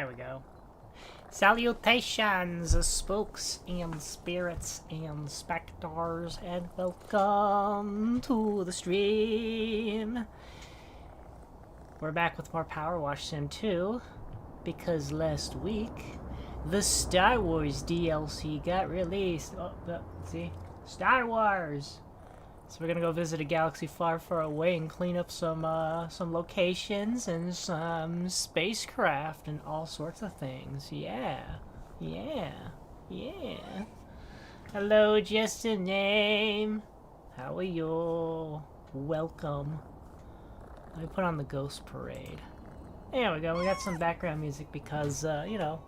There we go. Salutations, spooks and spirits and specters, and welcome to the stream. We're back with more Powerwash Sim 2, because last week, the Star Wars DLC got released. Oh, see? Star Wars! So we're gonna go visit a galaxy far, far away and clean up some locations and some spacecraft and all sorts of things. Yeah. Hello, just a name. How are you? Welcome. Let me put on the Ghost Parade. There we go. We got some background music because, you know,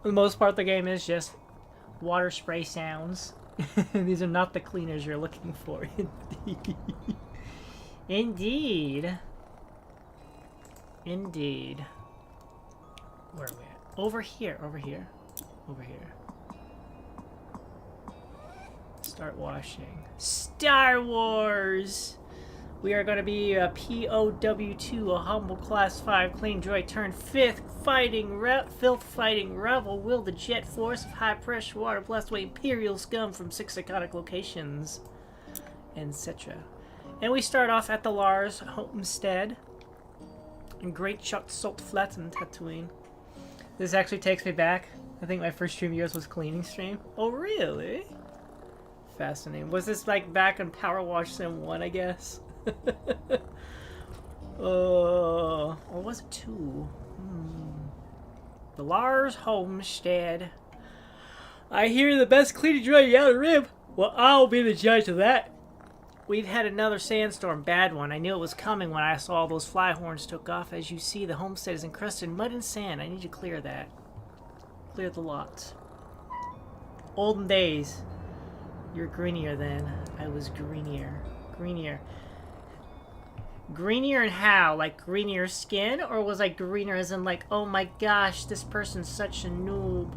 for the most part, the game is just water spray sounds. These are not the cleaners you're looking for. Indeed. Indeed. Where are we at? Over here. Start washing. Star Wars! We are going to be a POW2, a humble class 5 clean droid turned filth fighting rebel, will the jet force of high pressure water blast away imperial scum from 6 iconic locations, etc. And we start off at the Lars homestead in Great Chuck Salt Flats in Tatooine. This actually takes me back. I think my first stream of yours was cleaning stream. Oh, really? Fascinating. Was this like back in Powerwash Sim 1, I guess? Or was it 2? The Lars homestead. I hear the best cleaning droid out of the rib. Well, I'll be the judge of that. We've had another sandstorm, bad one. I knew it was coming when I saw all those fly horns took off. As you see, the homestead is encrusted in mud and sand. I need to clear that. Clear the lot. Olden days. You're greenier then. I was greenier. Greenier and how? Like greenier skin? Or was I greener as in like, oh my gosh, this person's such a noob.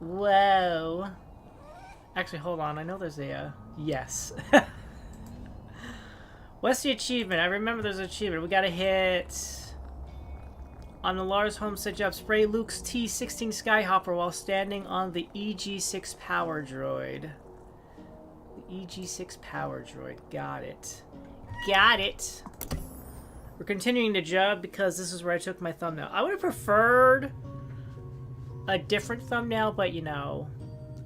Whoa. Actually, hold on. I know there's a, yes. What's the achievement? I remember there's an achievement. We gotta hit... On the Lars homestead job, spray Luke's T-16 Skyhopper while standing on the EG-6 power droid. The EG-6 power droid. Got it. We're continuing the job because this is where I took my thumbnail. I would have preferred a different thumbnail, but you know,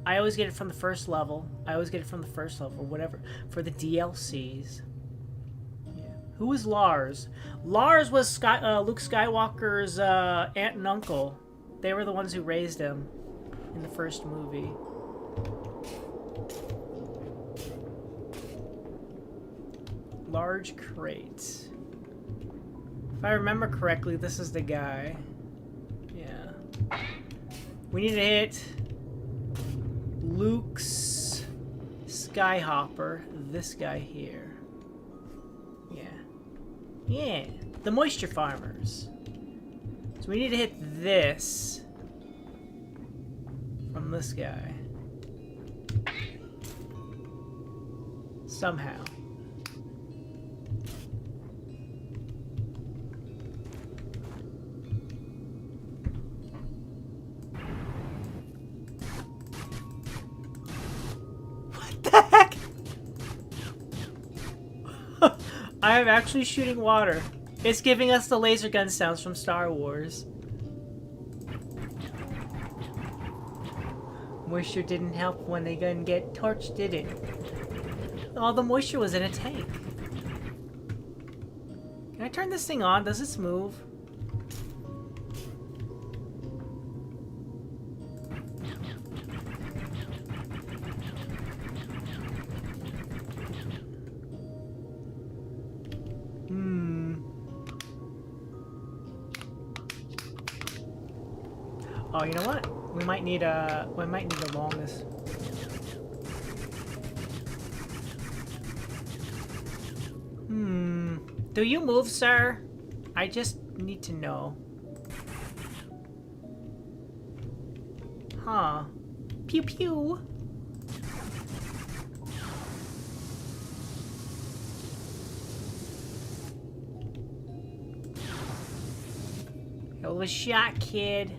I always get it from the first level. Whatever. For the DLCs. Who was Lars? Lars was Luke Skywalker's aunt and uncle. They were the ones who raised him in the first movie. Large crate. If I remember correctly, this is the guy. Yeah. We need to hit Luke's Skyhopper. This guy here. Yeah, the moisture farmers. So we need to hit this from this guy. Somehow. What the heck? I am actually shooting water. It's giving us the laser gun sounds from Star Wars. Moisture didn't help when they gonna get torched, did it? All the moisture was in a tank. Can I turn this thing on? Does this move? Oh, you know what? We might need a longest. Do you move, sir? I just need to know. Huh. Pew pew. Hell of a shot, kid.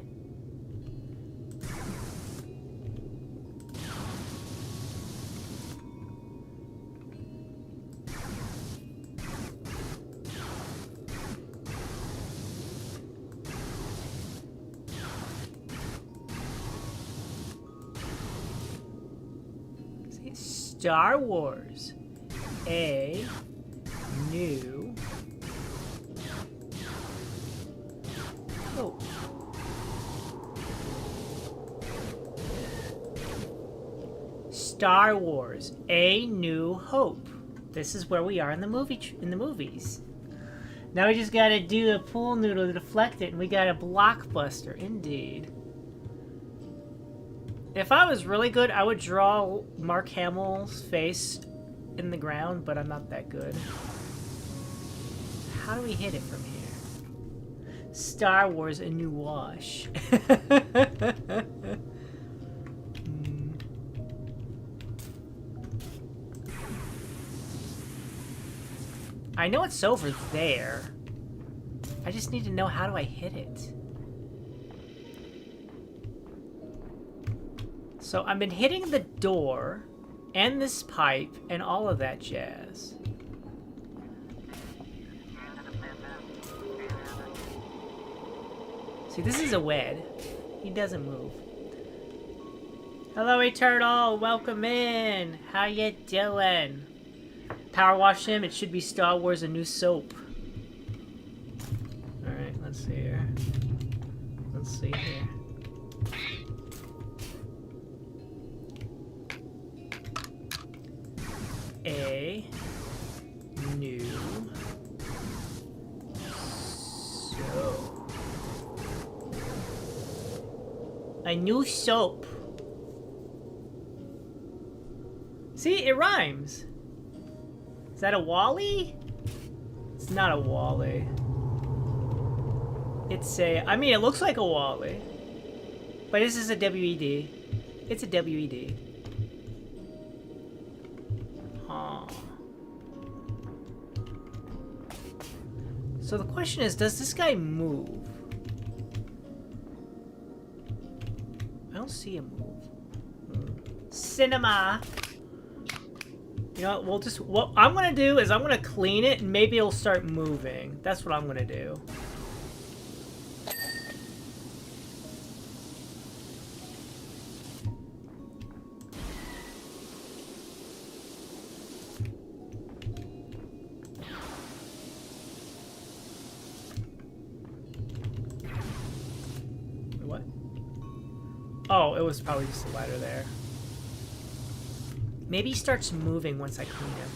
Star Wars. A new hope. Star Wars. A New Hope. This is where we are in the movies. Now we just gotta do a pool noodle to deflect it, and we got a blockbuster, indeed. If I was really good, I would draw Mark Hamill's face in the ground, but I'm not that good. How do we hit it from here? Star Wars: A New Wash. I know it's over there. I just need to know, how do I hit it? So I've been hitting the door and this pipe and all of that jazz. See, this is a wed. He doesn't move. Hello, Eternal. Welcome in. How you doing? Powerwash Sim. It should be Star Wars: A New Soap. All right, let's see here. Let's see here. A new soap. A new soap. See, it rhymes. Is that a Wally? It's not a Wally. It's a... I mean, it looks like a Wally. But this is a WED. It's a WED. Huh. So the question is, does this guy move? I don't see him move. Cinema! You know what, we'll just... What I'm gonna do is I'm gonna clean it and maybe it'll start moving. That's what I'm gonna do. What? Oh, it was probably just a ladder there. Maybe he starts moving once I clean him.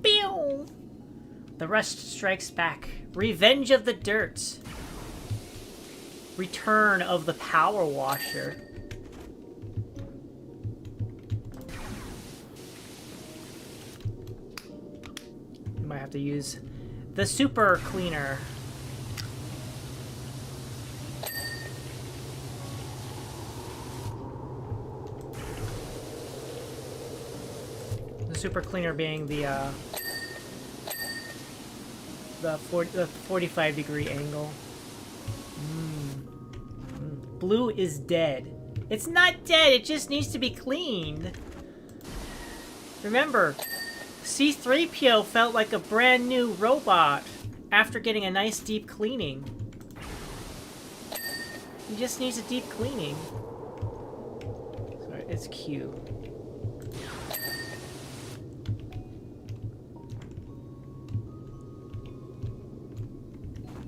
Pew! The rust strikes back. Revenge of the dirt. Return of the power washer. You might have to use the super cleaner. Super cleaner being the 45-degree angle. Blue is dead. It's not dead, it just needs to be cleaned. Remember, C-3PO felt like a brand new robot after getting a nice deep cleaning. He just needs a deep cleaning. Sorry, it's Q.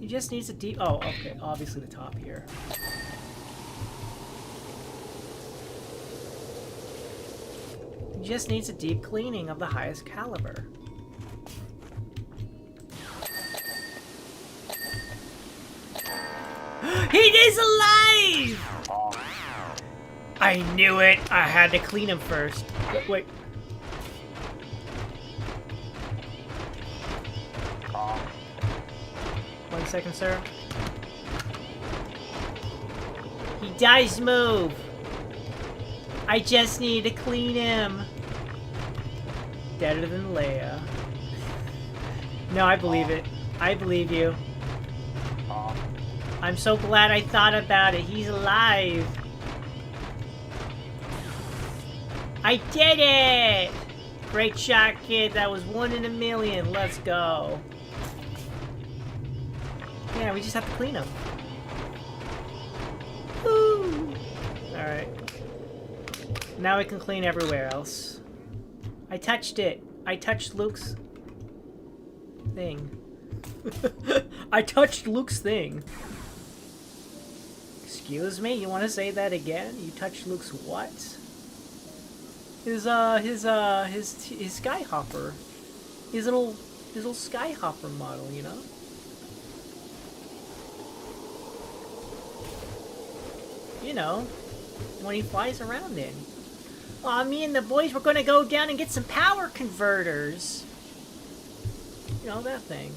He just needs a deep... Oh, okay. Obviously the top here. He just needs a deep cleaning of the highest caliber. He is alive! I knew it! I had to clean him first. Wait. One second, sir. He does move. I just need to clean him. deader than Leia. No, I believe it. I believe you. I'm so glad I thought about it. He's alive. I did it! Great shot, kid. That was 1 in a million. Let's go. Yeah, we just have to clean him. Woo! Alright. Now we can clean everywhere else. I touched it. I touched Luke's thing. I touched Luke's thing. Excuse me? You want to say that again? You touched Luke's what? His skyhopper. His little skyhopper model, you know? You know, when he flies around in. Aw, me and the boys were gonna go down and get some power converters. You know, that thing.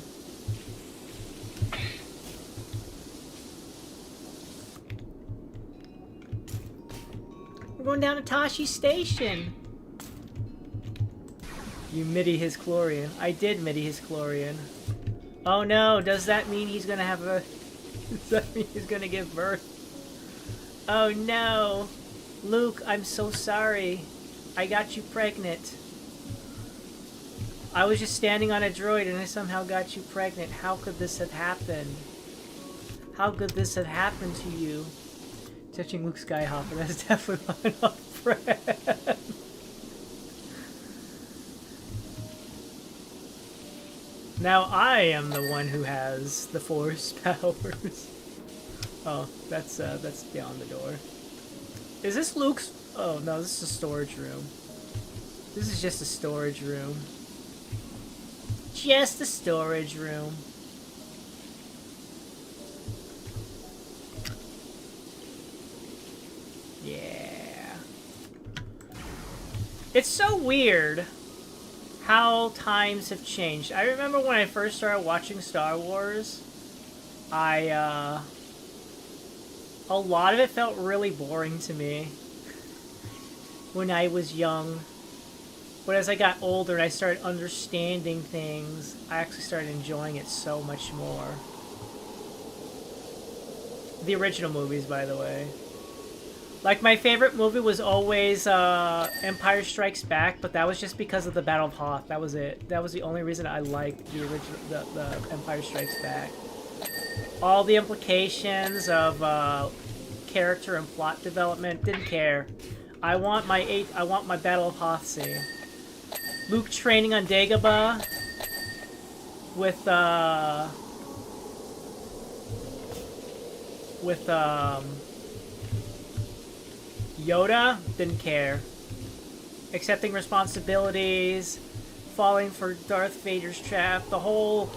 We're going down to Tashi Station. You MIDI his Chlorian. I did MIDI his Chlorian. Oh no, does that mean he's gonna have a... Does that mean he's gonna give birth? Oh no! Luke, I'm so sorry. I got you pregnant. I was just standing on a droid and I somehow got you pregnant. How could this have happened? How could this have happened to you? Touching Luke Skyhopper, that's definitely not friend. Now I am the one who has the Force powers. Oh, that's beyond the door. Is this Luke's? Oh no, this is a storage room. This is just a storage room. Just a storage room. Yeah. It's so weird how times have changed. I remember when I first started watching Star Wars, a lot of it felt really boring to me when I was young. But as I got older and I started understanding things, I actually started enjoying it so much more. The original movies, by the way. Like, my favorite movie was always Empire Strikes Back, but that was just because of the Battle of Hoth. That was it. That was the only reason I liked the original, the Empire Strikes Back. All the implications of character and plot development, didn't care. I want my Battle of Hoth scene. Luke training on Dagobah with Yoda, didn't care. Accepting responsibilities, falling for Darth Vader's trap, the whole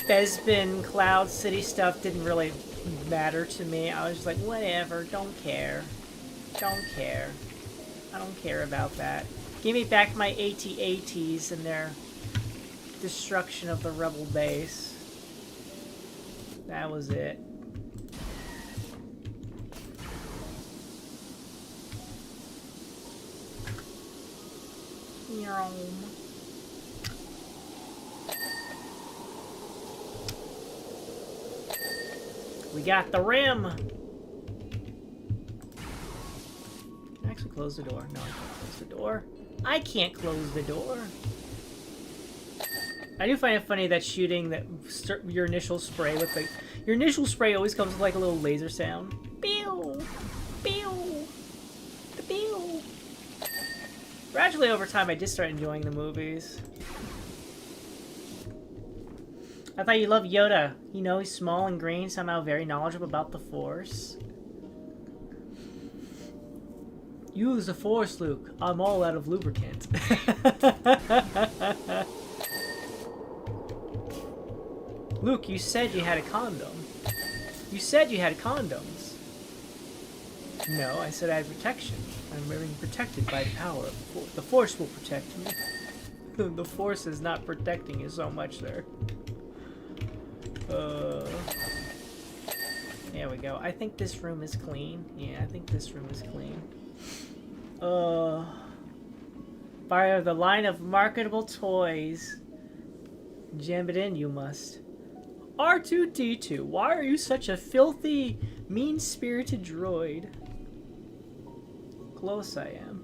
Bespin Cloud City stuff didn't really matter to me. I was just like, whatever, don't care. Don't care. I don't care about that. Give me back my AT-ATs and their destruction of the Rebel base. That was it. We got the rim! Can I actually close the door? No, I can't close the door. I can't close the door. I do find it funny that shooting that your initial spray with like your initial spray always comes with like a little laser sound. Pew! Pew! Pew! Gradually over time I did start enjoying the movies. I thought you loved Yoda. You know, he's small and green, somehow very knowledgeable about the Force. Use the Force, Luke. I'm all out of lubricant. Luke, you said you had a condom. You said you had condoms. No, I said I had protection. I'm being protected by the power of the Force. The Force will protect me. The Force is not protecting you so much there. There we go. I think this room is clean. Yeah, I think this room is clean. Fire the line of marketable toys. Jam it in, you must. R2-D2, why are you such a filthy, mean-spirited droid? Close I am.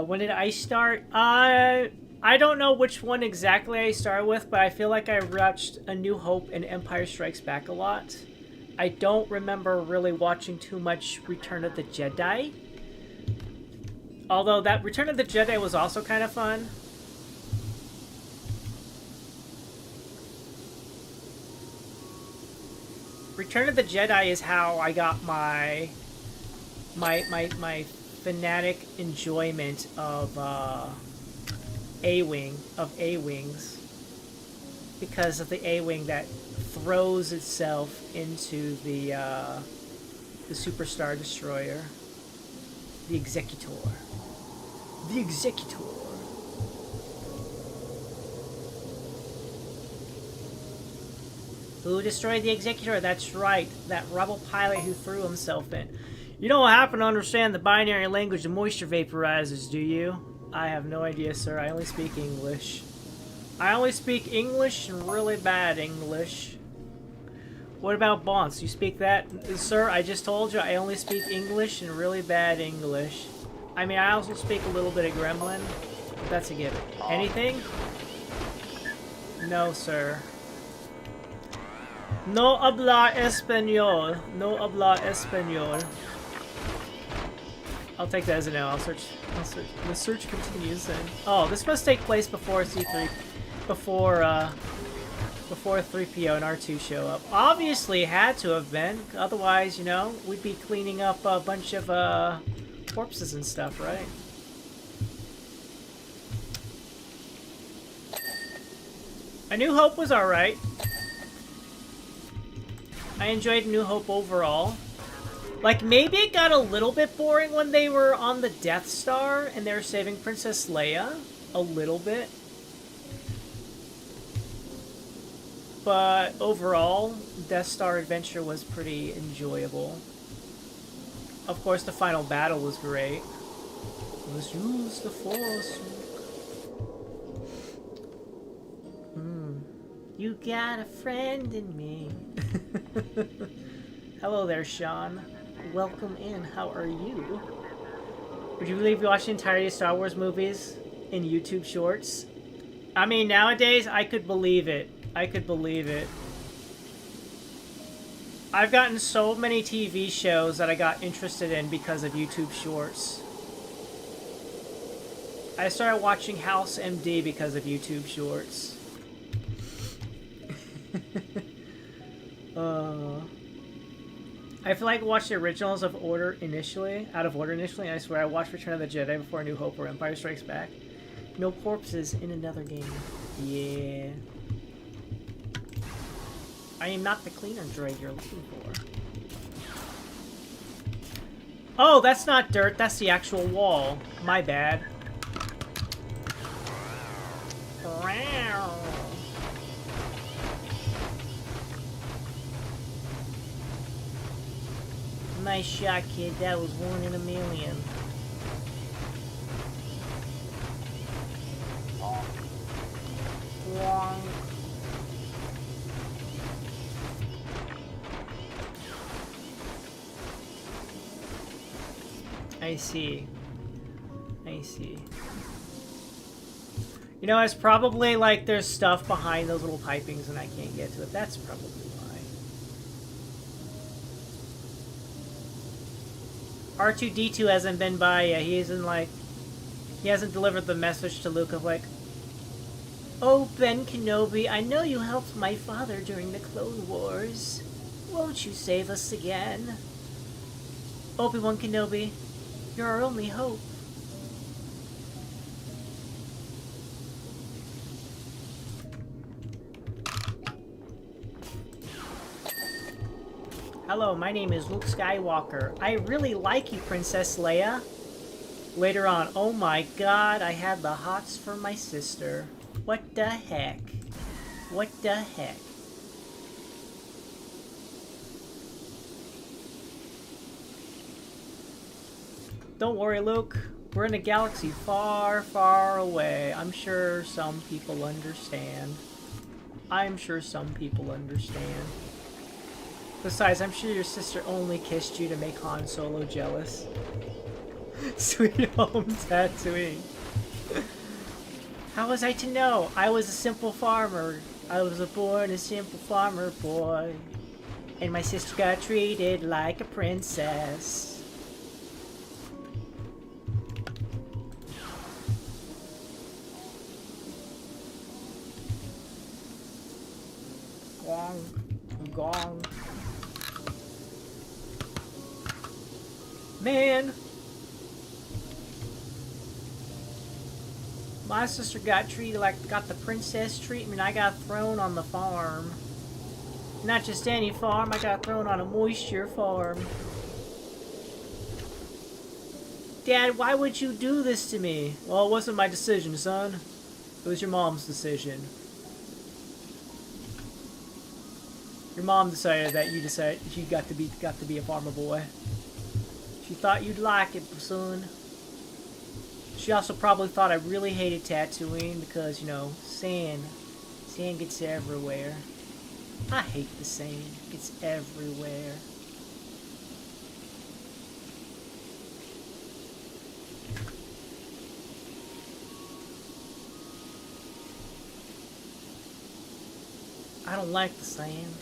When did I start? I don't know which one exactly I started with, but I feel like I watched A New Hope and Empire Strikes Back a lot. I don't remember really watching too much Return of the Jedi. Although that Return of the Jedi was also kind of fun. Return of the Jedi is how I got my fanatic enjoyment of A-Wings, because of the A-Wing that throws itself into the Superstar Destroyer, the Executor. The Executor. Who destroyed the Executor? That's right, that rebel pilot who threw himself in. You don't happen to understand the binary language of moisture vaporizers, do you? I have no idea, sir. I only speak English. I only speak English and really bad English. What about Bonds? You speak that? Sir, I just told you I only speak English and really bad English. I mean, I also speak a little bit of Gremlin, but that's a given. Anything? No, sir. No habla español. No habla español. I'll take that as a no. I'll search. The search continues then. Oh, this must take place before C3, before 3PO and R2 show up. Obviously, it had to have been. Otherwise, you know, we'd be cleaning up a bunch of corpses and stuff, right? A New Hope was alright. I enjoyed New Hope overall. Like, maybe it got a little bit boring when they were on the Death Star and they were saving Princess Leia. A little bit. But overall, Death Star Adventure was pretty enjoyable. Of course, the final battle was great. Let's use the Force. You got a friend in me. Hello there, Sean. Welcome in. How are you? Would you believe you watched the entirety of Star Wars movies in YouTube Shorts? I mean, nowadays, I could believe it. I could believe it. I've gotten so many TV shows that I got interested in because of YouTube Shorts. I started watching House MD because of YouTube Shorts. I feel like I watched the originals out of order initially, and I swear I watched Return of the Jedi before A New Hope or Empire Strikes Back. No corpses in another game. Yeah. I am not the cleaner droid you're looking for. Oh, that's not dirt, that's the actual wall. My bad. Nice shot, kid. That was 1 in a million. Wrong. I see. I see. You know, it's probably like there's stuff behind those little pipings and I can't get to it. That's probably why. R2-D2 hasn't been by yet. He hasn't delivered the message to Luke of like, "Oh, Ben Kenobi, I know you helped my father during the Clone Wars. Won't you save us again? Obi-Wan Kenobi, you're our only hope." Hello, my name is Luke Skywalker. I really like you, Princess Leia. Later on, oh my god, I had the hots for my sister. What the heck? What the heck? Don't worry, Luke. We're in a galaxy far, far away. I'm sure some people understand. I'm sure some people understand. Besides, I'm sure your sister only kissed you to make Han Solo jealous. Sweet home Tatooine. How was I to know? I was a simple farmer. I was born a simple farmer boy. And my sister got treated like a princess. Gong. Gong. Man. My sister got treated like, got the princess treatment. I got thrown on the farm. Not just any farm, I got thrown on a moisture farm. Dad, why would you do this to me? Well, it wasn't my decision, son. It was your mom's decision. Your mom decided that you got to be a farmer boy. She thought you'd like it, son. She also probably thought I really hated Tatooine because, you know, sand. Sand gets everywhere. I hate the sand. It's everywhere. I don't like the sand.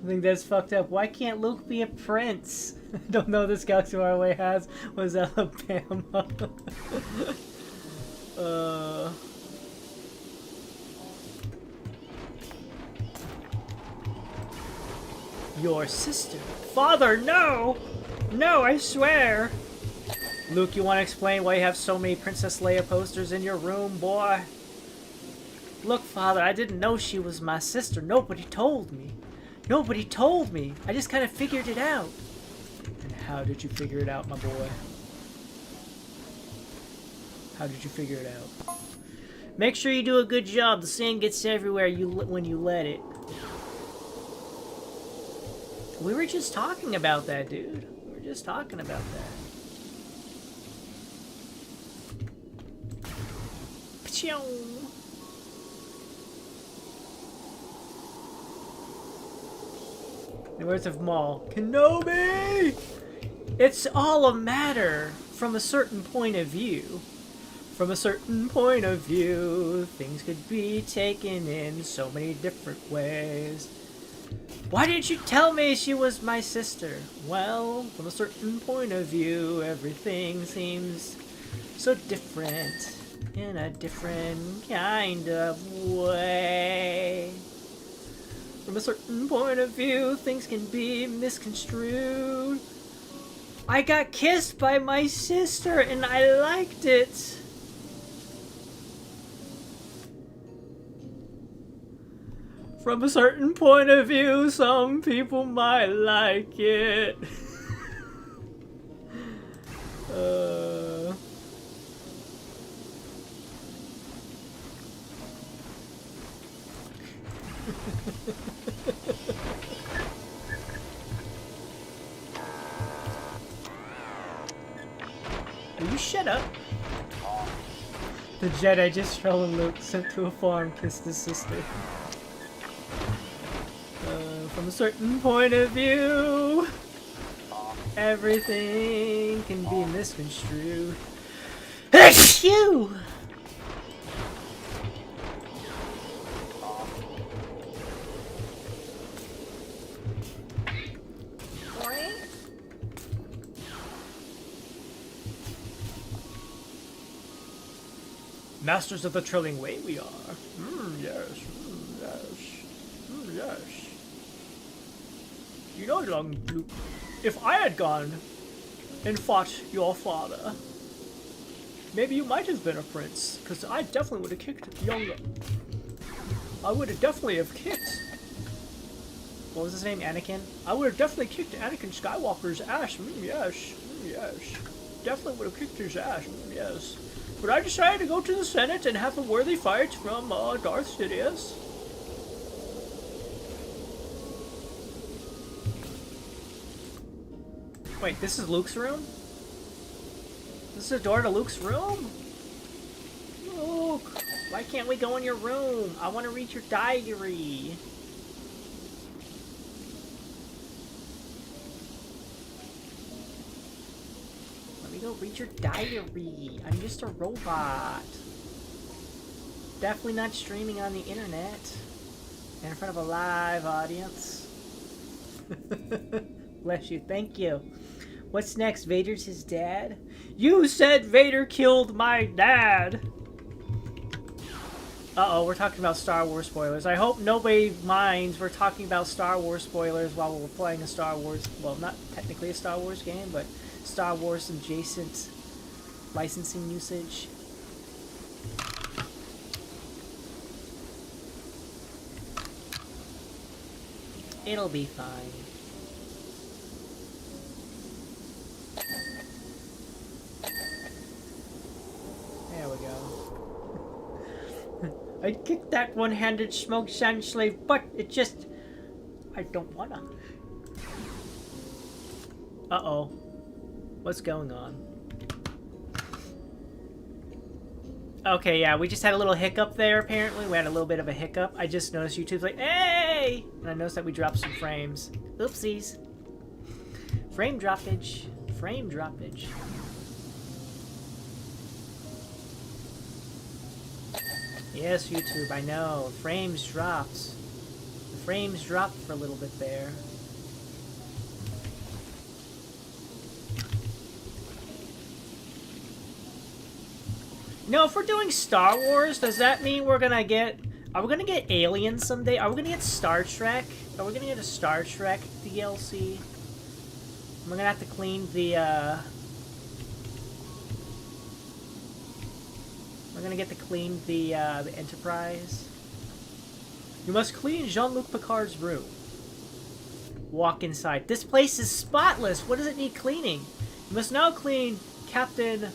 I think that's fucked up. Why can't Luke be a prince? I don't know this galaxy far away was Alabama. Your sister. Father, no! No, I swear! Luke, you want to explain why you have so many Princess Leia posters in your room, boy? Look, Father, I didn't know she was my sister. Nobody told me. Nobody told me. I just kind of figured it out. And how did you figure it out, my boy? How did you figure it out? Make sure you do a good job. The sand gets everywhere when you let it. We were just talking about that, dude. We were just talking about that. Pachoo! The words of Maul. Kenobi! It's all a matter from a certain point of view. From a certain point of view, things could be taken in so many different ways. Why didn't you tell me she was my sister? Well, from a certain point of view, everything seems so different in a different kind of way. From a certain point of view, things can be misconstrued. I got kissed by my sister and I liked it. From a certain point of view, some people might like it. Will you shut up? The Jedi just fell and Luke sent to a farm kissed his sister. From a certain point of view, everything can be misconstrued. Achoo! Masters of the Trilling Way we are. Yes. Yes. You know, young Luke, if I had gone and fought your father, maybe you might have been a prince, because I definitely would have kicked younger. I would have definitely have kicked. What was his name? Anakin? I would have definitely kicked Anakin Skywalker's ass. Yes. Yes. definitely would have kicked his ass, yes. But I decided to go to the Senate and have a worthy fight from Darth Sidious. Wait, this is Luke's room? This is a door to Luke's room? Luke, why can't we go in your room? I want to read your diary. Let me go read your diary. I'm just a robot. Definitely not streaming on the internet. In front of a live audience. Bless you, thank you. What's next? Vader's his dad? You said Vader killed my dad! Uh-oh, we're talking about Star Wars spoilers. I hope nobody minds we're talking about Star Wars spoilers while we're playing a Star Wars... Well, not technically a Star Wars game, but Star Wars adjacent licensing usage. It'll be fine. There we go. I'd kick that one-handed smoke sand slave, but it just... I don't wanna. Uh-oh. What's going on? Okay, yeah, we just had a little hiccup there, apparently. We had a little bit of a hiccup. I just noticed YouTube's like, hey! And I noticed that we dropped some frames. Oopsies. Frame droppage. Frame droppage. Yes, YouTube, I know. Frames dropped. The frames dropped for a little bit there. You know, if we're doing Star Wars, does that mean we're gonna get... Are we gonna get Aliens someday? Are we gonna get Star Trek? Are we gonna get a Star Trek DLC? We're gonna have to clean the, We're gonna get to clean the Enterprise. You must clean Jean-Luc Picard's room. Walk inside. This place is spotless. What does it need cleaning? You must now clean Captain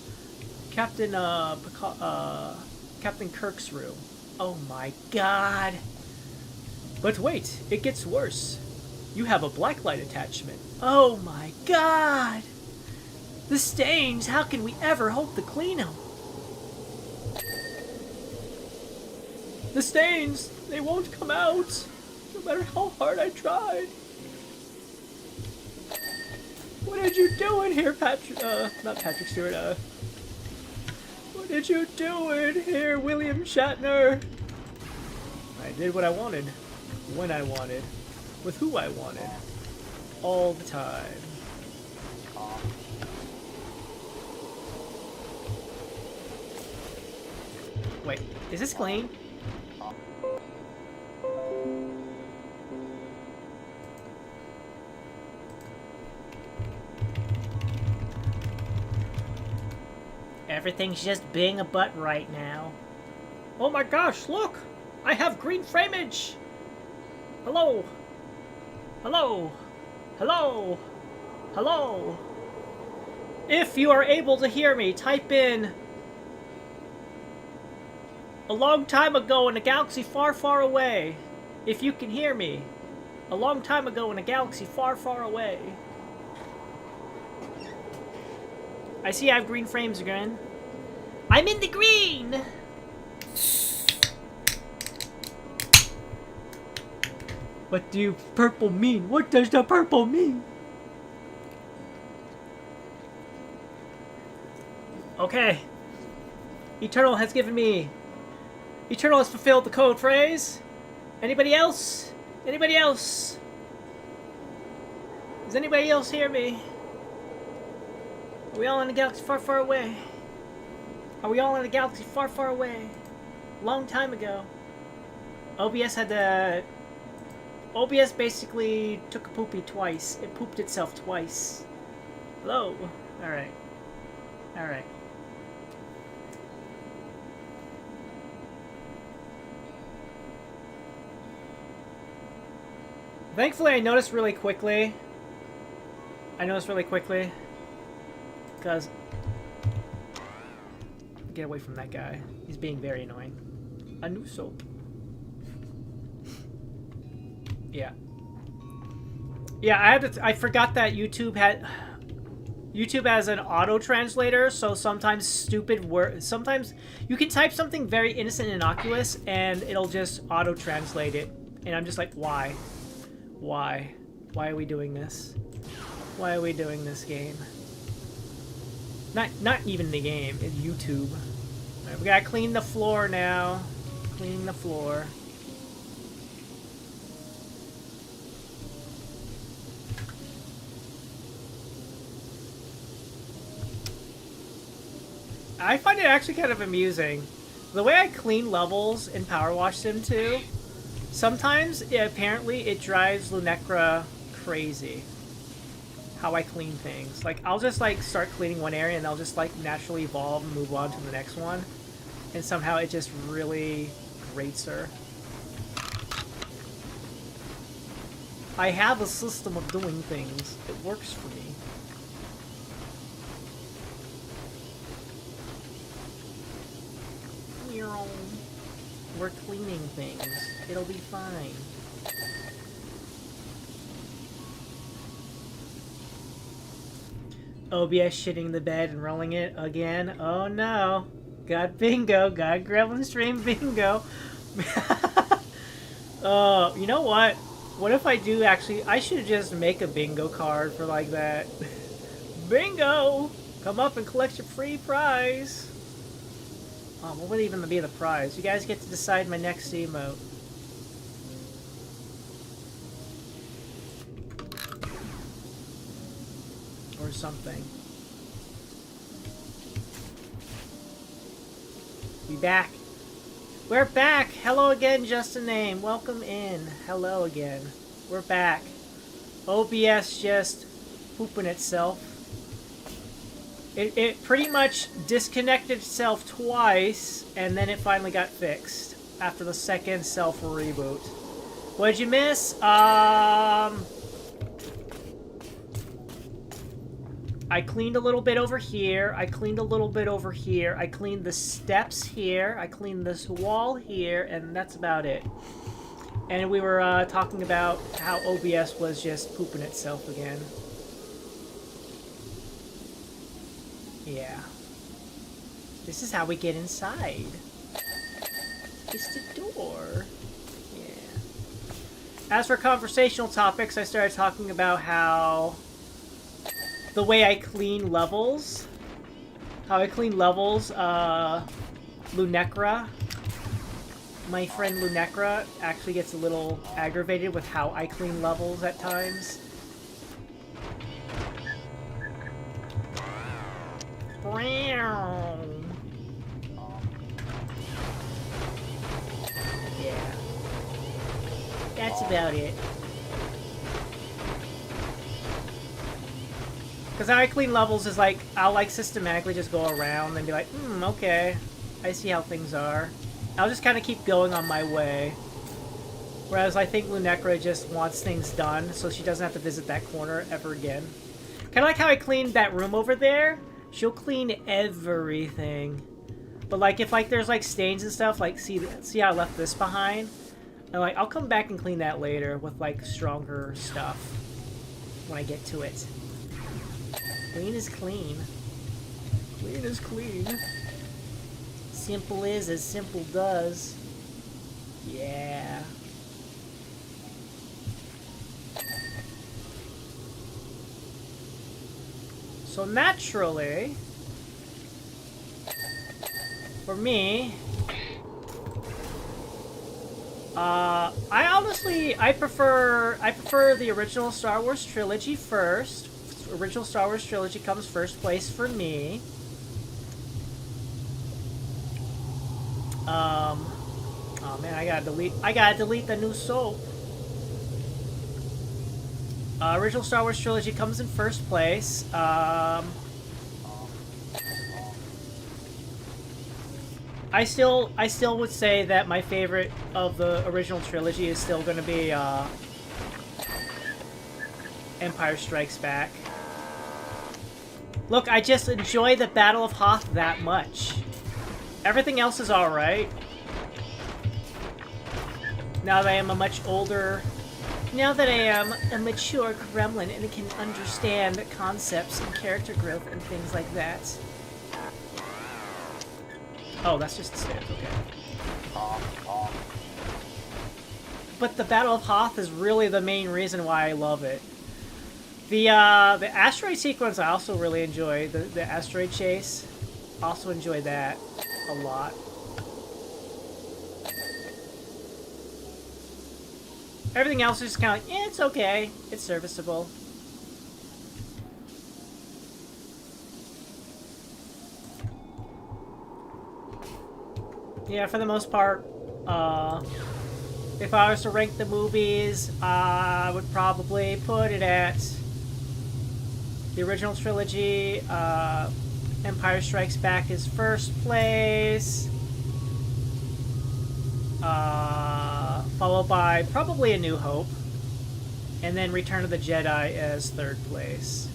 Kirk's room. Oh my god. But wait, it gets worse. You have a blacklight attachment. Oh my god. The stains, how can we ever hope to clean them? The stains, they won't come out, no matter how hard I tried. What did you do in here, not Patrick Stewart, what did you do in here, William Shatner? I did what I wanted, when I wanted, with who I wanted, all the time. Wait, is this clean? Everything's just being a butt right now. Oh my gosh, look! I have green frameage! Hello! Hello! Hello! Hello! If you are able to hear me, type in... A long time ago in a galaxy far, far away. If you can hear me. A long time ago in a galaxy far, far away. I see I have green frames again. I'm in the green! What do purple mean? What does the purple mean? Okay. Eternal has given me... Eternal has fulfilled the code phrase. Anybody else? Anybody else? Does anybody else hear me? Are we all in a galaxy far, far away? Are we all in a galaxy far, far away? Long time ago. OBS had to... OBS basically took a poopy twice. It pooped itself twice. Hello? Alright. Alright. Thankfully, I noticed really quickly. Because Get away from that guy. He's being very annoying. A new soap. Yeah. Yeah, I forgot that YouTube has an auto translator, so sometimes stupid words. Sometimes you can type something very innocent and innocuous, and it'll just auto translate it. And I'm just like, why? Why? Why are we doing this? Why are we doing this game? Not even the game. It's YouTube. All right, we gotta clean the floor now. Cleaning the floor. I find it actually kind of amusing. The way I clean levels in Powerwash Sim 2, sometimes, apparently, it drives Lunecra crazy. How I clean things. Like, I'll just, like, start cleaning one area and they'll just, like, naturally evolve and move on to the next one. And somehow it just really grates her. I have a system of doing things. It works for me. We're cleaning things. It'll be fine. OBS shitting the bed and rolling it again. Oh no. Got bingo. Got Gremlin Stream bingo. Oh, you know what? What if I do actually... I should just make a bingo card for like that. Bingo! Come up and collect your free prize. Oh, what would even be the prize? You guys get to decide my next emote. Or something. Be back. We're back! Hello again, just a name. Welcome in. Hello again. We're back. OBS just pooping itself. It pretty much disconnected itself twice, and then it finally got fixed after the second self-reboot. What'd you miss? I cleaned a little bit over here. I cleaned a little bit over here. I cleaned the steps here. I cleaned this wall here, and that's about it. And we were talking about how OBS was just pooping itself again. Yeah. This is how we get inside. It's the door. Yeah. As for conversational topics, I started talking about how... the way I clean levels. How I clean levels, Lunecra. My friend Lunecra actually gets a little aggravated with how I clean levels at times. Yeah. That's about it. Because how I clean levels is like, I'll like systematically just go around and be like, okay, I see how things are. I'll just kind of keep going on my way. Whereas I think Lunecra just wants things done, so she doesn't have to visit that corner ever again. Kind of like how I cleaned that room over there. She'll clean everything. But like, if like there's like stains and stuff, like see how I left this behind? And like, I'll come back and clean that later with like stronger stuff when I get to it. Clean is clean. Clean is clean. Simple is as simple does. Yeah. So naturally, for me, I prefer the original Star Wars trilogy first. Original Star Wars trilogy comes first place for me. Oh man, I gotta delete the new soap. Original Star Wars trilogy comes in first place. I still would say that my favorite of the original trilogy is still going to be Empire Strikes Back. Look, I just enjoy the Battle of Hoth that much. Everything else is alright. Now that I am a much older... Now that I am a mature gremlin and can understand concepts and character growth and things like that. Oh, that's just the stairs, okay. But the Battle of Hoth is really the main reason why I love it. The asteroid sequence I also really enjoy. The asteroid chase. Also enjoy that a lot. Everything else is just kind of like, it's okay. It's serviceable. Yeah, for the most part, if I was to rank the movies, I would probably put it at the original trilogy. Empire Strikes Back is first place. Followed by probably A New Hope. And then Return of the Jedi as third place.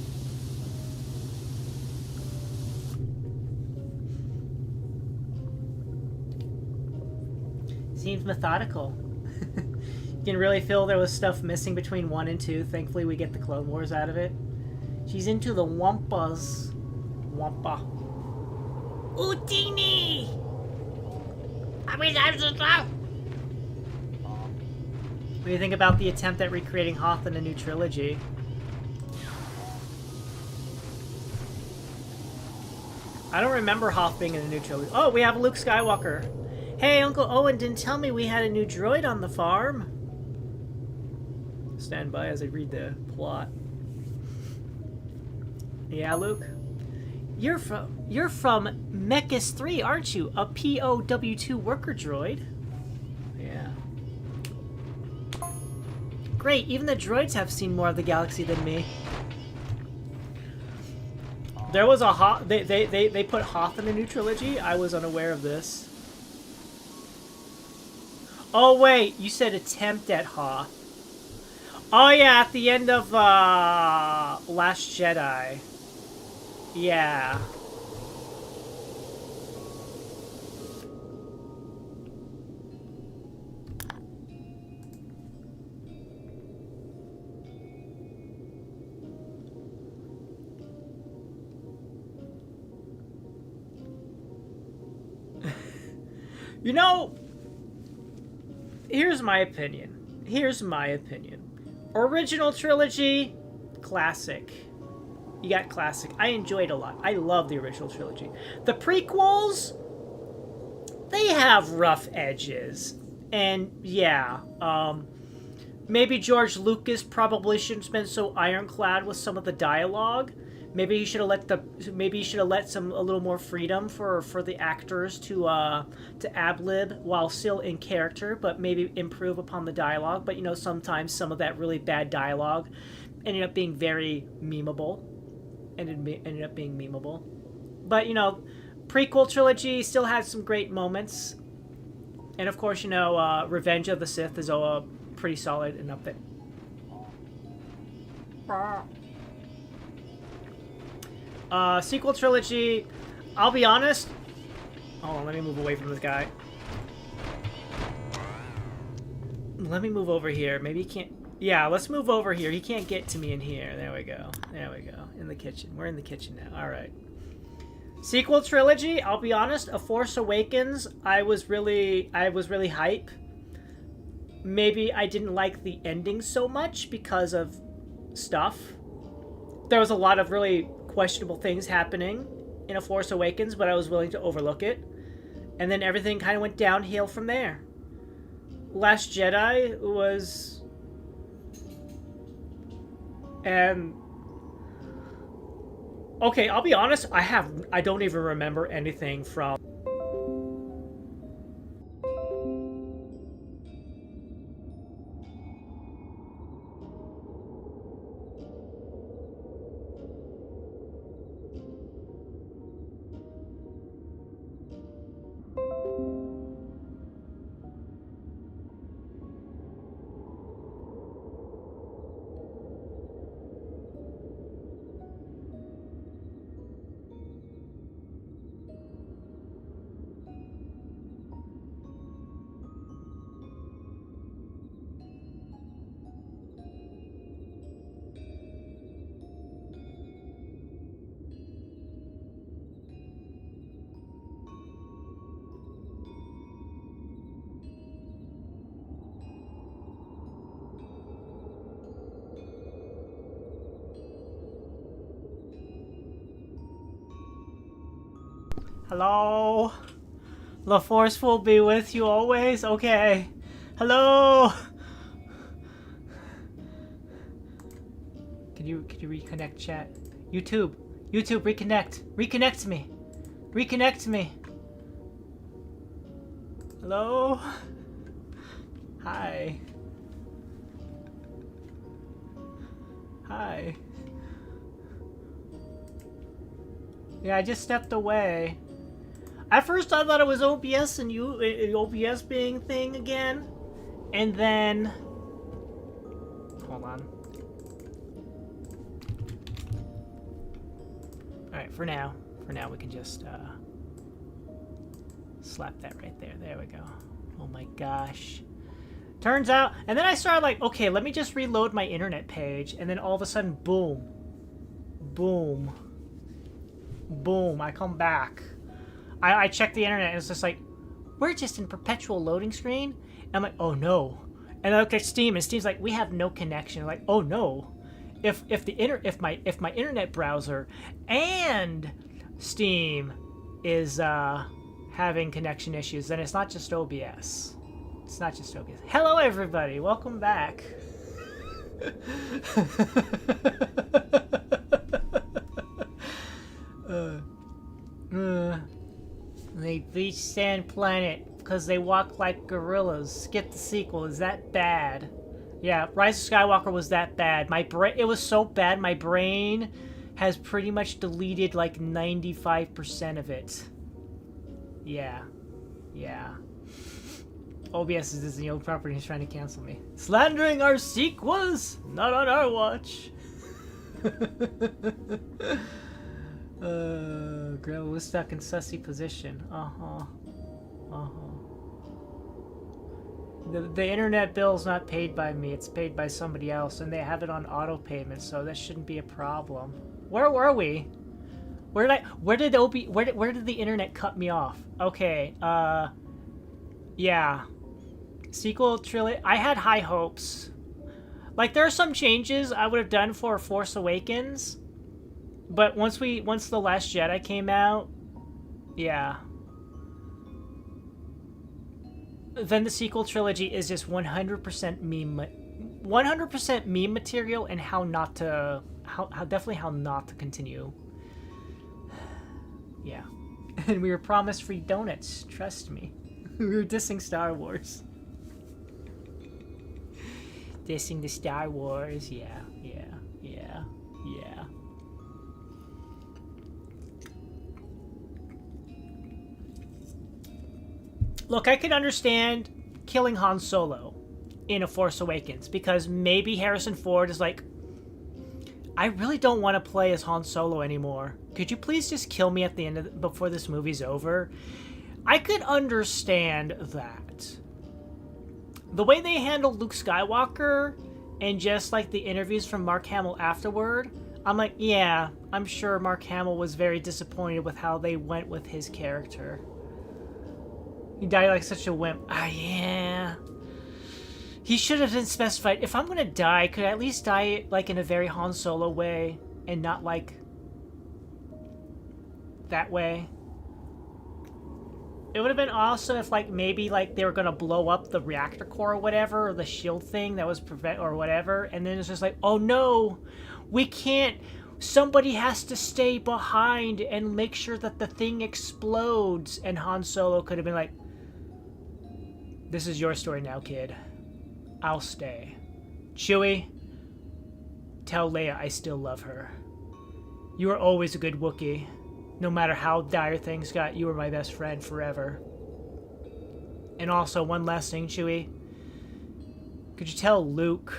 Seems methodical. You can really feel there was stuff missing between 1 and 2. Thankfully we get the Clone Wars out of it. She's into the Wampas. Wampa. Utini! What do you think about the attempt at recreating Hoth in a new trilogy? I don't remember Hoth being in a new trilogy. Oh, we have Luke Skywalker. Hey, Uncle Owen didn't tell me we had a new droid on the farm. Stand by as I read the plot. Yeah, Luke? You're from Mechas 3, aren't you? A POW2 worker droid? Yeah. Great, even the droids have seen more of the galaxy than me. There was a Hoth... They put Hoth in a new trilogy? I was unaware of this. Oh, wait. You said attempt at Hoth. Oh, yeah, at the end of, Last Jedi. Yeah. You know, here's my opinion. Here's my opinion. Original trilogy, classic. You got classic. I enjoyed a lot. I love the original trilogy. The prequels, they have rough edges. And yeah, maybe George Lucas probably shouldn't have been so ironclad with some of the dialogue. Maybe he should have let a little more freedom for the actors to ad-lib while still in character, but maybe improve upon the dialogue. But you know, sometimes some of that really bad dialogue ended up being very memeable. Ended up being memeable. But you know, prequel trilogy still had some great moments. And of course, you know, Revenge of the Sith is pretty solid and up there. Sequel trilogy, I'll be honest. Hold on, let me move away from this guy. Let me move over here. Maybe he can't... Yeah, let's move over here. He can't get to me in here. There we go. There we go. In the kitchen. We're in the kitchen now. Alright. Sequel trilogy, I'll be honest. A Force Awakens, I was really hype. Maybe I didn't like the ending so much because of stuff. There was a lot of really questionable things happening in A Force Awakens, but I was willing to overlook it. And then everything kind of went downhill from there. Last Jedi was... And... Okay, I'll be honest, I don't even remember anything from... Hello? The Force will be with you always? Okay. Hello? Can you reconnect chat? YouTube, reconnect. Reconnect to me. Reconnect to me. Hello? Hi. Hi. Yeah, I just stepped away. At first I thought it was OBS and OBS being thing again. And then... Hold on. Alright, for now we can just slap that right there. There we go. Oh my gosh. Turns out, and then I started like, okay, let me just reload my internet page, and then all of a sudden, boom. Boom. Boom, I come back. I check the internet, and it's just like, we're just in perpetual loading screen? And I'm like, oh no. And I look at Steam, and Steam's like, we have no connection. I'm like, oh no. If my internet browser and Steam is having connection issues, then it's not just OBS. It's not just OBS. Hello, everybody. Welcome back. They reached Sand Planet because they walk like gorillas. Skip the sequel. Is that bad? Yeah, Rise of Skywalker was that bad. It was so bad, my brain has pretty much deleted like 95% of it. Yeah. Yeah. OBS is Disney old property and is trying to cancel me. Slandering our sequels? Not on our watch. Grandma was stuck in sussy position. The internet bill's not paid by me, it's paid by somebody else, and they have it on auto payment, so that shouldn't be a problem. Where were we? Where did the internet cut me off? Okay, yeah. Sequel trilogy. I had high hopes. Like, there are some changes I would have done for Force Awakens, but once The Last Jedi came out, yeah. Then the sequel trilogy is just 100% meme, 100% meme material, and how not to continue. Yeah, and we were promised free donuts. Trust me, we were dissing Star Wars. Dissing the Star Wars, yeah. Look, I can understand killing Han Solo in A Force Awakens, because maybe Harrison Ford is like, I really don't want to play as Han Solo anymore. Could you please just kill me at the end before this movie's over? I could understand that. The way they handled Luke Skywalker and just like the interviews from Mark Hamill afterward, I'm like, yeah, I'm sure Mark Hamill was very disappointed with how they went with his character. He died like such a wimp. Yeah. He should have been specified. If I'm gonna die, could I at least die like in a very Han Solo way and not like that way? It would have been awesome if like maybe like they were gonna blow up the reactor core or whatever, or the shield thing that was or whatever, and then it's just like, oh no, we can't. Somebody has to stay behind and make sure that the thing explodes. And Han Solo could have been like, this is your story now, kid. I'll stay. Chewie, tell Leia I still love her. You were always a good Wookiee. No matter how dire things got, you were my best friend forever. And also, one last thing, Chewie. Could you tell Luke,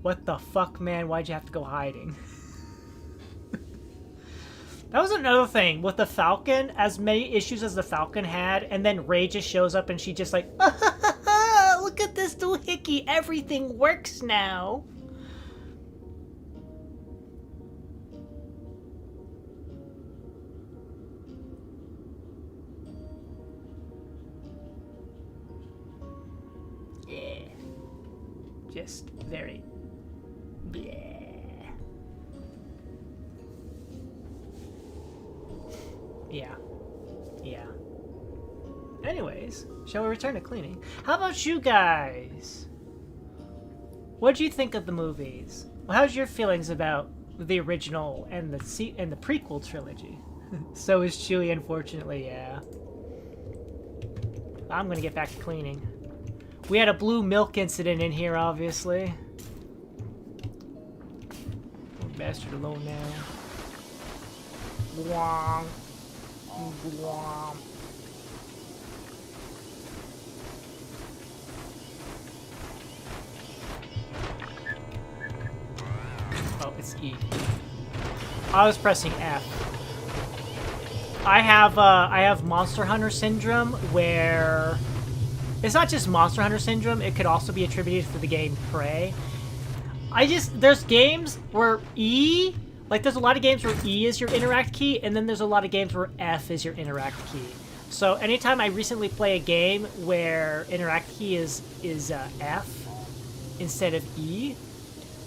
what the fuck, man? Why'd you have to go hiding? That was another thing with the Falcon, as many issues as the Falcon had, and then Rey just shows up and she just like, look at this doohickey, everything works now. Yeah. Just very bleh. Yeah. Anyways, shall we return to cleaning? How about you guys? What did you think of the movies? How's your feelings about the original and the prequel trilogy? So is Chewie, unfortunately, yeah. I'm gonna get back to cleaning. We had a blue milk incident in here, obviously. Bastard alone now. Wong. Wong. Oh, it's E. I was pressing F. I have Monster Hunter syndrome, where it's not just Monster Hunter syndrome, it could also be attributed to the game Prey. There's games where E, like there's a lot of games where E is your interact key, and then there's a lot of games where F is your interact key. So anytime I recently play a game where interact key is F instead of E,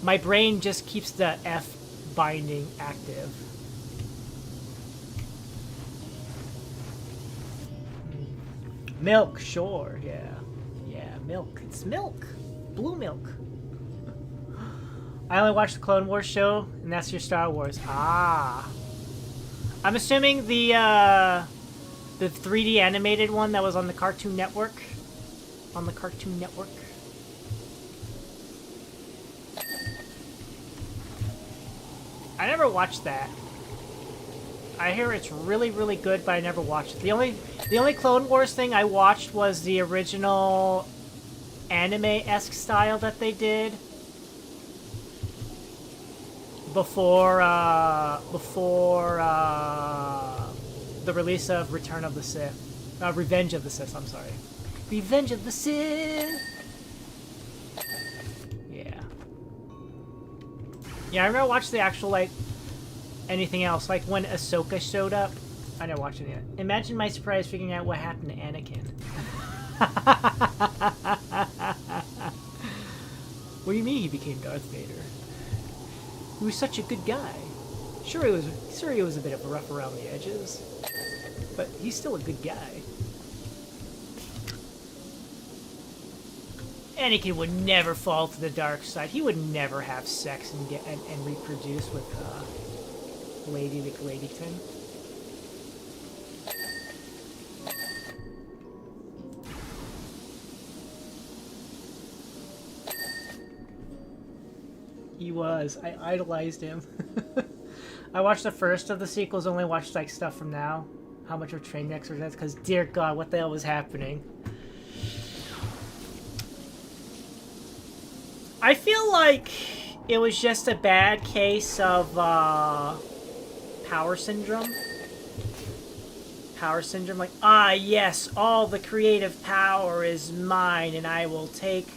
my brain just keeps the F binding active. Milk, sure, yeah. Yeah, milk. It's milk. Blue milk. I only watched the Clone Wars show, and that's your Star Wars. Ah. I'm assuming the 3D animated one that was on the Cartoon Network. On the Cartoon Network. I never watched that. I hear it's really, really good, but I never watched it. The only Clone Wars thing I watched was the original anime-esque style that they did before the release of Return of the Sith. Revenge of the Sith, I'm sorry. Revenge of the Sith! Yeah. Yeah, I never watched the actual, like, anything else. Like, when Ahsoka showed up, I never watched it yet. Imagine my surprise figuring out what happened to Anakin. What do you mean he became Darth Vader? He was such a good guy. Sure he was a bit of a rough around the edges, but he's still a good guy. Anakin would never fall to the dark side. He would never have sex and reproduce with Lady McLadyton. He was. I idolized him. I watched the first of the sequels, only watched like stuff from now. How much of train wrecks was that? Because dear God, what the hell was happening? I feel like it was just a bad case of power syndrome. Power syndrome, like, ah yes, all the creative power is mine and I will take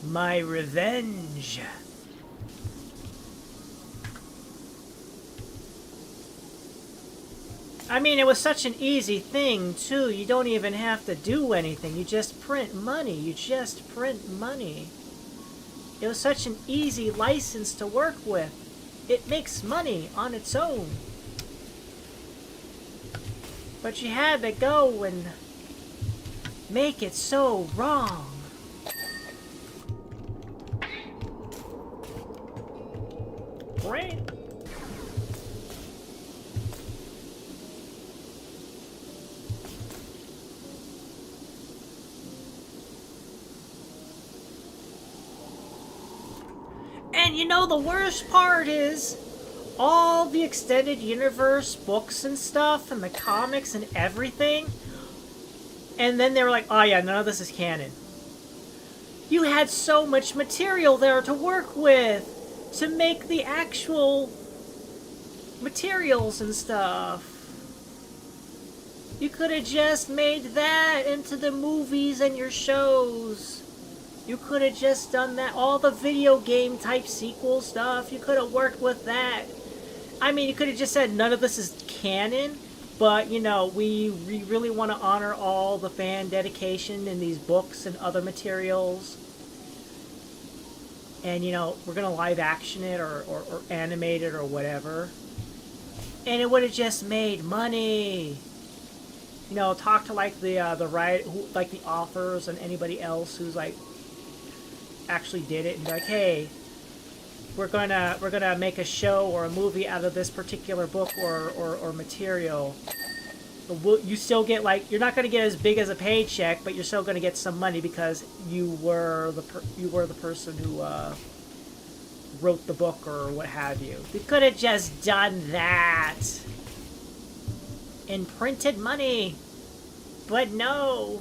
my revenge. I mean, it was such an easy thing, too. You don't even have to do anything. You just print money. You just print money. It was such an easy license to work with. It makes money on its own. But you had to go and make it so wrong. Right? And you know, the worst part is all the extended universe books and stuff and the comics and everything. And then they were like, oh yeah, none of this is canon. You had so much material there to work with to make the actual materials and stuff. You could have just made that into the movies and your shows. You could have just done that. All the video game type sequel stuff, you could have worked with that. I mean, you could have just said none of this is canon, but, you know, we really want to honor all the fan dedication in these books and other materials. And, you know, we're going to live action it or animate it or whatever. And it would have just made money. you know, talk to like the like the authors and anybody else who's like actually did it, and be like, hey, we're gonna make a show or a movie out of this particular book or material. You still get like, you're not gonna get as big as a paycheck, but you're still gonna get some money because you were the person who wrote the book or what have you. We could have just done that and printed money, but no.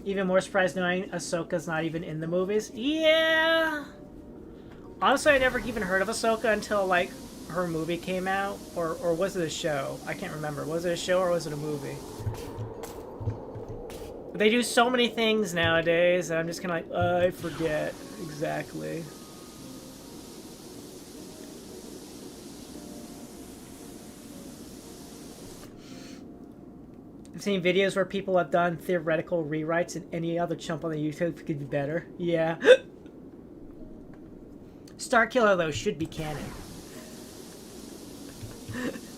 Even more surprised knowing Ahsoka's not even in the movies. Yeah. Honestly, I never even heard of Ahsoka until like her movie came out, or was it a show? I can't remember. Was it a show or was it a movie? But they do so many things nowadays, and I'm just kind of like, I forget exactly. I've seen videos where people have done theoretical rewrites, and any other chump on the YouTube could be better. Yeah. Starkiller, though, should be canon.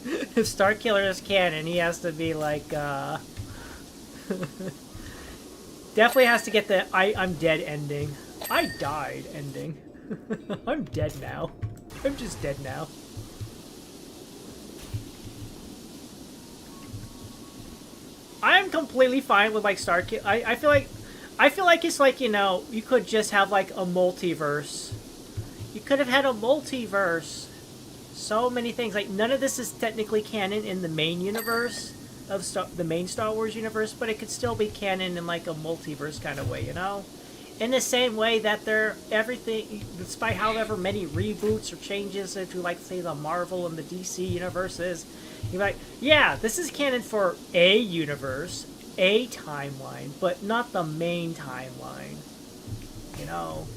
If Starkiller is canon, he has to be like, definitely has to get the I'm dead ending. I died ending. I'm dead now. I'm just dead now. I'm completely fine with like Starkiller. I feel like it's like, you know, you could just have like a multiverse. You could have had a multiverse. So many things. Like, none of this is technically canon in the main universe of the main Star Wars universe, but it could still be canon in like a multiverse kind of way, you know? In the same way that everything, despite however many reboots or changes into, like, say, the Marvel and the DC universes, you're like, yeah, this is canon for a universe, a timeline, but not the main timeline, you know?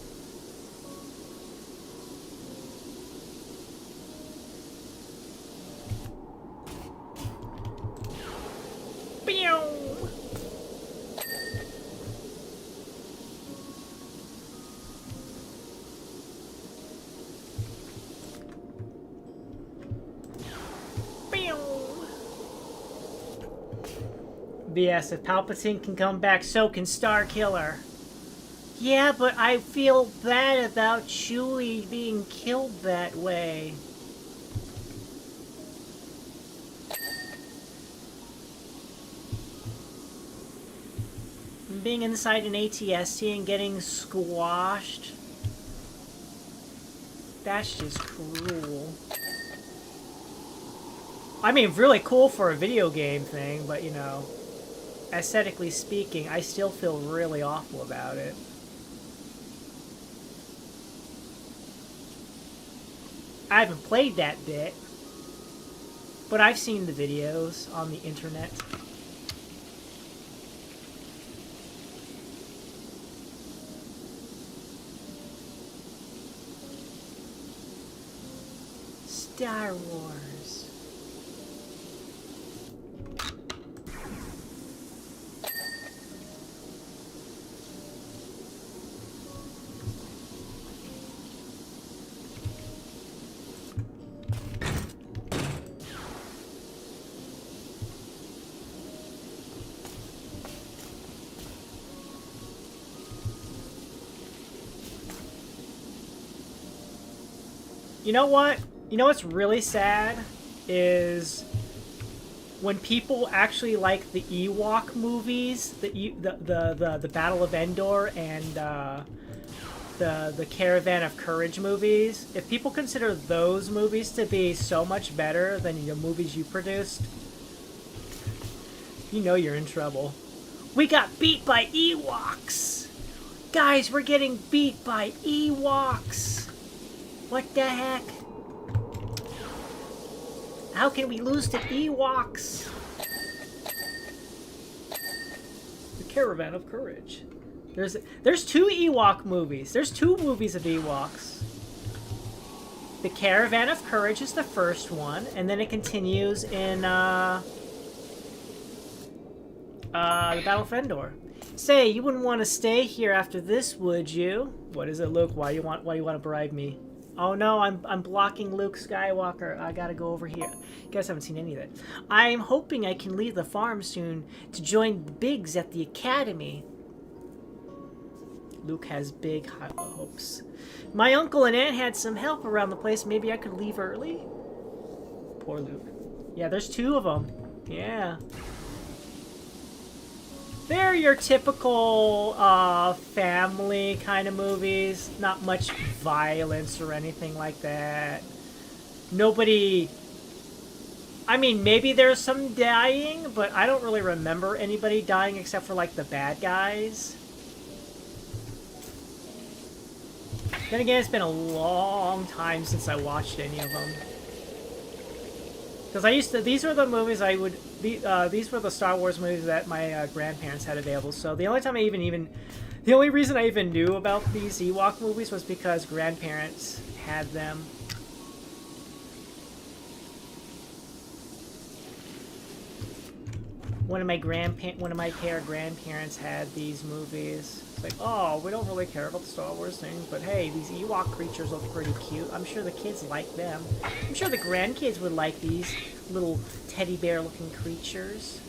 BS, if Palpatine can come back, so can Starkiller. Yeah, but I feel bad about Chewie being killed that way. Being inside an ATST and getting squashed. That's just cruel. I mean, really cool for a video game thing, but you know, aesthetically speaking, I still feel really awful about it. I haven't played that bit, but I've seen the videos on the internet. Star Wars. You know what? You know what's really sad is when people actually like the Ewok movies, the Battle of Endor and the Caravan of Courage movies. If people consider those movies to be so much better than the movies you produced, you know you're in trouble. We got beat by Ewoks! Guys, we're getting beat by Ewoks! What the heck? How can we lose to Ewoks? The Caravan of Courage. There's two Ewok movies. There's two movies of Ewoks. The Caravan of Courage is the first one, and then it continues in the Battle of Endor. Say, you wouldn't want to stay here after this, would you? What is it, Luke? Why do you want to bribe me? Oh no, I'm blocking Luke Skywalker. I gotta go over here. You guys haven't seen any of that. I'm hoping I can leave the farm soon to join the Bigs at the academy. Luke has big hopes. My uncle and aunt had some help around the place. Maybe I could leave early? Poor Luke. Yeah, there's 2 of them. Yeah. They're your typical family kind of movies. Not much violence or anything like that. Nobody... I mean, maybe there's some dying, but I don't really remember anybody dying except for, like, the bad guys. Then again, it's been a long time since I watched any of them. Because I used to... These were the movies I would... these were the Star Wars movies that my grandparents had available. So the only time I the only reason I even knew about these Ewok movies was because grandparents had them. One of my pair grandparents had these movies. It's like, oh, we don't really care about the Star Wars thing, but hey, these Ewok creatures look pretty cute. I'm sure the kids like them. I'm sure the grandkids would like these little teddy bear looking creatures.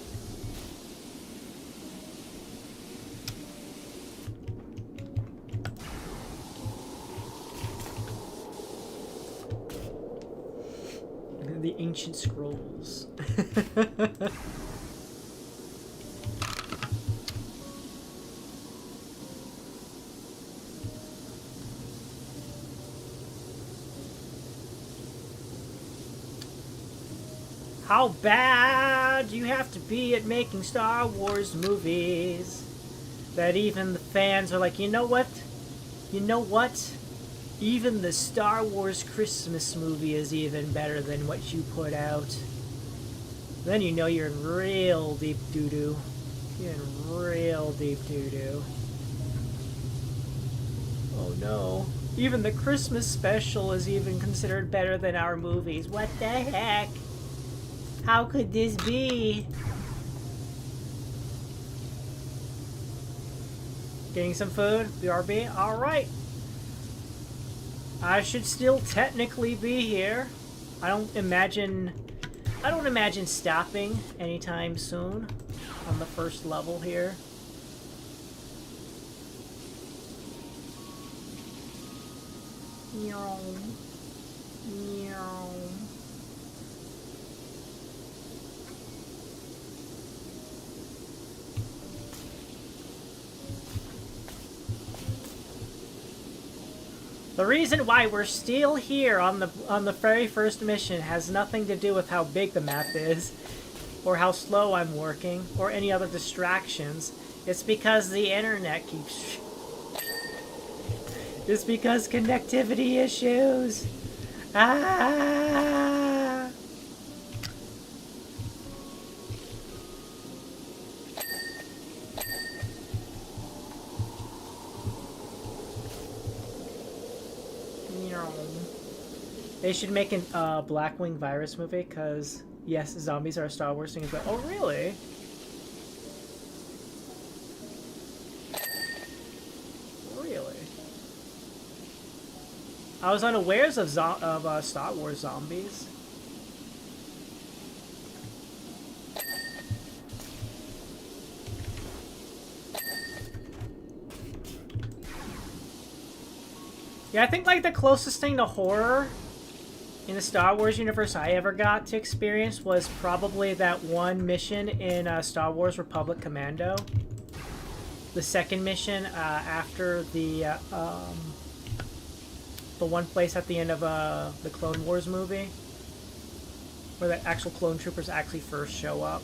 The ancient scrolls. How bad do you have to be at making Star Wars movies that even the fans are like, you know what? You know what? Even the Star Wars Christmas movie is even better than what you put out. Then you know you're in real deep doo-doo. You're in real deep doo-doo. Oh no. Even the Christmas special is even considered better than our movies. What the heck? How could this be? Getting some food? BRB? Alright. I should still technically be here. I don't imagine stopping anytime soon on the first level here. Meow. Meow. The reason why we're still here on the very first mission has nothing to do with how big the map is, or how slow I'm working, or any other distractions. It's because the internet keeps... It's because connectivity issues. Ah! They should make an Blackwing virus movie, because, yes, zombies are a Star Wars thing, but, oh, really? Really? I was unawares of Star Wars zombies. Yeah, I think, like, the closest thing to horror in the Star Wars universe I ever got to experience was probably that one mission in Star Wars Republic Commando. The second mission after the one place at the end of the Clone Wars movie, where the actual clone troopers actually first show up.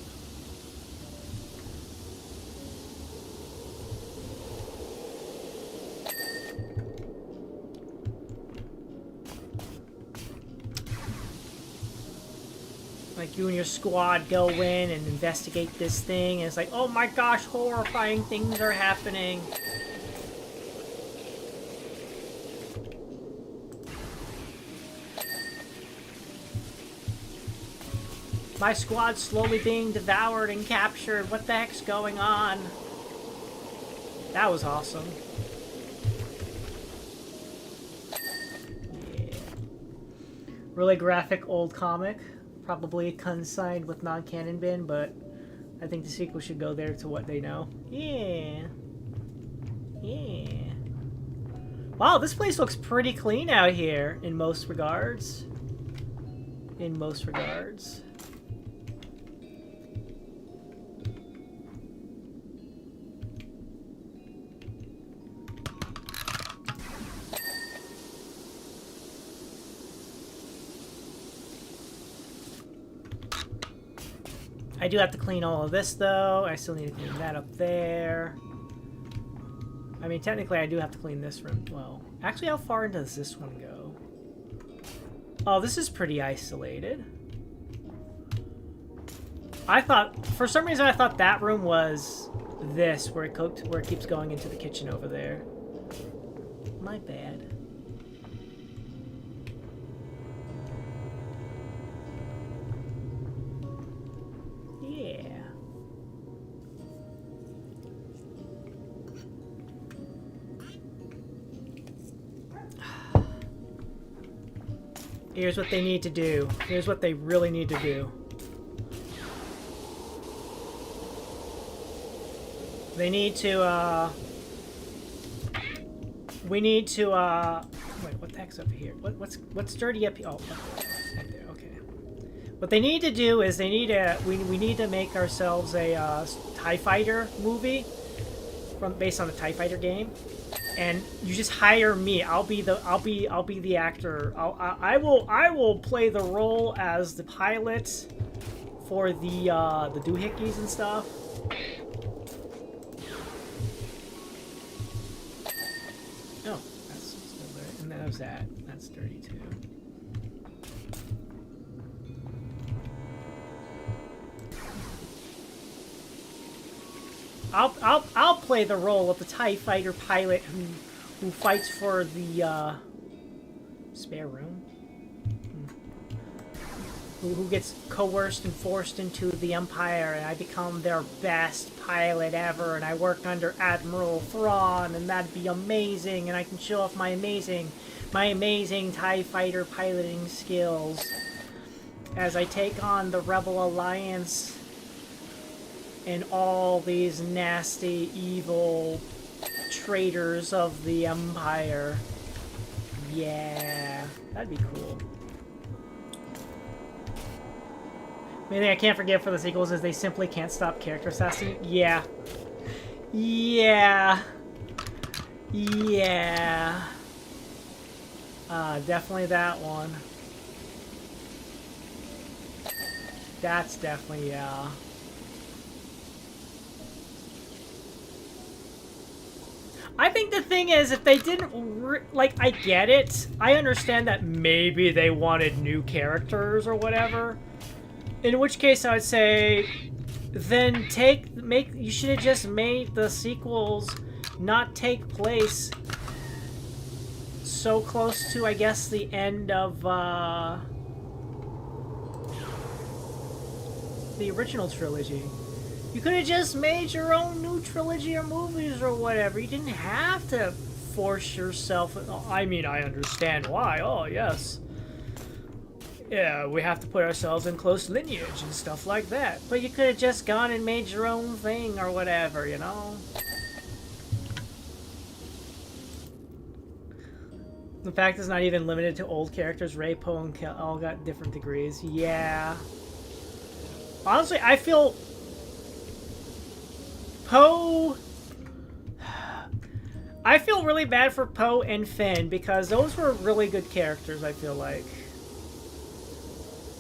Like, you and your squad go in and investigate this thing, and it's like, oh my gosh, horrifying things are happening. My squad's slowly being devoured and captured. What the heck's going on? That was awesome. Yeah. Really graphic old comic. Probably consigned with non-canon bin, but I think the sequel should go there to what they know. Yeah. Yeah. Wow, this place looks pretty clean out here in most regards. In most regards. I do have to clean all of this, though. I still need to clean that up there. I mean, technically, I do have to clean this room. Well, actually, how far does this one go? Oh, this is pretty isolated. I thought, for some reason, I thought that room was this, where it keeps going into the kitchen over there. My bad. Here's what they need to do. Here's what they really need to do. They need to, we need to, wait, what the heck's over here? What's dirty up here? Oh, right there, okay. What they need to do is they need to, we need to make ourselves a, TIE Fighter movie based on the TIE Fighter game. And you just hire me. I'll be the actor. I will play the role as the pilot for the doohickeys and stuff. Oh, that's still there. And that was that. That's dirty too. I'll play the role of the TIE Fighter pilot who fights for the spare room. Who gets coerced and forced into the Empire, and I become their best pilot ever, and I work under Admiral Thrawn, and that'd be amazing, and I can show off my amazing TIE Fighter piloting skills as I take on the Rebel Alliance and all these nasty, evil traitors of the Empire. Yeah, that'd be cool. Main thing I can't forget for the sequels is they simply can't stop character assassination. Yeah. Yeah. Yeah. Definitely that one. That's definitely, yeah. I think the thing is, if they didn't, like, I get it. I understand that maybe they wanted new characters or whatever. In which case, I would say, then you should have just made the sequels not take place so close to, I guess, the end of, the original trilogy. You could have just made your own new trilogy or movies or whatever. You didn't have to force yourself. I mean, I understand why. Oh, yes. Yeah, we have to put ourselves in close lineage and stuff like that. But you could have just gone and made your own thing or whatever, you know? The fact it's not even limited to old characters. Rey, Poe, and Kel all got different degrees. Yeah. Honestly, I feel Poe... I feel really bad for Poe and Finn because those were really good characters, I feel like.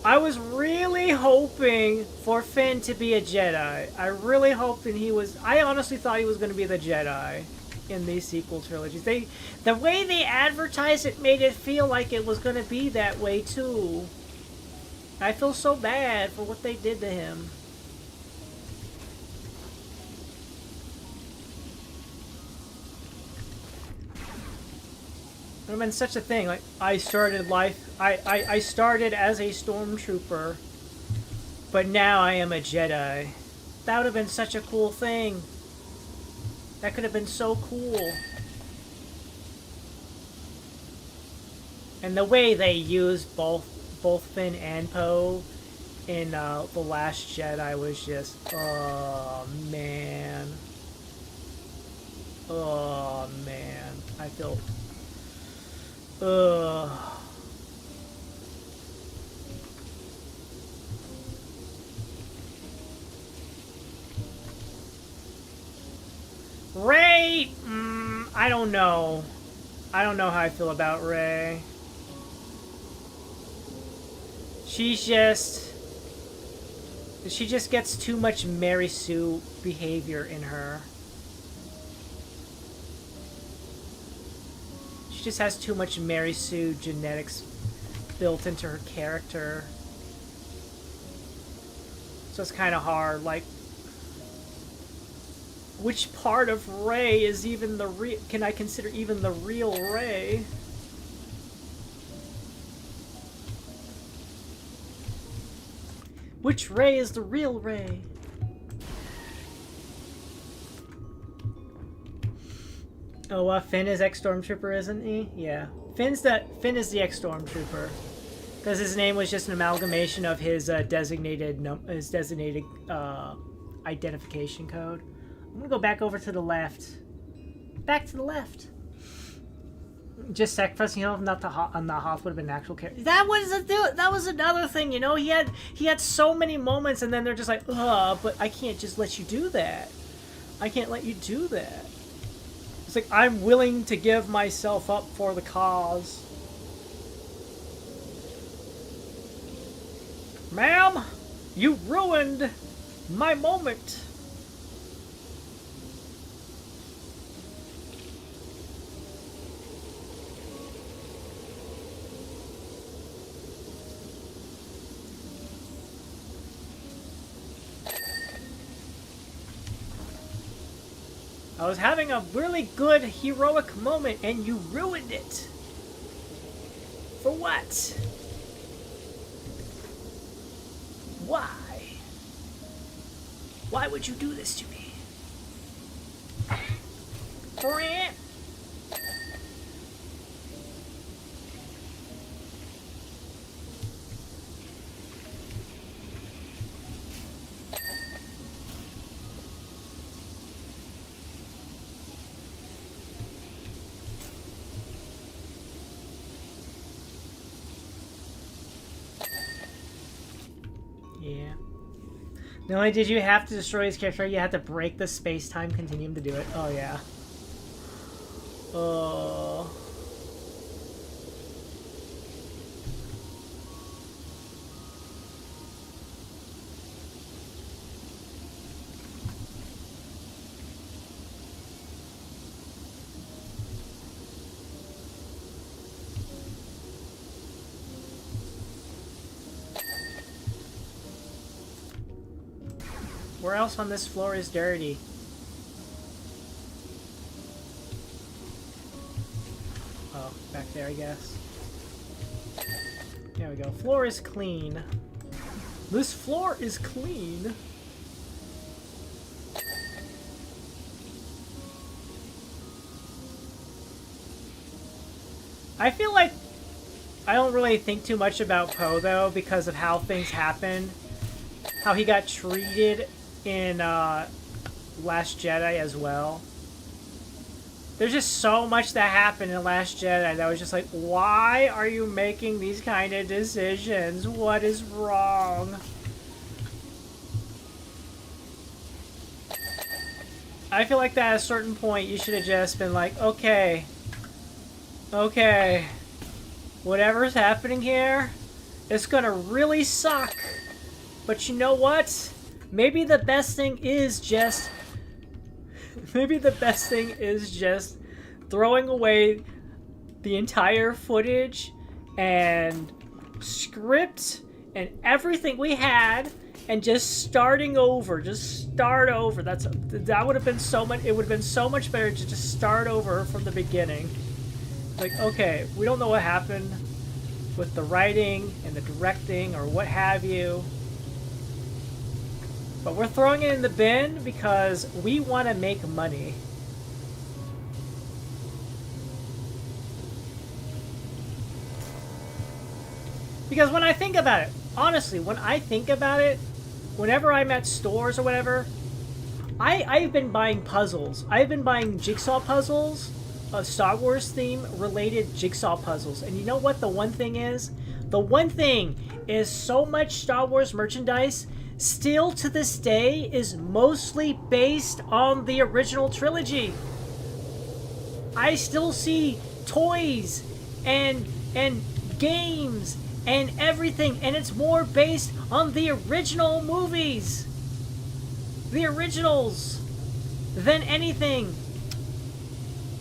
I was really hoping for Finn to be a Jedi. I really hoped that he was... I honestly thought he was going to be the Jedi in these sequel trilogies. The way they advertised it made it feel like it was going to be that way too. I feel so bad for what they did to him. I mean, such a thing. Like, I started life... I started as a stormtrooper, but now I am a Jedi. That would have been such a cool thing. That could have been so cool. And the way they used both both Finn and Poe in The Last Jedi was just, oh man. Oh man. I feel, ugh. Rey! I don't know. I don't know how I feel about Rey. She just gets too much Mary Sue behavior in her. She just has too much Mary Sue genetics built into her character. So it's kind of hard, like, which part of Rey is even the real? Can I consider even the real Rey? Which Rey is the real Rey? Oh, Finn is ex-Stormtrooper, isn't he? Yeah, Finn is the ex-Stormtrooper, because his name was just an amalgamation of his designated identification code. I'm gonna go back over to the left. Back to the left. Just sacrificing him, not the Hoth would have been an actual character. That was another thing, you know. He had so many moments, and then they're just like, but I can't just let you do that. I can't let you do that. It's like, I'm willing to give myself up for the cause. Ma'am, you ruined my moment. I was having a really good heroic moment and you ruined it. For what? Why? Why would you do this to me? Brant. Yeah. Not only did you have to destroy his character, you had to break the space-time continuum to do it. Oh, yeah. Oh. Where else on this floor is dirty? Oh, back there, I guess. There we go. Floor is clean. This floor is clean. I feel like I don't really think too much about Poe, though, because of how things happen. How he got treated in Last Jedi as well. There's just so much that happened in Last Jedi that was just like, why are you making these kind of decisions? What is wrong? I feel like that at a certain point you should have just been like, okay, whatever's happening here, it's gonna really suck. But you know what? Maybe the best thing is just... Maybe the best thing is just throwing away the entire footage and script and everything we had and just starting over. Just start over. That would have been so much... It would have been so much better to just start over from the beginning. Like, okay, we don't know what happened with the writing and the directing or what have you. But we're throwing it in the bin because we want to make money. Because when I think about it, honestly, when I think about it, whenever I'm at stores or whatever, I've been buying puzzles. I've been buying jigsaw puzzles, Star Wars theme related jigsaw puzzles. And you know what the one thing is? The one thing is so much Star Wars merchandise still to this day is mostly based on the original trilogy. I still see toys and games and everything, and it's more based on the original movies. The originals than anything.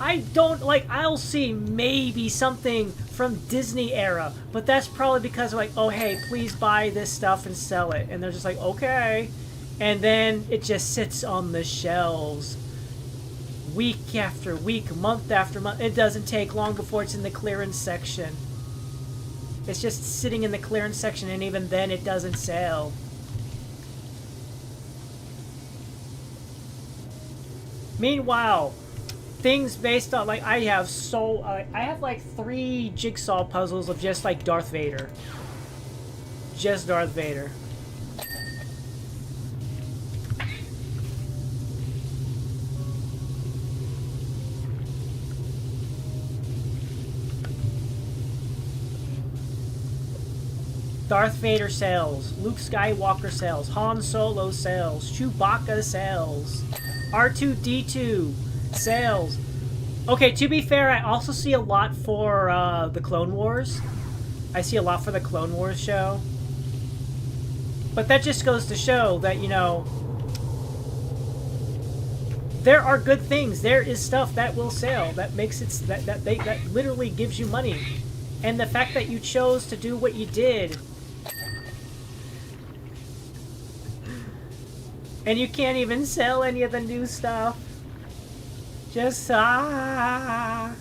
I don't like, I'll see maybe something from Disney era, but that's probably because like, oh hey, please buy this stuff and sell it, and they're just like, okay, and then it just sits on the shelves week after week, month after month. It doesn't take long before it's in the clearance section. It's just sitting in the clearance section, and even then it doesn't sell. Meanwhile, things based on, like, I have like 3 jigsaw puzzles of just like Darth Vader. Just Darth Vader. Darth Vader sells, Luke Skywalker sells, Han Solo sells, Chewbacca sells, R2-D2 sells. Okay, to be fair, I also see a lot for the Clone Wars. I see a lot for the Clone Wars show. But that just goes to show that, you know, there are good things. There is stuff that will sell, that makes it, that literally gives you money. And the fact that you chose to do what you did, and you can't even sell any of the new stuff. Just, I'm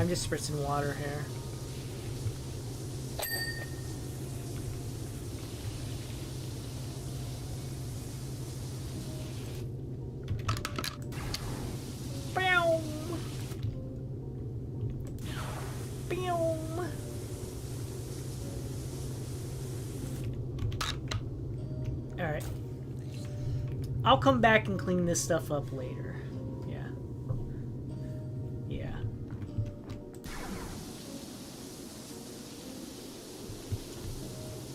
just spritzing water here. Alright. I'll come back and clean this stuff up later. Yeah. Yeah.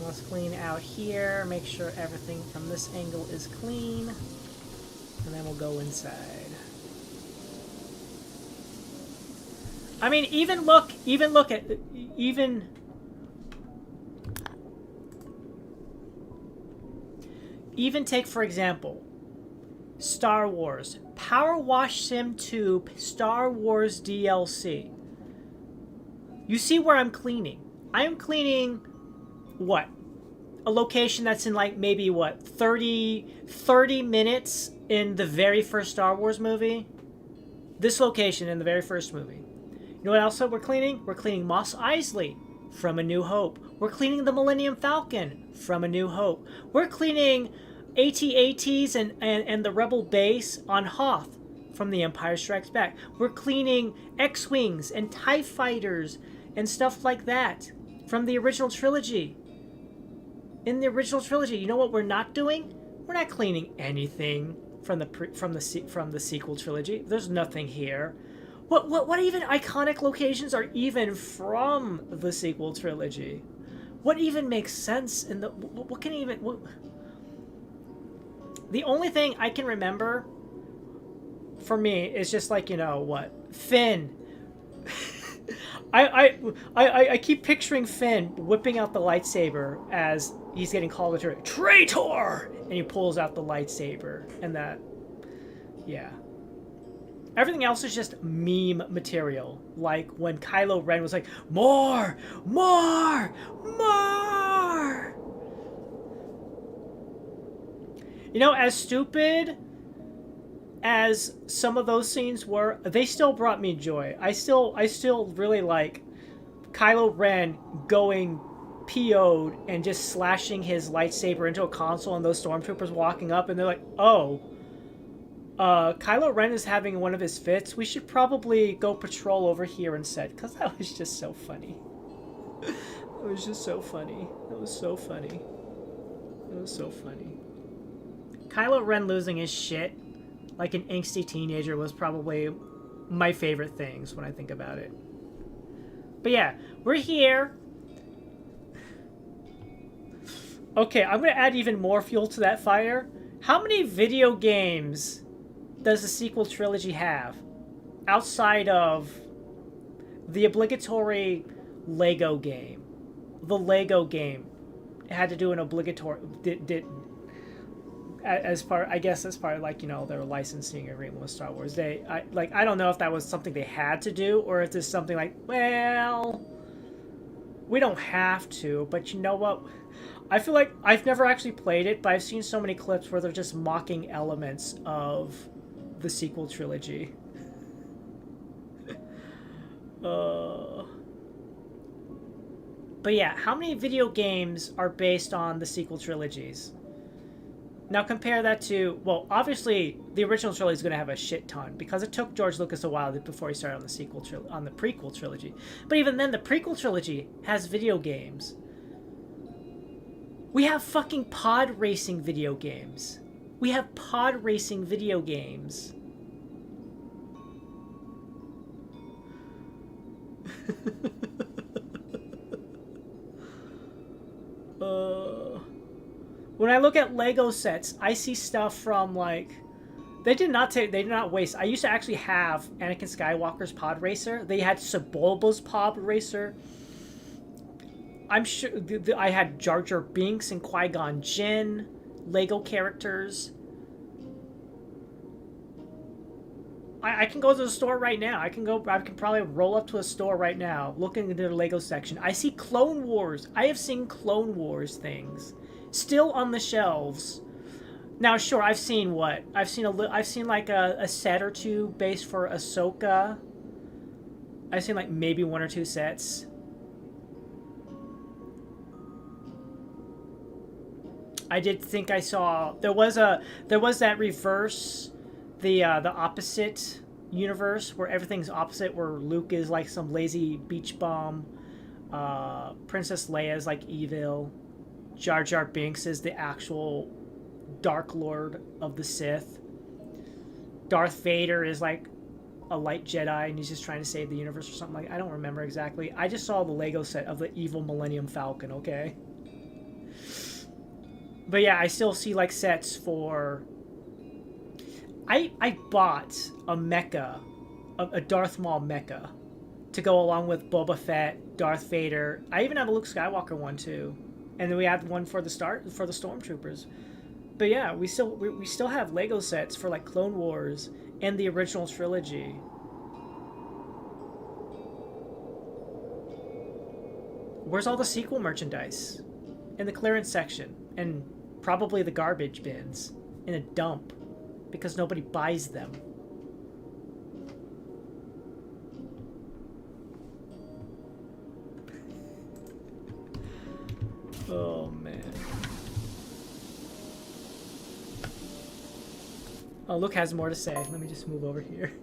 Let's clean out here, make sure everything from this angle is clean, and then we'll go inside. I mean, even take, for example, Star Wars. Powerwash Sim 2 Star Wars DLC. You see where I'm cleaning. I am cleaning, what? A location that's in like maybe, what, 30 minutes in the very first Star Wars movie? This location in the very first movie. You know what else we're cleaning? We're cleaning Mos Eisley from A New Hope. We're cleaning the Millennium Falcon from A New Hope. We're cleaning AT-ATs and the Rebel base on Hoth from The Empire Strikes Back. We're cleaning X-Wings and TIE Fighters and stuff like that from the original trilogy. In the original trilogy, you know what we're not doing? We're not cleaning anything from the sequel trilogy. There's nothing here. What even iconic locations are even from the sequel trilogy? What even makes sense in the... What can even... The only thing I can remember for me is just like, you know, what? Finn. I keep picturing Finn whipping out the lightsaber as he's getting called a traitor! And he pulls out the lightsaber. And that... Yeah. Everything else is just meme material. Like when Kylo Ren was like, more! More! More! You know, as stupid as some of those scenes were, they still brought me joy. I still really like Kylo Ren going PO'd and just slashing his lightsaber into a console and those stormtroopers walking up and they're like, oh, Kylo Ren is having one of his fits. We should probably go patrol over here instead. Because that was just so funny. It was just so funny. It was so funny. It was so funny. Kylo Ren losing his shit like an angsty teenager was probably my favorite things when I think about it. But yeah, we're here. Okay, I'm going to add even more fuel to that fire. How many video games does the sequel trilogy have? Outside of the obligatory Lego game. The Lego game had to do an obligatory... as part of, like, you know, their licensing agreement with Star Wars. I don't know if that was something they had to do, or if it's something like, well, we don't have to, but you know what? I feel like I've never actually played it, but I've seen so many clips where they're just mocking elements of the sequel trilogy. But yeah, how many video games are based on the sequel trilogies? Now compare that to, well, obviously the original trilogy is going to have a shit ton because it took George Lucas a while before he started on the prequel trilogy. But even then, the prequel trilogy has video games. We have fucking pod racing video games. We have pod racing video games. When I look at Lego sets, I see stuff from, like, they did not waste. I used to actually have Anakin Skywalker's pod racer. They had Sebulba's pod racer. I'm sure I had Jar Jar Binks and Qui-Gon Jinn Lego characters. I can go to the store right now. I can probably roll up to a store right now, looking into the Lego section. I see Clone Wars. I have seen Clone Wars things still on the shelves. Now, sure, I've seen what? I've seen like a set or two based for Ahsoka. I've seen like maybe one or two sets. I did think I saw there was that reverse, the opposite universe where everything's opposite, where Luke is like some lazy beach bum, Princess Leia is like evil, Jar Jar Binks is the actual Dark Lord of the Sith, Darth Vader is like a light Jedi and he's just trying to save the universe or something like. I don't remember exactly. I just saw the Lego set of the evil Millennium Falcon. Okay. But yeah, I still see like sets for. I bought a mecha, a Darth Maul mecha, to go along with Boba Fett, Darth Vader. I even have a Luke Skywalker one too, and then we had one for the Stormtroopers. But yeah, we still have Lego sets for like Clone Wars and the original trilogy. Where's all the sequel merchandise? In the clearance section, and probably the garbage bins in a dump because nobody buys them. Oh man. Oh, Luke has more to say. Let me just move over here.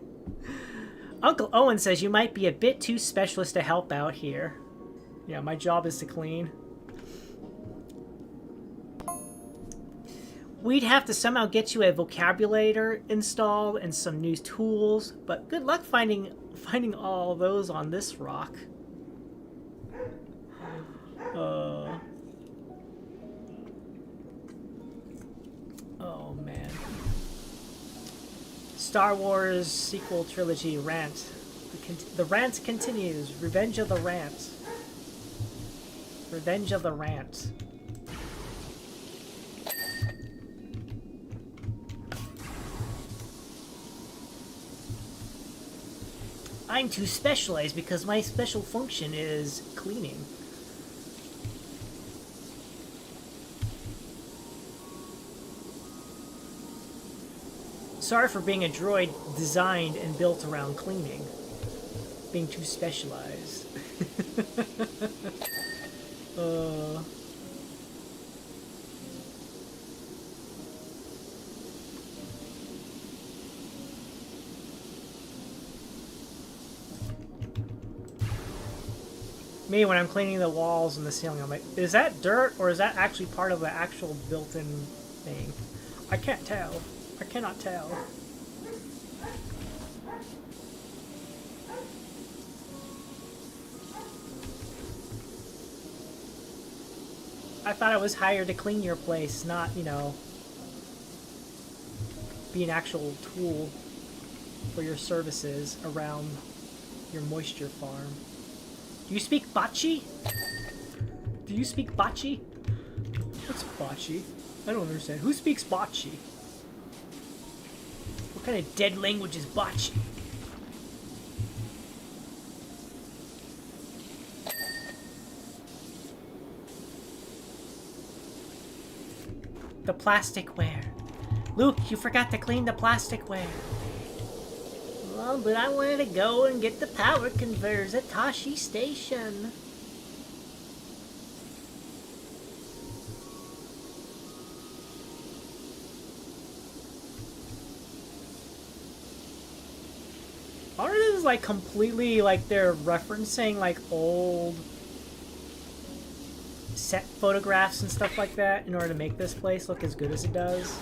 Uncle Owen says you might be a bit too specialist to help out here. Yeah, my job is to clean. We'd have to somehow get you a vocabulator installed and some new tools, but good luck finding all those on this rock. Oh man. Star Wars sequel trilogy rant. The rant continues. Revenge of the Rant. Revenge of the Rant. I'm too specialized because my special function is cleaning. Sorry for being a droid designed and built around cleaning. Being too specialized. Me, when I'm cleaning the walls and the ceiling, I'm like, is that dirt or is that actually part of the actual built-in thing? I can't tell. I cannot tell. I thought I was hired to clean your place, not, you know, be an actual tool for your services around your moisture farm. Do you speak Bocce? Do you speak Bocce? What's Bocce? I don't understand. Who speaks Bocce? What kind of dead language is Bocce? The plasticware. Luke, you forgot to clean the plasticware. Well, but I wanted to go and get the power converters at Tashi Station. Aren't this like completely like they're referencing like old set photographs and stuff like that in order to make this place look as good as it does?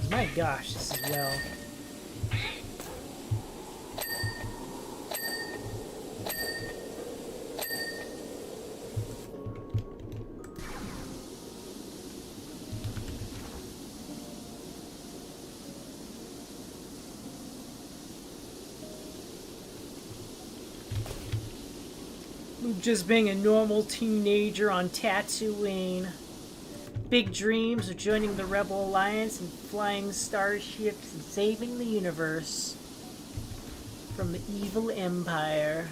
My gosh, this is well. Just being a normal teenager on Tatooine. Big dreams of joining the Rebel Alliance and flying starships and saving the universe from the evil Empire.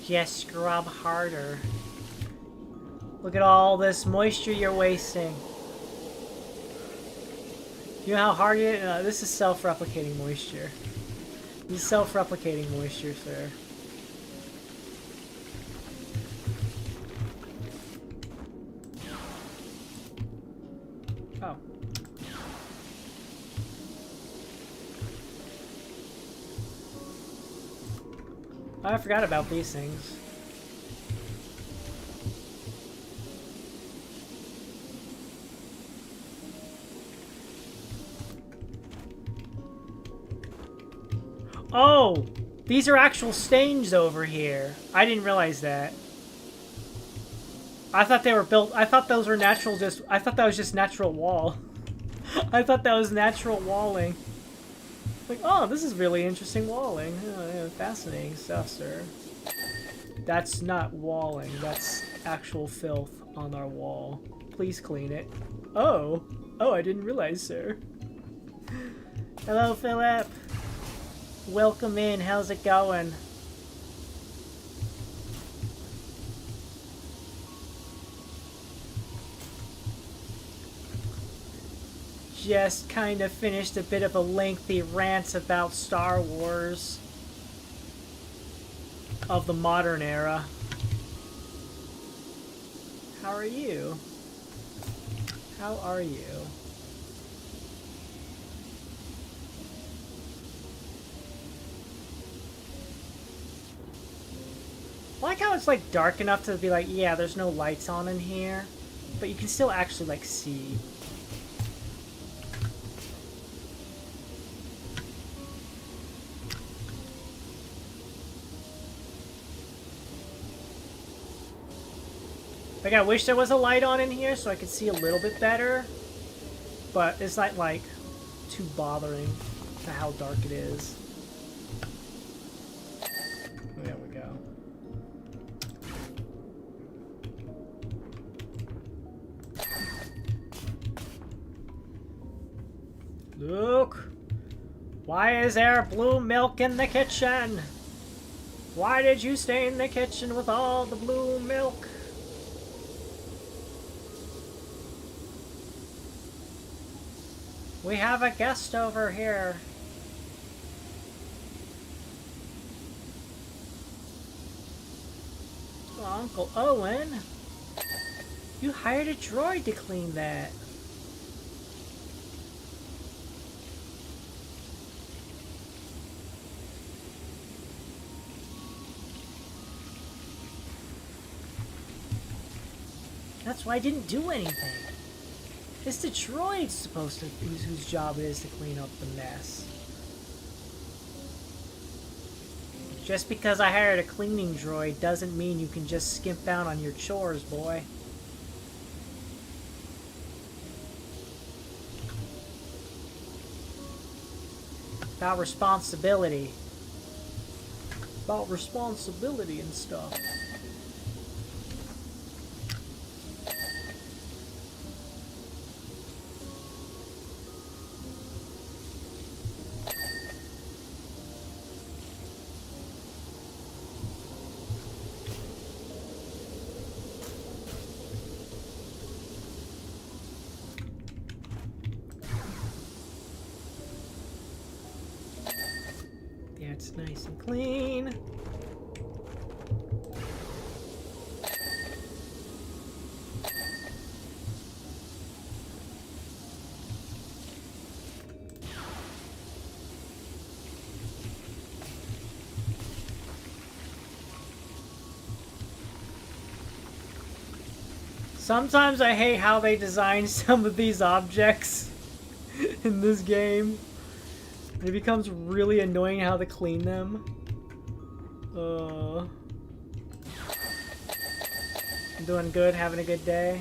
Yes, scrub harder. Look at all this moisture you're wasting. You know how hard it is? This is self-replicating moisture. This is self-replicating moisture, sir. Oh. I forgot about these things. Oh! These are actual stains over here. I didn't realize that. I thought they were built... I thought those were natural just... I thought that was just natural wall. I thought that was natural walling. Like, oh, this is really interesting walling. Oh, yeah, fascinating stuff, sir. That's not walling. That's actual filth on our wall. Please clean it. Oh. Oh, I didn't realize, sir. Hello, Philip. Welcome in. How's it going? Just kind of finished a bit of a lengthy rant about Star Wars of the modern era. How are you? How are you? I like how it's like dark enough to be like, yeah, there's no lights on in here, but you can still actually like see. Like, I wish there was a light on in here so I could see a little bit better, but it's not like too bothering to how dark it is. There we go. Luke, why is there blue milk in the kitchen? Why did you stay in the kitchen with all the blue milk? We have a guest over here. Oh, Uncle Owen, you hired a droid to clean that. That's why I didn't do anything. It's the droid's supposed to, whose job it is to clean up the mess. Just because I hired a cleaning droid doesn't mean you can just skimp out on your chores, boy. About responsibility. About responsibility and stuff. It's nice and clean. Sometimes I hate how they design some of these objects in this game. It becomes really annoying how to clean them. I'm doing good, having a good day.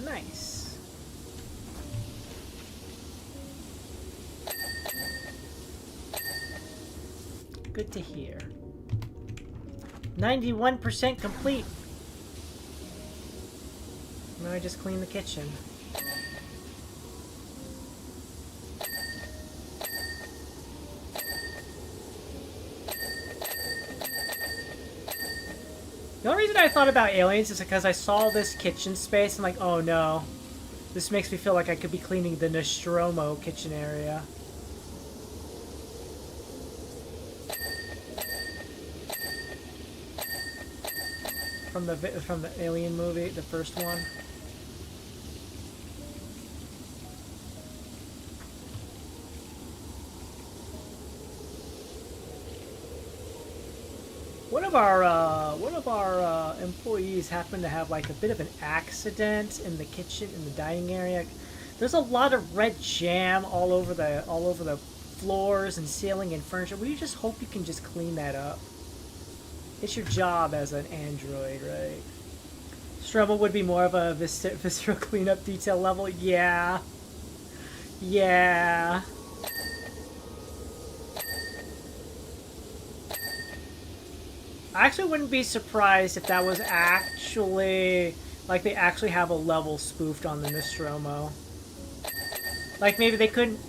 Nice. Good to hear. 91% complete. Now I just clean the kitchen. The only reason I thought about aliens is because I saw this kitchen space and like, oh no. This makes me feel like I could be cleaning the Nostromo kitchen area. From the Alien movie, the first one. One of our employees happened to have like a bit of an accident in the kitchen, in the dining area. There's a lot of red jam all over the floors and ceiling and furniture. We just hope you can just clean that up. It's your job as an android, right? Strobel would be more of a visceral cleanup detail level. Yeah. Yeah. I actually wouldn't be surprised if that was actually, like, they actually have a level spoofed on the Nostromo. Like, maybe they couldn't,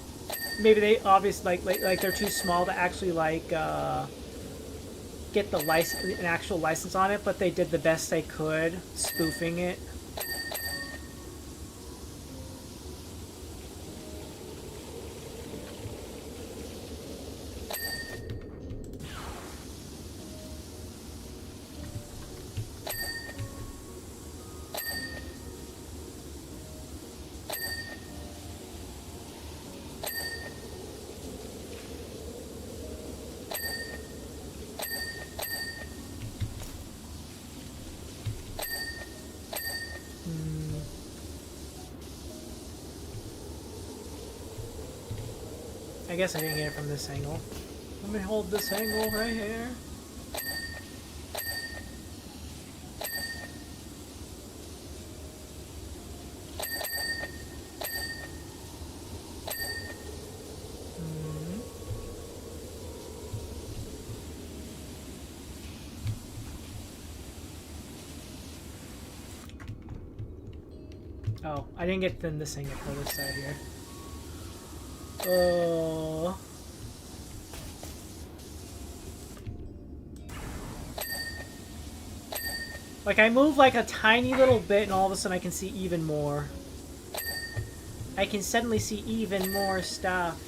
maybe they obviously, like they're too small to actually, like, get the license, an actual license on it, but they did the best they could spoofing it. I guess I didn't get it from this angle. Let me hold this angle right here. Oh, I didn't get this thing for this side here. Oh. Like, I move like a tiny little bit and all of a sudden I can see even more. I can suddenly see even more stuff.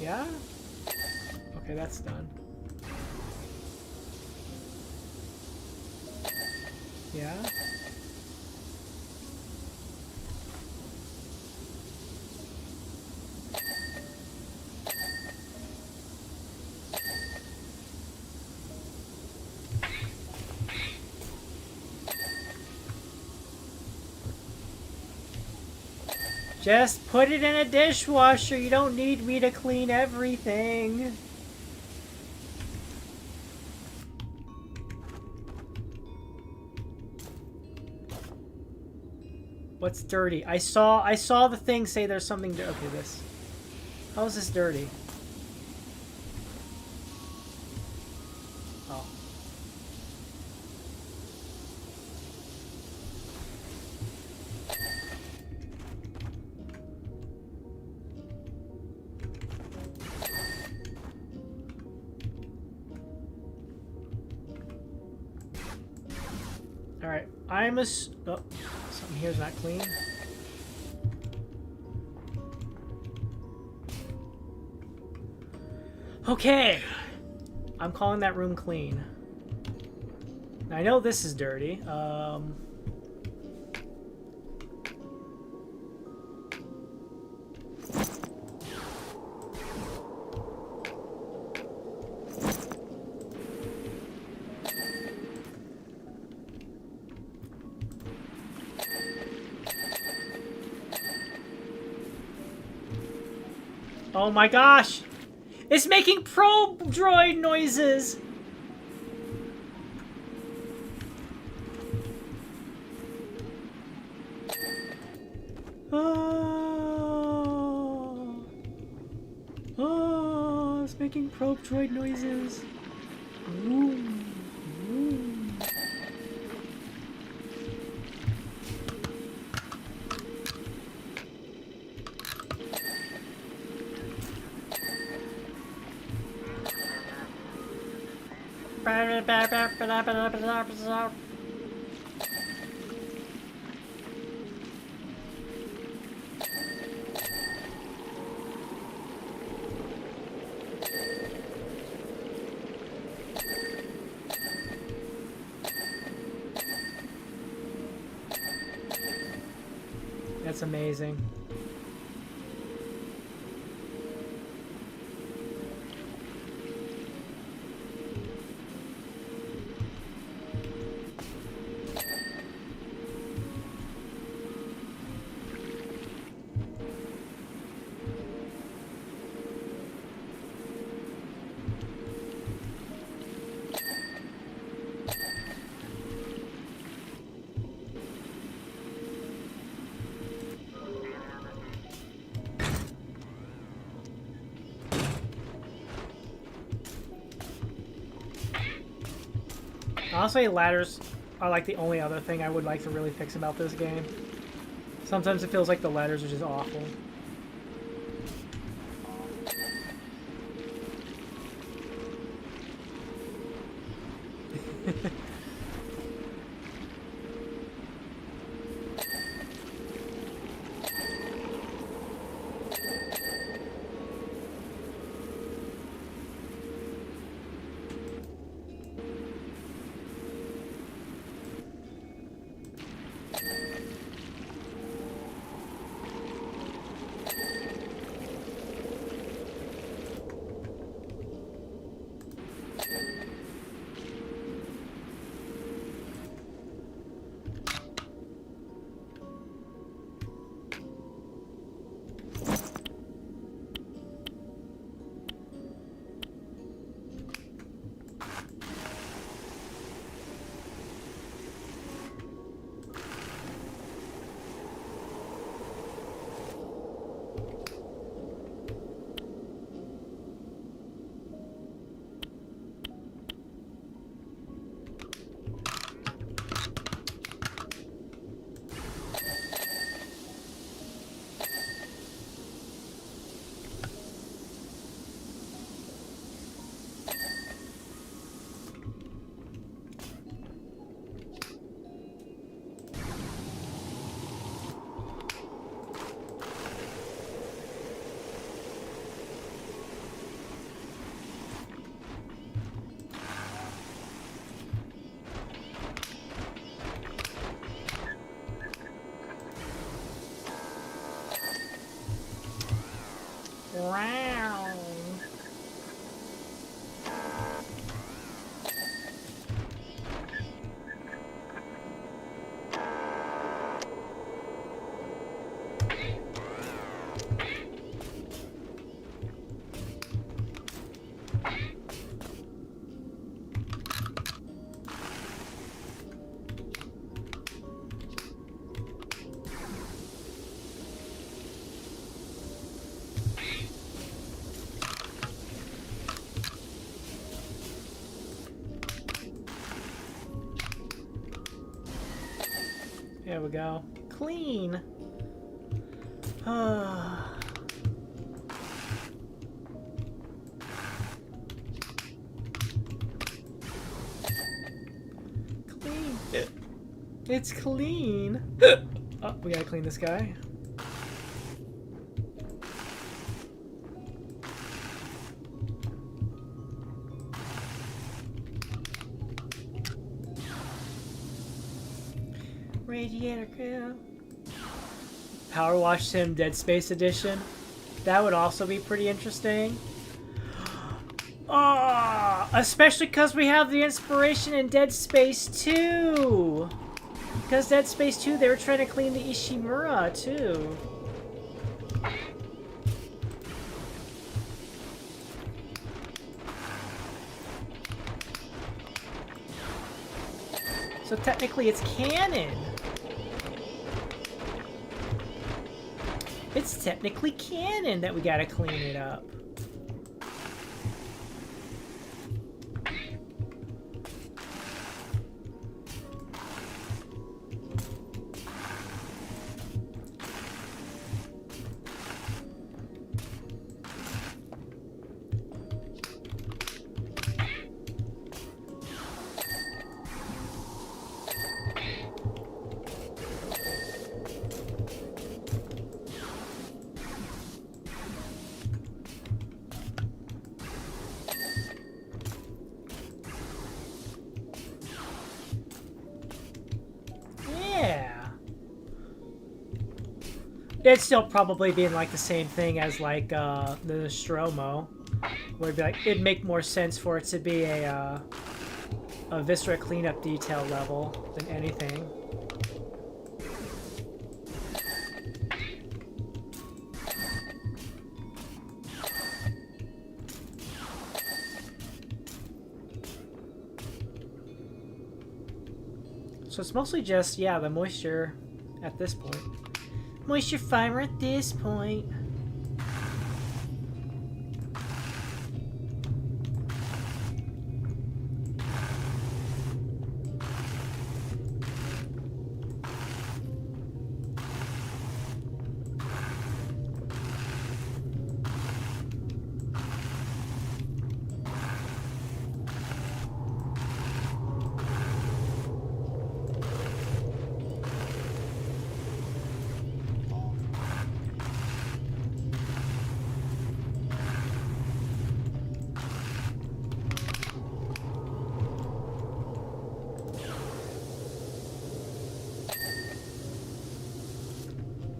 Yeah? Okay, that's done. Yeah? Just put it in a dishwasher. You don't need me to clean everything. What's dirty? I saw the thing say there's something dirty. Okay, this. How is this dirty? Oh. Alright, oh, something here's not clean. Okay! I'm calling that room clean. Now, I know this is dirty. Oh my gosh! It's making probe droid noises! Oh, oh, it's making probe droid noises. Ooh, ooh. That's amazing. Honestly, ladders are like the only other thing I would like to really fix about this game. Sometimes it feels like the ladders are just awful. There we go. Clean. Clean. It's clean. Oh, we gotta clean this guy. Radiator crew. Powerwash Sim Dead Space Edition. That would also be pretty interesting. Oh, especially because we have the inspiration in Dead Space 2. Because Dead Space 2, they were trying to clean the Ishimura too. So technically it's canon. It's technically canon that we gotta clean it up. It'd still probably be like the same thing as like the Nostromo, where it'd be like it'd make more sense for it to be a viscera cleanup detail level than anything. So it's mostly just, yeah, the moisture at this point. Moisture fiber at this point.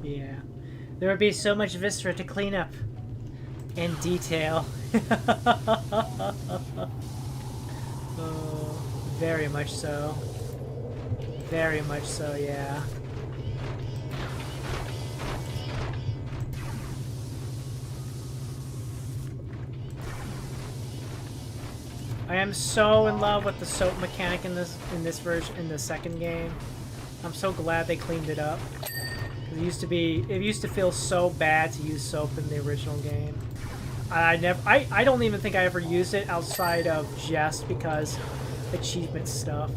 Yeah. There would be so much viscera to clean up. And detail. Oh, very much so. Very much so, yeah. I am so in love with the soap mechanic in this version, in the second game. I'm so glad they cleaned it up. It used to feel so bad to use soap in the original game. I don't even think I ever used it outside of just because achievement stuff.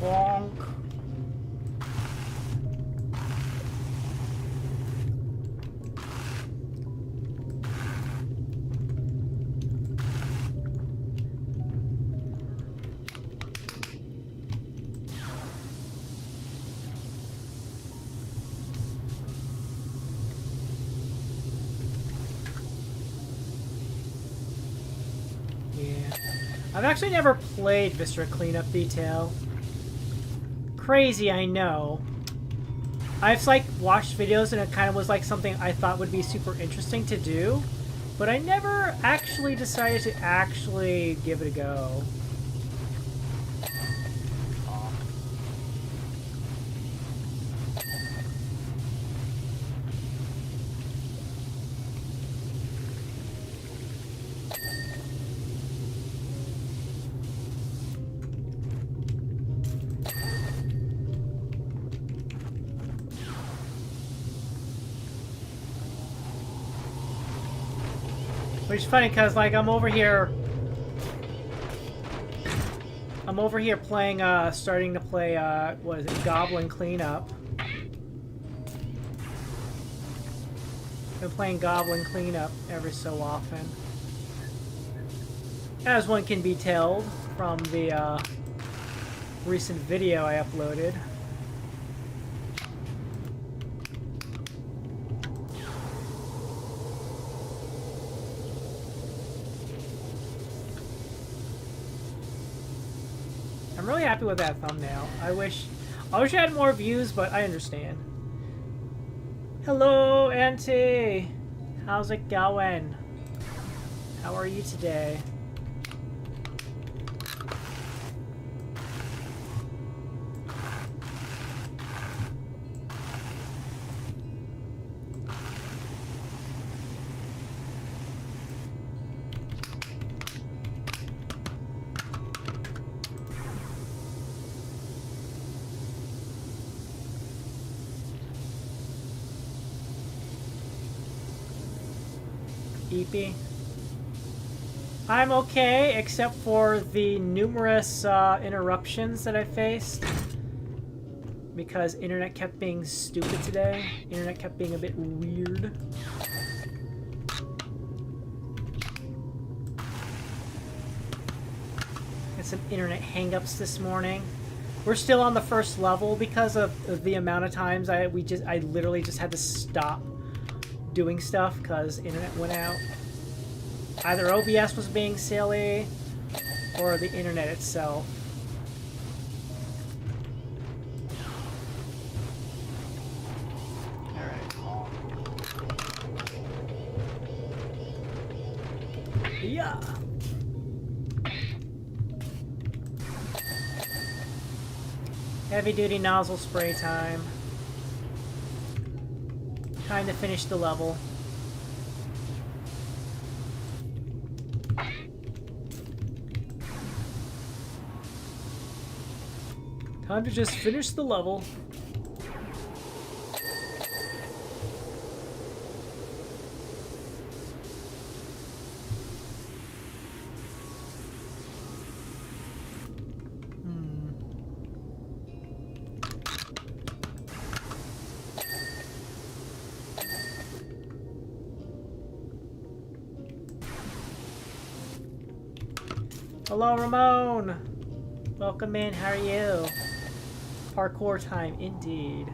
Bonk. Yeah. I've actually never played Viscera Cleanup Detail. Crazy, I know. I've like watched videos and it kind of was like something I thought would be super interesting to do, but I never actually decided to actually give it a go. Which is funny because like I'm over here playing starting to play what is it, Goblin Cleanup. Been playing Goblin Cleanup every so often. As one can be told from the recent video I uploaded. I'm really happy with that thumbnail. I wish I had more views, but I understand. Hello, Auntie. How's it going? How are you today? Beepy. I'm okay, except for the numerous interruptions that I faced. Because internet kept being stupid today. Internet kept being a bit weird. Had some internet hangups this morning. We're still on the first level because of the amount of times I literally just had to stop doing stuff because internet went out. Either OBS was being silly or the internet itself. Alright. Yeah. Heavy duty nozzle spray time. Time to finish the level. Time to just finish the level. Hello, Ramon. Welcome in. How are you? Parkour time, indeed.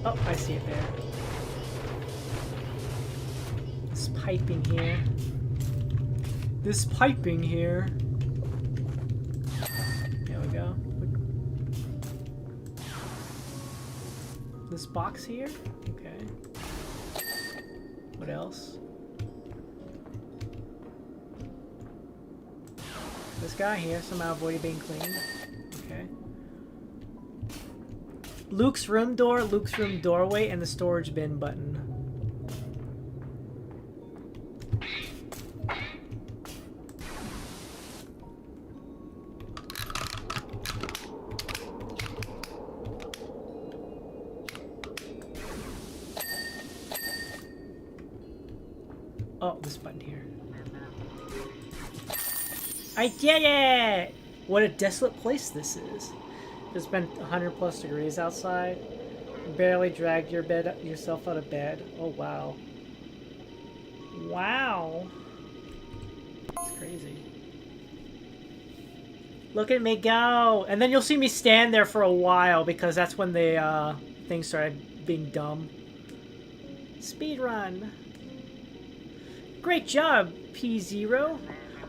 Oh, I see it there. This piping here. This piping here. There we go. This box here? Okay. What else? This guy here somehow avoided being cleaned. Okay. Luke's room door, Luke's room doorway, and the storage bin button. Oh, this button here. I did it! What a desolate place this is. It's been 100+ degrees outside. Barely dragged yourself out of bed. Oh, wow. Wow. It's crazy. Look at me go! And then you'll see me stand there for a while because that's when the things started being dumb. Speed run. Great job, P0.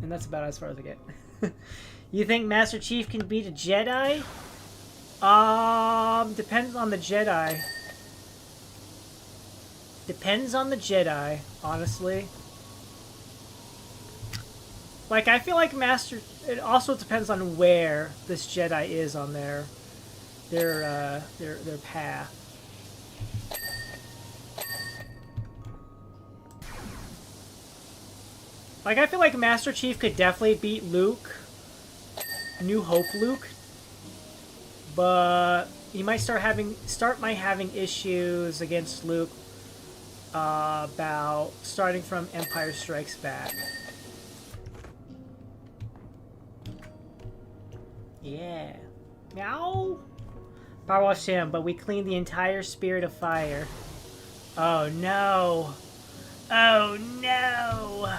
And that's about as far as I get. You think Master Chief can beat a Jedi? Depends on the Jedi. Depends on the Jedi, honestly. Like, I feel like Master... It also depends on where this Jedi is on their path. Like, I feel like Master Chief could definitely beat Luke. New Hope Luke. But he might start having issues against Luke about starting from Empire Strikes Back. Yeah. Meow. Powerwash Sim, but we cleaned the entire Spirit of Fire. Oh no. Oh no.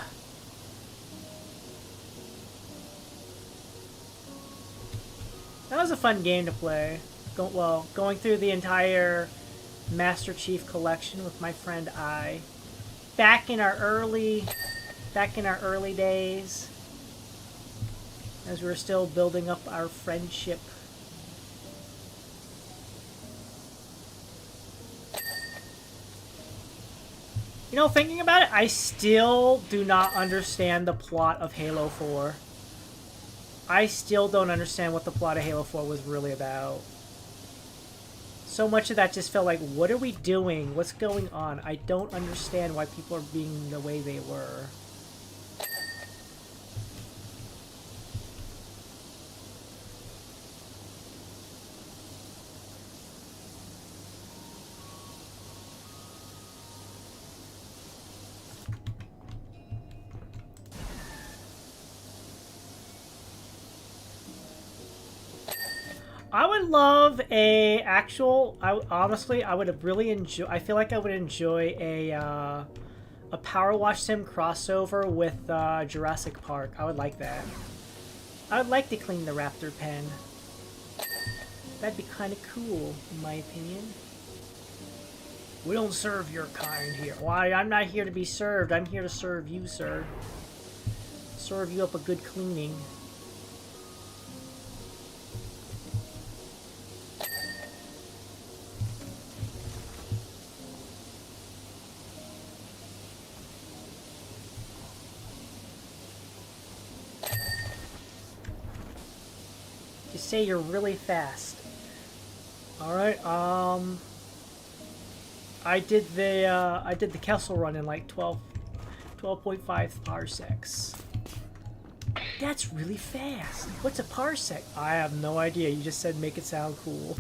That was a fun game to play. Going through the entire Master Chief collection with my friend I. Back in our early days. As we were still building up our friendship. You know, thinking about it, I still do not understand the plot of Halo 4. I still don't understand what the plot of Halo 4 was really about. So much of that just felt like, what are we doing? What's going on? I don't understand why people are being the way they were. I would love a actual. Honestly, I would have really enjoy. I feel like I would enjoy a Powerwash Sim crossover with Jurassic Park. I would like that. I would like to clean the raptor pen. That'd be kind of cool, in my opinion. We don't serve your kind here. Why? I'm not here to be served. I'm here to serve you, sir. Serve you up a good cleaning. Say you're really fast. Alright, I did the Kessel run in like 12.5 parsecs. That's really fast. What's a parsec? I have no idea. You just said make it sound cool.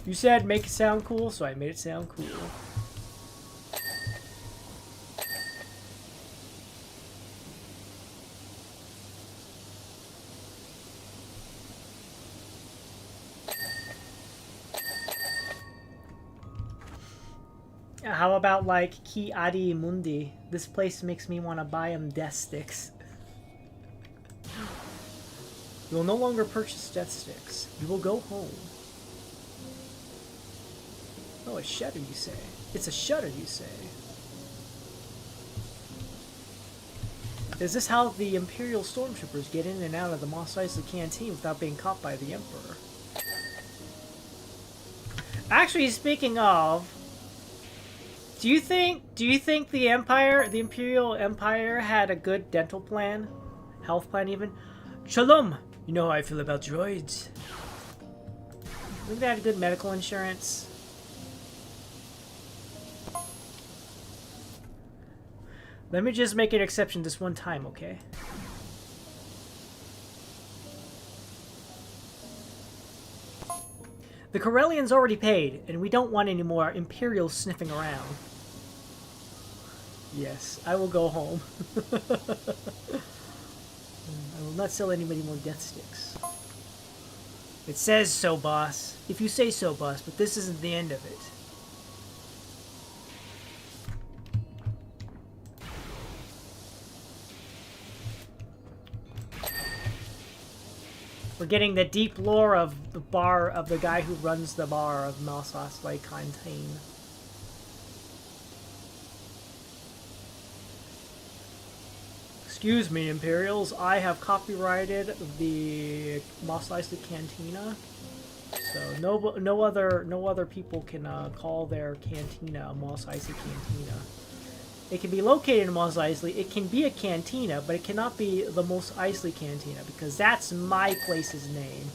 You said make it sound cool, so I made it sound cool. How about like Ki Adi Mundi? This place makes me want to buy him death sticks. You will no longer purchase death sticks. You will go home. Oh, a shutter, you say? It's a shutter, you say? Is this how the Imperial Stormtroopers get in and out of the Mos Eisley canteen without being caught by the Emperor? Actually, speaking of, do you think the Imperial Empire had a good dental plan? Health plan even? Shalom! You know how I feel about droids. I think they had good medical insurance. Let me just make an exception this one time, okay? The Corellians already paid, and we don't want any more Imperials sniffing around. Yes, I will go home. I will not sell anybody more death sticks. It says so, boss. If you say so, boss, but this isn't the end of it. We're getting the deep lore of the bar, of the guy who runs the bar of Mos Eisley Canteen. Excuse me, Imperials. I have copyrighted the Mos Eisley Cantina, so no other people can call their cantina Mos Eisley Cantina. It can be located in Mos Eisley. It can be a cantina, but it cannot be the Mos Eisley Cantina because that's my place's name.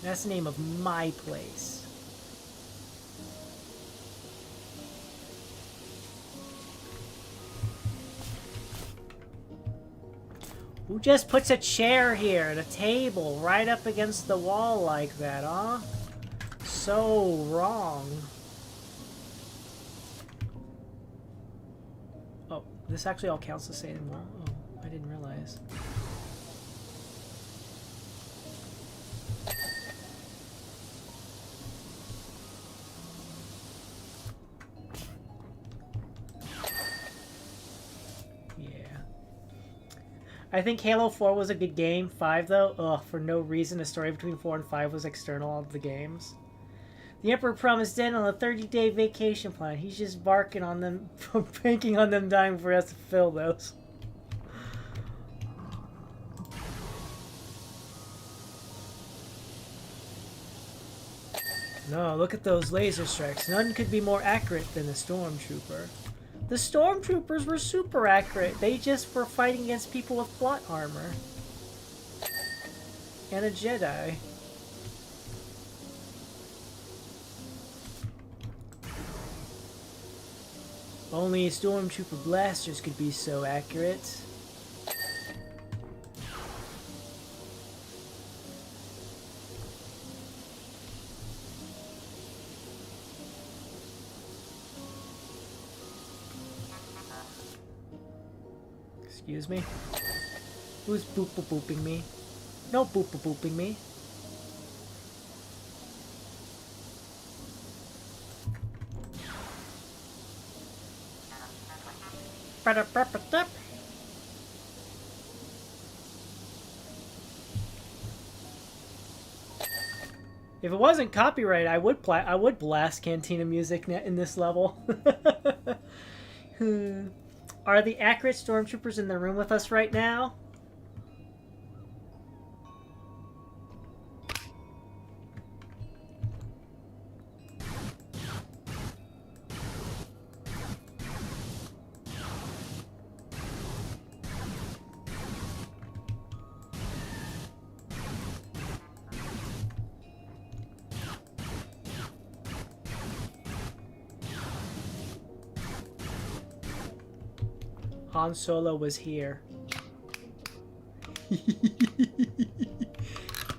That's the name of my place. Who just puts a chair here and a table right up against the wall like that, huh? So wrong. Oh, this actually all counts the same wall? Oh, I didn't realize. I think Halo 4 was a good game. 5, though? Ugh, for no reason. The story between 4 and 5 was external of the games. The Emperor promised Dan on a 30-day vacation plan. He's just barking on them, banking on them dying before he has to fill those. No, look at those laser strikes. None could be more accurate than a stormtrooper. The stormtroopers were super accurate. They just were fighting against people with plot armor. And a Jedi. Only stormtrooper blasters could be so accurate. Excuse me? Who's booping me? No booping me. If it wasn't copyright, I would blast Cantina music in this level. Are the accurate stormtroopers in the room with us right now? Han Solo was here.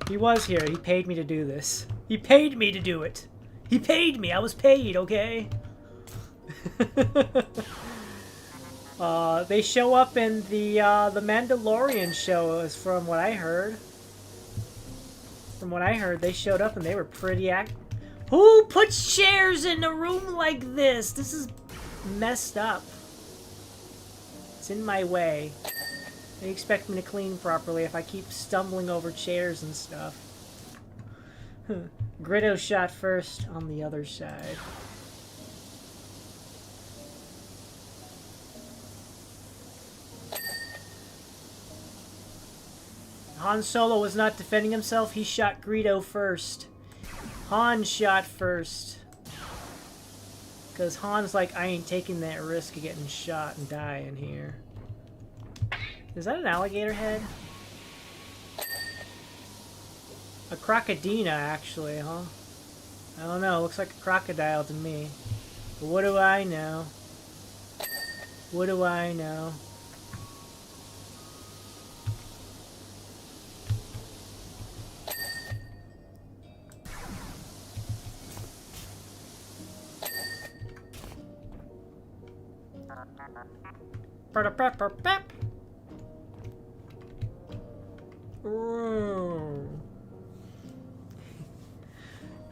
He was here. He paid me to do this. He paid me to do it. He paid me. I was paid, okay? They show up in the Mandalorian show, is from what I heard. From what I heard, they showed up and they were pretty Who puts chairs in a room like this? This is messed up. It's in my way. They expect me to clean properly if I keep stumbling over chairs and stuff. Gritto shot first on the other side. Han Solo was not defending himself. He shot Greedo first. Han shot first. Because Han's like, I ain't taking that risk of getting shot and dying here. Is that an alligator head? A crocodina, actually, huh? I don't know. Looks like a crocodile to me. But what do I know? What do I know?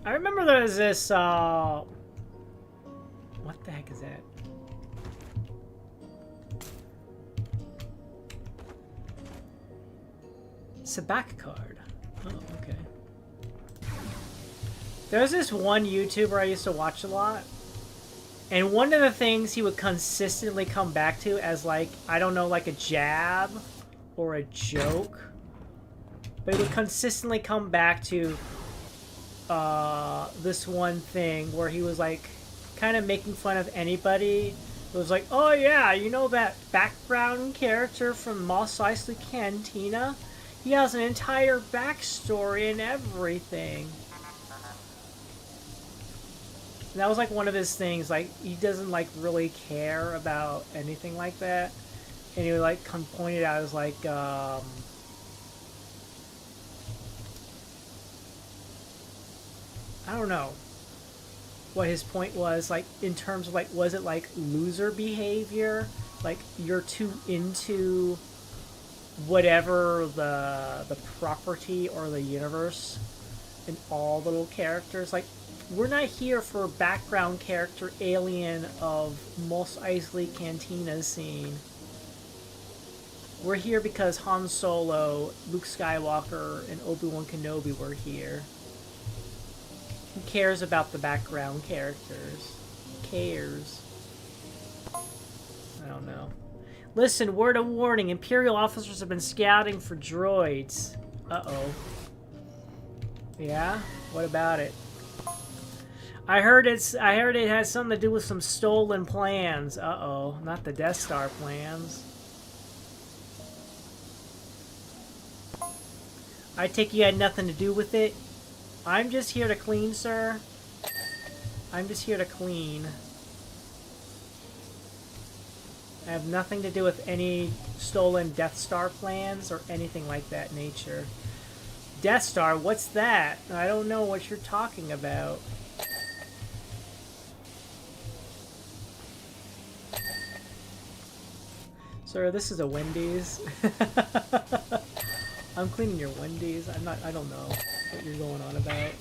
I remember there was this, what the heck is that? It's a back card. Oh, okay. There's this one YouTuber I used to watch a lot. And one of the things he would consistently come back to as, like, I don't know, like a jab or a joke. But he would consistently come back to this one thing where he was, like, kind of making fun of anybody. It was like, oh yeah, you know that background character from Mos Eisley Cantina? He has an entire backstory and everything. And that was like one of his things, like he doesn't like really care about anything like that. And he would like point it out as like I don't know what his point was, like in terms of like, was it like loser behavior? Like you're too into whatever the property or the universe and all the little characters. Like, we're not here for background character alien of Mos Eisley Cantina scene. We're here because Han Solo, Luke Skywalker, and Obi-Wan Kenobi were here. Who cares about the background characters? Who cares? I don't know. Listen, word of warning. Imperial officers have been scouting for droids. Uh-oh. Yeah? What about it? I heard it has something to do with some stolen plans. Uh-oh. Not the Death Star plans. I take you had nothing to do with it. I'm just here to clean, sir. I'm just here to clean. I have nothing to do with any stolen Death Star plans or anything like that nature. Death Star? What's that? I don't know what you're talking about. Sir, this is a Wendy's. I'm cleaning your Wendy's. I don't know what you're going on about.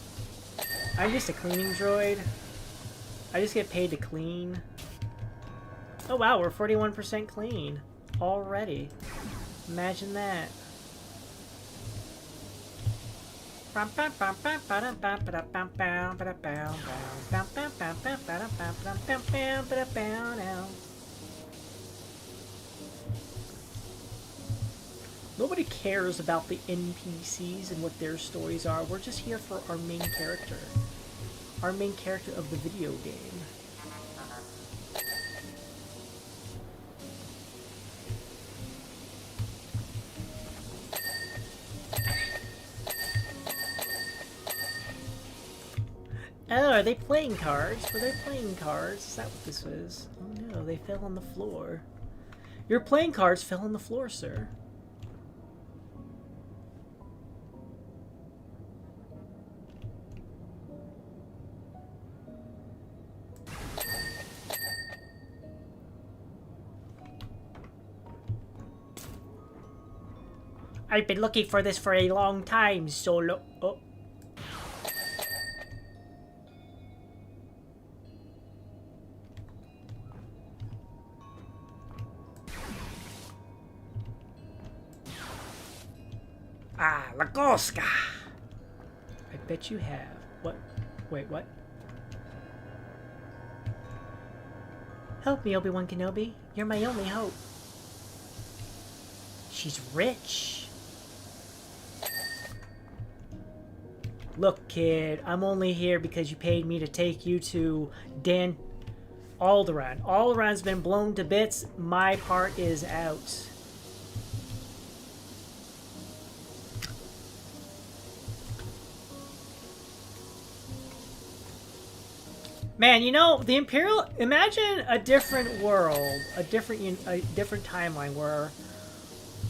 I'm just a cleaning droid. I just get paid to clean. Oh wow, we're 41% clean already. Imagine that. Nobody cares about the NPCs and what their stories are. We're just here for our main character. Our main character of the video game. Oh, are they playing cards? Were they playing cards? Is that what this is? Oh no, they fell on the floor. Your playing cards fell on the floor, sir. I've been looking for this for a long time, Solo. Oh. Ah, Lagoska! I bet you have. What? Wait, what? Help me, Obi-Wan Kenobi. You're my only hope. She's rich. Look, kid, I'm only here because you paid me to take you to Dan Alderaan. Alderaan's been blown to bits. My part is out. Man, you know, the Imperial... Imagine a different world, a different timeline where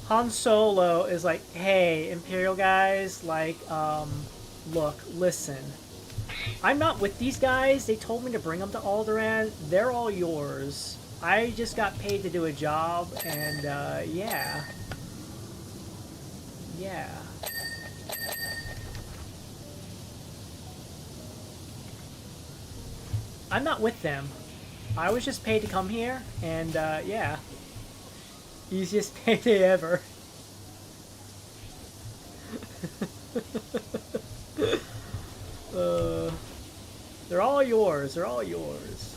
Han Solo is like, hey, Imperial guys, like, look, listen. I'm not with these guys. They told me to bring them to Alderaan. They're all yours. I just got paid to do a job, and, yeah. Yeah. I'm not with them. I was just paid to come here, and, yeah. Easiest payday ever. They're all yours. They're all yours.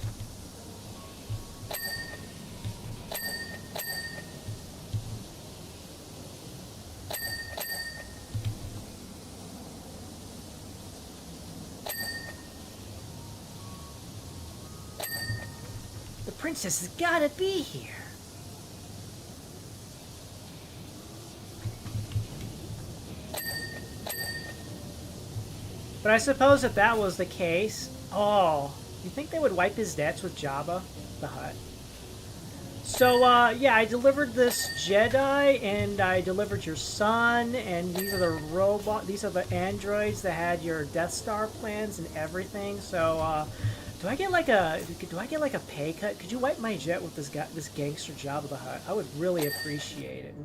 The princess has gotta be here. But I suppose if that was the case... Oh, you think they would wipe his debts with Jabba the Hutt? So, yeah, I delivered this Jedi, and I delivered your son, and these are the these are the androids that had your Death Star plans and everything. So, do I get like a pay cut? Could you wipe my jet with this gangster Jabba the Hutt? I would really appreciate it.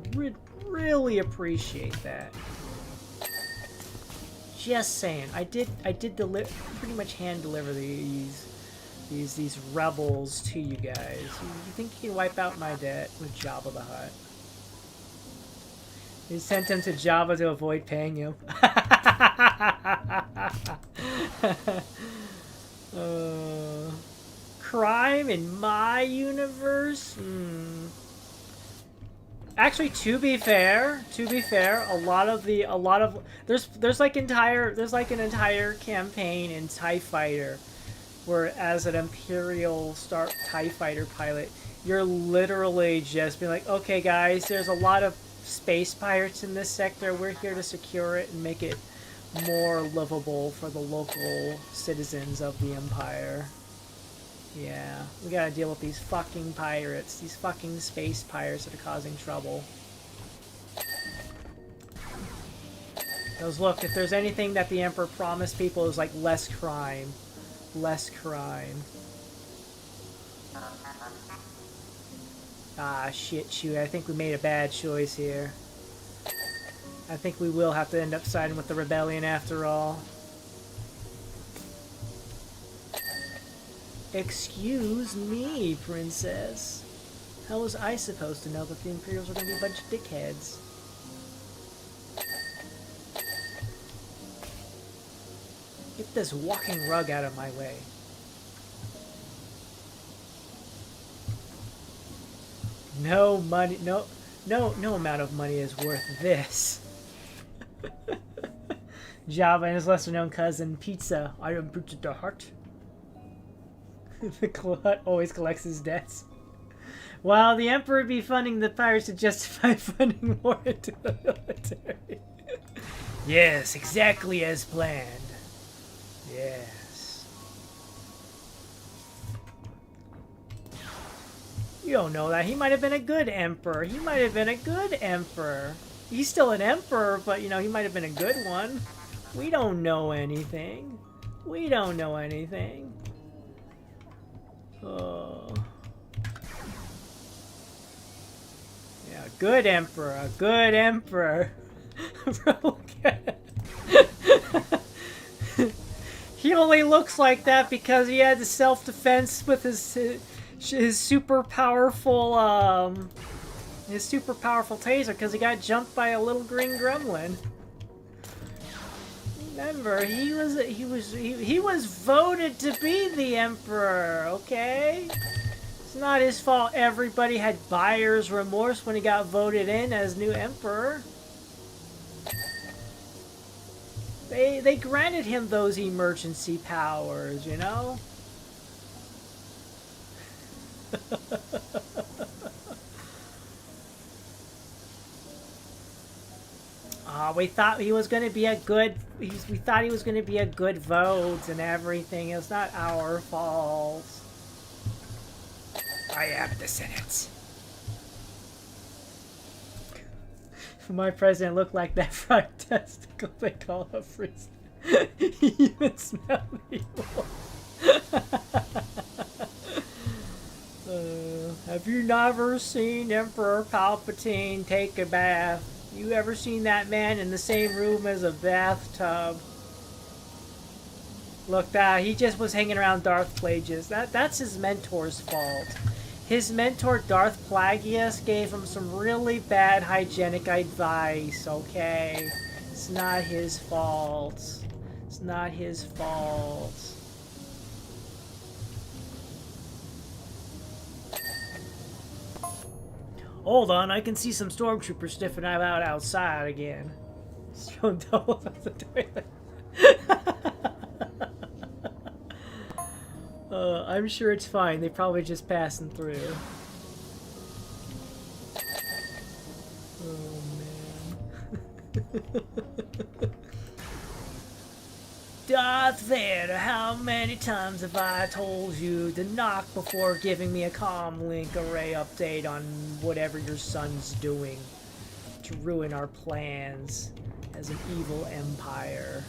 Really appreciate that. Just saying, I did pretty much hand deliver these rebels to you guys. You think you can wipe out my debt with Jabba the Hutt? You sent him to Jabba to avoid paying you. Crime in my universe? Actually, to be fair, a lot of there's like an entire campaign in TIE Fighter where, as an Imperial TIE Fighter pilot, you're literally just being like, okay guys, there's a lot of space pirates in this sector, we're here to secure it and make it more livable for the local citizens of the Empire. Yeah, we gotta deal with these fucking pirates, these fucking space pirates that are causing trouble. Because look, if there's anything that the Emperor promised people, is like less crime. Less crime. Ah, shit, shoot, I think we made a bad choice here. I think we will have to end up siding with the rebellion after all. Excuse me, princess. How was I supposed to know that the Imperials were going to be a bunch of dickheads? Get this walking rug out of my way. No money, no amount of money is worth this. Jabba and his lesser-known cousin, Pizza. I am Pizza the Hutt. The Hutt always collects his debts. While the Emperor be funding the pirates to justify funding more into the military. Yes, exactly as planned. Yes. You don't know that. He might have been a good emperor. He might have been a good emperor. He's still an emperor, but, you know, he might have been a good one. We don't know anything. We don't know anything. Oh. Yeah, good emperor. A good emperor. He only looks like that because he had the self-defense with his super powerful taser, because he got jumped by a little green gremlin. Remember, he was voted to be the emperor, okay? It's not his fault everybody had buyer's remorse when he got voted in as new emperor. They granted him those emergency powers, you know? We thought he was going to be a good... we thought he was going to be a good vote and everything. It's not our fault. I am the Senate. My president looked like that fried testicle they call a freeze. He even smelled evil. Have you never seen Emperor Palpatine take a bath? You ever seen that man in the same room as a bathtub? Look, he just was hanging around Darth Plagueis. That's his mentor's fault. His mentor, Darth Plagueis, gave him some really bad hygienic advice, okay? It's not his fault. It's not his fault. Hold on, I can see some stormtroopers sniffing about outside again. Strong doubles on the toilet. I'm sure it's fine. They probably just passing through. Oh man. Darth Vader, how many times have I told you to knock before giving me a comm link array update on whatever your son's doing to ruin our plans as an evil empire?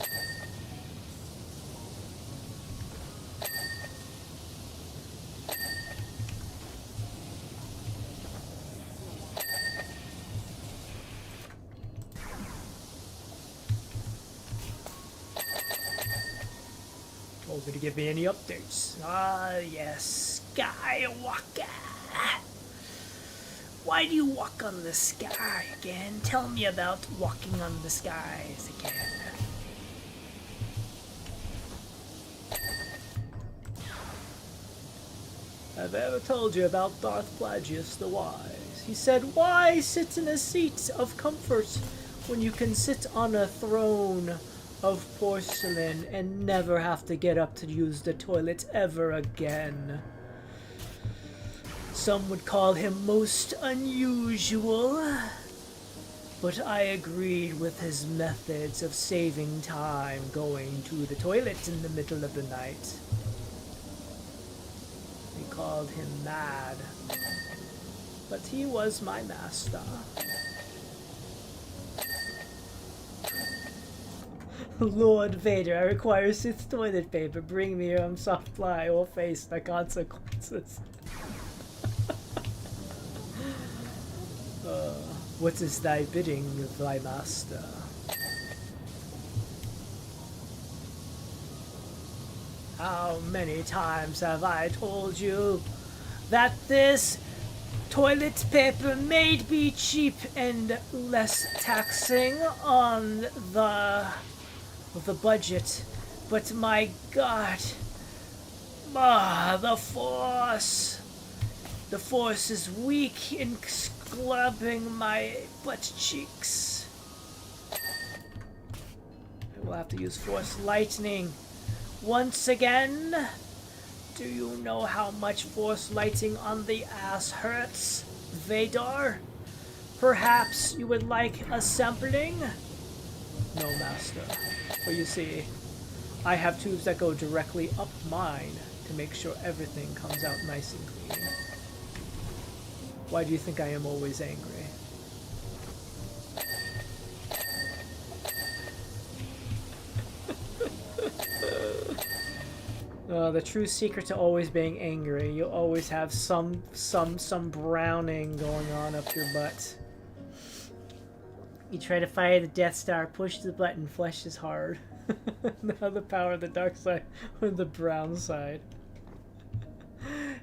Going to give me any updates? Ah, yes, Skywalker. Why do you walk on the sky again? Tell me about walking on the skies again. Have I ever told you about Darth Plagueis the Wise? He said, "Why sit in a seat of comfort when you can sit on a throne of porcelain and never have to get up to use the toilet ever again?" Some would call him most unusual, but I agreed with his methods of saving time going to the toilet in the middle of the night. They called him mad, but he was my master. Lord Vader, I require Sith toilet paper. Bring me your soft fly or face the consequences. What is thy bidding, thy master? How many times have I told you that this toilet paper may be cheap and less taxing on the budget, but my God, the Force is weak in scrubbing my butt cheeks. I will have to use Force lightning once again. Do you know how much Force lighting on the ass hurts, Vader? Perhaps you would like a sampling? No, master. But you see, I have tubes that go directly up mine to make sure everything comes out nice and clean. Why do you think I am always angry? The true secret to always being angry, you always have some browning going on up your butt. You try to fire the Death Star, push the button, flesh is hard. Now the power of the dark side or the brown side.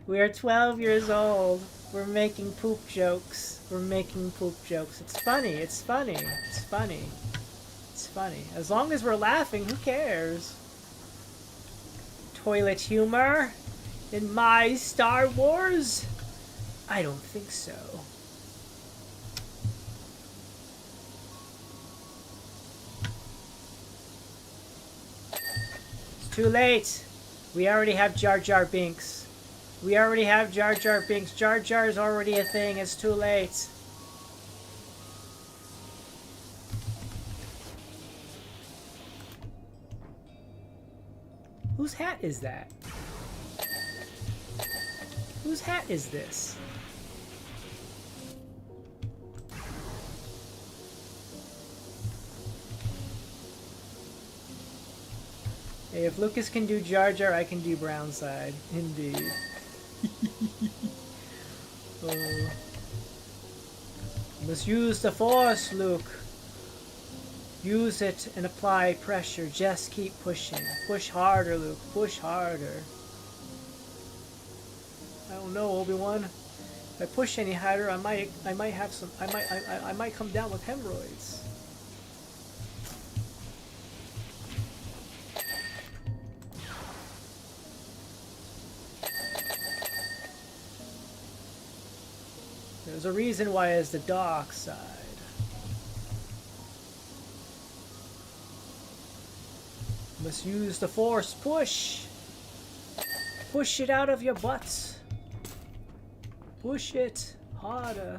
We are 12 years old. We're making poop jokes. We're making poop jokes. It's funny. It's funny. It's funny. It's funny. As long as we're laughing, who cares? Toilet humor? In my Star Wars? I don't think so. It's too late. We already have Jar Jar Binks. We already have Jar Jar Binks. Jar Jar is already a thing. It's too late. Whose hat is that? Whose hat is this? Hey, if Lucas can do Jar Jar, I can do Brownside. Indeed. Oh. You must use the Force, Luke. Use it and apply pressure. Just keep pushing. Push harder, Luke. Push harder. I don't know, Obi-Wan. If I push any harder, I might have some. I might come down with hemorrhoids. There's a reason why it's the dark side. Must use the force. Push! Push it out of your butts. Push it harder.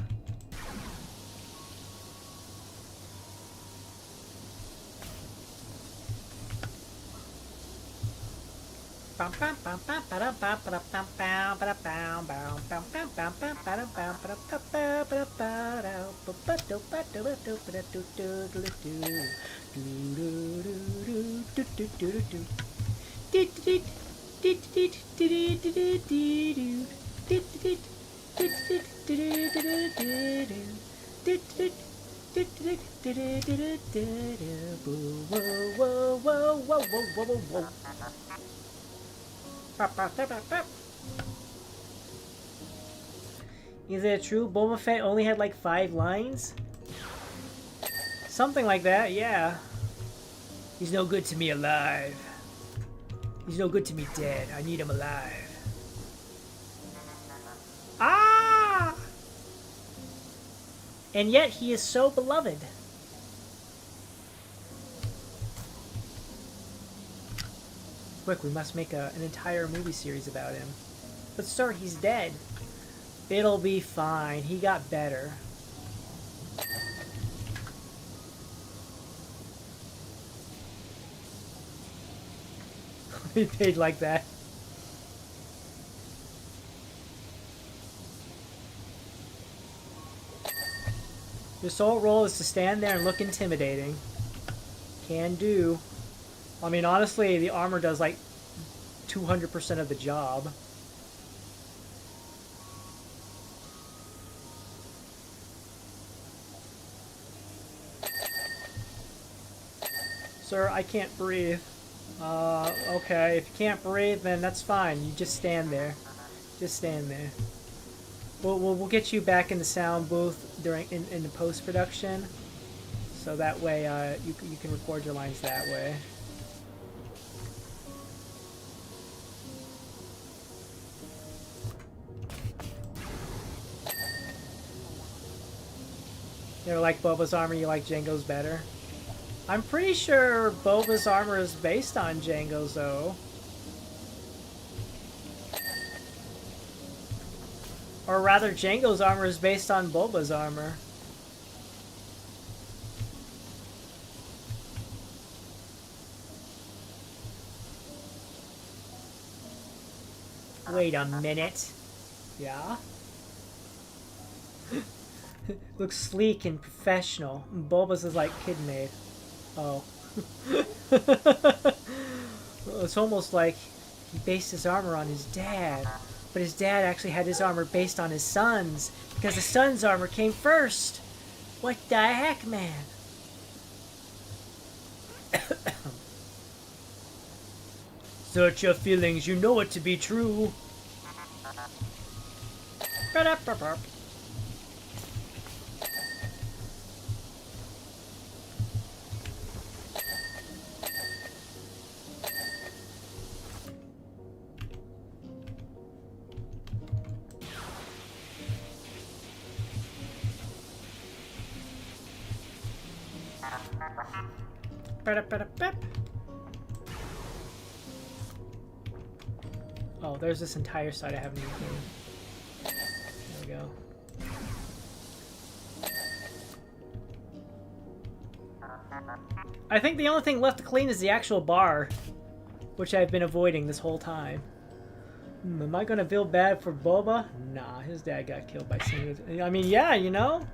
Is it true Boba Fett only had like 5 lines? Something like that, yeah. He's no good to me alive. He's no good to me dead. I need him alive. Ah! And yet he is so beloved. Quick, we must make an entire movie series about him. But sir, he's dead. It'll be fine. He got better. He paid like that. Your sole role is to stand there and look intimidating. Can do. I mean, honestly, the armor does like 200% of the job. Sir, I can't breathe. Okay, if you can't breathe, then that's fine. You just stand there. Just stand there. We'll get you back in the sound booth during in the post-production, so that way you can record your lines that way. You ever like Boba's armor? You like Jango's better? I'm pretty sure Boba's armor is based on Jango's, though. Or rather, Jango's armor is based on Boba's armor. Wait a minute. Yeah? Looks sleek and professional. Boba's is like kid-made. Oh. It's almost like he based his armor on his dad. But his dad actually had his armor based on his son's, because the son's armor came first. What the heck, man? Search your feelings, you know it to be true. Oh, there's this entire side I haven't even cleaned. There we go. I think the only thing left to clean is the actual bar, which I've been avoiding this whole time. Am I gonna feel bad for Boba? Nah, his dad got killed by Sim. I mean, yeah, you know?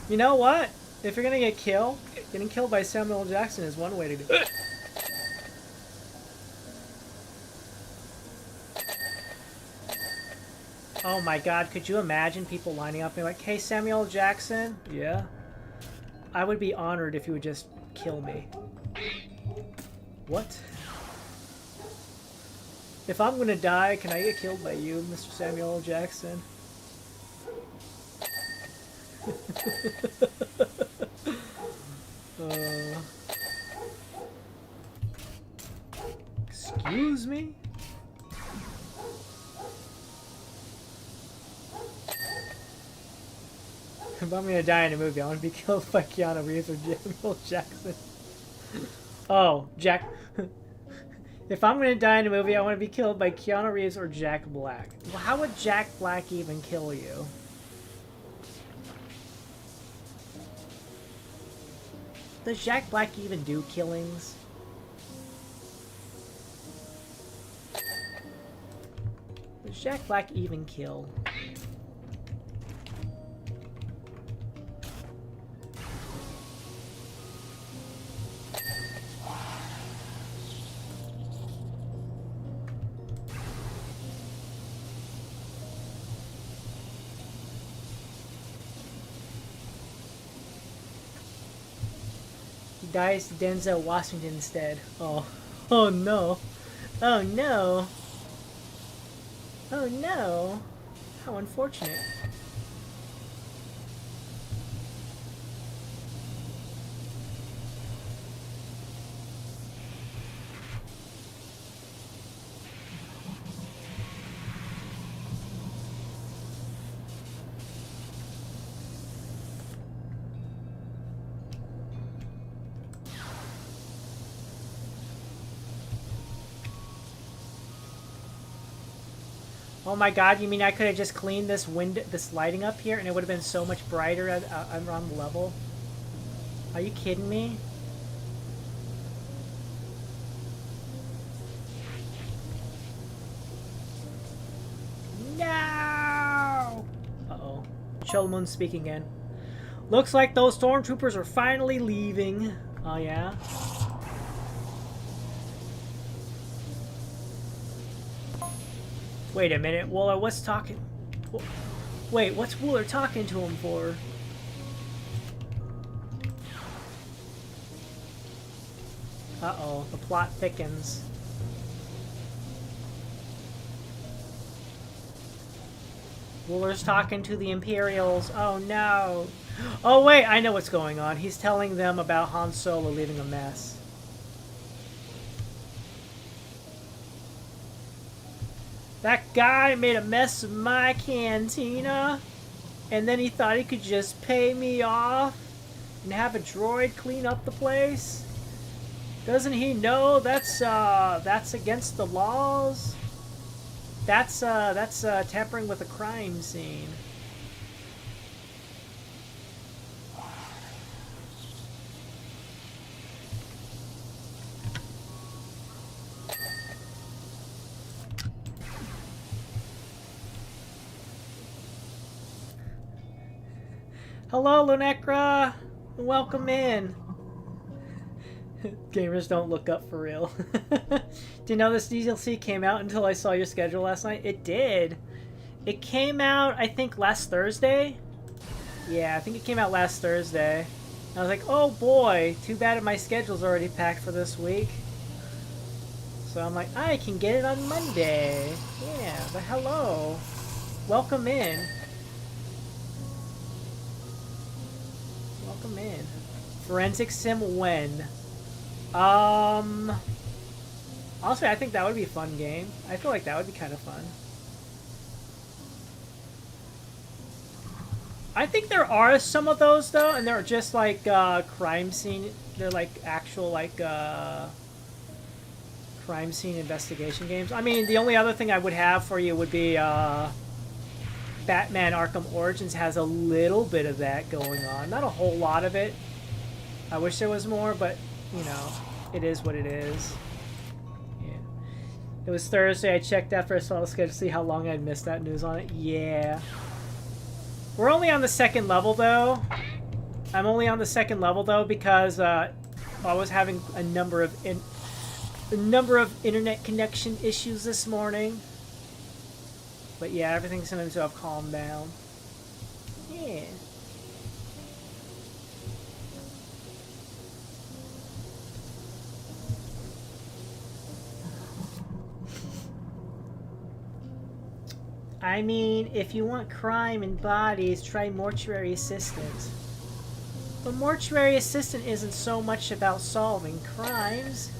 You know what? If you're gonna get killed, getting killed by Samuel L. Jackson is one way to do it. Oh my god, could you imagine people lining up and being like, hey, Samuel L. Jackson? Yeah? I would be honored if you would just kill me. What? If I'm gonna die, can I get killed by you, Mr. Samuel L. Jackson? Excuse me? I'm gonna die in a movie, I want to be killed by Keanu Reeves or Samuel Jackson. Oh, Jack. If I'm gonna die in a movie, I want to be killed by Keanu Reeves or Jack Black. Well, how would Jack Black even kill you? Does Jack Black even do killings? Does Jack Black even kill? He dies to Denzel Washington instead. Oh. Oh no. Oh no. Oh no. How unfortunate. Oh my god, you mean I could have just cleaned this window, this lighting up here, and it would have been so much brighter around the level? Are you kidding me? No! Uh-oh. Cholomon's speaking again. Looks like those stormtroopers are finally leaving. Oh yeah? Wait a minute, Wooler, what's talking... Wait, what's Wooler talking to him for? Uh-oh, the plot thickens. Wooler's talking to the Imperials. Oh no. Oh wait, I know what's going on. He's telling them about Han Solo leaving a mess. That guy made a mess of my cantina, and then he thought he could just pay me off and have a droid clean up the place. Doesn't he know that's against the laws? That's tampering with a crime scene. Hello, Lunecra! Welcome in! Gamers don't look up for real. Didn't know this DLC came out until I saw your schedule last night. It did! It came out, I think, last Thursday? Yeah, I think it came out last Thursday. I was like, oh boy, too bad my schedule's already packed for this week. So I'm like, I can get it on Monday. Yeah, but hello. Welcome in. Welcome in. Forensic Sim when? Honestly, I think that would be a fun game. I feel like that would be kind of fun. I think there are some of those though, and they're just like crime scene. They're like actual like crime scene investigation games. I mean, the only other thing I would have for you would be Batman Arkham Origins has a little bit of that going on. Not a whole lot of it. I wish there was more, but, you know, it is what it is. Yeah. It was Thursday. I checked after I saw the schedule to see how long I'd missed that news on it. Yeah. We're only on the second level, though. I'm only on the second level, though, because I was having a number of internet connection issues this morning. But yeah, everything seems to have calmed down. Yeah. I mean, if you want crime and bodies, try Mortuary Assistant. But Mortuary Assistant isn't so much about solving crimes.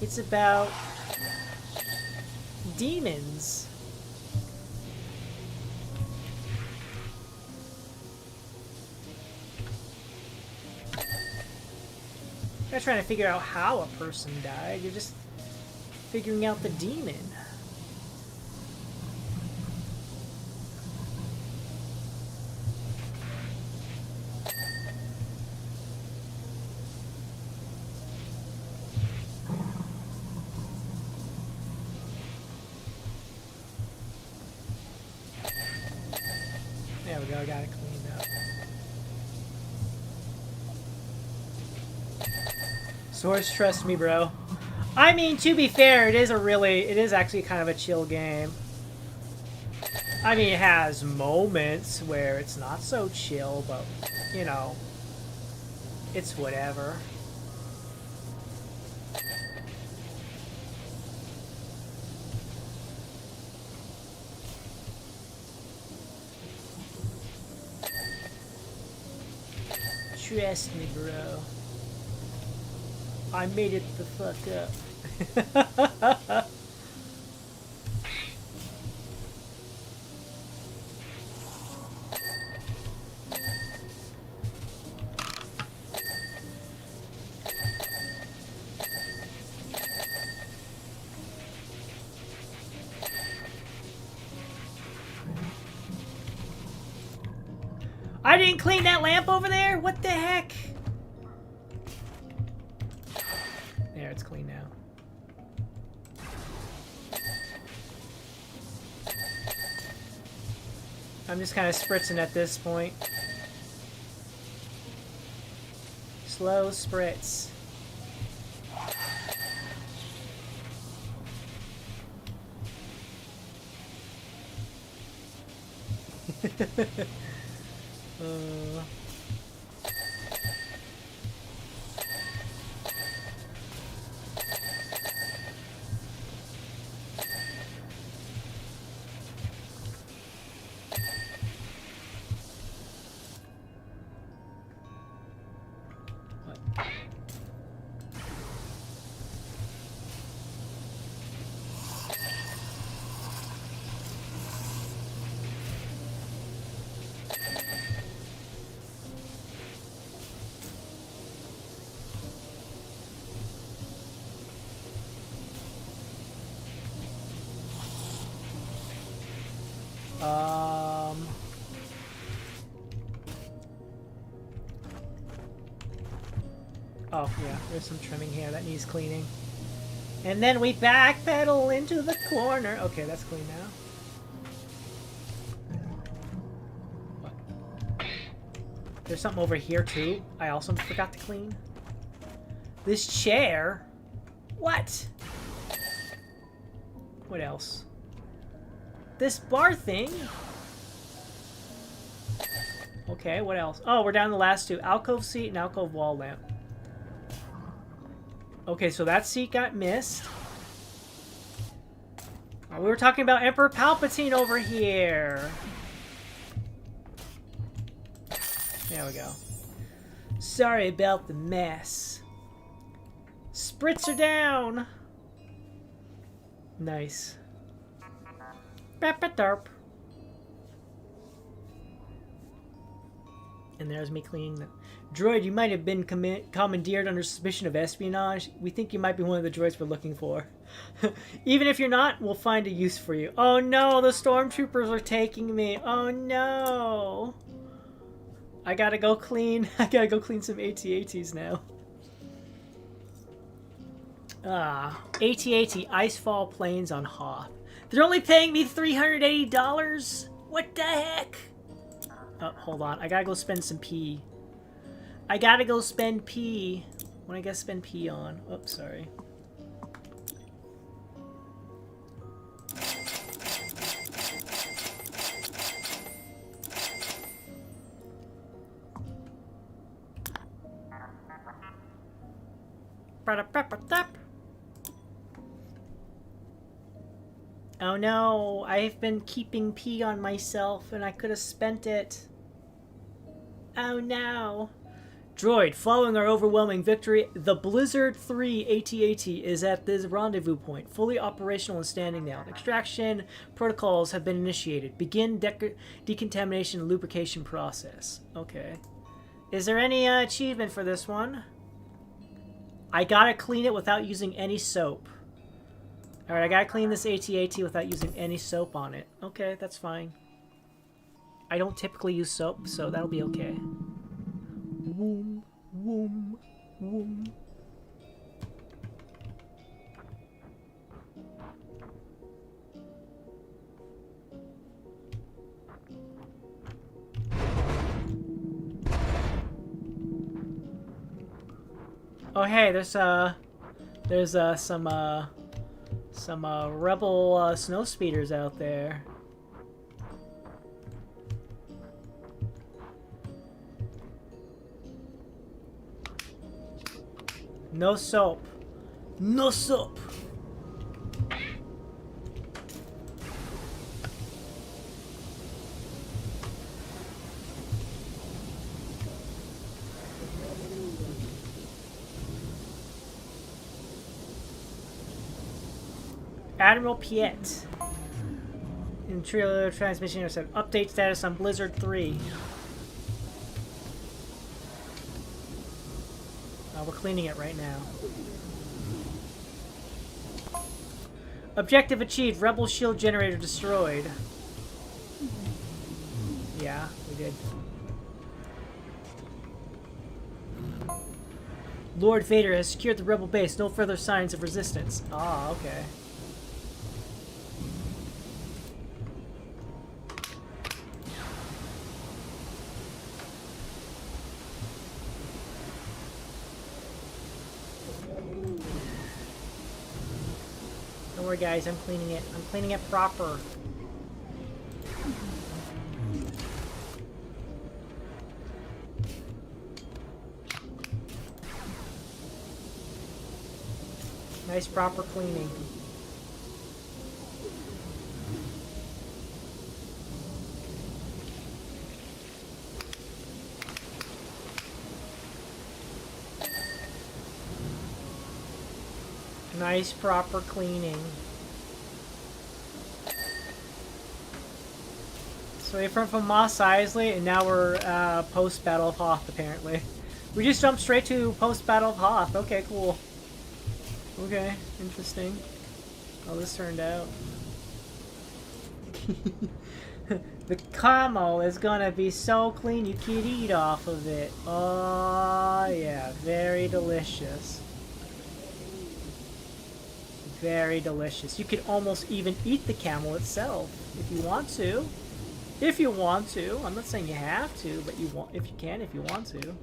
It's about demons. You're not trying to figure out how a person died. You're just figuring out the demon. There we go, I got it cleaned up. Source, trust me, bro. I mean, to be fair, it is actually kind of a chill game. I mean, it has moments where it's not so chill, but, you know, it's whatever. Trust me, bro. I made it the fuck up. I didn't clean that lamp over there? What the heck? There, it's clean now. I'm just kind of spritzing at this point. Slow spritz. Oh, yeah, there's some trimming here that needs cleaning. And then we backpedal into the corner. Okay, that's clean now. What? There's something over here, too. I also forgot to clean. This chair? What? What else? This bar thing? Okay, what else? Oh, we're down to the last two. Alcove seat and alcove wall lamp. Okay, so that seat got missed. Oh, we were talking about Emperor Palpatine over here. There we go. Sorry about the mess. Spritzer down. Nice. Derp. And there's me cleaning them. Droid, you might have been commandeered under suspicion of espionage. We think you might be one of the droids we're looking for. Even if you're not, we'll find a use for you. Oh no, the stormtroopers are taking me. Oh no. I gotta go clean. I gotta go clean some AT-ATs now. AT-AT Icefall Plains on Hoth. They're only paying me $380? What the heck? Oh, hold on. I gotta go spend some P. I gotta go spend P. What I gotta spend P on? Oops, sorry. Oh no, I've been keeping P on myself and I could have spent it. Oh no. Droid, following our overwhelming victory, the Blizzard 3 AT-AT is at this rendezvous point, fully operational and standing down. Extraction protocols have been initiated. Begin decontamination and lubrication process. Okay. Is there any achievement for this one? I gotta clean it without using any soap. Alright, I gotta clean this AT-AT without using any soap on it. Okay, that's fine. I don't typically use soap, so that'll be okay. Woom, woom, woom. Oh hey, there's some rebel snow speeders out there. No soap. No soap. Admiral Piet. In trilogy transmission intercept. Update status on Blizzard 3. We're cleaning it right now. Objective achieved. Rebel shield generator destroyed. Yeah, we did. Lord Vader has secured the rebel base. No further signs of resistance. Ah, okay. Don't worry, guys. I'm cleaning it. I'm cleaning it proper. Nice, proper cleaning. Nice, proper cleaning. So we went from Mos Eisley, and now we're post-Battle of Hoth, apparently. We just jumped straight to post-Battle of Hoth. Okay, cool. Okay, interesting. How this turned out. The camo is gonna be so clean you could eat off of it. Oh, yeah. Very delicious. Very delicious. You could almost even eat the camel itself if you want to. If you want to. I'm not saying you have to, but you want, if you can, if you want to.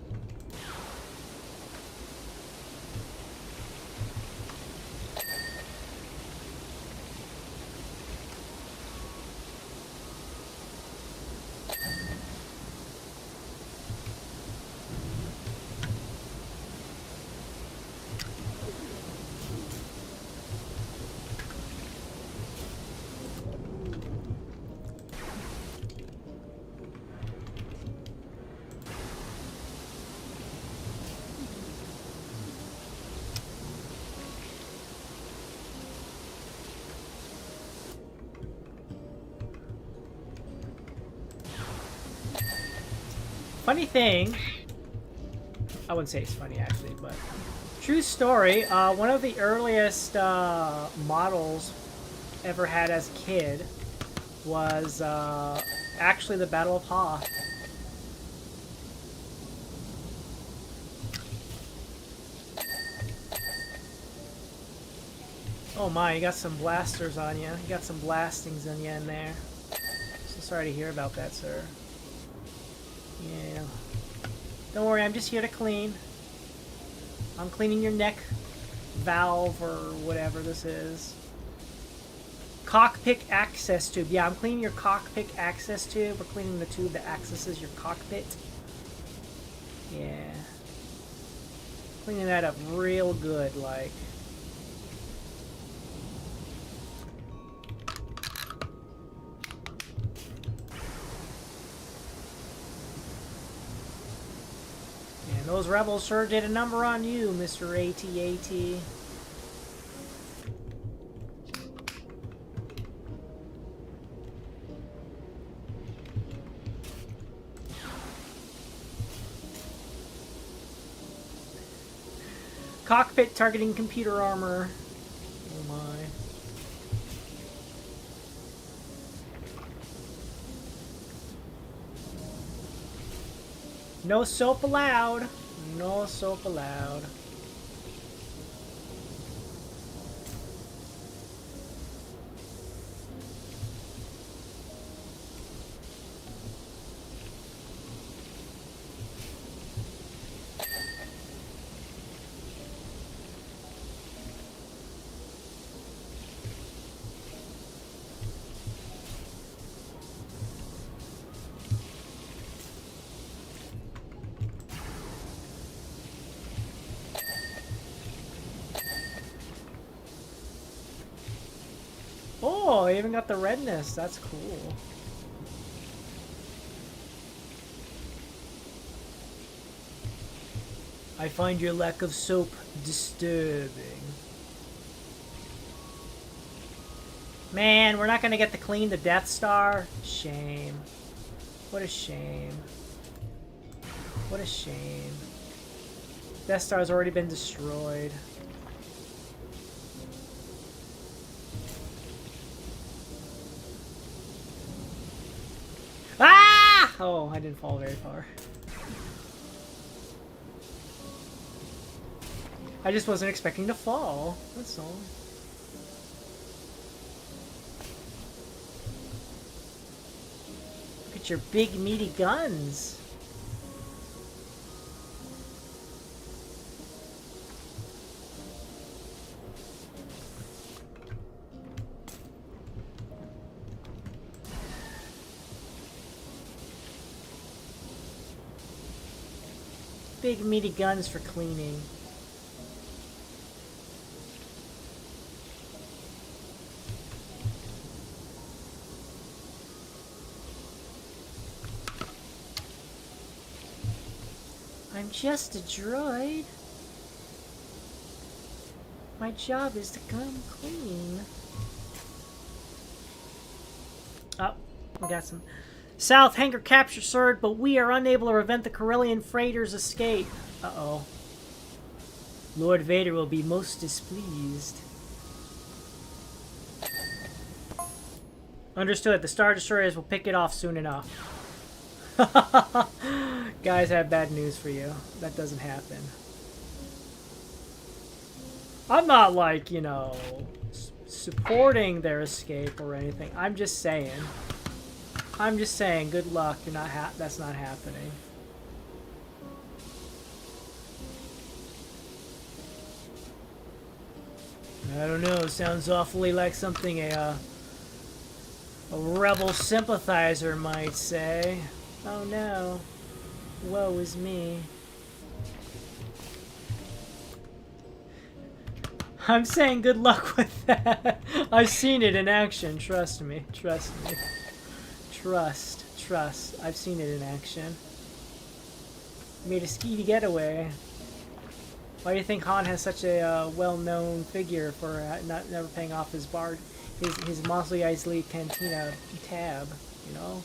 Funny thing, I wouldn't say it's funny actually, but true story, one of the earliest models ever had as a kid was actually the Battle of Hoth. Oh my, you got some blasters on you. You got some blastings on you in there. So sorry to hear about that, sir. Yeah. Don't worry, I'm just here to clean. I'm cleaning your neck valve or whatever this is. Cockpit access tube. Yeah, I'm cleaning your cockpit access tube. We're cleaning the tube that accesses your cockpit. Yeah. Cleaning that up real good, like. Those rebels sure did a number on you, Mr. AT-AT. Cockpit targeting computer armor. Oh my. No soap allowed. No soap allowed. Oh, I even got the redness. That's cool. I find your lack of soap disturbing. Man, we're not gonna get to clean the Death Star? Shame. What a shame. What a shame. Death Star's already been destroyed. Ah! Oh, I didn't fall very far. I just wasn't expecting to fall. That's all. Look at your big meaty guns. Big meaty guns for cleaning. I'm just a droid. My job is to come clean. Oh, we got some. South hangar capture, sir, but we are unable to prevent the Corellian freighter's escape. Uh-oh. Lord Vader will be most displeased. Understood. The Star Destroyers will pick it off soon enough. Guys, I have bad news for you. That doesn't happen. I'm not like, you know, supporting their escape or anything. I'm just saying. I'm just saying, good luck. You're not that's not happening. I don't know. Sounds awfully like something a rebel sympathizer might say. Oh no. Woe is me. I'm saying good luck with that. I've seen it in action. Trust me. Trust me. Trust. I've seen it in action. Made a skeety getaway. Why do you think Han has such a well-known figure for never paying off his Mos Eisley Cantina tab? You know.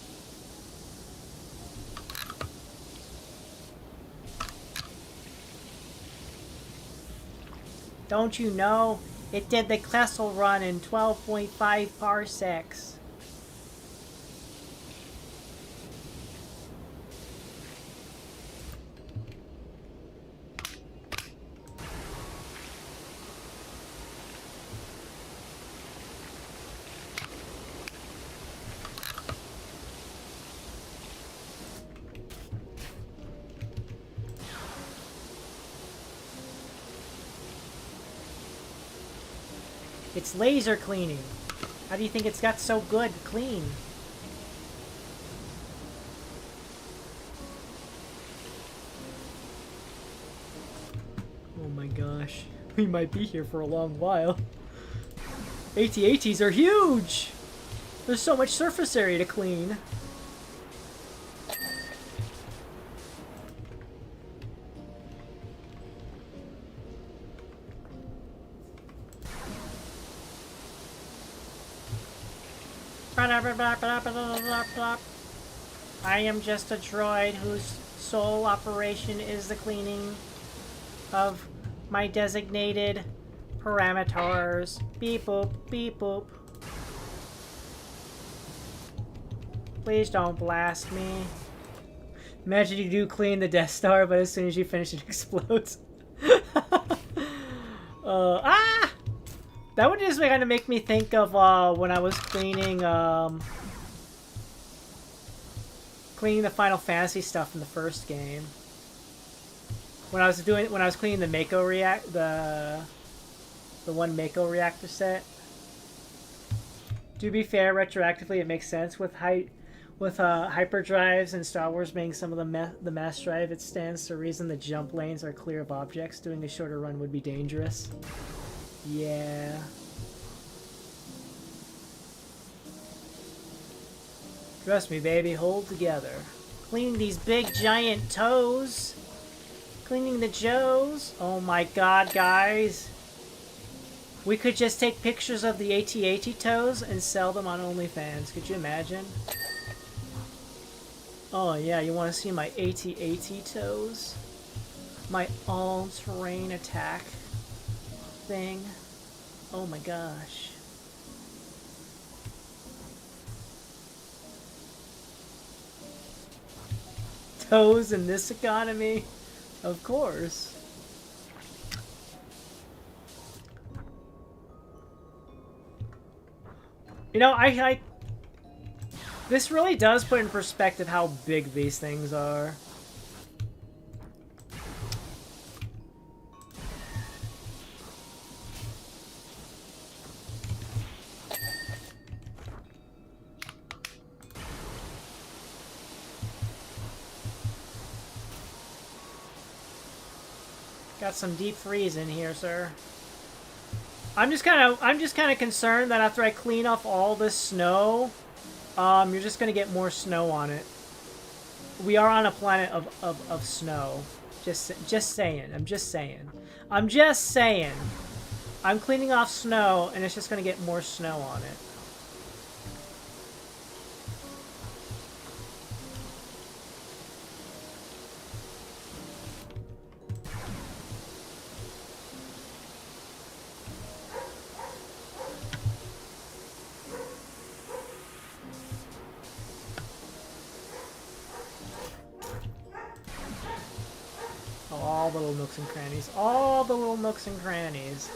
Don't you know? It did the Kessel run in 12.5 parsecs. It's laser cleaning. How do you think it's got so good clean? Oh my gosh. We might be here for a long while. AT-ATs are huge! There's so much surface area to clean. I am just a droid whose sole operation is the cleaning of my designated parameters. Beep boop, beep boop. Please don't blast me. Imagine you do clean the Death Star, but as soon as you finish it explodes. That would just kind of make me think of when I was cleaning cleaning the Final Fantasy stuff in the first game. When I was cleaning the Mako the one Mako reactor set. To be fair, retroactively it makes sense with hyperdrives and Star Wars being some of the mass drive. It stands to reason the jump lanes are clear of objects. Doing a shorter run would be dangerous. Yeah. Trust me, baby. Hold together. Cleaning these big giant toes. Cleaning the Joes. Oh my god, guys. We could just take pictures of the AT-AT toes and sell them on OnlyFans. Could you imagine? Oh yeah, you want to see my AT-AT toes? My all-terrain attack thing. Oh my gosh. Toes in this economy? Of course. You know, this really does put in perspective how big these things are. Got some deep freeze in here, sir. I'm just kind of concerned that after I clean off all this snow, you're just gonna get more snow on it. We are on a planet of snow. Just saying. I'm just saying. I'm cleaning off snow, and it's just gonna get more snow on it. All the little nooks and crannies. All the little nooks and crannies.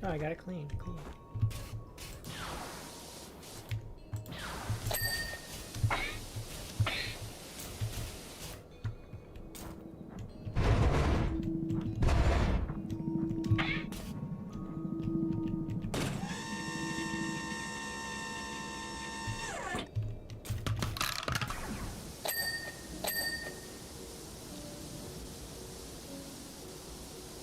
Oh, I got it clean. Cool.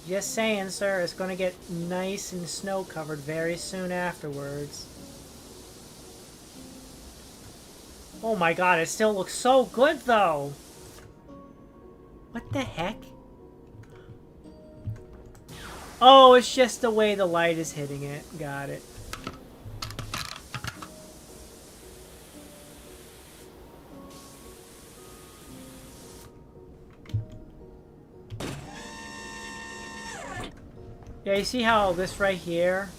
Just saying, sir, it's going to get nice and snow-covered very soon afterwards. Oh my god, it still looks so good, though! What the heck? Oh, it's just the way the light is hitting it. Got it. Yeah, you see how this right here,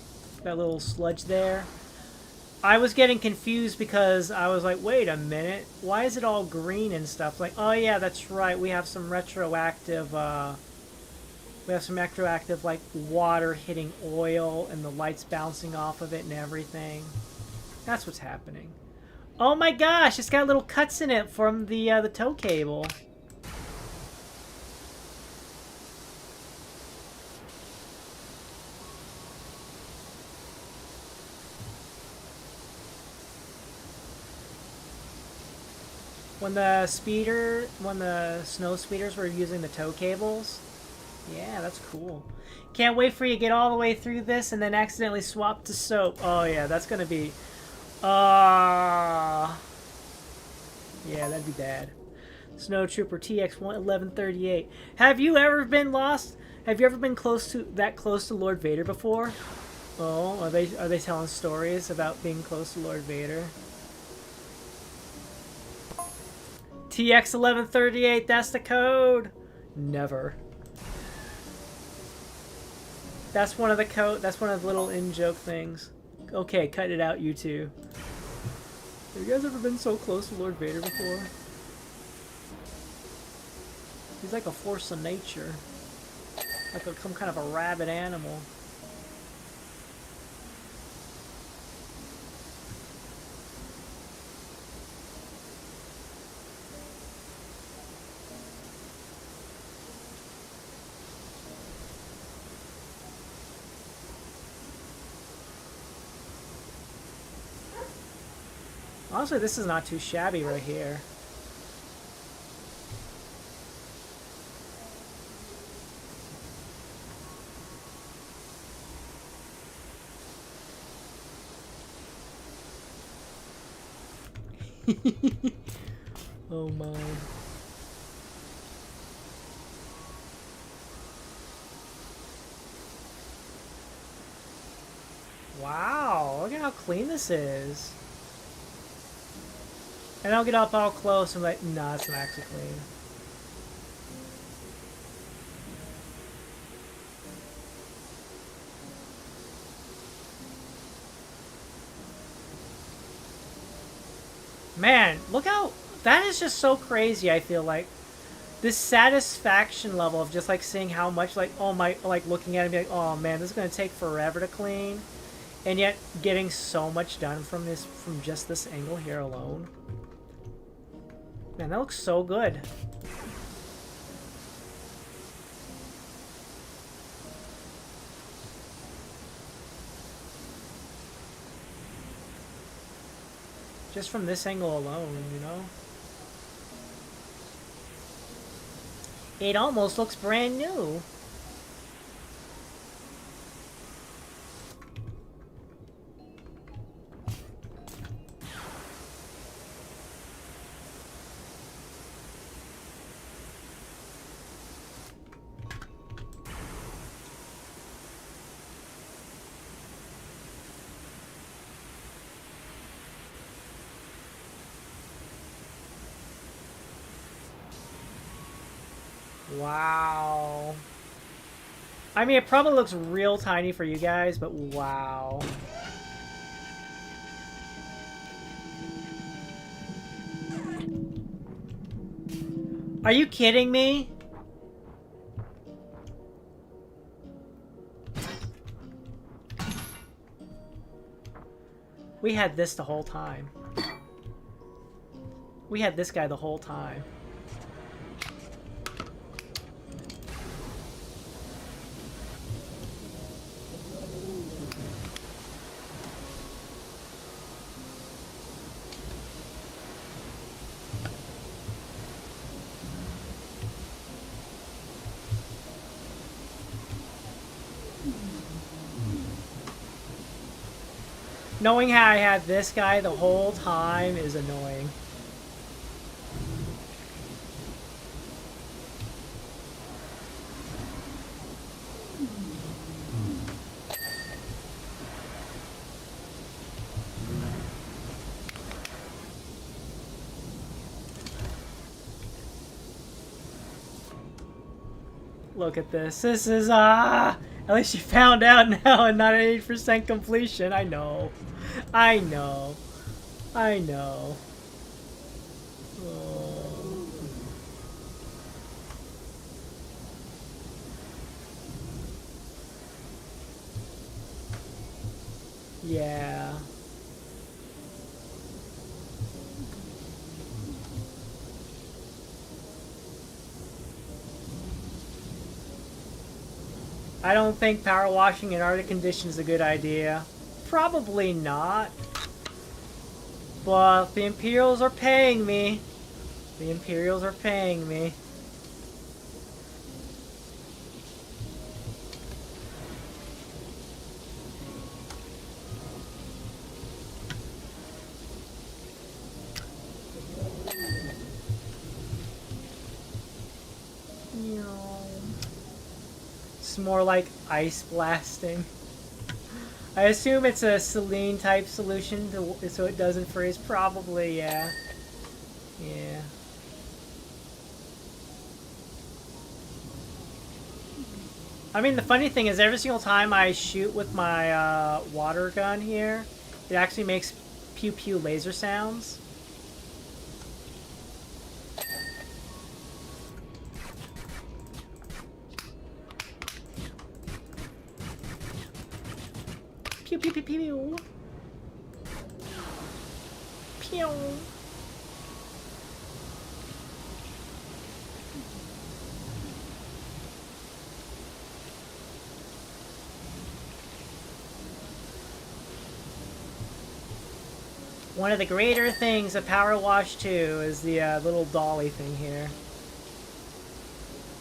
that little sludge there? I was getting confused because I was like, wait a minute, why is it all green and stuff? Like, oh yeah, that's right, we have some retroactive, like, water hitting oil and the lights bouncing off of it and everything. That's what's happening. Oh my gosh, it's got little cuts in it from the tow cable. When the snow speeders were using the tow cables, Yeah, that's cool. Can't wait for you to get all the way through this and then accidentally swap to soap. Oh yeah, that's gonna be... Yeah, that'd be bad. Snow Trooper TX 1138. Have you ever been lost? Have you ever been close to Lord Vader before? Oh, are they telling stories about being close to Lord Vader? TX 1138, that's the code. Never. That's one of the that's one of the little in-joke things. Okay, cut it out, you two. Have you guys ever been so close to Lord Vader before? He's like a force of nature. Like some kind of a rabid animal. Honestly, this is not too shabby right here. Oh my. Wow, look at how clean this is. And I'll get up all close and like, nah, it's not actually clean. Man, look how... That is just so crazy, I feel like. This satisfaction level of just, like, seeing how much, like, oh my... Like, looking at it and be like, oh man, this is going to take forever to clean. And yet, getting so much done from this... From just this angle here alone. Man, that looks so good. Just from this angle alone, you know? It almost looks brand new. Wow. I mean, it probably looks real tiny for you guys, but wow. Are you kidding me? We had this the whole time. We had this guy the whole time. Knowing how I had this guy the whole time is annoying. Look at this. This is, at least you found out now and not at 8% completion. I know. I know. I know. Oh. Yeah. I don't think power washing in Arctic conditions is a good idea. Probably not. But the Imperials are paying me. The Imperials are paying me. looks more like ice blasting. I assume it's a saline type solution so it doesn't freeze. Probably, yeah. Yeah. I mean, the funny thing is every single time I shoot with my water gun here, it actually makes pew pew laser sounds. Pew pew pew pew. Pew. One of the greater things of Powerwash 2 is the little dolly thing here.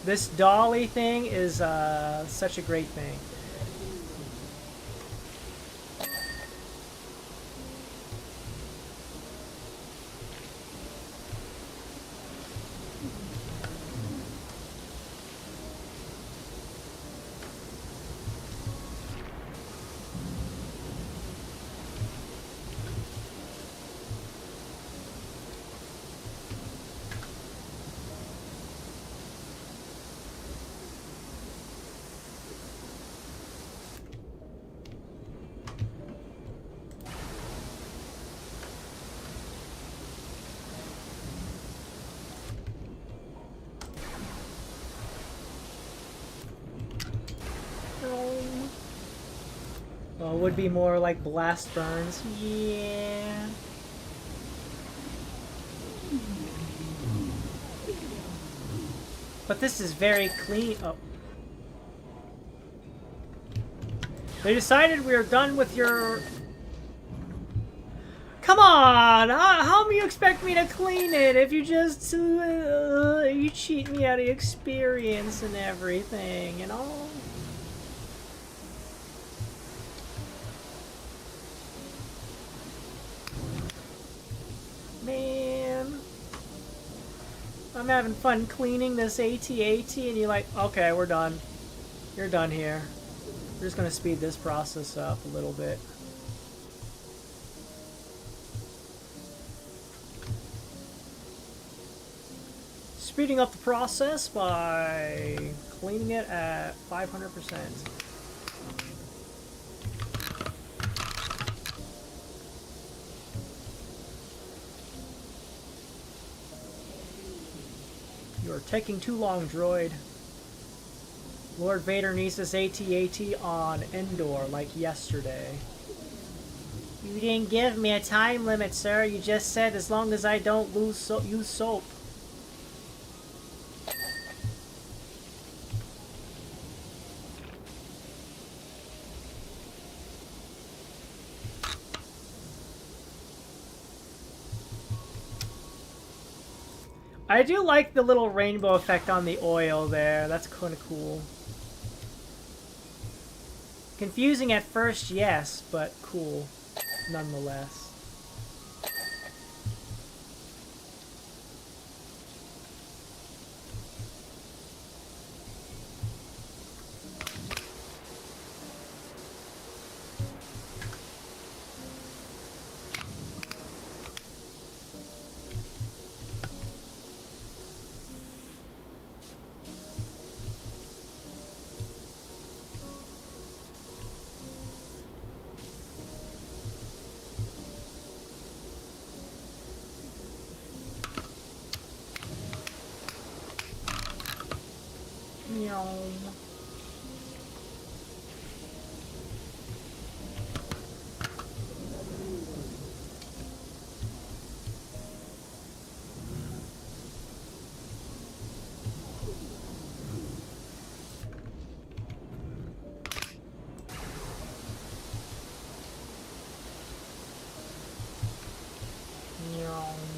This dolly thing is such a great thing. Well, it would be more like blast burns. Yeah. But this is very clean. Oh. They decided we are done with your... Come on! How do you expect me to clean it if you just... you cheat me out of experience and everything, you know? Man. I'm having fun cleaning this AT-AT and you're like, okay, we're done. You're done here. We're just gonna speed this process up a little bit. Speeding up the process by cleaning it at 500%. You are taking too long, droid. Lord Vader needs this AT-AT on Endor like yesterday. You didn't give me a time limit, sir. You just said as long as I don't use soap. I do like the little rainbow effect on the oil there. That's kind of cool. Confusing at first, yes, but cool nonetheless.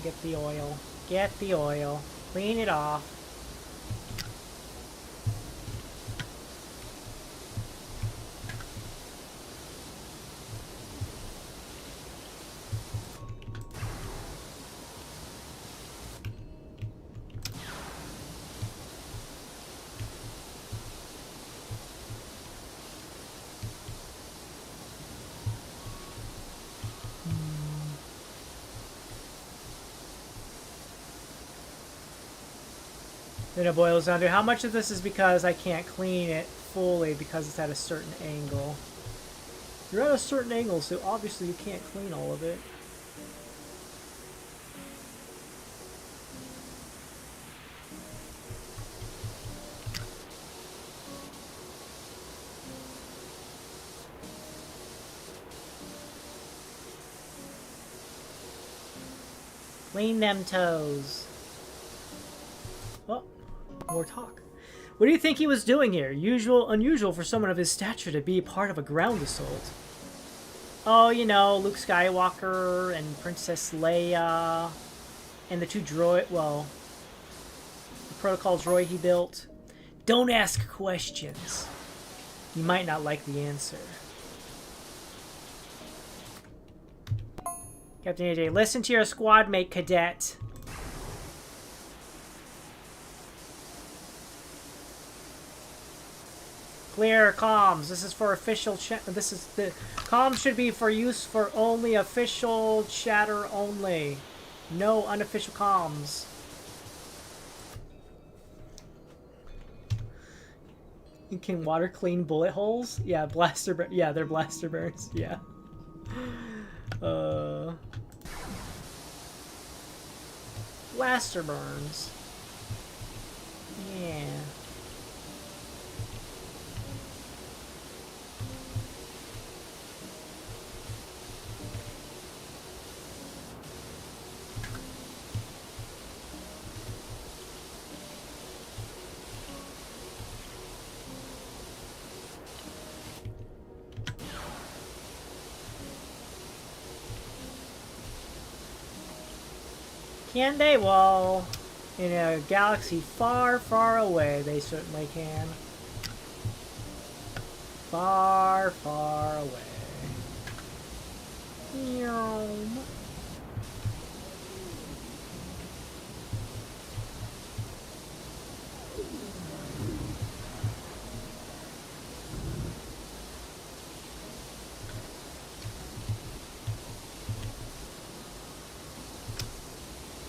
Get the oil. Get the oil. Clean it off. Then it boils down to how much of this is because I can't clean it fully because it's at a certain angle. You're at a certain angle, so obviously you can't clean all of it. Clean them toes. Oh, more talk. What do you think he was doing here? Unusual for someone of his stature to be part of a ground assault. Oh, you know, Luke Skywalker and Princess Leia and the two droid, well, the protocol droid he built. Don't ask questions. You might not like the answer. Captain AJ, listen to your squad mate, cadet. Clear comms. This is for official chat. This is the comms should be for use for only official chatter only. No unofficial comms. You can water clean bullet holes? Yeah, blaster. Yeah, they're blaster burns. Yeah. Blaster burns. Yeah. Can they? Well, in a galaxy far, far away, they certainly can. Far, far away. Yum.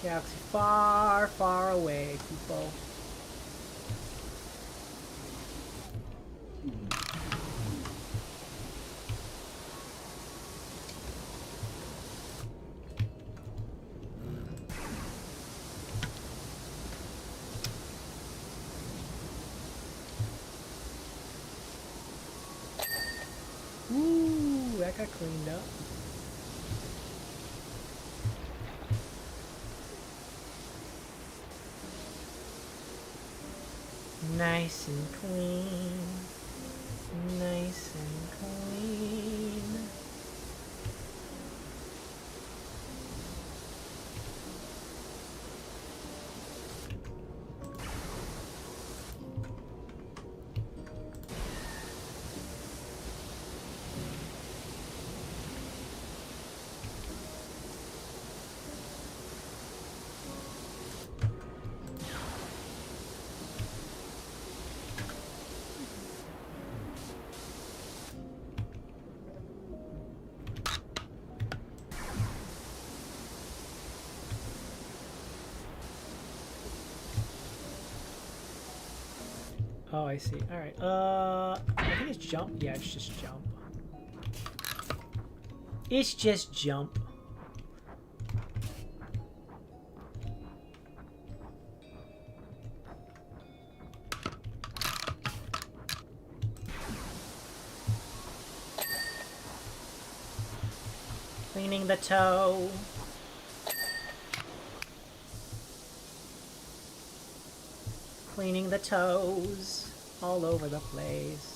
Galaxy far, far away, people. Ooh, that got cleaned up. Nice and clean. Nice and clean. Oh, I see. Alright, I think it's jump. Yeah, it's just jump. It's just jump. Cleaning the toe. Cleaning the toes all over the place.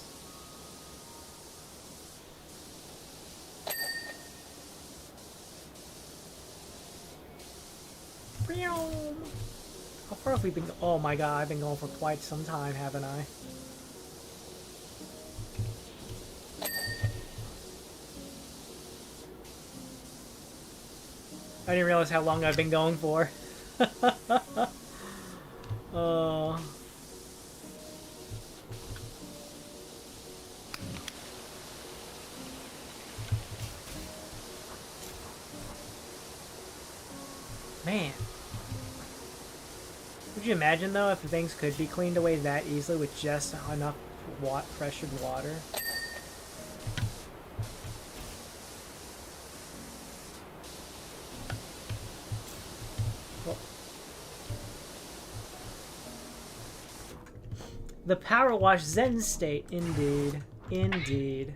How far have we been? Oh my god, I've been going for quite some time, haven't I? I didn't realize how long I've been going for. Man. Could you imagine though if things could be cleaned away that easily with just enough pressured water? Well, the Powerwash Zen state, indeed. Indeed.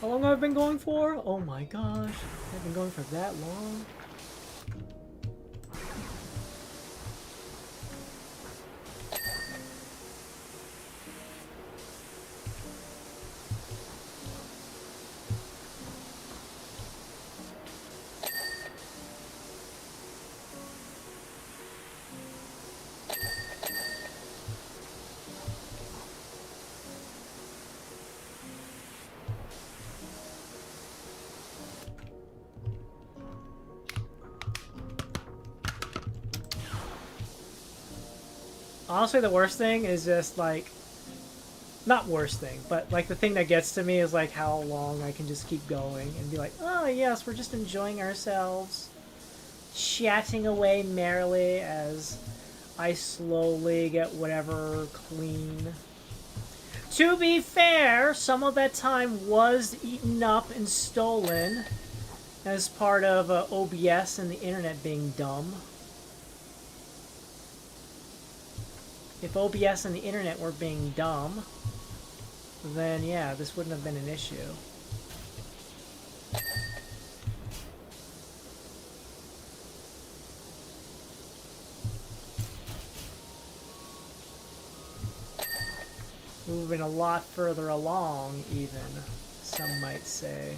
How long have I been going for? Oh my gosh. I've been going for that long. Honestly, the worst thing is just like, not worst thing, but like the thing that gets to me is like how long I can just keep going and be like, oh yes, we're just enjoying ourselves, chatting away merrily as I slowly get whatever clean. To be fair, some of that time was eaten up and stolen as part of OBS and the internet being dumb. If OBS and the internet were being dumb, then yeah, this wouldn't have been an issue. Moving a lot further along, even, some might say.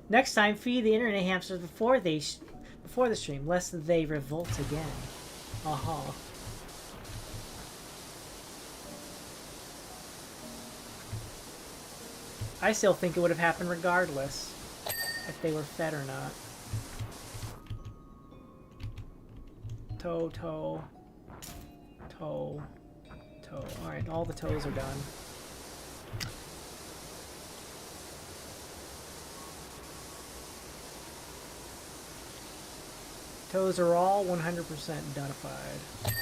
Next time, feed the internet hamsters before the stream, lest they revolt again. I still think it would have happened regardless, if they were fed or not. Toe, toe, toe, toe. Alright, all the toes are done. Toes are all 100% donified.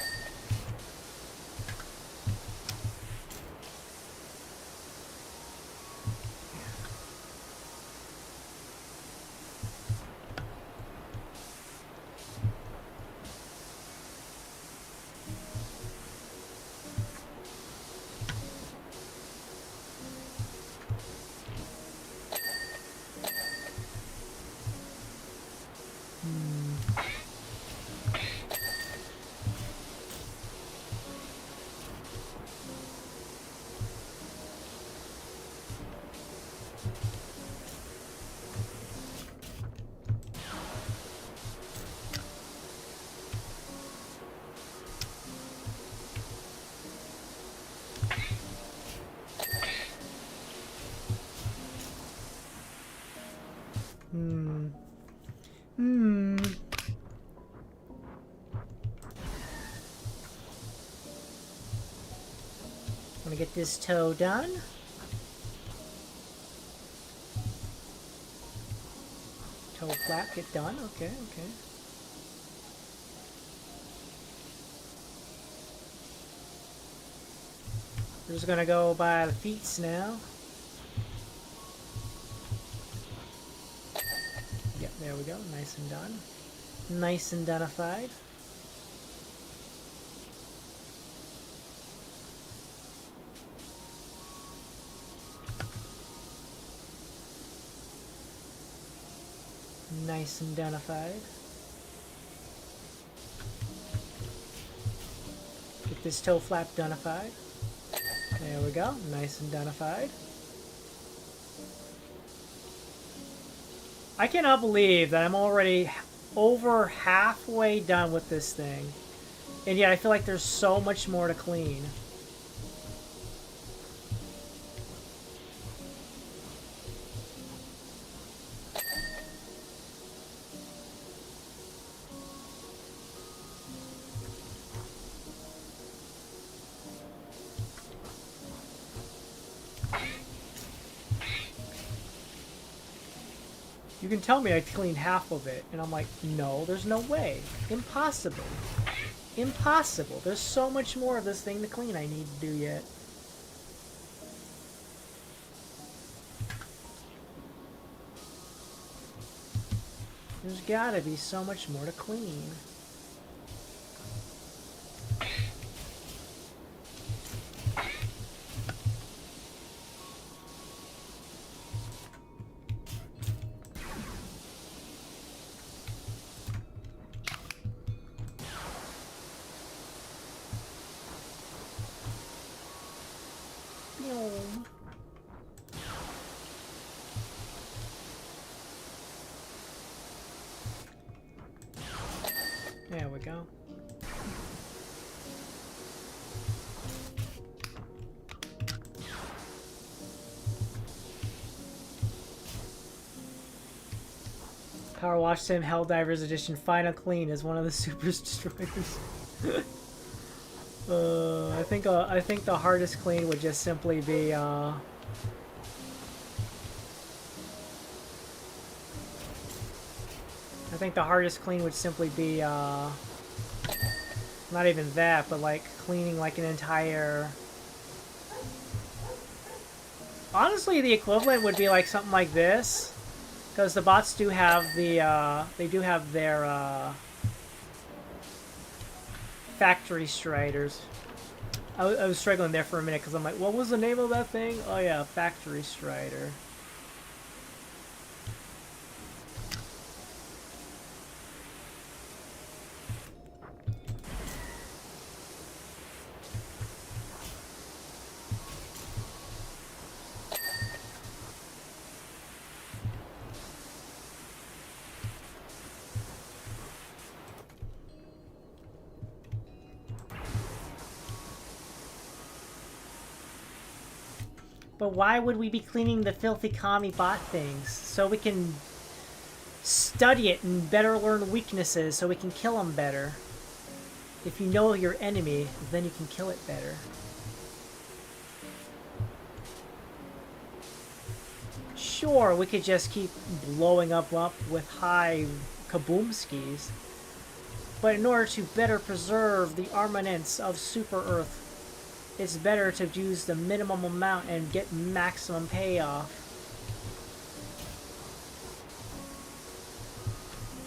Want to get this toe done. Toe flap, get done. Okay, okay. We're just gonna go by the feet now. There we go. Nice and done. Nice and donified. Nice and donified. Get this toe flap donified. There we go. Nice and donified. I cannot believe that I'm already over halfway done with this thing. And yet I feel like there's so much more to clean. You can tell me I cleaned half of it, and I'm like, no, there's no way. Impossible. Impossible. There's so much more of this thing to clean I need to do yet. There's gotta be so much more to clean. There we go. Powerwash Sim Helldivers Edition Final Clean is one of the super destroyers. I think the hardest clean would just simply be I think the hardest clean would simply be not even that, but like cleaning like an entire. Honestly, the equivalent would be like something like this, because the bots do have the they do have their factory striders. I was struggling there for a minute because I'm like, what was the name of that thing? Oh yeah, factory strider. But why would we be cleaning the filthy commie bot things? So we can study it and better learn weaknesses so we can kill them better. If you know your enemy, then you can kill it better. Sure, we could just keep blowing up with high kaboomskis. But in order to better preserve the armaments of Super Earth, it's better to use the minimum amount and get maximum payoff.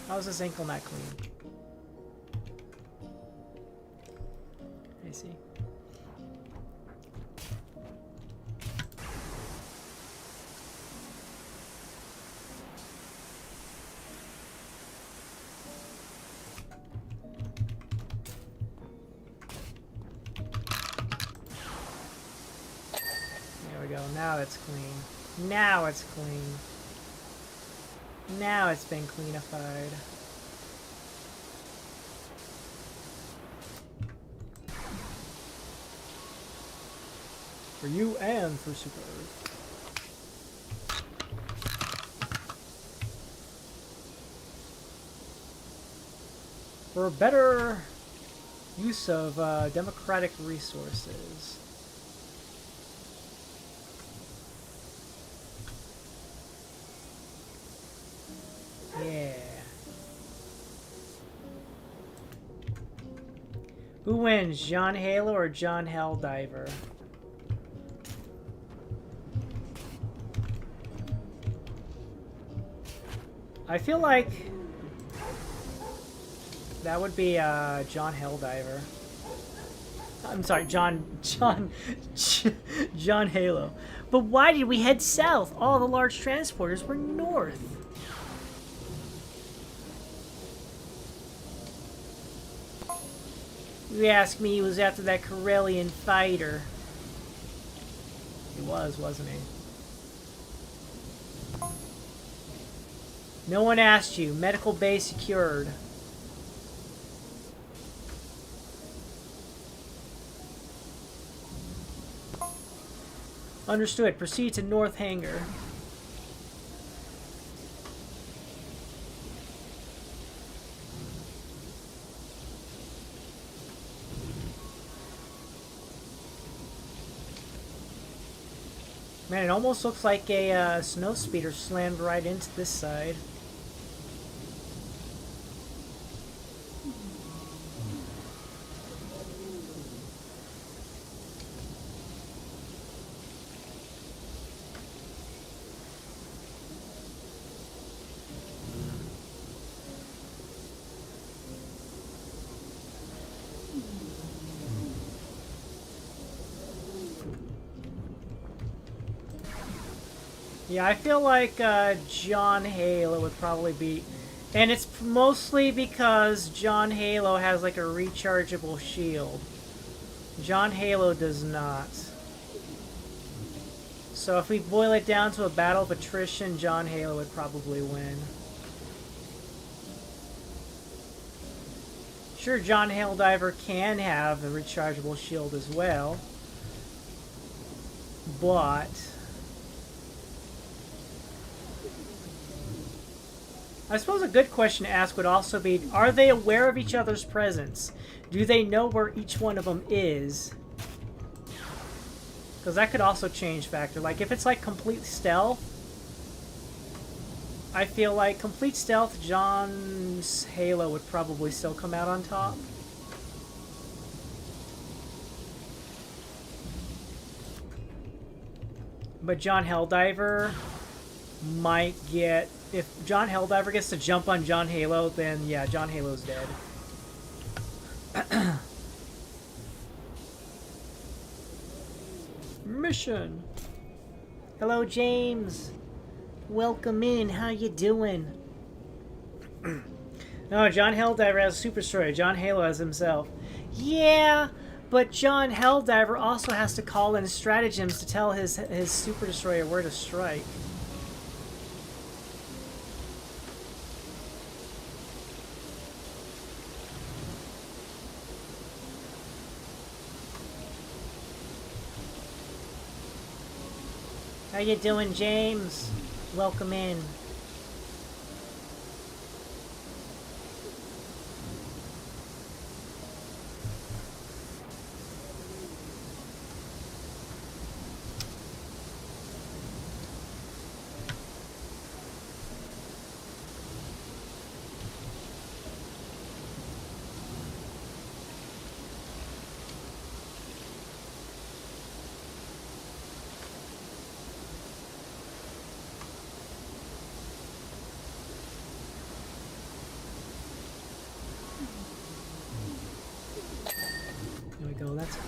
How's this ankle not clean? I see. Now it's clean. Now it's clean. Now it's been cleanified. For you and for Super Earth. For a better use of democratic resources. Yeah. Who wins, John Halo or John Helldiver? I feel like that would be John Helldiver. I'm sorry, John Halo. But why did we head south? All the large transporters were north. You ask me, he was after that Corellian fighter. He was, wasn't he? No one asked you. Medical bay secured. Understood. Proceed to North Hangar. Man, it almost looks like a snow speeder slammed right into this side. Yeah, I feel like John Halo would probably be... And it's mostly because John Halo has like a rechargeable shield. John Halo does not. So if we boil it down to a battle of attrition, John Halo would probably win. Sure, John Helldiver can have a rechargeable shield as well. But... I suppose a good question to ask would also be, are they aware of each other's presence? Do they know where each one of them is? Because that could also change factor. Like, if it's like complete stealth, I feel like complete stealth, John's Halo would probably still come out on top. But John Helldiver might get... If John Helldiver gets to jump on John Halo, then yeah, John Halo's dead. Mission. Hello, James. Welcome in. How you doing? No, John Helldiver has a super destroyer. John Halo has himself. Yeah, but John Helldiver also has to call in stratagems to tell his super destroyer where to strike. How you doing, James? Welcome in. Go, that's in.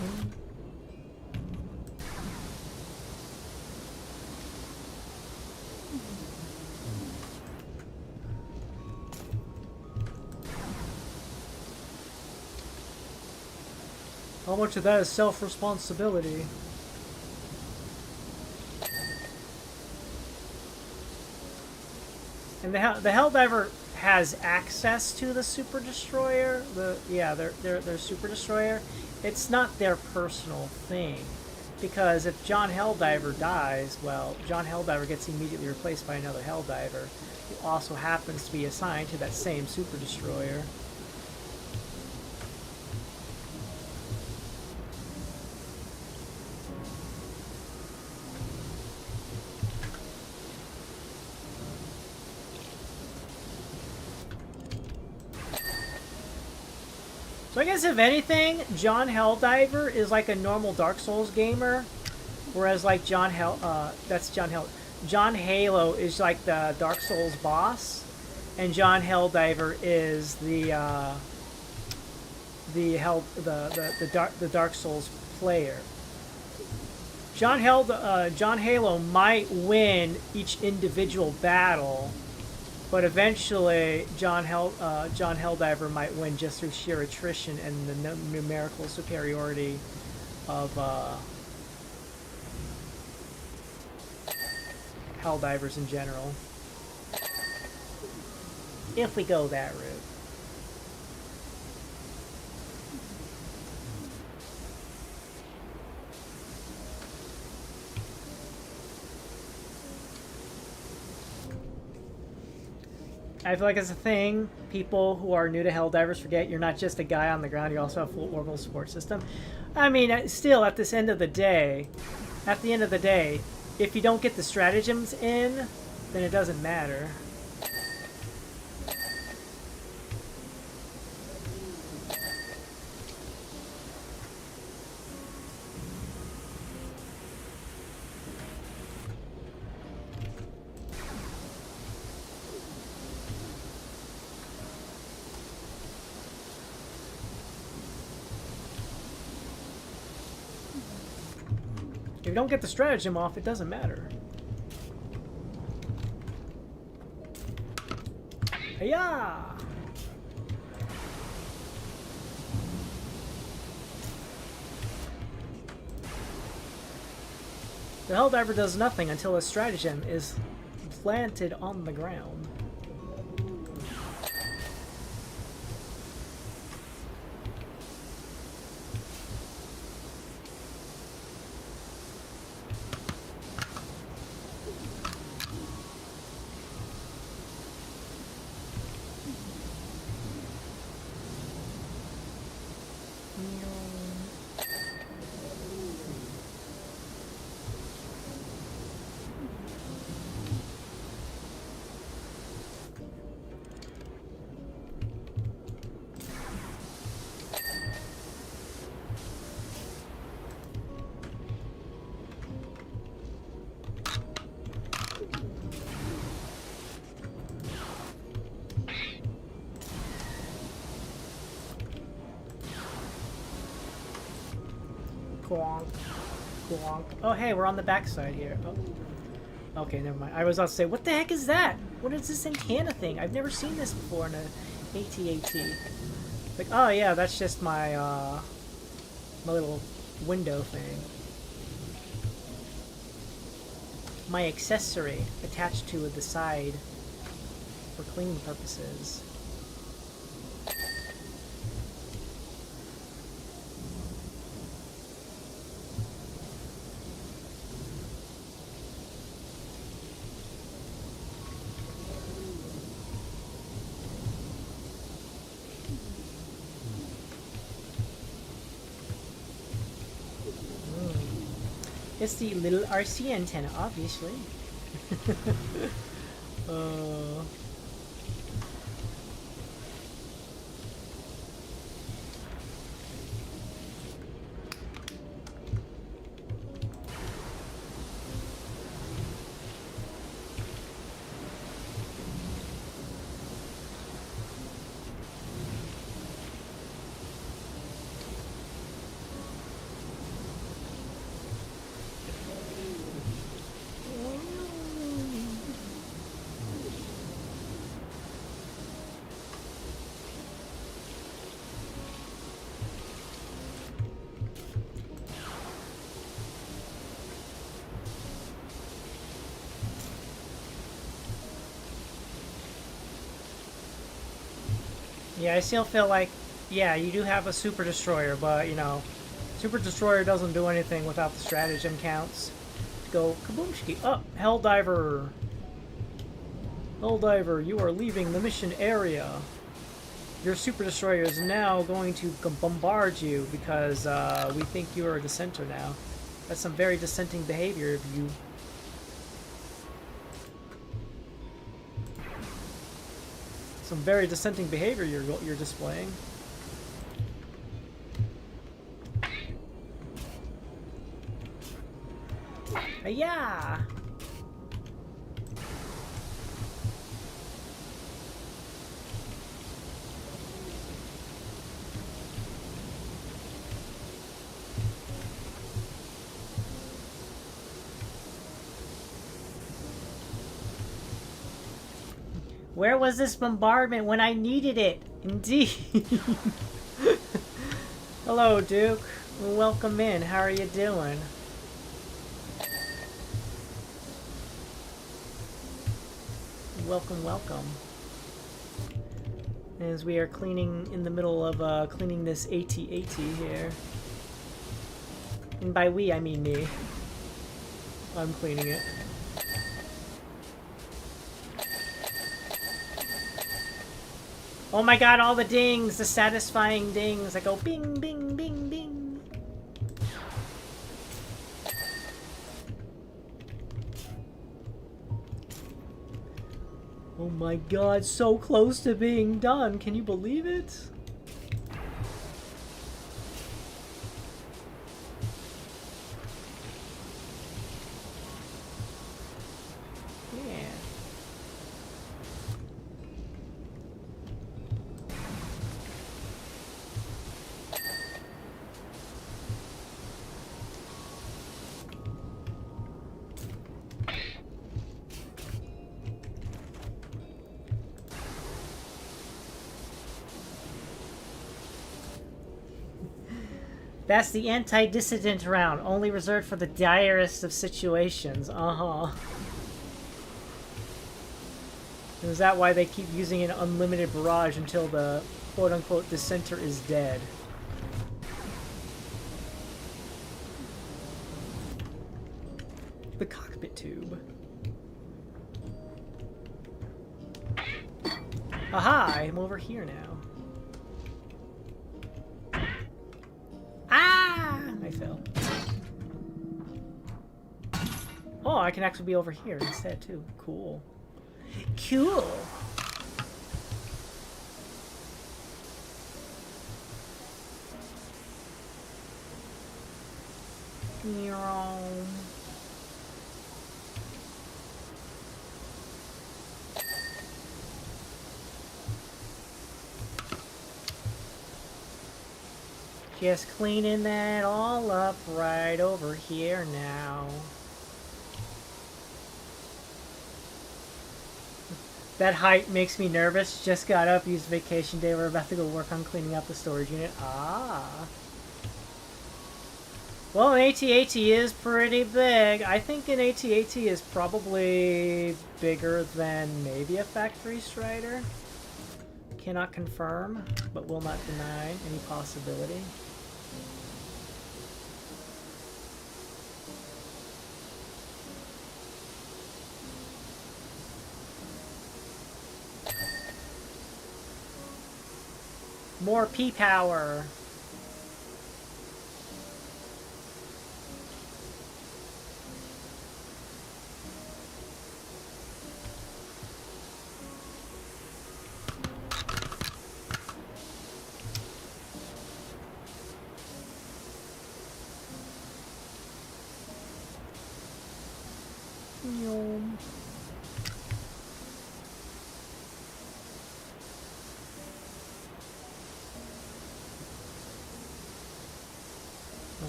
How much of that is self-responsibility? And the Helldiver has access to the Super Destroyer. Their Super Destroyer. It's not their personal thing, because if John Helldiver dies, well, John Helldiver gets immediately replaced by another Helldiver who also happens to be assigned to that same Super Destroyer. So I guess if anything, John Helldiver is like a normal Dark Souls gamer, whereas like John Halo is like the Dark Souls boss. and John Helldiver is the Dark Souls player. John Halo might win each individual battle, but eventually John Helldiver might win just through sheer attrition and the numerical superiority of Helldivers in general. If we go that route. I feel like it's a thing people who are new to Helldivers forget. You're not just a guy on the ground, you also have a full orbital support system. I mean, still, at the end of the day, if you don't get the stratagems in, then it doesn't matter. If you don't get the stratagem off, it doesn't matter. Hiya! The Helldiver does nothing until a stratagem is planted on the ground. Quonk. Quonk. Oh, hey, we're on the backside here. Oh. Okay, never mind. I was about to say, what the heck is that? What is this antenna thing? I've never seen this before in a AT-AT. Like, oh yeah, that's just my, my little window thing. My accessory attached to the side for cleaning purposes. It's the little RC antenna, obviously. Yeah, I still feel like, yeah, you do have a Super Destroyer, but, you know, Super Destroyer doesn't do anything without the stratagem counts. Go kaboomshki. Oh, Helldiver! Helldiver, you are leaving the mission area. Your Super Destroyer is now going to bombard you because we think you are a dissenter now. That's some very dissenting behavior of you. Some very dissenting behavior you're displaying. Yeah. Where was this bombardment when I needed it? Indeed. Hello, Duke. Welcome in. How are you doing? Welcome, welcome. As we are cleaning, in the middle of cleaning this AT-AT here. And by we, I mean me. I'm cleaning it. Oh my god, all the dings! The satisfying dings that go bing, bing, bing, bing. Oh my god, so close to being done. Can you believe it? That's the anti-dissident round, only reserved for the direst of situations. Uh-huh. Is that why they keep using an unlimited barrage until the quote-unquote dissenter is dead? The cockpit tube. Aha! I'm over here now. Ah! I fell. Oh, I can actually be over here instead, too. Cool. Cool! Just cleaning that all up right over here now. That height makes me nervous. Just got up, used vacation day. We're about to go work on cleaning up the storage unit. Ah. Well, an AT-AT is pretty big. I think an AT-AT is probably bigger than maybe a factory strider. Cannot confirm, but will not deny any possibility. More P-power.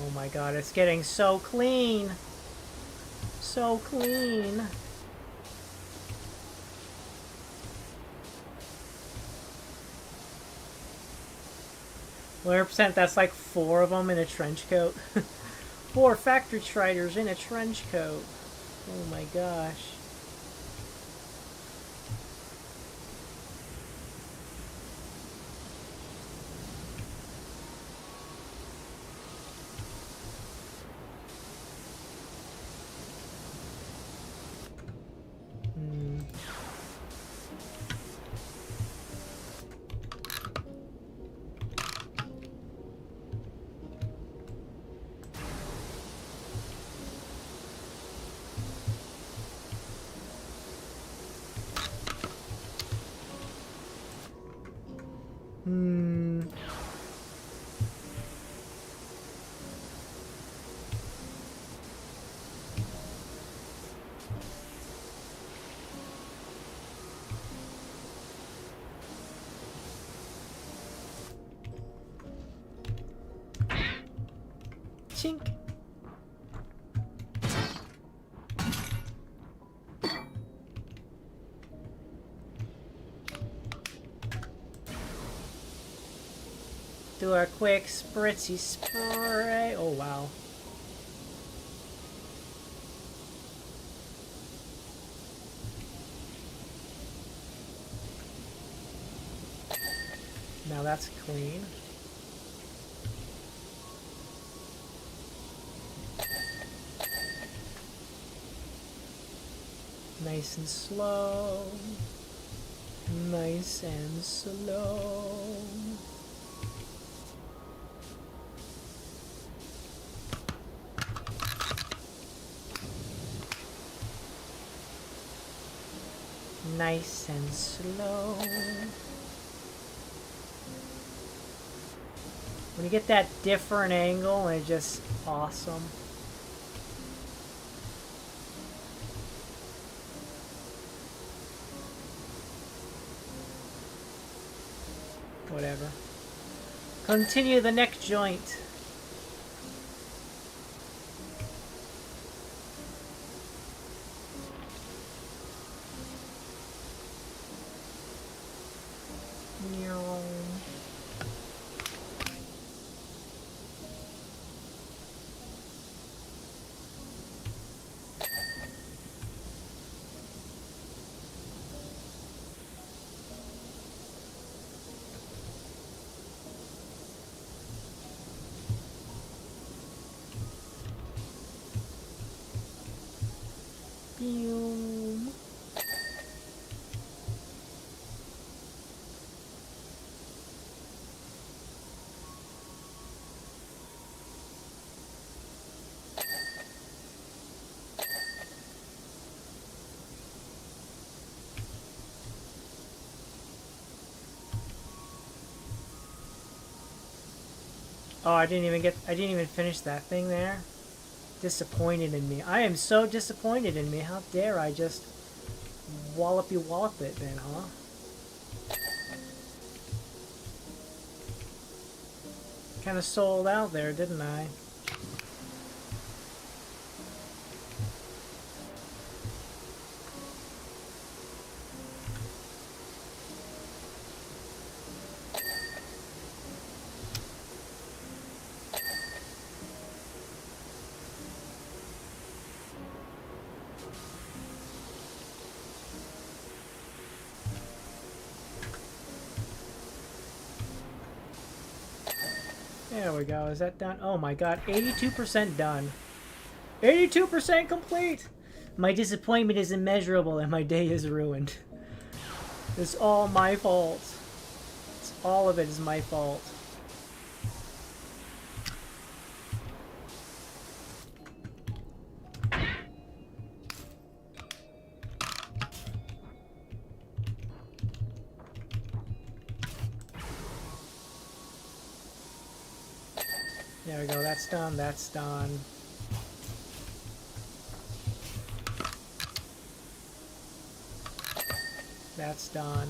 Oh my god, it's getting so clean. So clean. %, that's like 4 of them in a trench coat. 4 factory striders in a trench coat. Oh my gosh. Chink. Do a quick spritzy spray. Oh, wow. Now that's clean. Nice and slow. Nice and slow. Nice and slow. When you get that different angle, it's just awesome. Whatever. Continue the neck joint. Boom. Oh, I didn't even finish that thing there. Disappointed in me. I am so disappointed in me. How dare I just wallop it then, huh? Kind of sold out there, didn't I? There we go. Is that done? Oh my god, 82% done. 82% complete! My disappointment is immeasurable and my day is ruined. It's all my fault. All of it is my fault. There we go, that's done, that's done. That's done.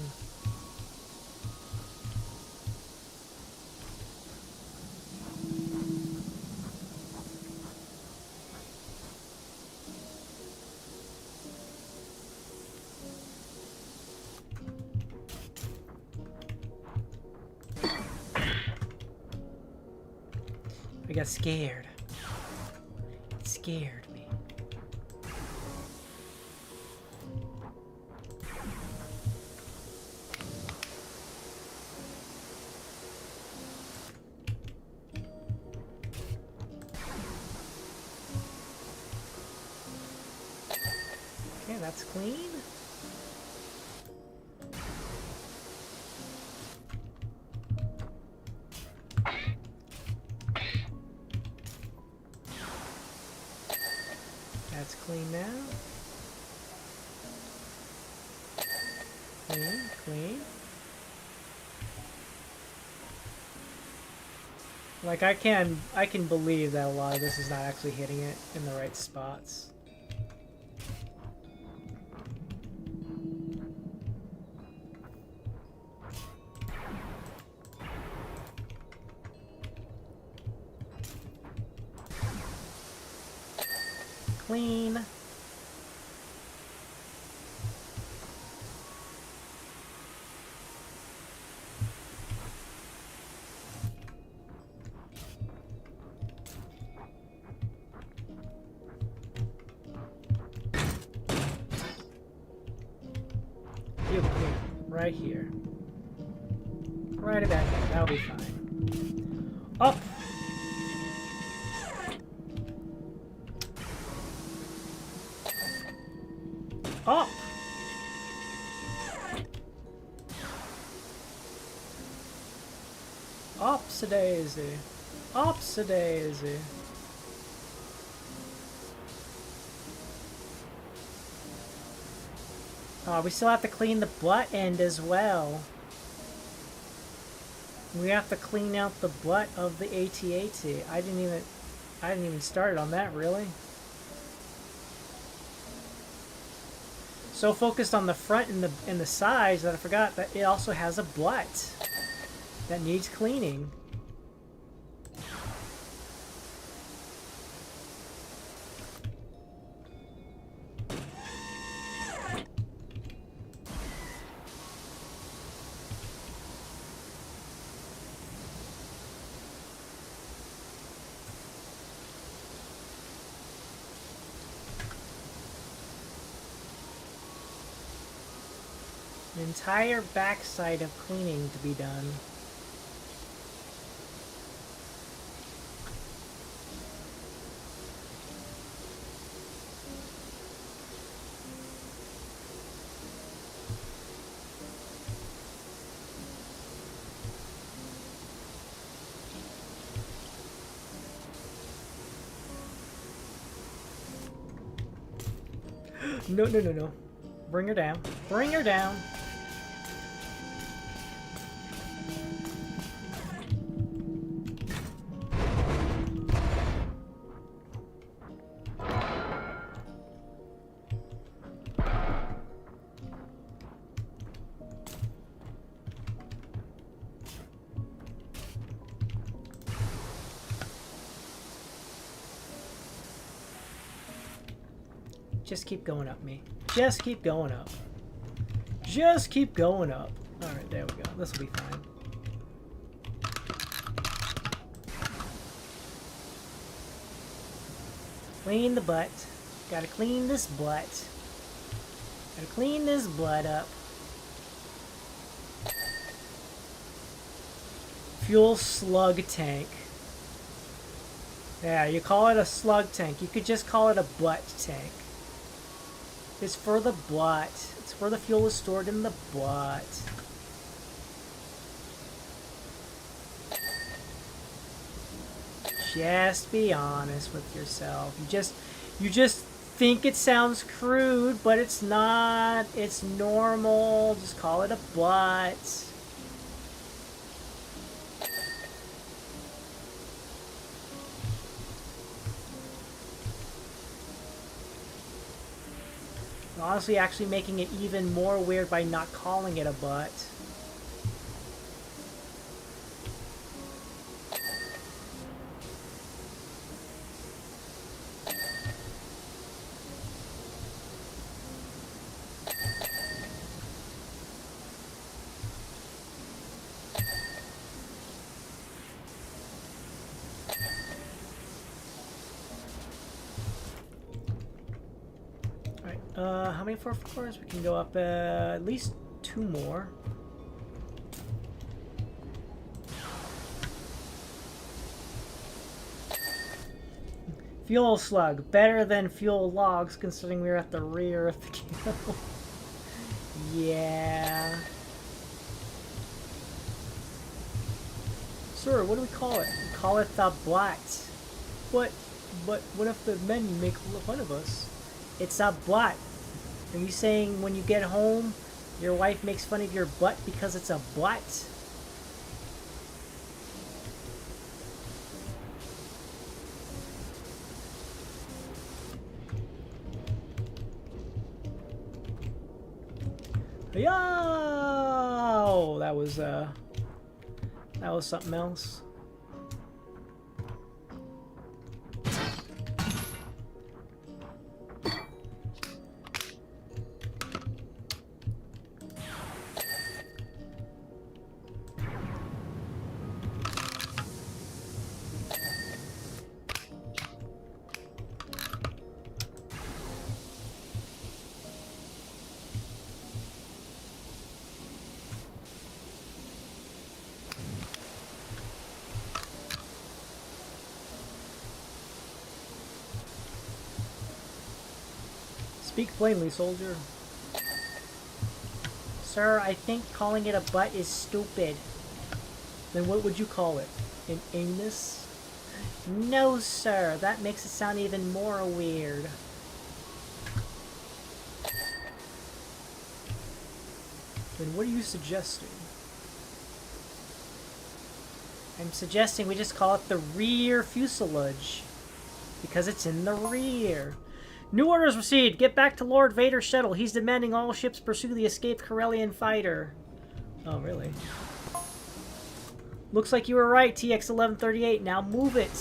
I got scared. It scared me. Okay, that's clean. That's clean now. Clean, clean. Like I can believe that a lot of this is not actually hitting it in the right spots. clean. You here, right here. Right about here, that'll be fine. Up! Up! Upsy-daisy. Upsy-daisy. We still have to clean the butt end as well. We have to clean out the butt of the AT-AT. I didn't even start on that, really. So focused on the front and the sides that I forgot that it also has a butt that needs cleaning. An entire backside of cleaning to be done. No, no, no, no. Bring her down. Bring her down. Just keep going up, me. Just keep going up. Just keep going up. Alright, there we go. This will be fine. Clean the butt. Gotta clean this butt. Gotta clean this butt up. Fuel slug tank. Yeah, you call it a slug tank. You could just call it a butt tank. It's for the butt. It's where the fuel is stored in the butt. Just be honest with yourself. You just think it sounds crude, but it's not. It's normal. Just call it a butt. Honestly, actually making it even more weird by not calling it a butt. How many 4 floors? We can go up at least 2 more. Fuel slug. Better than fuel logs, considering we're at the rear of the kill. Yeah. Sir, what do we call it? We call it the butt. What if the men make fun of us? It's a butt. Are you saying when you get home, your wife makes fun of your butt because it's a butt? Yo! That was something else. Speak plainly, soldier. Sir, I think calling it a butt is stupid. Then what would you call it? An anus? No, sir. That makes it sound even more weird. Then what are you suggesting? I'm suggesting we just call it the rear fuselage. Because it's in the rear. New orders received. Get back to Lord Vader's shuttle. He's demanding all ships pursue the escaped Corellian fighter. Oh, really? Looks like you were right, TX-1138. Now move it.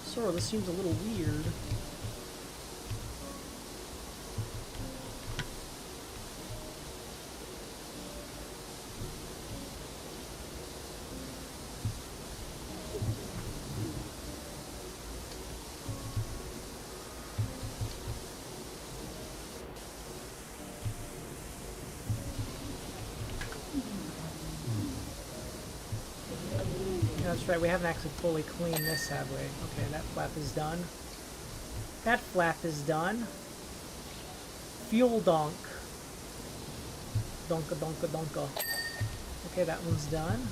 Sora, this seems a little weird. That's right, we haven't actually fully cleaned this, have we? Okay, that flap is done. That flap is done. Fuel donk. Donka donka donka. Okay, that one's done.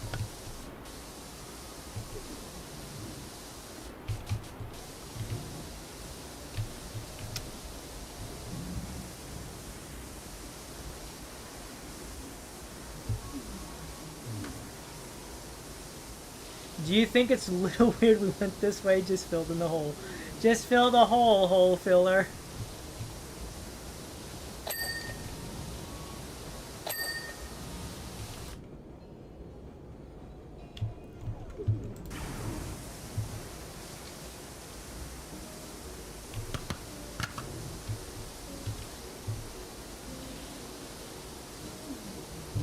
Do you think it's a little weird we went this way, just filled in the hole? Just fill the hole filler.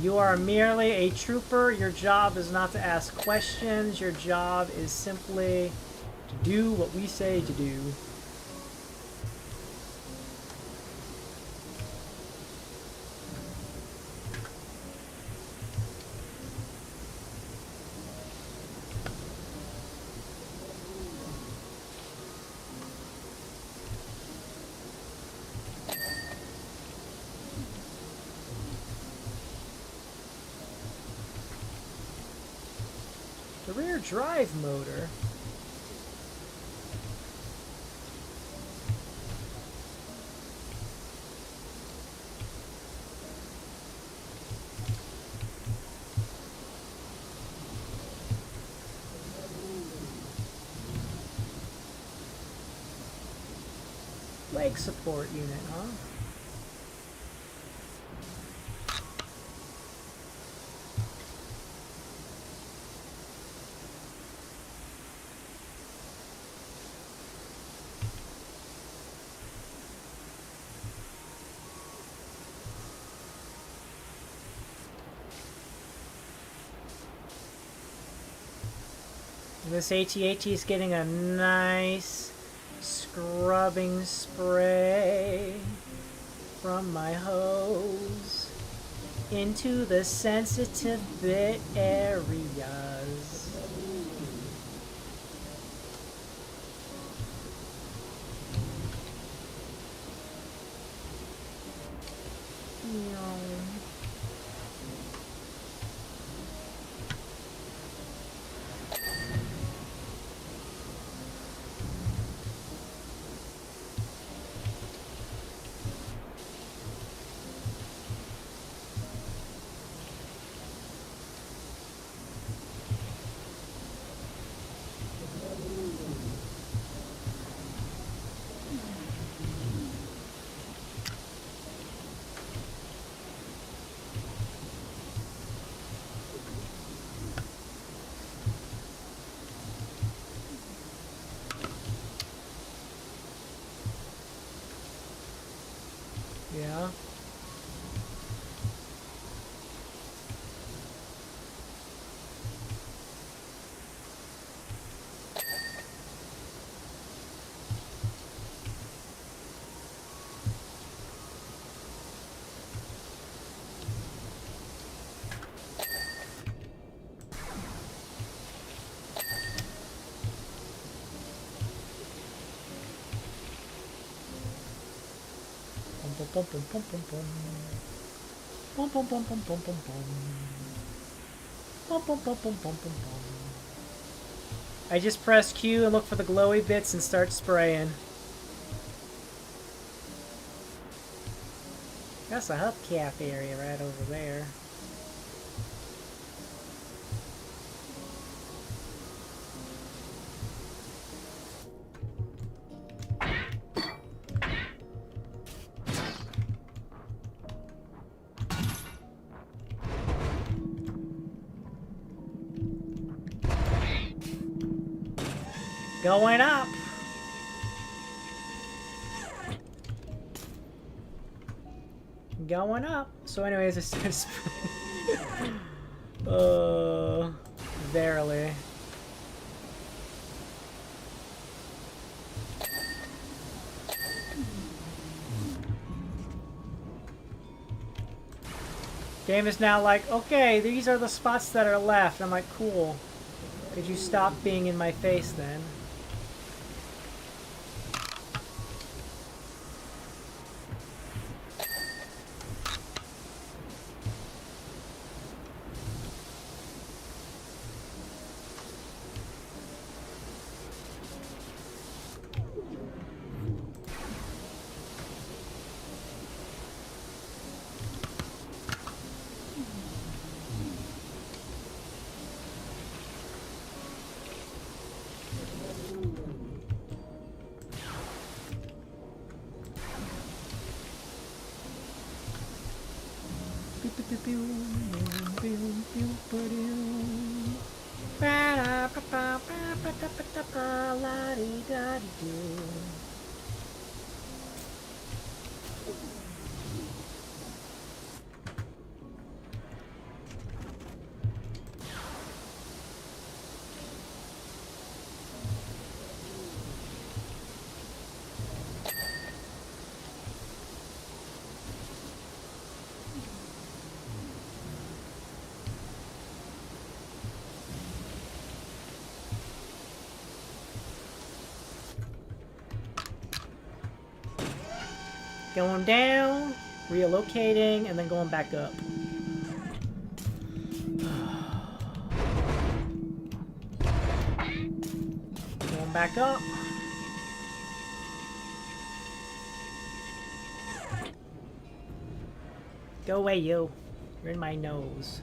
You are merely a trooper. Your job is not to ask questions. Your job is simply to do what we say to do. The rear drive motor. Leg support unit, huh? This AT-AT is getting a nice scrubbing spray from my hose into the sensitive bit areas. bum bum bum bum bum. Bum bum bum bum bum bum bum. Bum bum bum bum bum bum bum. I just press Q and look for the glowy bits and start spraying. That's a hubcap area right over there. Going up. Going up. So anyways, it says verily. Game is now like, okay, these are the spots that are left. I'm like, cool. Could you stop being in my face then? Going down, relocating, and then going back up. Going back up. Go away, you. You're in my nose.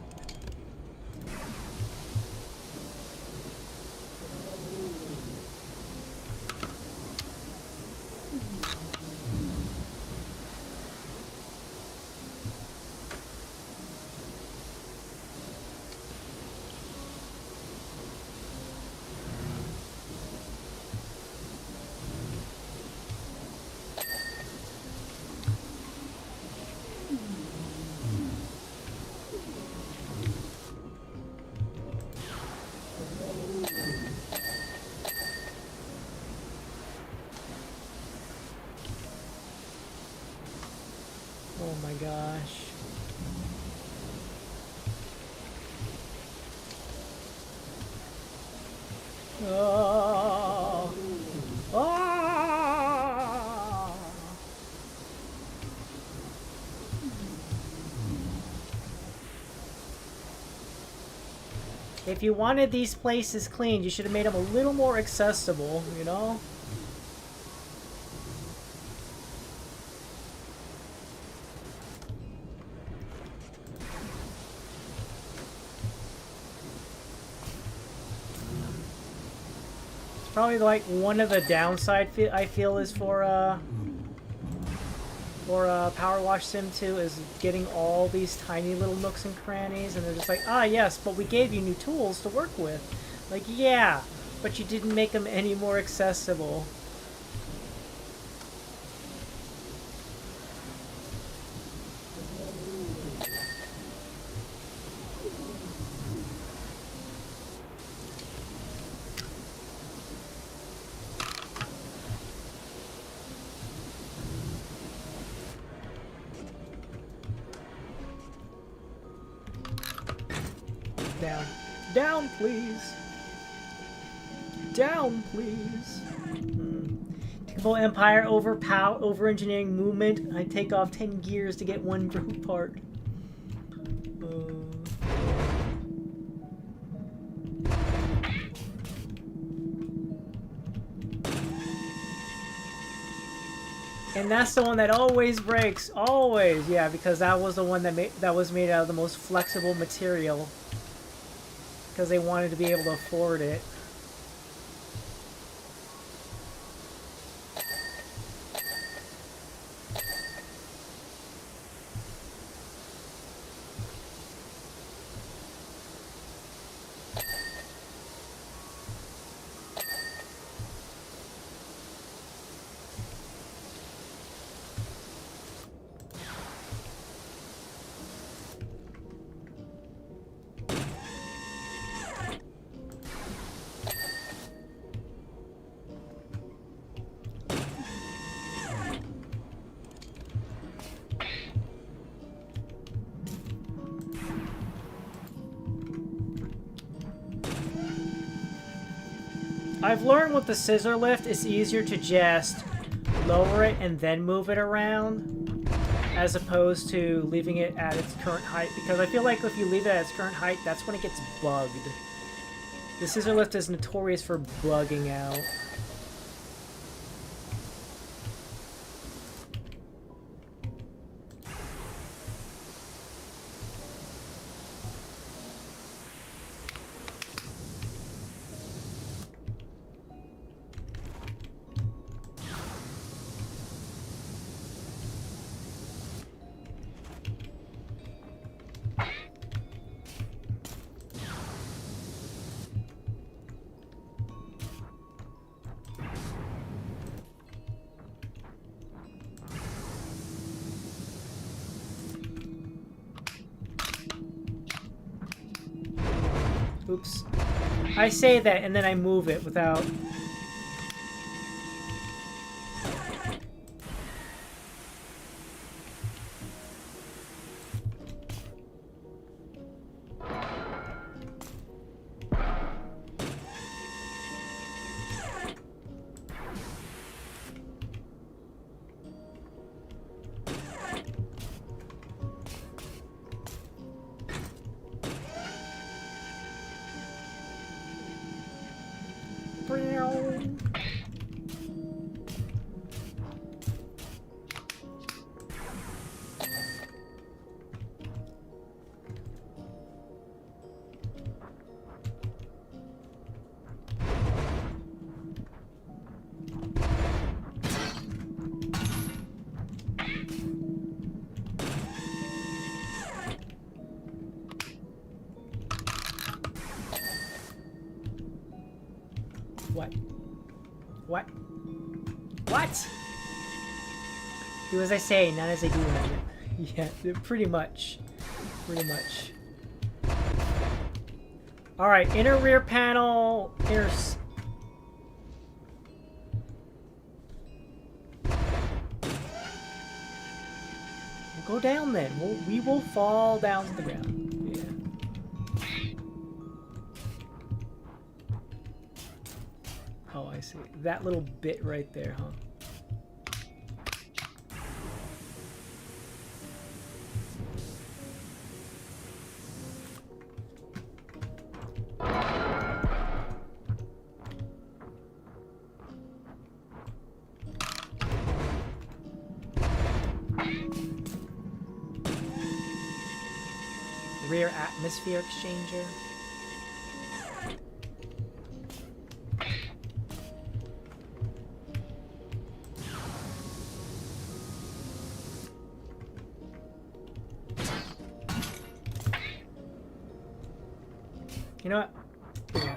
Oh my gosh. Oh. Oh. If you wanted these places cleaned, you should have made them a little more accessible, you know? Probably like one of the downside I feel is for Powerwash Sim 2 is getting all these tiny little nooks and crannies, and they're just like, ah yes, but we gave you new tools to work with. Like, yeah, but you didn't make them any more accessible. Down. Down, please. Down, please. To Evil Empire over engineering movement. I take off 10 gears to get one broke part. And that's the one that always breaks. Always. Yeah, because that was the one that was made out of the most flexible material. Because they wanted to be able to afford it. I've learned with the scissor lift, it's easier to just lower it and then move it around, as opposed to leaving it at its current height, because I feel like if you leave it at its current height, that's when it gets bugged. The scissor lift is notorious for bugging out. Oops. I say that and then I move it without... What? What? What? Do as I say, not as I do. Yeah, pretty much. Pretty much. Alright, inner rear panel. Go down then. We will fall down to the ground. Yeah. Oh, I see. That little bit right there, huh? Rear atmosphere exchanger. You know what? Yeah.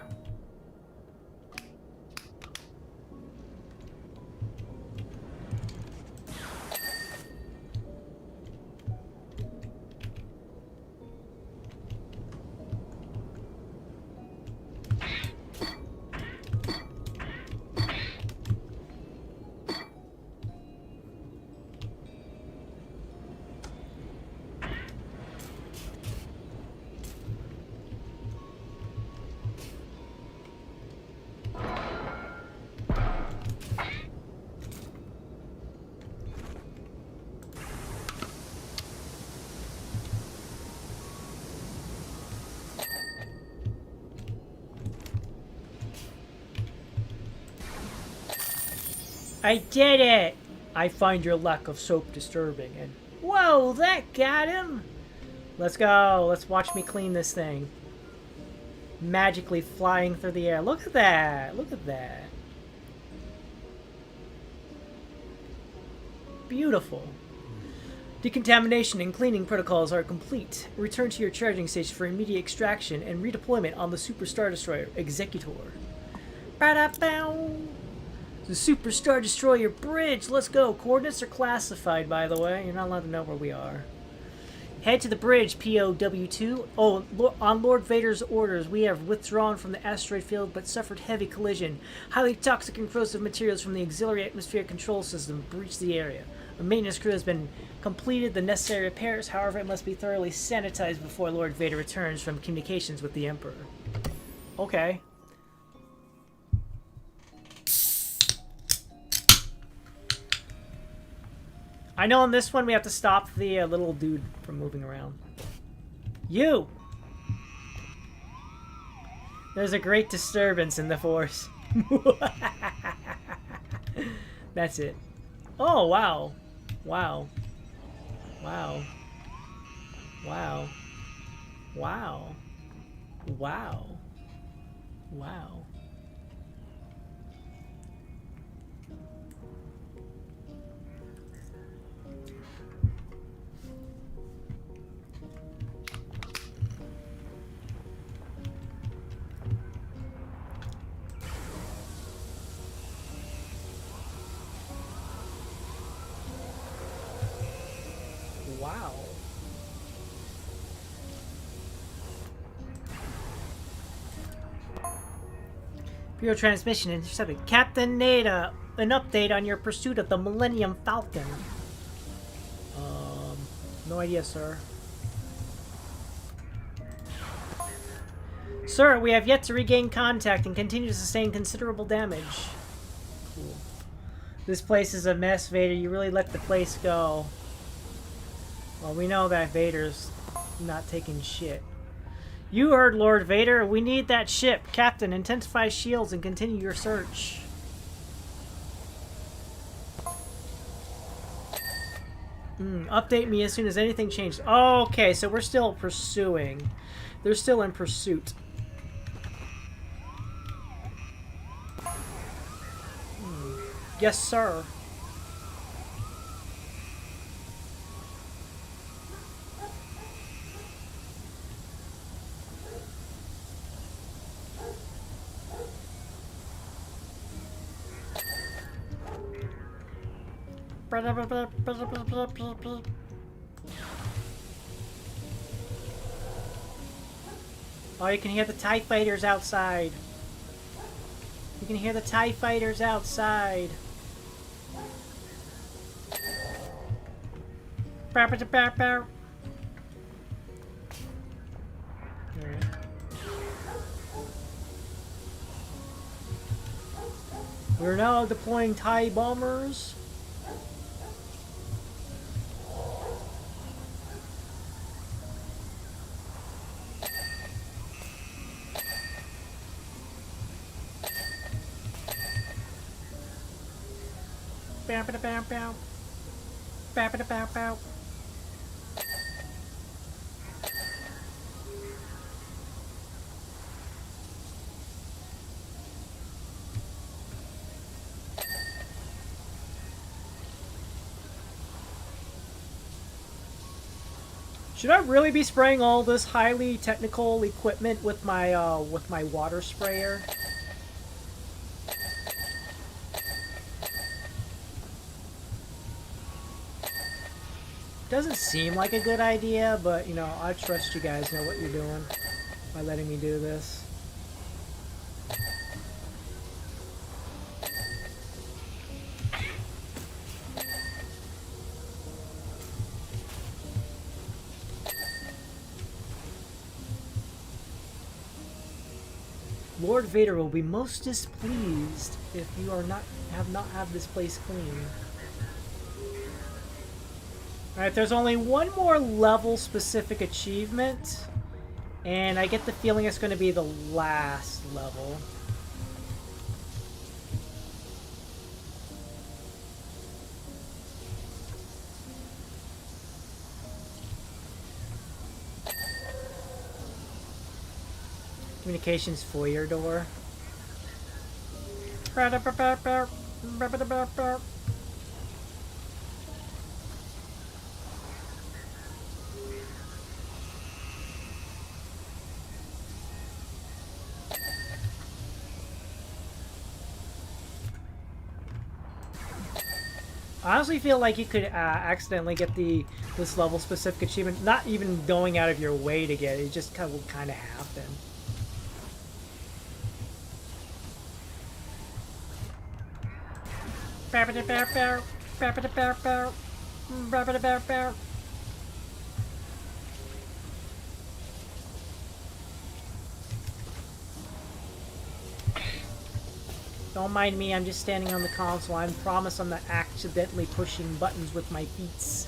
I did it! I find your lack of soap disturbing, and... Whoa, that got him! Let's go. Let's watch me clean this thing. Magically flying through the air. Look at that! Look at that. Beautiful. Decontamination and cleaning protocols are complete. Return to your charging station for immediate extraction and redeployment on the Super Star Destroyer Executor. Ba-da-bow! The Super Star Destroyer bridge! Let's go! Coordinates are classified, by the way. You're not allowed to know where we are. Head to the bridge, POW2. Oh, on Lord Vader's orders, we have withdrawn from the asteroid field but suffered heavy collision. Highly toxic and corrosive materials from the auxiliary atmospheric control system breached the area. A maintenance crew has been completed the necessary repairs, however it must be thoroughly sanitized before Lord Vader returns from communications with the Emperor. Okay. I know in this one we have to stop the little dude from moving around. You! There's a great disturbance in the Force. That's it. Oh, wow. Wow. Wow. Wow. Wow. Wow. Wow. Wow. Bureau transmission intercepted. Captain Nada, an update on your pursuit of the Millennium Falcon. No idea, sir. Sir, we have yet to regain contact and continue to sustain considerable damage. Cool. This place is a mess, Vader. You really let the place go. Well, we know that Vader's not taking shit. You heard Lord Vader. We need that ship. Captain, intensify shields and continue your search. Update me as soon as anything changes. Oh, okay, so we're still pursuing. They're still in pursuit. Yes, sir. Oh, you can hear the TIE fighters outside. You can hear the TIE fighters outside. Alright. We're now deploying TIE bombers. Bow. Bow. Should I really be spraying all this highly technical equipment with my water sprayer? Doesn't seem like a good idea, but you know, I trust you guys know what you're doing by letting me do this. Lord Vader will be most displeased if you are have this place clean. Alright, there's only one more level specific achievement, and I get the feeling it's going to be the last level. Communications foyer door. I honestly feel like you could accidentally get this level specific achievement, not even going out of your way to get it. It just kind of happen. Don't mind me, I'm just standing on the console. I promise I'm not accidentally pushing buttons with my feet.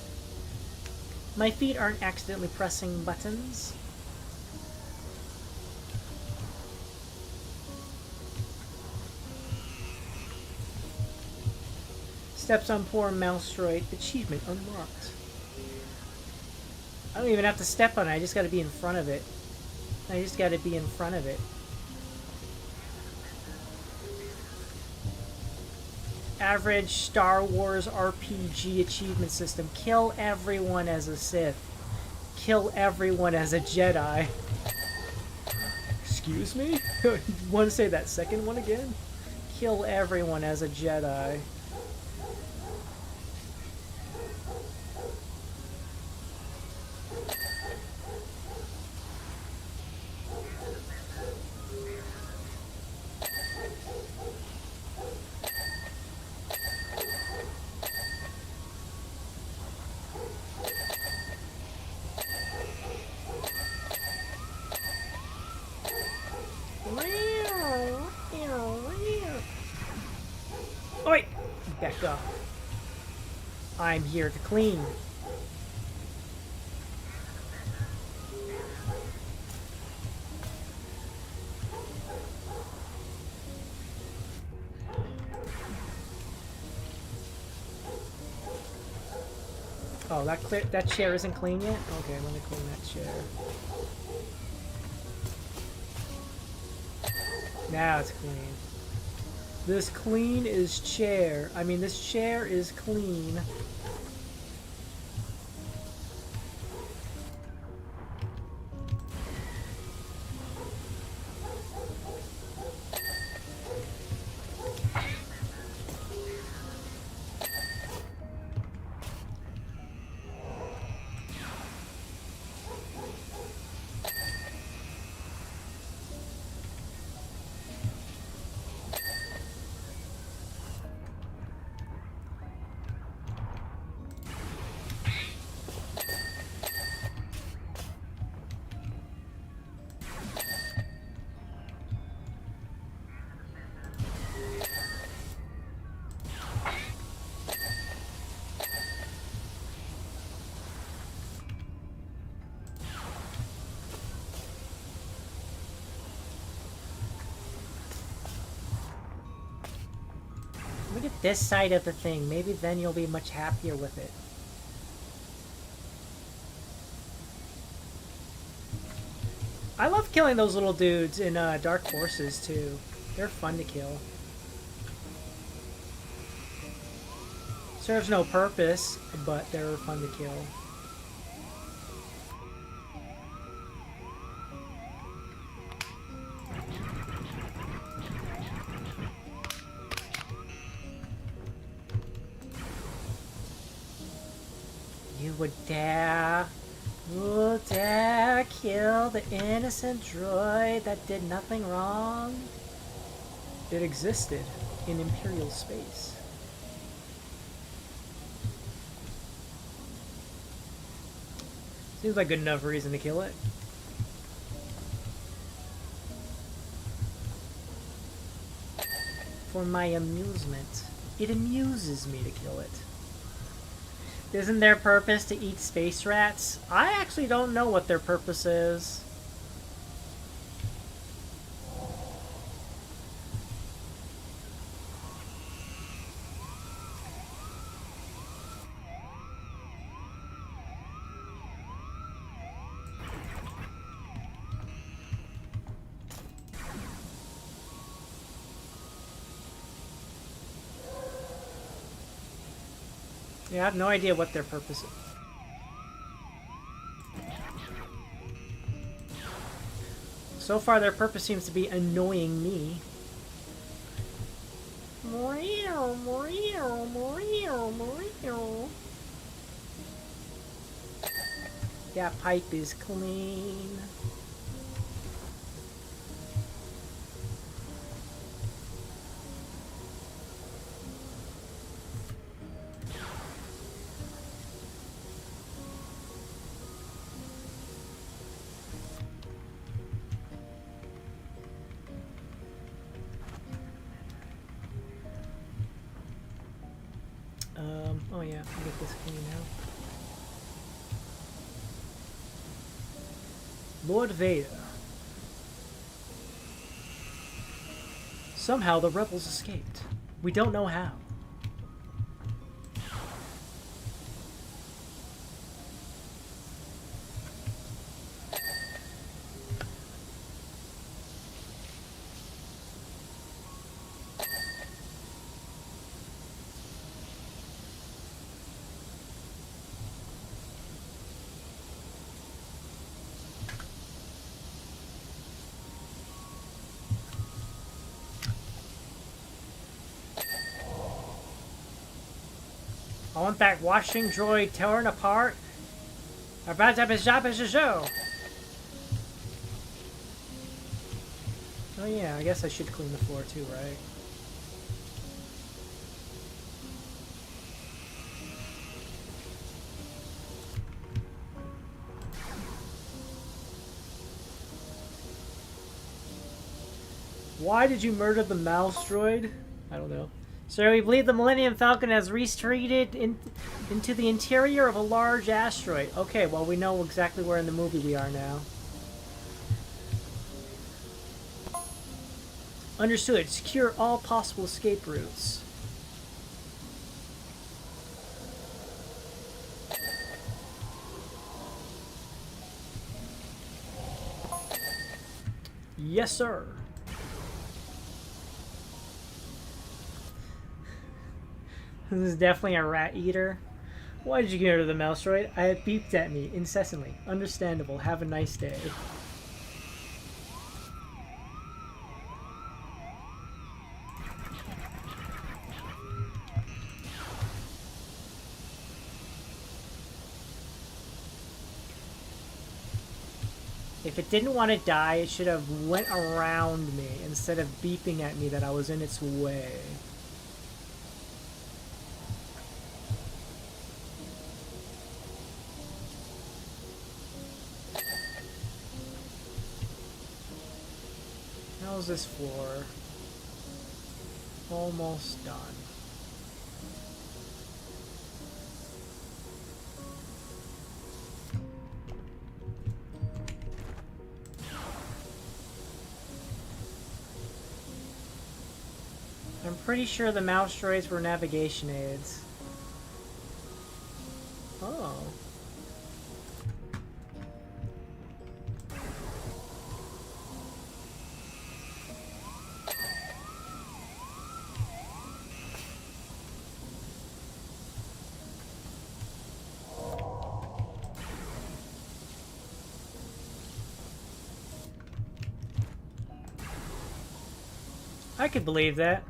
My feet aren't accidentally pressing buttons. Steps on poor mouse droid. Achievement unlocked. I don't even have to step on it, I just gotta be in front of it. I just gotta be in front of it. Average Star Wars RPG achievement system. Kill everyone as a Sith. Kill everyone as a Jedi. Excuse me? You want to say that second one again? Kill everyone as a Jedi. Oi! Back up. I'm here to clean. Oh, that chair isn't clean yet? Okay, let me clean that chair. Now it's clean. This chair is clean. Look at this side of the thing. Maybe then you'll be much happier with it. I love killing those little dudes in Dark Forces too. They're fun to kill. Serves no purpose, but they're fun to kill. You would dare kill the innocent droid that did nothing wrong? It existed in Imperial space. Seems like good enough reason to kill it. For my amusement. It amuses me to kill it. Isn't their purpose to eat space rats? I actually don't know what their purpose is. Yeah, I have no idea what their purpose is. So far, their purpose seems to be annoying me. That pipe is clean. Oh yeah, I'll get this clean now. Lord Vader. Somehow the rebels escaped. We don't know how. I want that washing droid torn apart. Oh yeah, I guess I should clean the floor too, right? Why did you murder the mouse droid? I don't know. Sir, we believe the Millennium Falcon has retreated into the interior of a large asteroid. Okay, well, we know exactly where in the movie we are now. Understood. Secure all possible escape routes. Yes, sir. This is definitely a rat eater. Why did you get rid of the mouse droid? It beeped at me incessantly. Understandable. Have a nice day. If it didn't want to die, it should have went around me instead of beeping at me that I was in its way. How's this floor? Almost done. I'm pretty sure the mouse droids were navigation aids. Oh. I could believe that.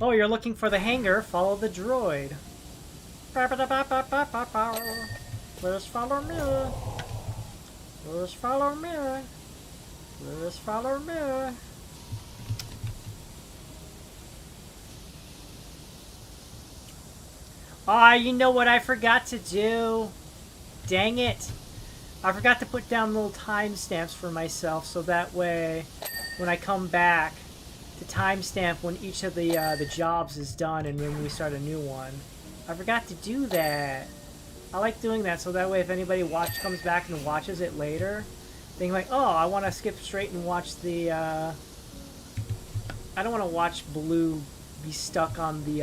Oh, you're looking for the hangar? Follow the droid. Let's follow me. Let's follow me. Let's follow me. Ah, you know what I forgot to do? Dang it. I forgot to put down little timestamps for myself so that way when I come back to timestamp when each of the jobs is done and when we start a new one. I forgot to do that. I like doing that so that way if anybody comes back and watches it later, they're like, oh, I want to skip straight and watch the, I don't want to watch Blue be stuck on the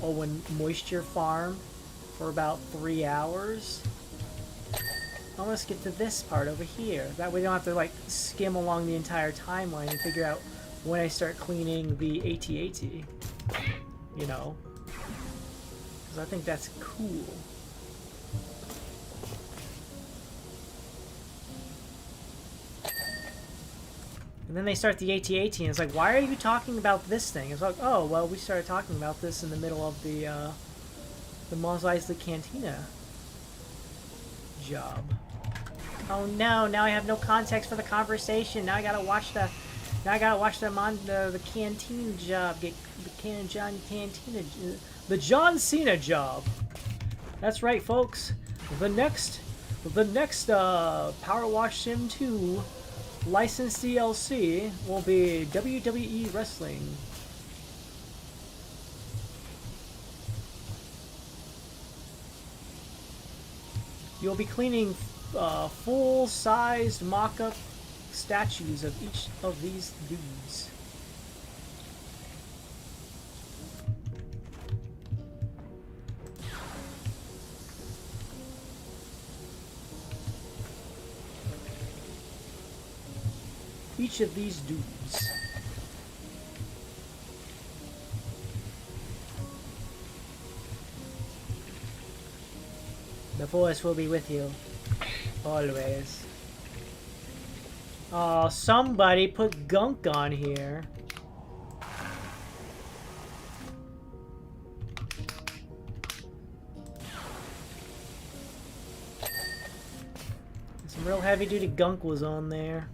Owen moisture farm for about 3 hours. I want to skip to this part over here. That way we don't have to like skim along the entire timeline and figure out when I start cleaning the AT-AT. You know. Because I think that's cool. And then they start the AT-AT, and it's like, why are you talking about this thing? It's like, oh, well, we started talking about this in the middle of the Mos Eisley Cantina job. Oh no! Now I have no context for the conversation. Now I gotta watch the canteen job. Get the the John Cena job. That's right, folks. The next Powerwash Sim 2 licensed DLC will be WWE Wrestling. You'll be cleaning full-sized mock-up statues of each of these dudes. Each of these dudes. The Force will be with you. Always. Oh, somebody put gunk on here. Some real heavy-duty gunk was on there.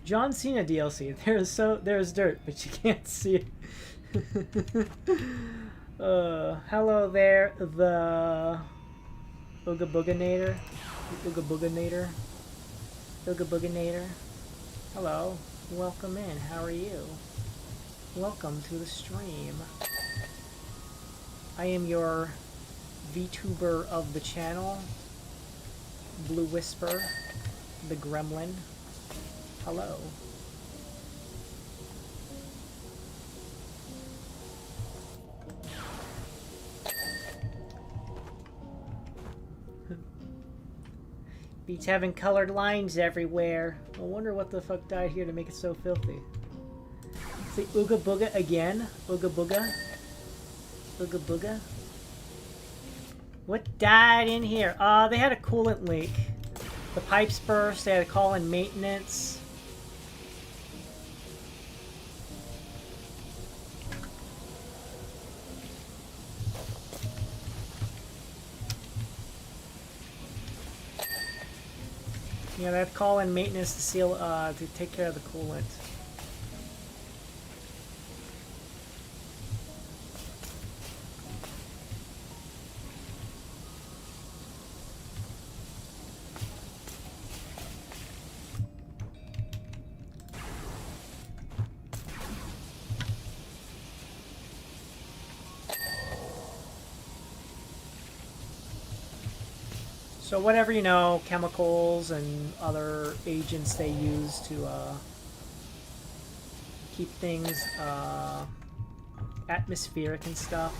John Cena DLC. There's dirt, but you can't see it. Hello there, the Ooga Booganator. Ooga Booganator. Ooga Booganator. Hello. Welcome in. How are you? Welcome to the stream. I am your VTuber of the channel, Blue Whisper, the Gremlin. Hello. Beats having colored lines everywhere. I wonder what the fuck died here to make it so filthy. Say Ooga Booga again? Ooga Booga? Ooga Booga? What died in here? They had a coolant leak. The pipes burst, they had to call in maintenance. Yeah, they had to call in maintenance to seal, to take care of the coolant. So whatever, you know, chemicals and other agents they use to keep things atmospheric and stuff.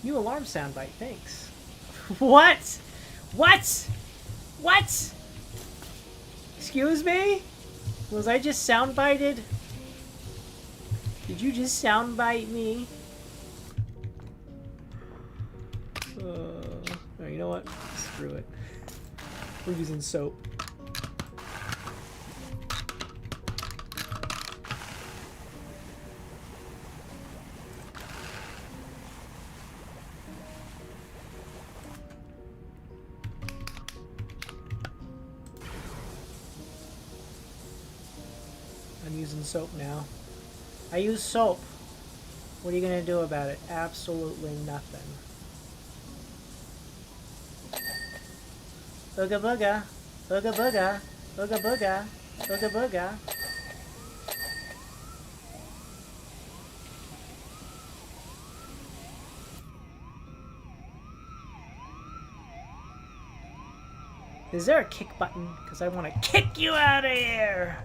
New alarm soundbite, thanks. What? What? What? Excuse me? Was I just soundbited? Did you just soundbite me? Oh, you know what? Screw it. We're using soap. I'm using soap now. I use soap. What are you gonna do about it? Absolutely nothing. Ooga booga, ooga booga, ooga booga, ooga booga. Is there a kick button? Because I want to kick you out of here!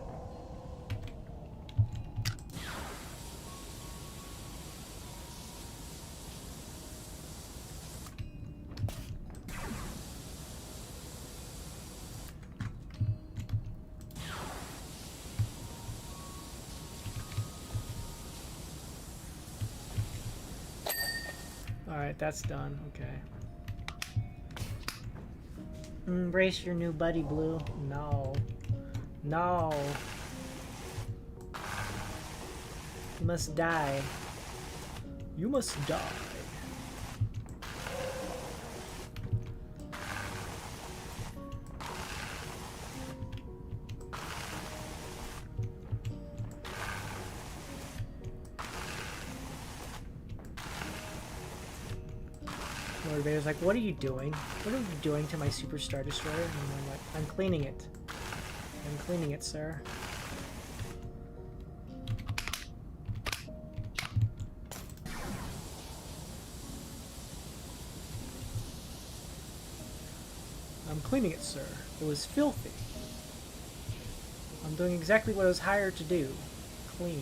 Alright, that's done. Okay. Embrace your new buddy, Blue. No. No. You must die. You must die. Lord Vader's like, what are you doing? What are you doing to my Super Star Destroyer? And I'm like, I'm cleaning it. I'm cleaning it, sir. I'm cleaning it, sir. It was filthy. I'm doing exactly what I was hired to do. Clean.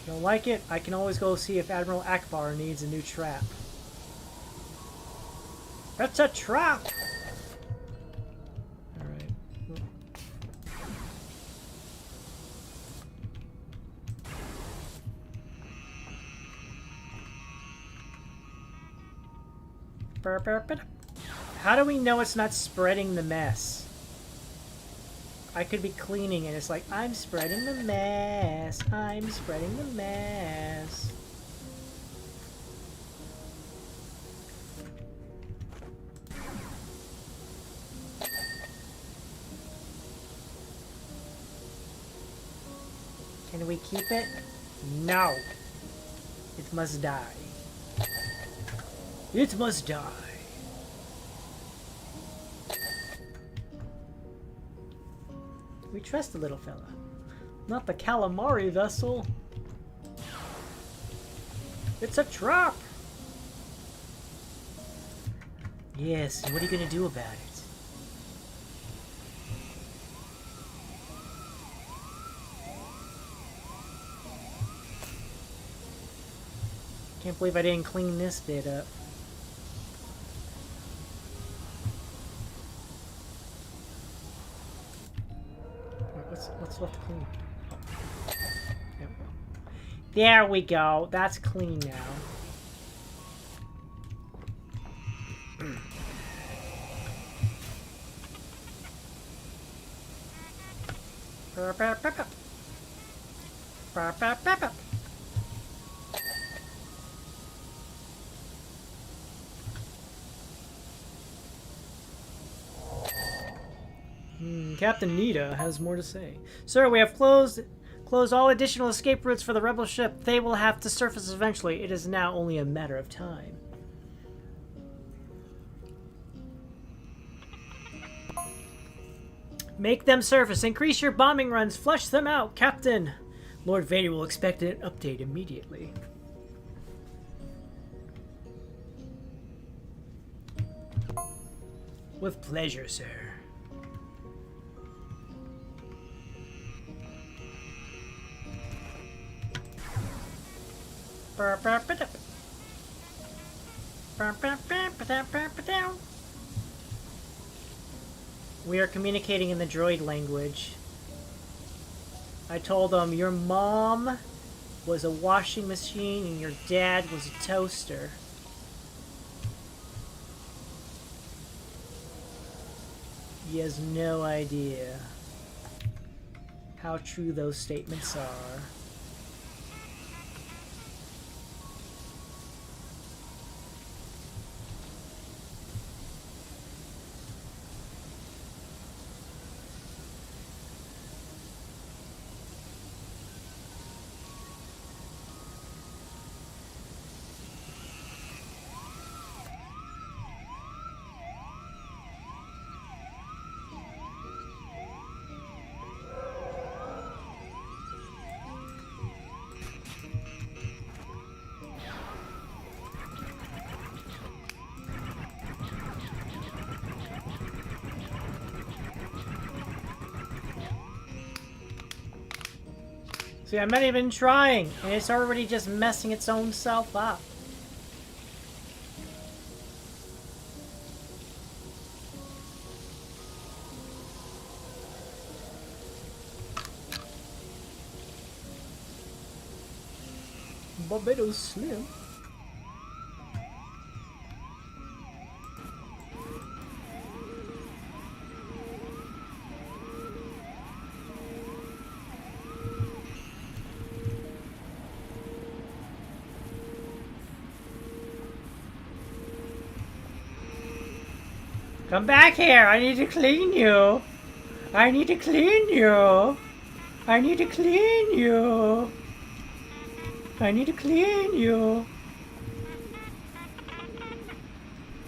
Don't like it? I can always go see if Admiral Akbar needs a new trap. That's a trap! Alright. How do we know it's not spreading the mess? I could be cleaning and it's like, I'm spreading the mess. I'm spreading the mess. Can we keep it? No. It must die. It must die. We trust the little fella. Not the calamari vessel. It's a trap! Yes, and what are you gonna do about it? Can't believe I didn't clean this bit up. What's left to clean? Oh. There we go. That's clean now. Captain Nita has more to say. Sir, we have closed all additional escape routes for the rebel ship. They will have to surface eventually. It is now only a matter of time. Make them surface. Increase your bombing runs. Flush them out, Captain. Lord Vader will expect an update immediately. With pleasure, sir. We are communicating in the droid language. I told them your mom was a washing machine and your dad was a toaster. He has no idea how true those statements are. See, I'm not even trying, and it's already just messing its own self up. Barbados Slim. Come back here! I need to clean you! I need to clean you! I need to clean you! I need to clean you!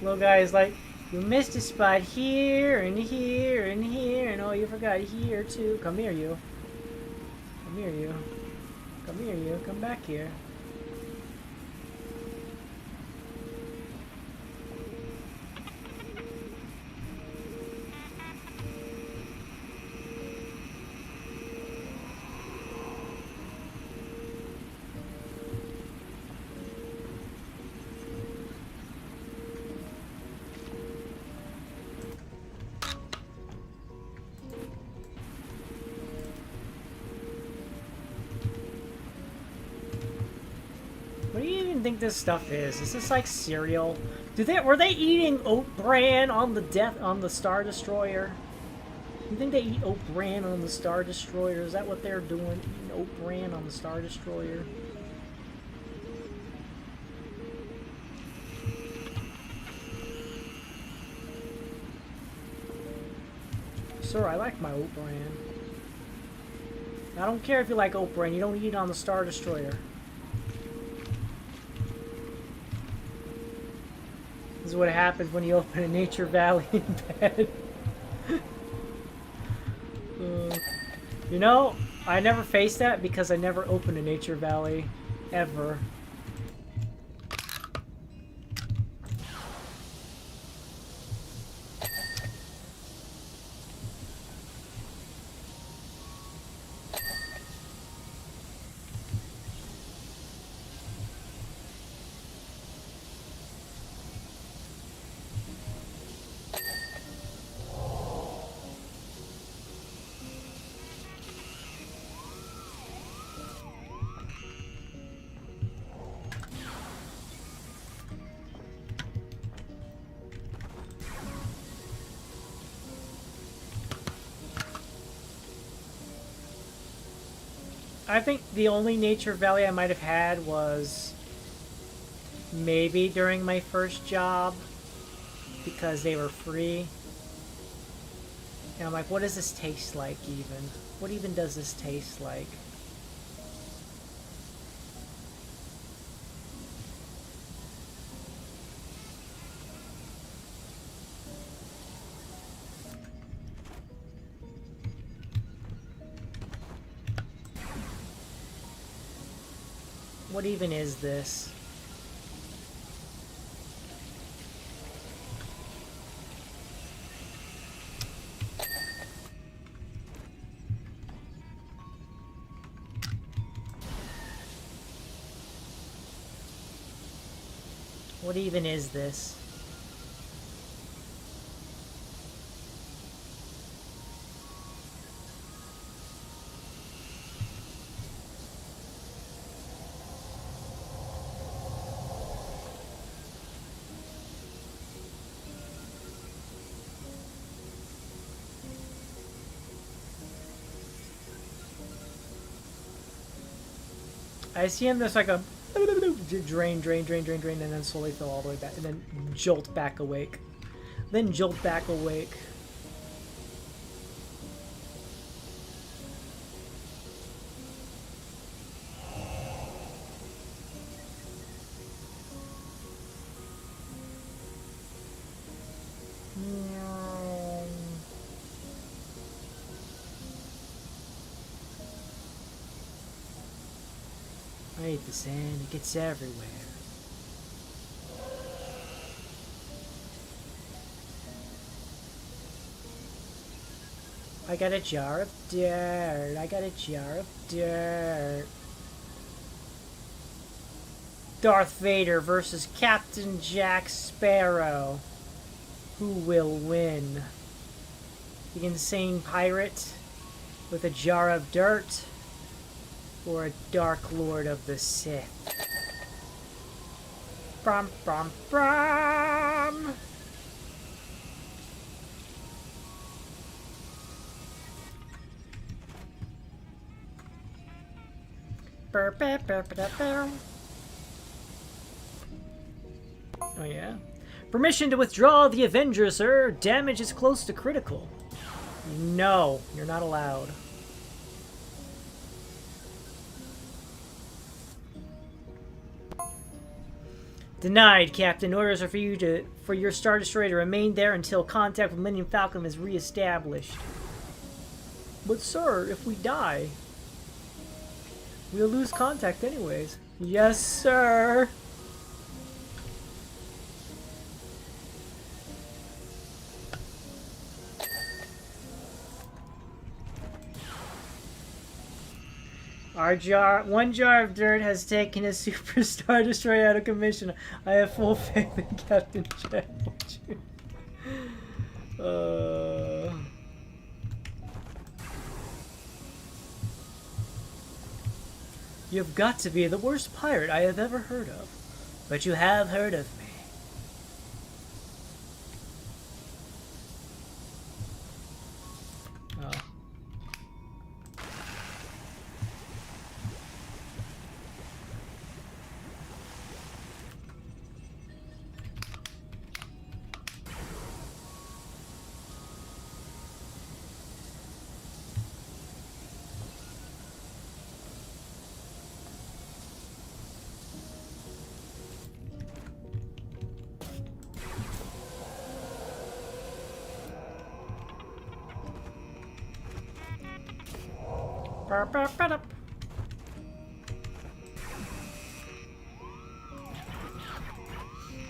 Little guy is like, you missed a spot here and here and here, and oh, you forgot here too. Come here, you. Come here, you. Come here, you. Come back here. What do you even think this stuff is? Is this like cereal? Were they eating oat bran on the Star Destroyer? You think they eat oat bran on the Star Destroyer? Is that what they're doing? Eating oat bran on the Star Destroyer? Sir, I like my oat bran. I don't care if you like oat bran. You don't eat it on the Star Destroyer. This is what happens when you open a Nature Valley in bed. You know, I never faced that because I never opened a Nature Valley. Ever. I think the only Nature Valley I might have had was maybe during my first job because they were free. And I'm like, what does this taste like even? What even does this taste like? What even is this? What even is this? I see him, there's like a drain, drain, drain, drain, drain, and then slowly fill all the way back, and then jolt back awake. Then jolt back awake. I hate the sand, it gets everywhere. I got a jar of dirt, I got a jar of dirt. Darth Vader versus Captain Jack Sparrow. Who will win? The insane pirate with a jar of dirt? Or a Dark Lord of the Sith? Brum, brum, brum. Burr, burr, burr, burr, burr. Oh yeah. Permission to withdraw the Avenger, sir. Damage is close to critical. No, you're not allowed. Denied, Captain. Orders are for your Star Destroyer to remain there until contact with Millennium Falcon is reestablished. But sir, if we die, we'll lose contact anyways. Yes, sir. One jar of dirt has taken a Super Star Destroyer out of commission. I have full faith in Captain Jack. You've got to be the worst pirate I have ever heard of. But you have heard of me. Oh.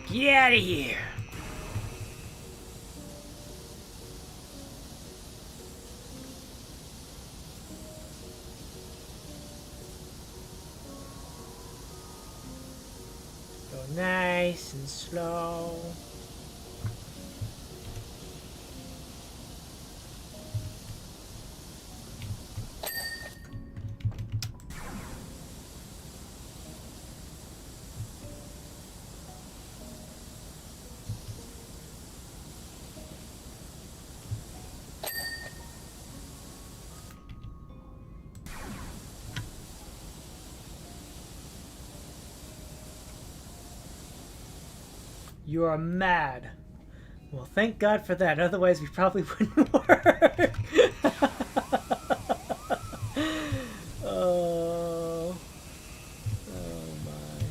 Get out of here! Go nice and slow. You are mad. Well, thank God for that. Otherwise, we probably wouldn't work. Oh. Oh my.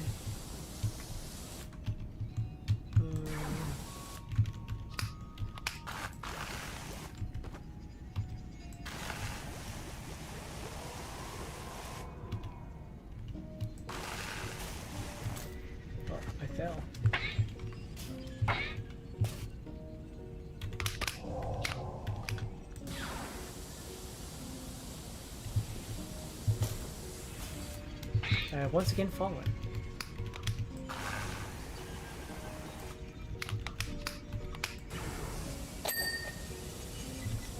Oh, I fell. Once again fallen.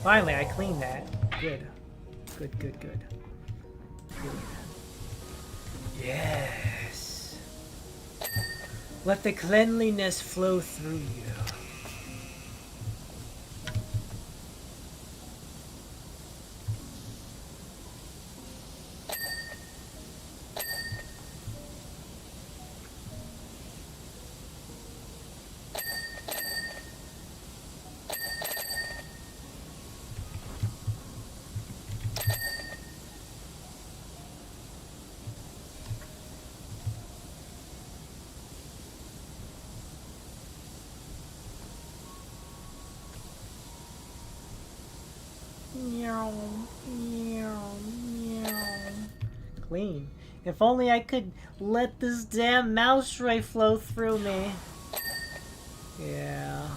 Finally, I cleaned that. Good. Good, good, good. Good. Yes. Let the cleanliness flow through you. Clean. If only I could let this damn mouse ray flow through me. Yeah.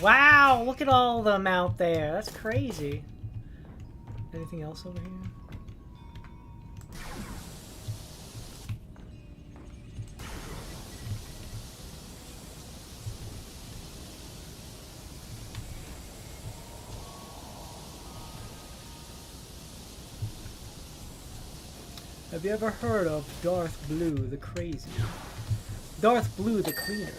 Wow, look at all of them out there. That's crazy. Anything else over here? Have you ever heard of Darth Blue the Crazy? Darth Blue the Cleaner.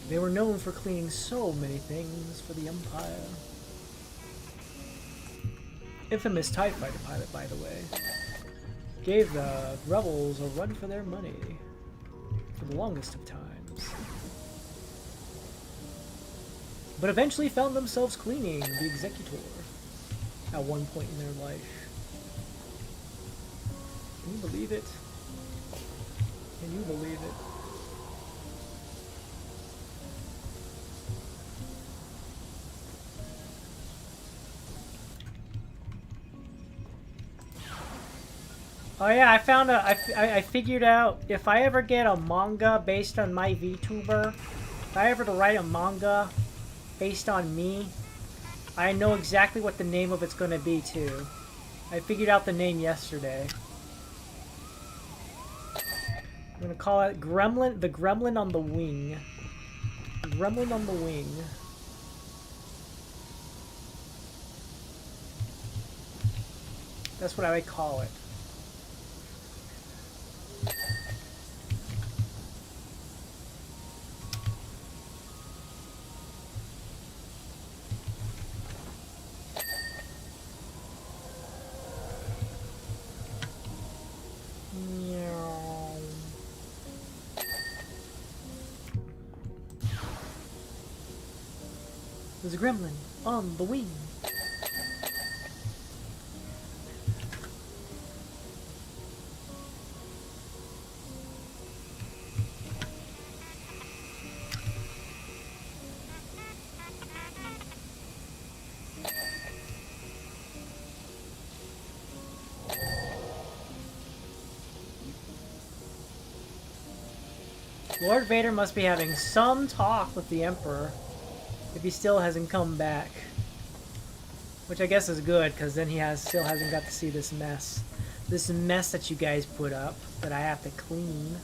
They were known for cleaning so many things for the Empire. Infamous TIE fighter pilot, by the way. Gave the rebels a run for their money for the longest of times. But eventually found themselves cleaning the Executor at one point in their life. Can you believe it? Can you believe it? Oh yeah, I found I figured out if I ever get a manga based on my VTuber, if I ever to write a manga based on me, I know exactly what the name of it's gonna be too. I figured out the name yesterday. I'm gonna call it Gremlin, the Gremlin on the Wing. Gremlin on the Wing. That's what I would call it. There's a gremlin on the wing. Lord Vader must be having some talk with the Emperor if he still hasn't come back. Which I guess is good, because then he still hasn't got to see this mess. This mess that you guys put up, that I have to clean.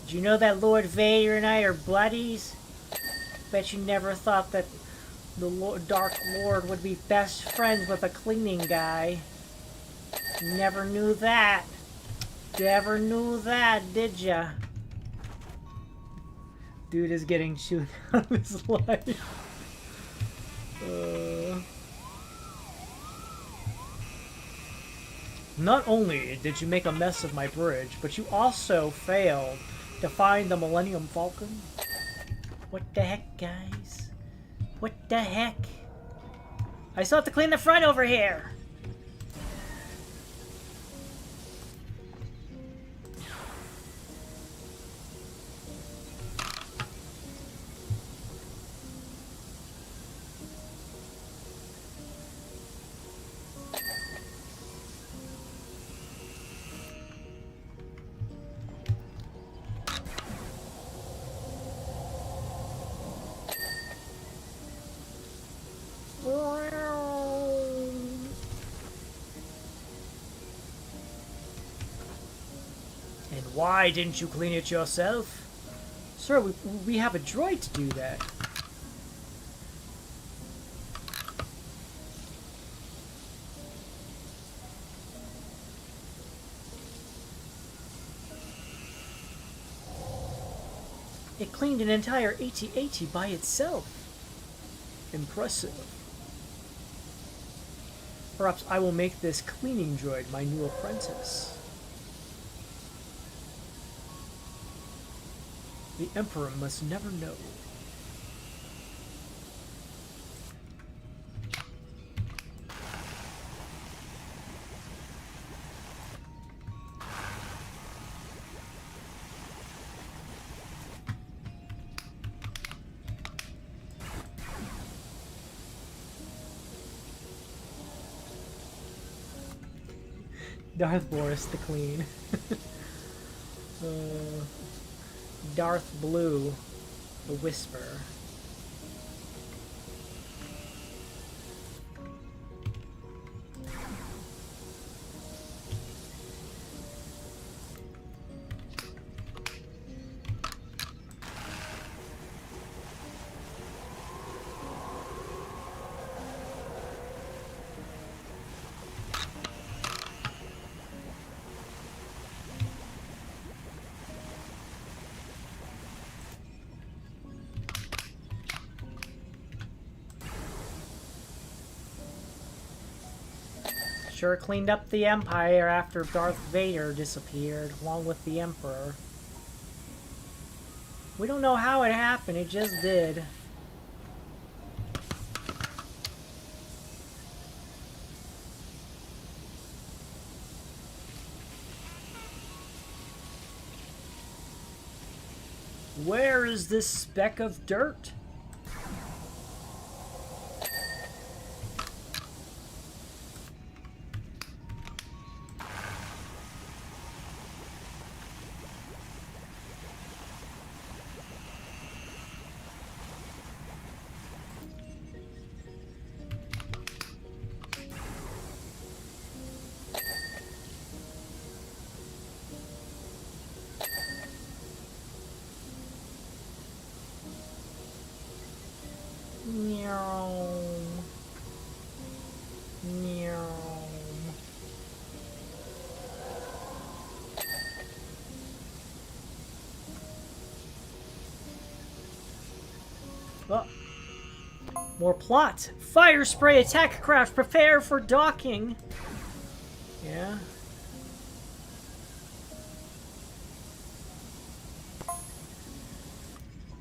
Did you know that Lord Vader and I are buddies? Bet you never thought that the Dark Lord would be best friends with a cleaning guy. Never knew that. Never knew that, did ya? Dude is getting chewed out of his life. Not only did you make a mess of my bridge, but you also failed to find the Millennium Falcon. What the heck, guys? What the heck? I still have to clean the front over here. Why didn't you clean it yourself? Sir, we have a droid to do that. It cleaned an entire AT-AT by itself. Impressive. Perhaps I will make this cleaning droid my new apprentice. The Emperor must never know. Darth Boris the Clean. Darth Blue, the Whisper. Sure cleaned up the Empire after Darth Vader disappeared, along with the Emperor. We don't know how it happened, it just did. Where is this speck of dirt? Oh. More plot. Fire spray attack craft. Prepare for docking. Yeah.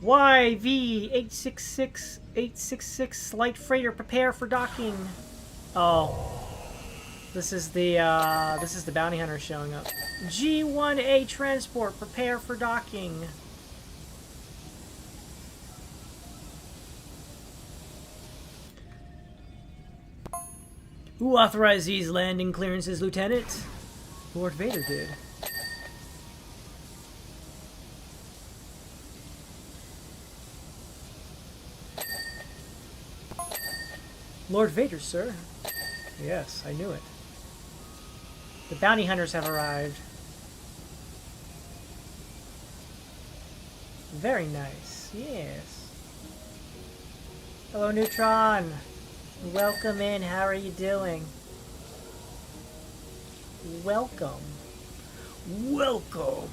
YV-866 light freighter. Prepare for docking. Oh. This is the bounty hunter showing up. G1A transport. Prepare for docking. Who authorized these landing clearances, Lieutenant? Lord Vader did. Lord Vader, sir. Yes, I knew it. The bounty hunters have arrived. Very nice. Yes. Hello, Neutron. Welcome in. How are you doing? Welcome. Welcome.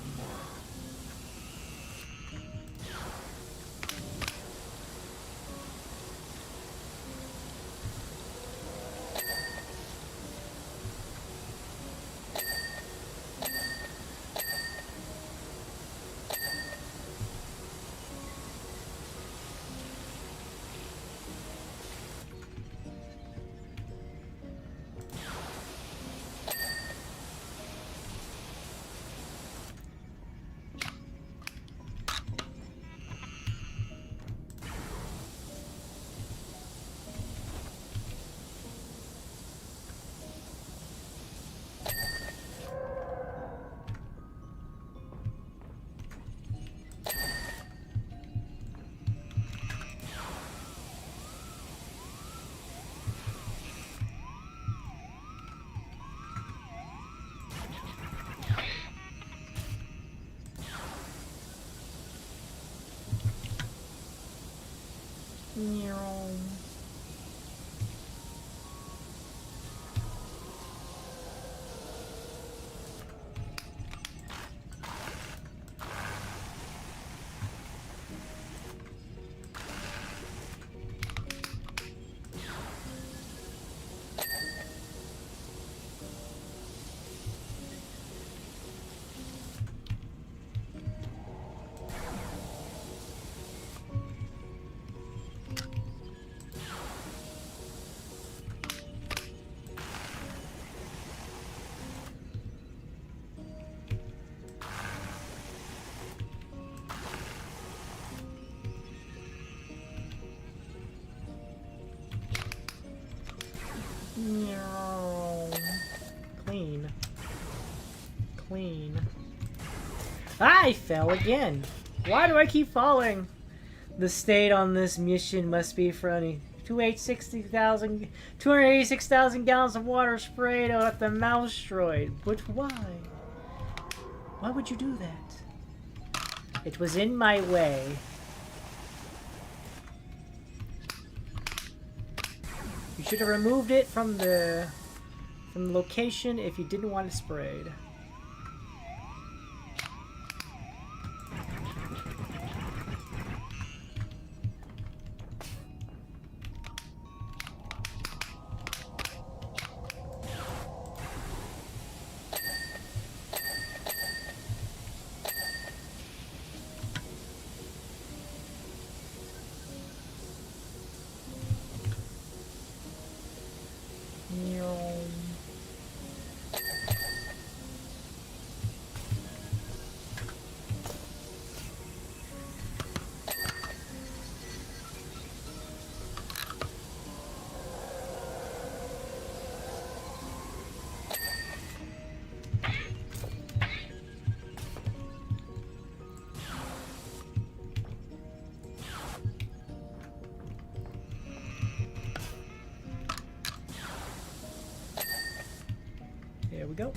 Clean. Clean. I fell again. Why do I keep falling? The state on this mission must be funny. 286,000 gallons of water sprayed out at the mouse droid. But why? Why would you do that? It was in my way. You should have removed it from the location if you didn't want it sprayed. There we go.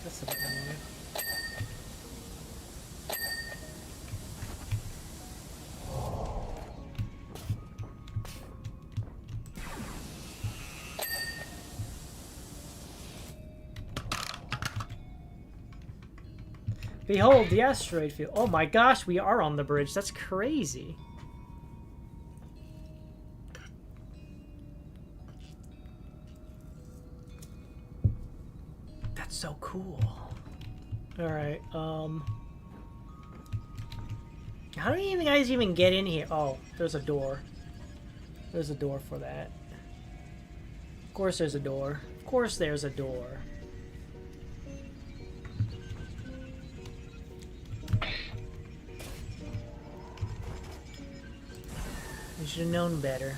That's the button I wanted. Behold, the asteroid field. Oh my gosh, we are on the bridge. That's crazy. That's so cool. Alright, how do you guys even get in here? Oh, there's a door. There's a door for that. Of course there's a door. Of course there's a door. You should have known better.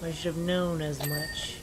I should have known as much.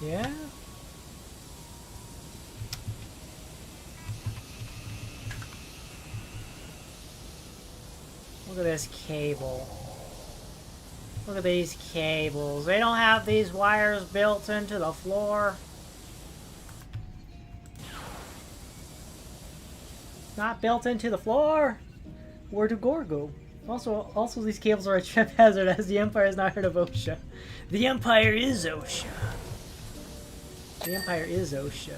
Yeah? Look at this cable. Look at these cables. They don't have these wires built into the floor. Not built into the floor. Where do Gore go? Also, these cables are a trip hazard as the Empire is not heard of OSHA. The Empire is OSHA. The Empire is OSHA.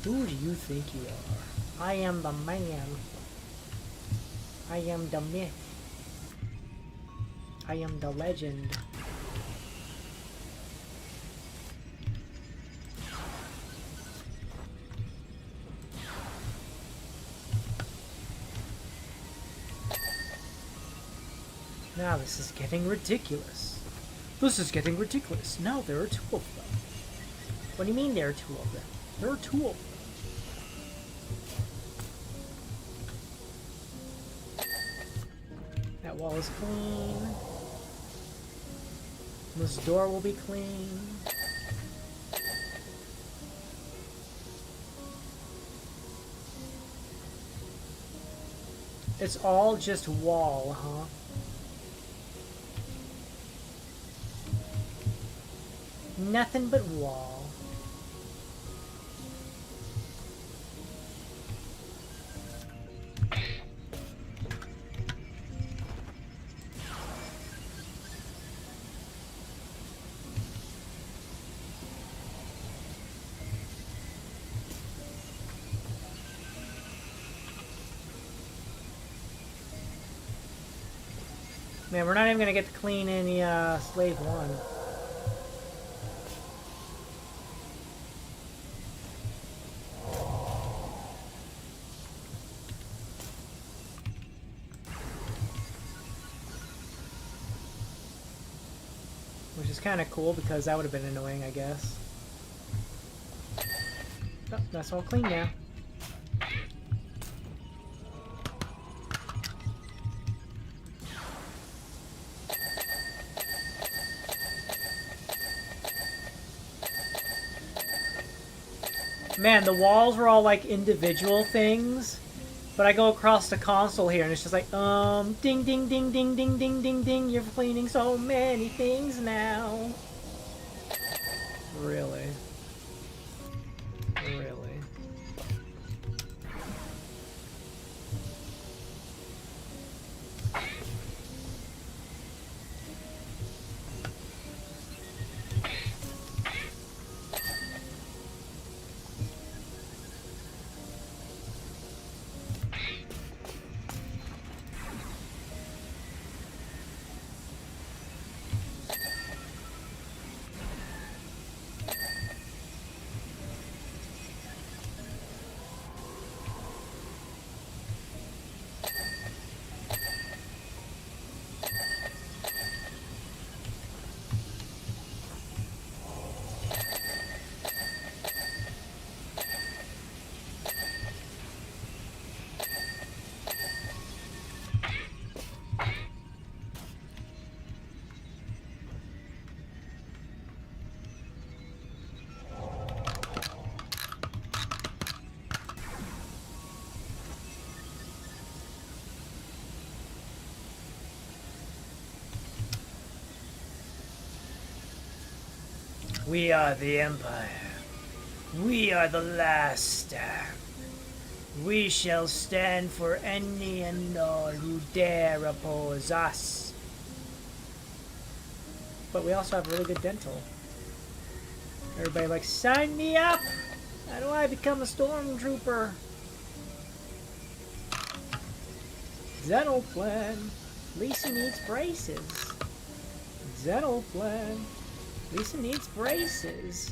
Who do you think you are? I am the man. I am the myth. I am the legend. Now this is getting ridiculous. This is getting ridiculous. No, there are 2 of them. What do you mean there are 2 of them? There are 2 of them. That wall is clean. This door will be clean. It's all just wall, huh? Nothing but wall. Man, we're not even gonna get to clean any slave 1. Which is kind of cool because that would have been annoying, I guess. Oh, that's all clean now. Man, the walls were all like individual things, but I go across the console here and it's just like, ding, ding, ding, ding, ding, ding, ding, ding, you're cleaning so many things now. Really? Really? We are the Empire. We are the last stand. We shall stand for any and all who dare oppose us. But we also have really good dental. Everybody like, sign me up! How do I become a stormtrooper? Zenal plan. Lisa needs braces. Zenal plan. Lisa needs braces.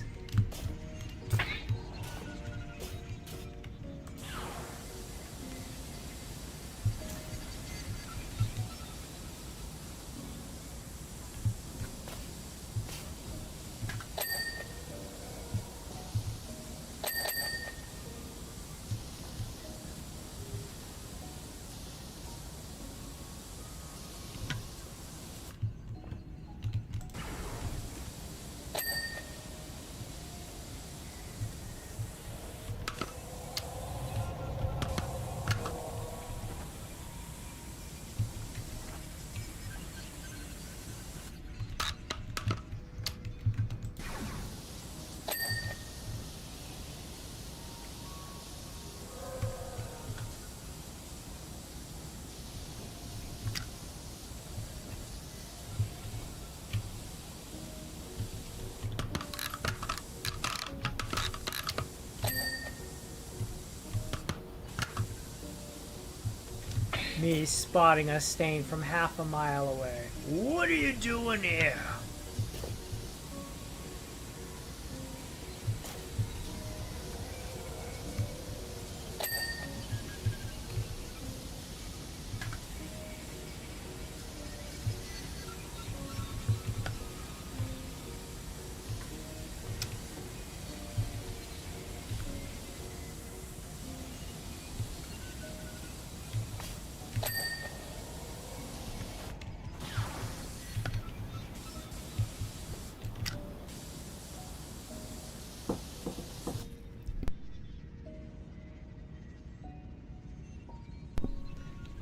Me spotting a stain from half a mile away. What are you doing here?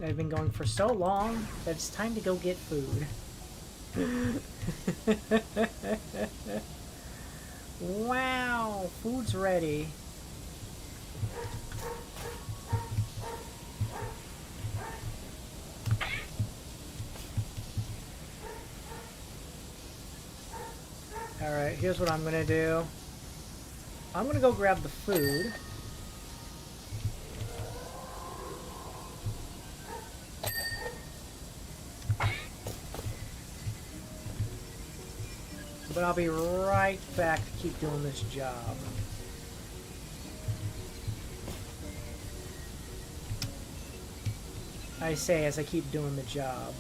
I've been going for so long that it's time to go get food. Wow, food's ready. Alright, here's what I'm gonna do. I'm gonna go grab the food. But I'll be right back to keep doing this job. I say as I keep doing the job.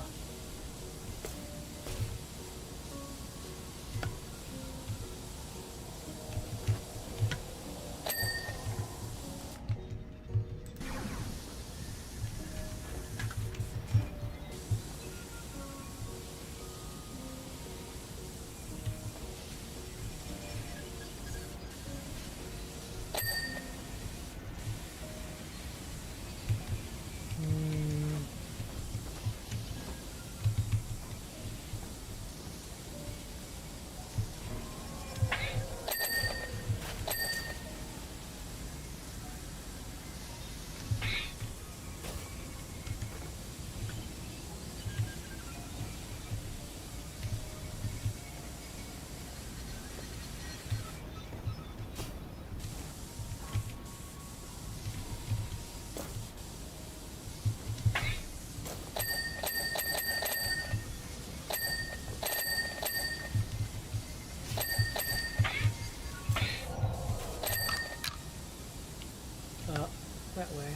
That way.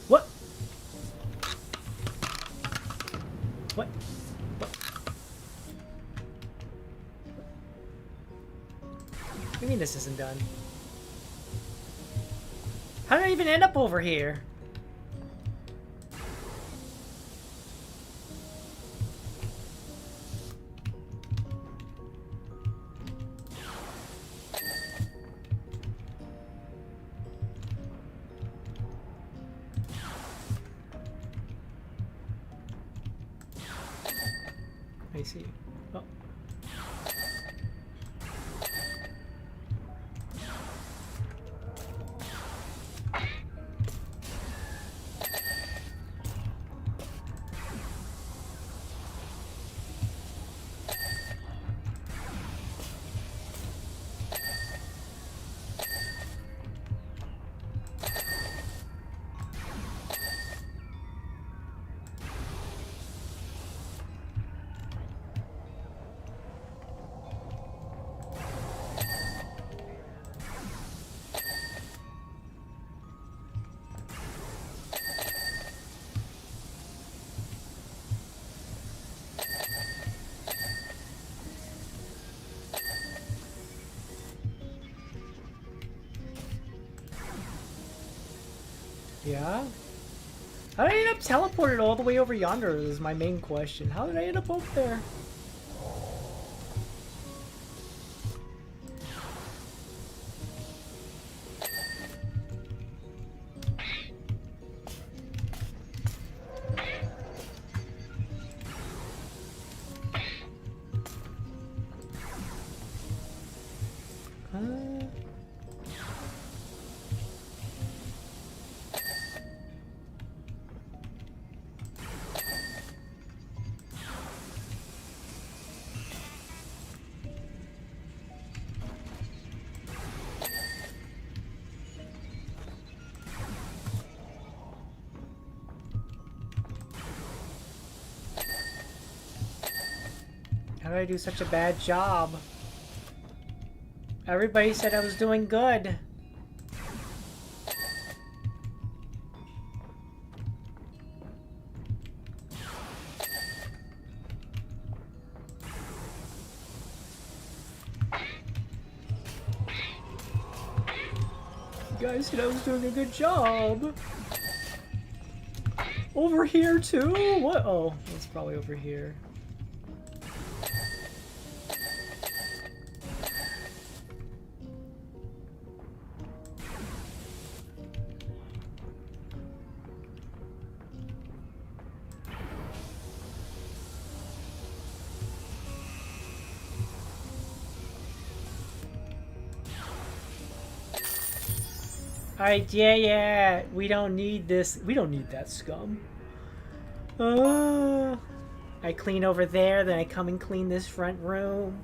What? What? What? What do you mean this isn't done? How did I even end up over here? I see. Oh. Yeah? How did I end up teleported all the way over yonder is my main question. How did I end up over there? How did I do such a bad job? Everybody said I was doing good. You guys said I was doing a good job. Over here too? What? Oh, it's probably over here. Alright, yeah. We don't need this. We don't need that scum. I clean over there, then I come and clean this front room.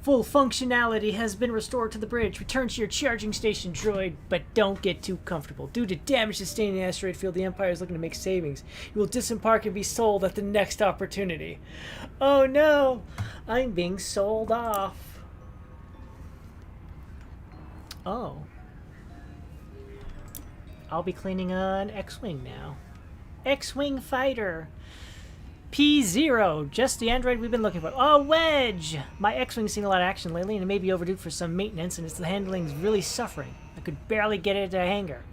Full functionality has been restored to the bridge. Return to your charging station, droid, but don't get too comfortable. Due to damage sustained in the asteroid field, the Empire is looking to make savings. You will disembark and be sold at the next opportunity. Oh no! I'm being sold off. Oh. I'll be cleaning an X-Wing now. X-Wing fighter. P0, just the android we've been looking for. Oh, Wedge! My X-Wing's seen a lot of action lately, and it may be overdue for some maintenance, and its handling's really suffering. I could barely get it into a hangar.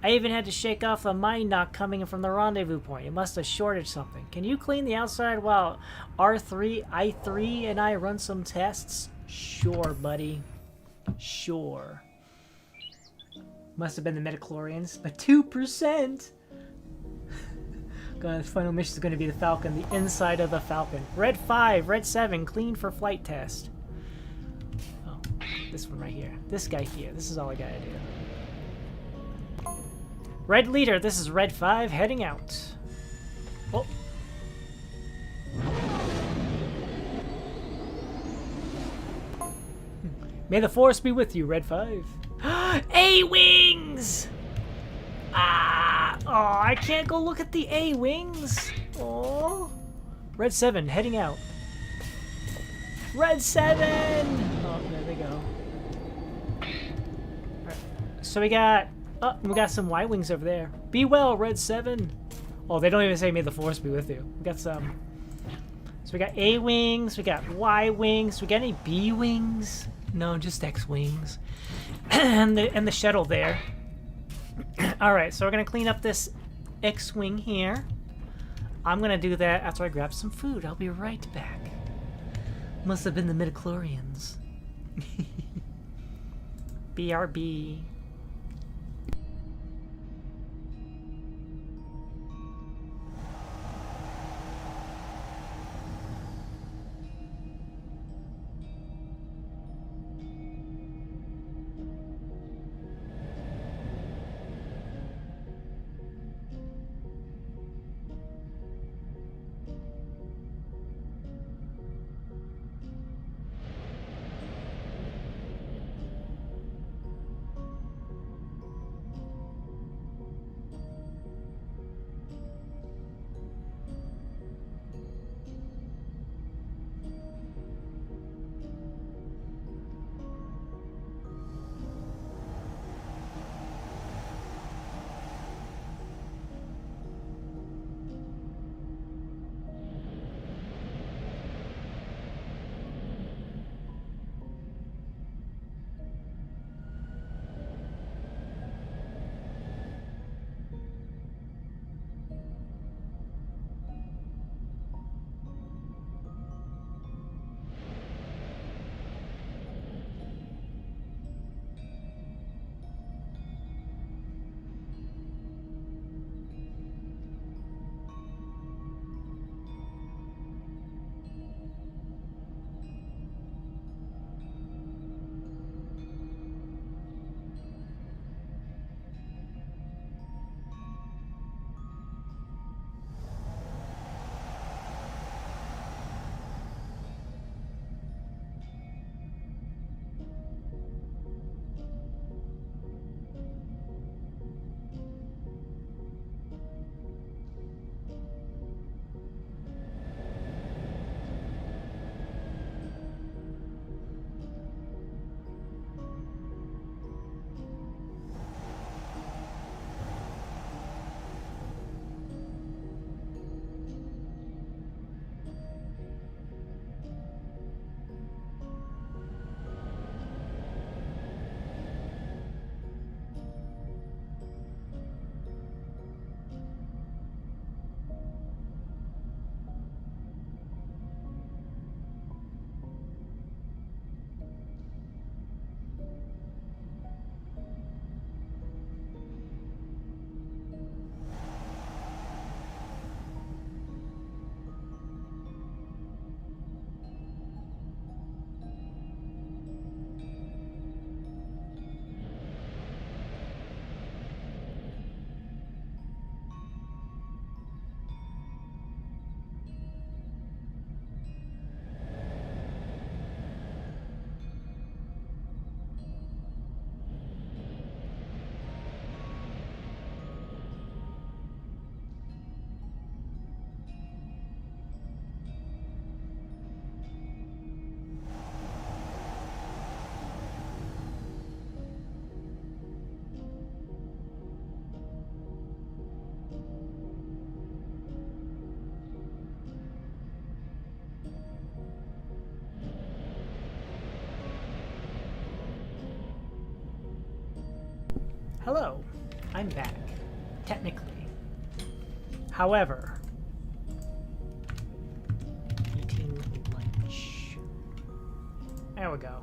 I even had to shake off the mine knock coming in from the rendezvous point. It must have shorted something. Can you clean the outside while I3 and I run some tests? Sure, buddy. Sure. Must have been the midichlorians, but 2%! The final mission is going to be the Falcon, the inside of the Falcon. Red 5, Red 7, clean for flight test. Oh, this one right here. This guy here. This is all I gotta do. Red Leader, this is Red 5, heading out. Oh. May the Force be with you, Red 5. A-Wings! Ah! Oh, I can't go look at the A-Wings. Oh. Red 7, heading out. Red 7! Oh, there they go. Alright. So we got some Y-Wings over there. Be well, Red 7. Oh, they don't even say may the Force be with you. We got some. So we got A-Wings, we got Y-Wings. We got any B-Wings? No, just X-Wings. and the shuttle there. Alright, so we're going to clean up this X-Wing here. I'm going to do that after I grab some food. I'll be right back. Must have been the midichlorians. BRB. Hello, I'm back. Technically. However, eating lunch. There we go.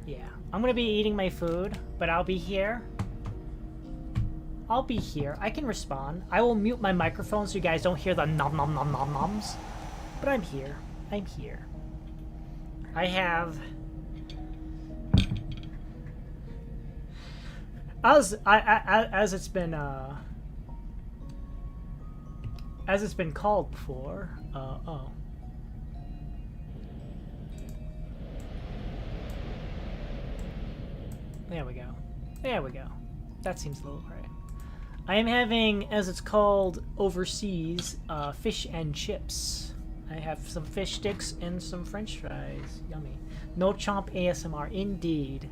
Yeah, I'm gonna be eating my food, but I'll be here. I'll be here. I can respond. I will mute my microphone so you guys don't hear the nom nom nom nom noms. But I'm here. I'm here. I have... As it's been called before. Oh. There we go. There we go. That seems a little right. I am having, as it's called overseas, fish and chips. I have some fish sticks and some French fries. Yummy. No chomp ASMR, indeed.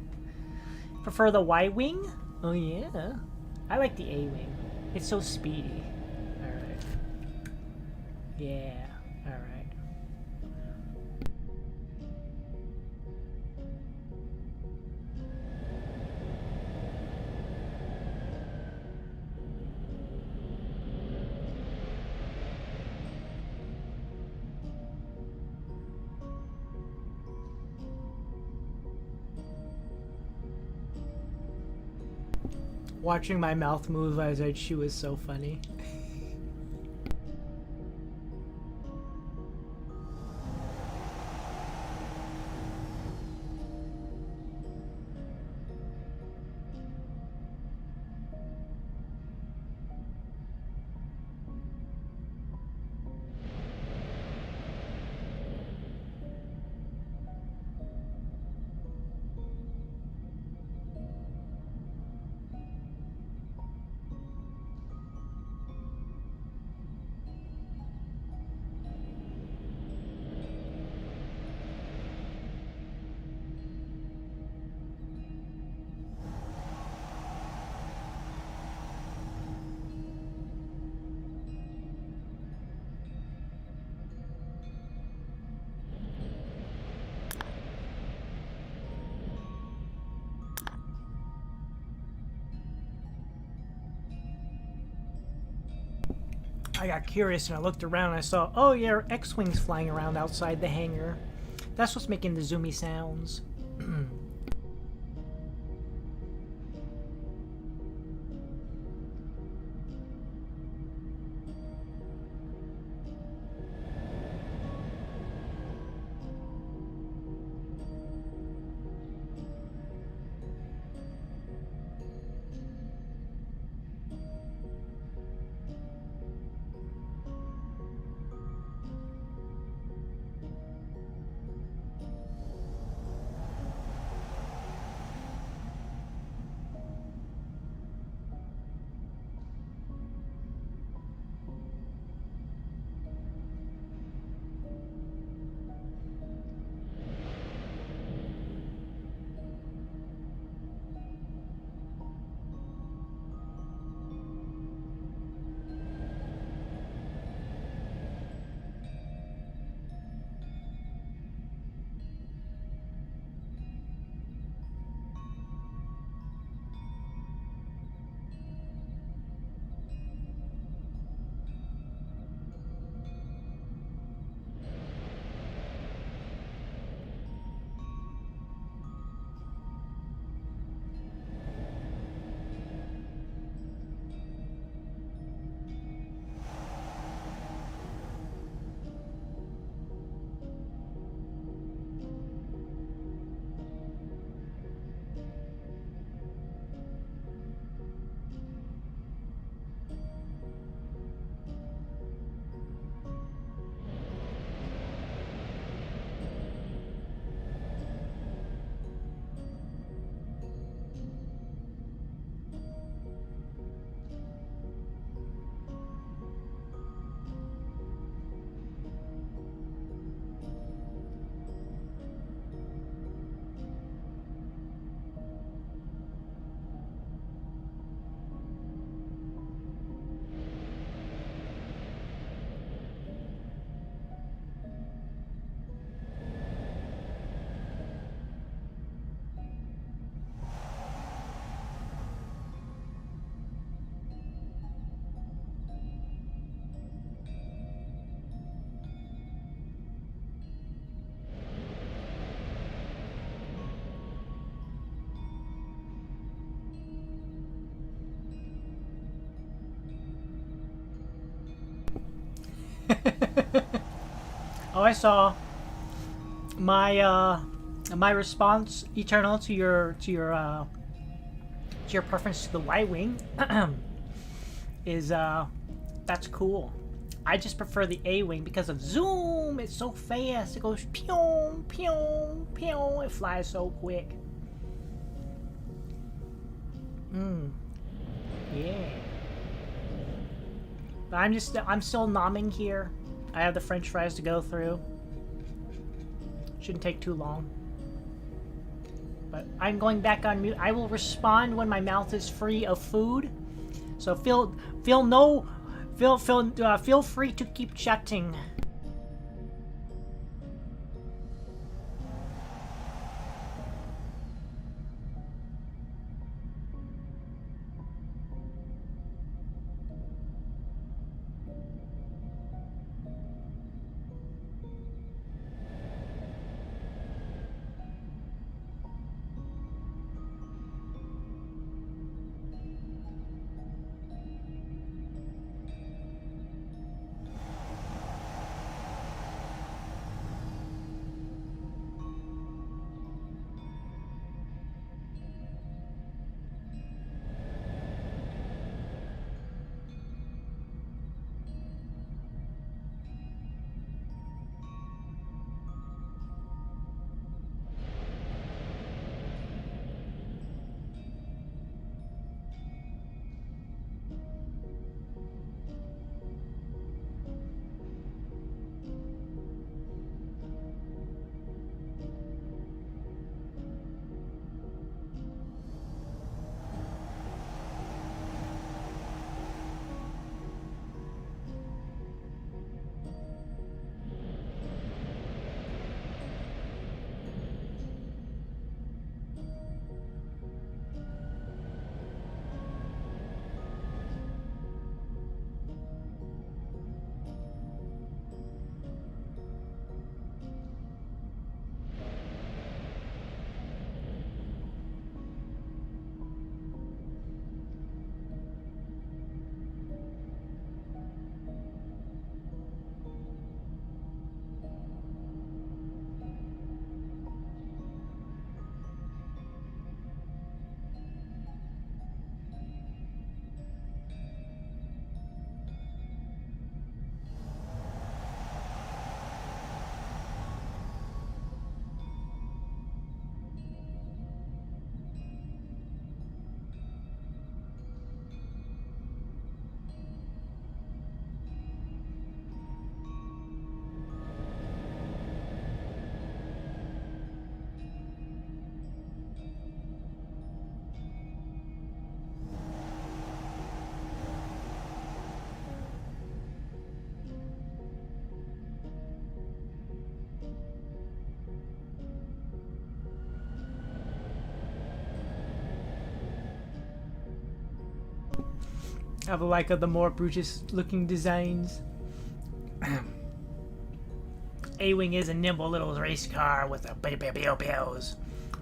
Prefer the Y-wing? Oh yeah. I like the A-wing. It's so speedy. Alright. Yeah. Alright. Watching my mouth move as I chew is so funny. I got curious and I looked around and I saw, oh yeah, X-Wings flying around outside the hangar. That's what's making the zoomy sounds. Oh, I saw. My response, Eternal, to your preference to the Y-wing is that's cool. I just prefer the A-wing because of zoom. It's so fast. It goes pew pew pew. It flies so quick. Yeah. But I'm still nomming here. I have the French fries to go through. Shouldn't take too long. But I'm going back on mute. I will respond when my mouth is free of food. So feel free to keep chatting. I have a like of the more Brutus looking designs. A-Wing is a nimble little race car with a pew-pew-pews.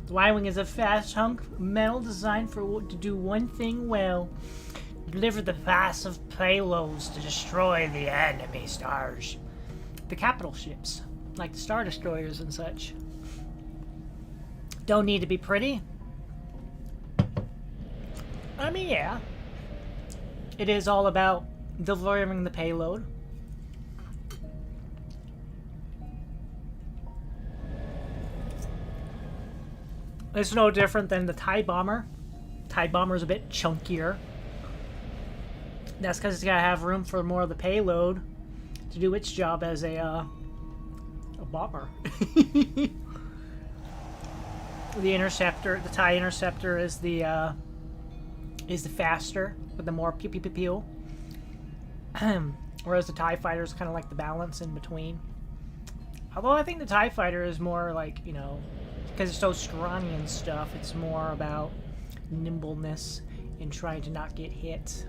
The Y-Wing is a fast hunk of metal designed to do one thing well. Deliver the massive payloads to destroy the enemy stars. The capital ships, like the Star Destroyers and such. Don't need to be pretty. I mean, yeah. It is all about delivering the payload. It's no different than the TIE Bomber. TIE Bomber is a bit chunkier. That's because it's got to have room for more of the payload to do its job as a bomber. The Interceptor, the TIE Interceptor, is the faster with the more pew pew pew pew. Whereas the TIE Fighter is kind of like the balance in between. Although I think the TIE Fighter is more like, you know, because it's so scrawny and stuff, it's more about nimbleness and trying to not get hit.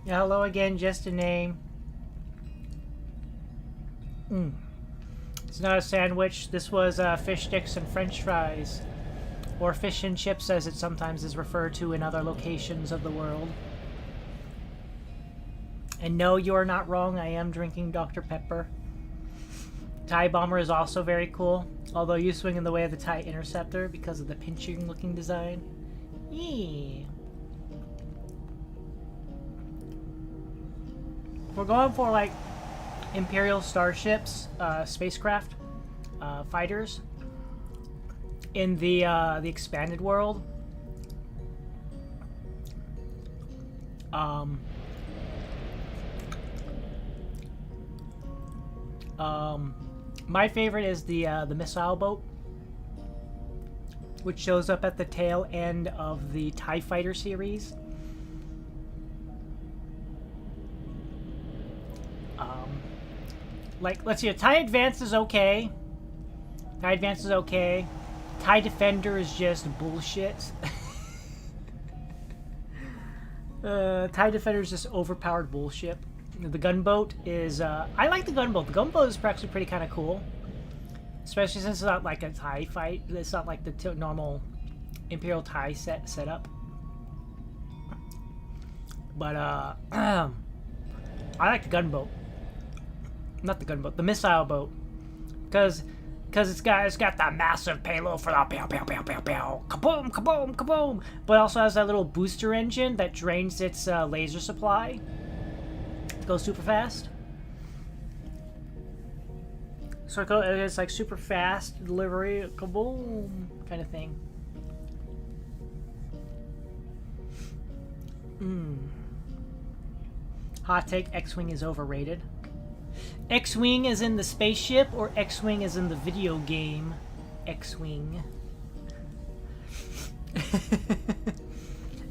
Yeah, hello again, just a name. It's not a sandwich. This was fish sticks and french fries. Or fish and chips, as it sometimes is referred to in other locations of the world. And no, you are not wrong. I am drinking Dr. Pepper. TIE Bomber is also very cool. Although you swing in the way of the TIE Interceptor because of the pinching looking design. Yeah. We're going for like Imperial starships, spacecraft, fighters in the expanded world. My favorite is the missile boat, which shows up at the tail end of the TIE Fighter series. Like, let's see, TIE Advance is okay. TIE Advance is okay. TIE Defender is just bullshit. TIE Defender is just overpowered bullshit. The gunboat is, I like the gunboat. The gunboat is actually pretty kind of cool. Especially since it's not like a TIE fight. It's not like the normal Imperial TIE setup. But, I like the gunboat. Not the gunboat, the missile boat. Because it's got that massive payload for that pow pow pow pow pow, kaboom kaboom kaboom. But it also has that little booster engine that drains its laser supply. It goes super fast. So it's like super fast delivery, kaboom kind of thing. Hot take: X-Wing is overrated. X-Wing is in the spaceship, or X-Wing is in the video game? X-Wing.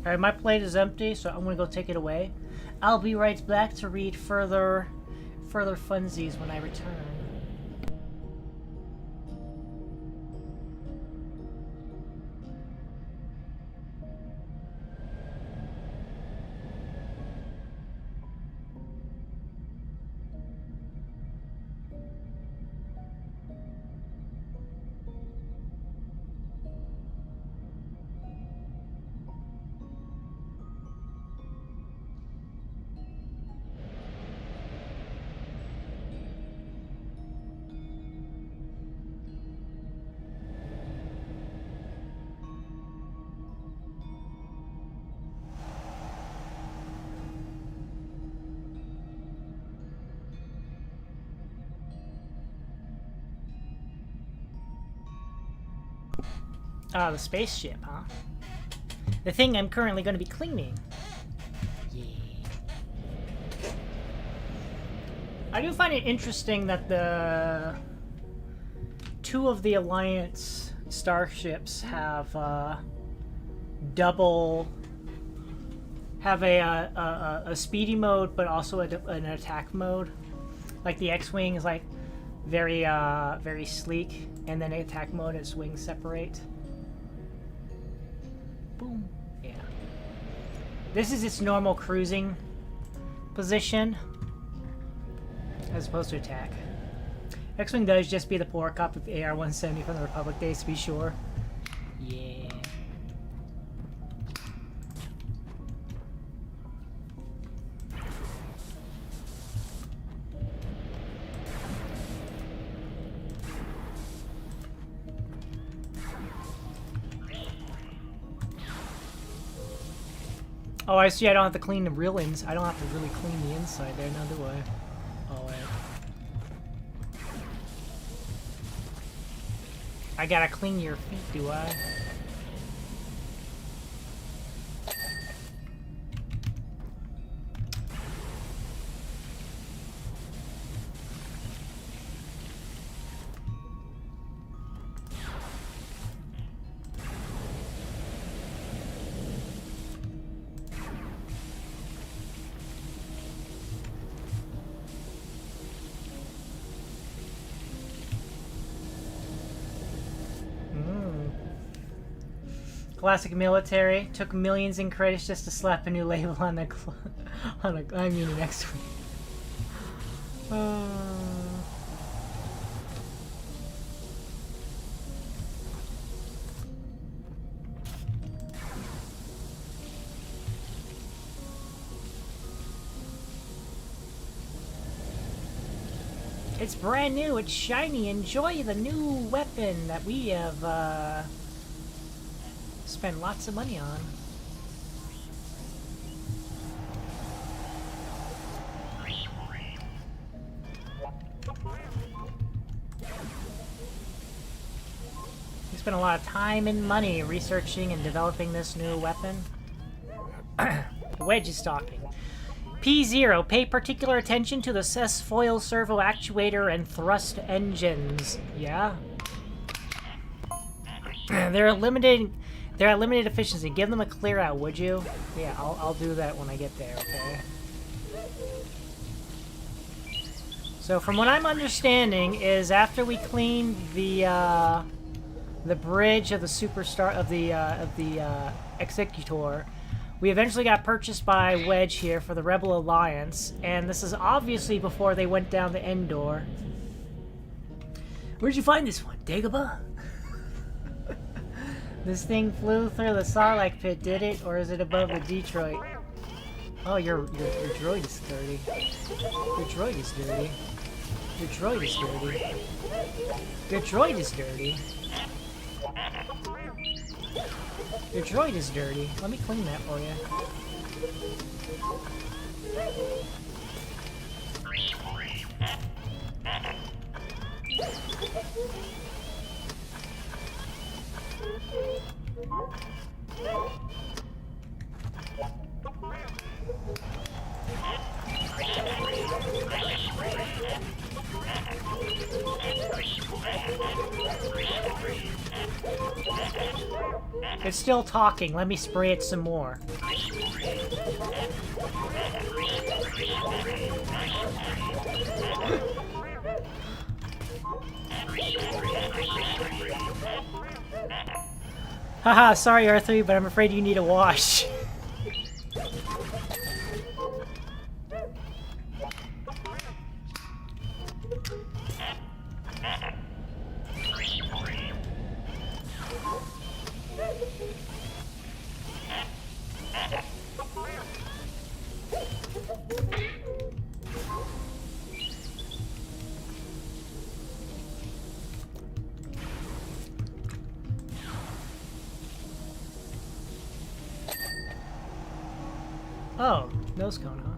Alright, my plate is empty, so I'm gonna go take it away. I'll be right back to read further funsies when I return. Ah, the spaceship, huh? The thing I'm currently going to be cleaning. Yeah. I do find it interesting that the two of the Alliance starships have a speedy mode, but also an attack mode. Like the X-Wing is like very sleek, and then attack mode its wings separate. Boom. Yeah. This is its normal cruising position, as opposed to attack. X-Wing does just be the poor copy of AR-170 from the Republic days, to be sure. Yeah. Oh, I see. I don't have to clean the real ins. I don't have to really clean the inside there, now do I? Oh, wait. I gotta clean your feet, do I? Classic military. Took millions in credits just to slap a new label on the I mean next week. It's brand new, it's shiny, enjoy the new weapon that we have spent lots of money on. We spent a lot of time and money researching and developing this new weapon. Wedge is talking. P0, pay particular attention to the S-foil servo actuator and thrust engines. Yeah? They're at limited efficiency. Give them a clear out, would you? Yeah, I'll do that when I get there, okay? So from what I'm understanding is after we clean the bridge of the superstar of the executor, we eventually got purchased by Wedge here for the Rebel Alliance, and this is obviously before they went down the end door. Where'd you find this one, Dagobah? This thing flew through the Sarlacc pit, did it? Or is it above the Detroit? Oh, your droid is dirty. Your droid is dirty. Your droid is dirty. Your droid is dirty. Your droid is dirty. Let me clean that for you. It's still talking. Let me spray it some more. Haha, sorry R3, but I'm afraid you need a wash. Oh, nose cone, huh?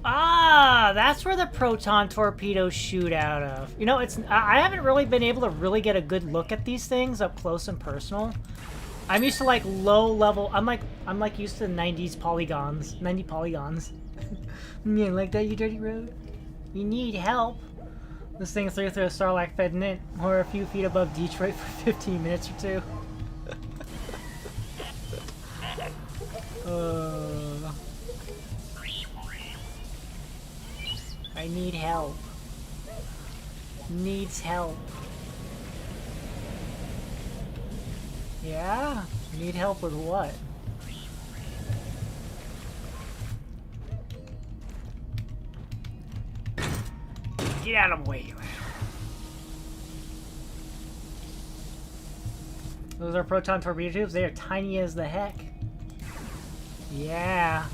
Ah, that's where the proton torpedoes shoot out of. You know, I haven't really been able to really get a good look at these things up close and personal. I'm used to like low level. I'm like used to the 90s polygons, 90 polygons. Yeah, like that, you dirty road? You need help. This thing threw through a Sarlacc pit, didn't it? Or a few feet above Detroit for 15 minutes or two. I need help. Needs help. Yeah? Need help with what? Get out of the way. Those are proton torpedo tubes. They are tiny as the heck. Yeah.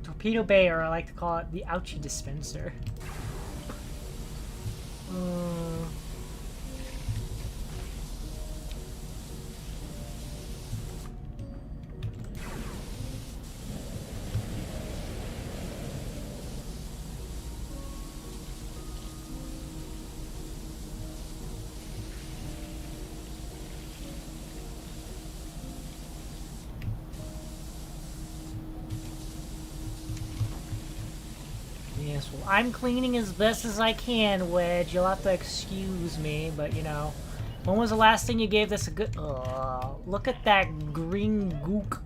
Torpedo Bay, or I like to call it the ouchie dispenser. Yes, well, I'm cleaning as best as I can, Wedge. You'll have to excuse me, but you know. When was the last thing you gave this a good... look at that green gook.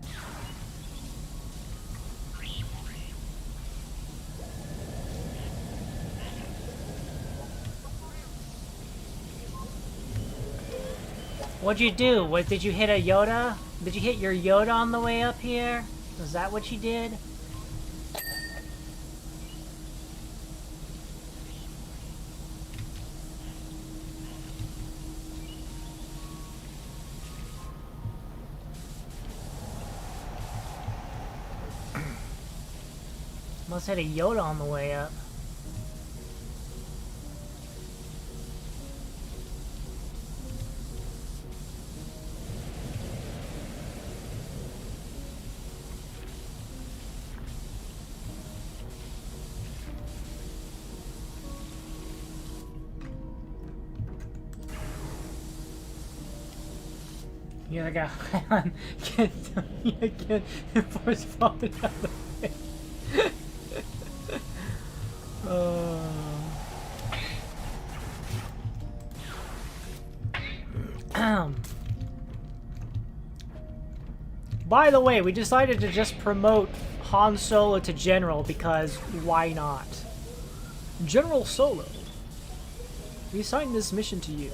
What'd you do? What, did you hit a Yoda? Did you hit your Yoda on the way up here? Is that what you did? Must hit a Yoda on the way up. Yeah, I got can't force falling out of the way. By the way, we decided to just promote Han Solo to General because why not? General Solo, we assigned this mission to you.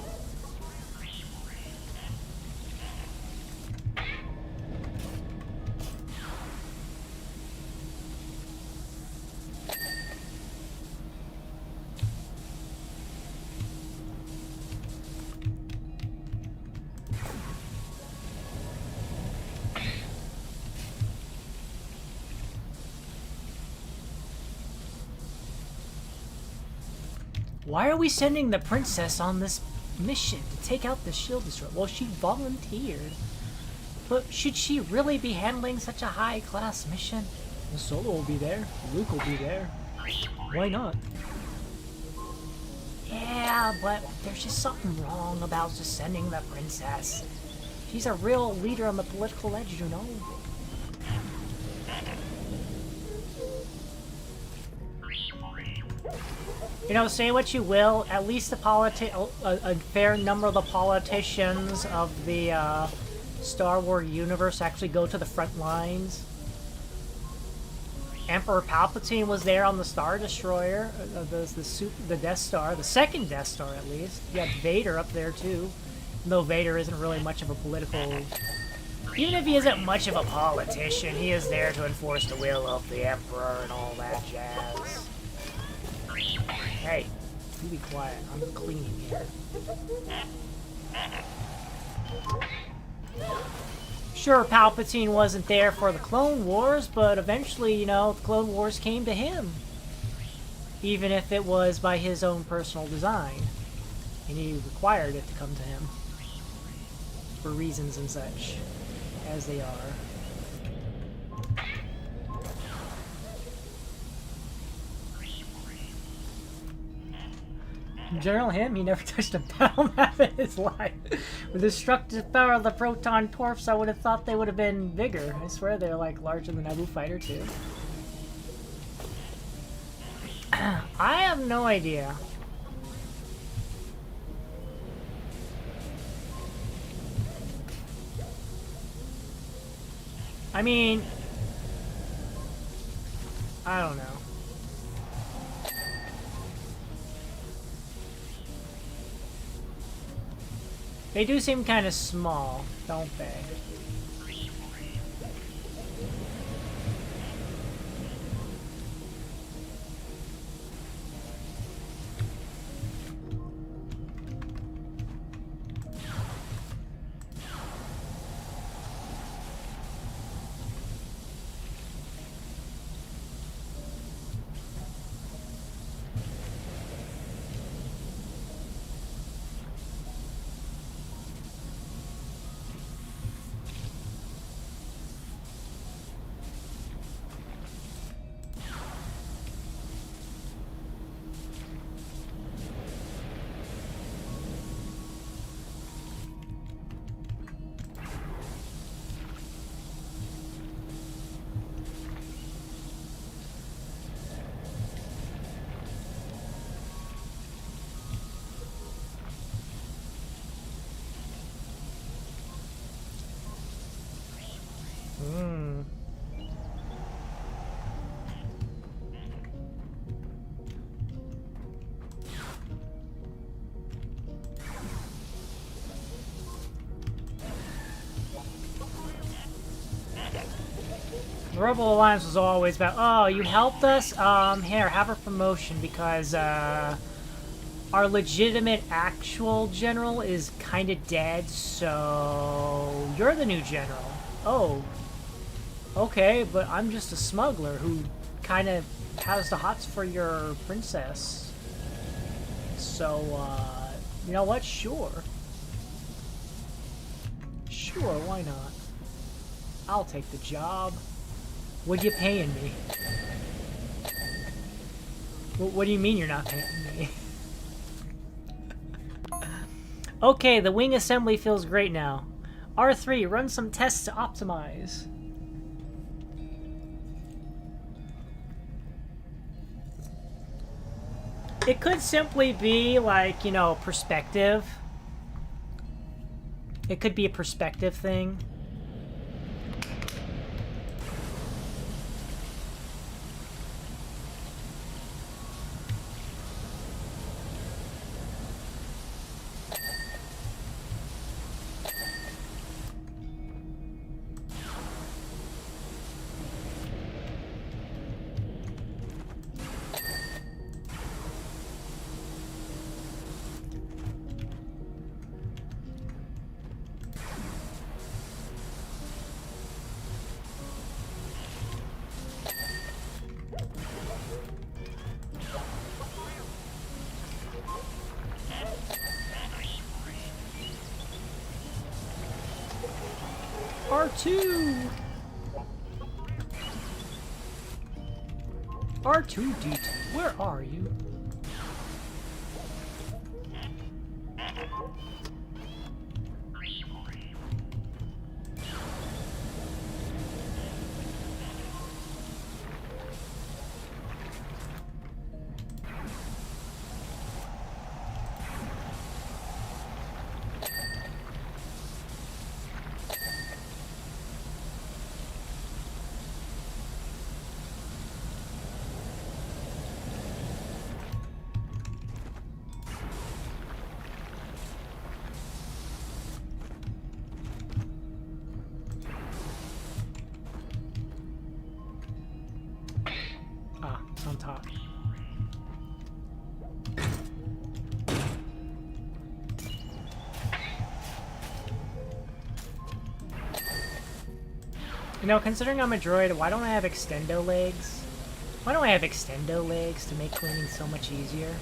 Why are we sending the princess on this mission to take out the shield destroyer? Well, she volunteered. But should she really be handling such a high-class mission? The Solo will be there. Luke will be there. Why not? Yeah, but there's just something wrong about just sending the princess. She's a real leader on the political edge, you know? You know, say what you will, at least the a fair number of the politicians of the Star Wars universe actually go to the front lines. Emperor Palpatine was there on the Star Destroyer, the Death Star, the second Death Star at least. You had Vader up there too, though Vader isn't really much of a political... Even if he isn't much of a politician, he is there to enforce the will of the Emperor and all that jazz. Hey, you be quiet. I'm cleaning here. Sure, Palpatine wasn't there for the Clone Wars, but eventually, you know, the Clone Wars came to him. Even if it was by his own personal design. And he required it to come to him. For reasons and such. As they are. General him, he never touched a battle map in his life. With the destructive power of the proton torps, I would have thought they would have been bigger. I swear they're like larger than the Naboo fighter too. I have no idea. I mean, I don't know. They do seem kind of small, don't they? The Rebel Alliance was always about, oh, you helped us? Here, have a promotion because, our legitimate actual general is kind of dead, so you're the new general. Oh. Okay, but I'm just a smuggler who kind of has the hots for your princess. So, you know what? Sure. Sure, why not? I'll take the job. What are you paying me? What do you mean you're not paying me? Okay, the wing assembly feels great now. R3, run some tests to optimize. It could simply be like, you know, perspective. It could be a perspective thing. R2! R2-D2, where are you? On top. You know, considering I'm a droid, why don't I have extendo legs? Why don't I have extendo legs to make cleaning so much easier?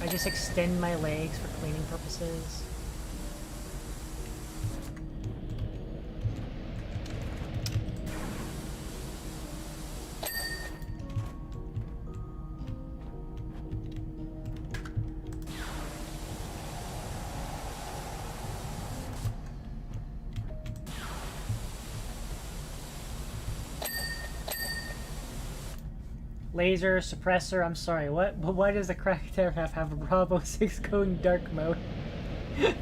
I just extend my legs for cleaning purposes. Laser, suppressor, I'm sorry, what? But why does the Crackteragraph have a Bravo 6 going dark mode? You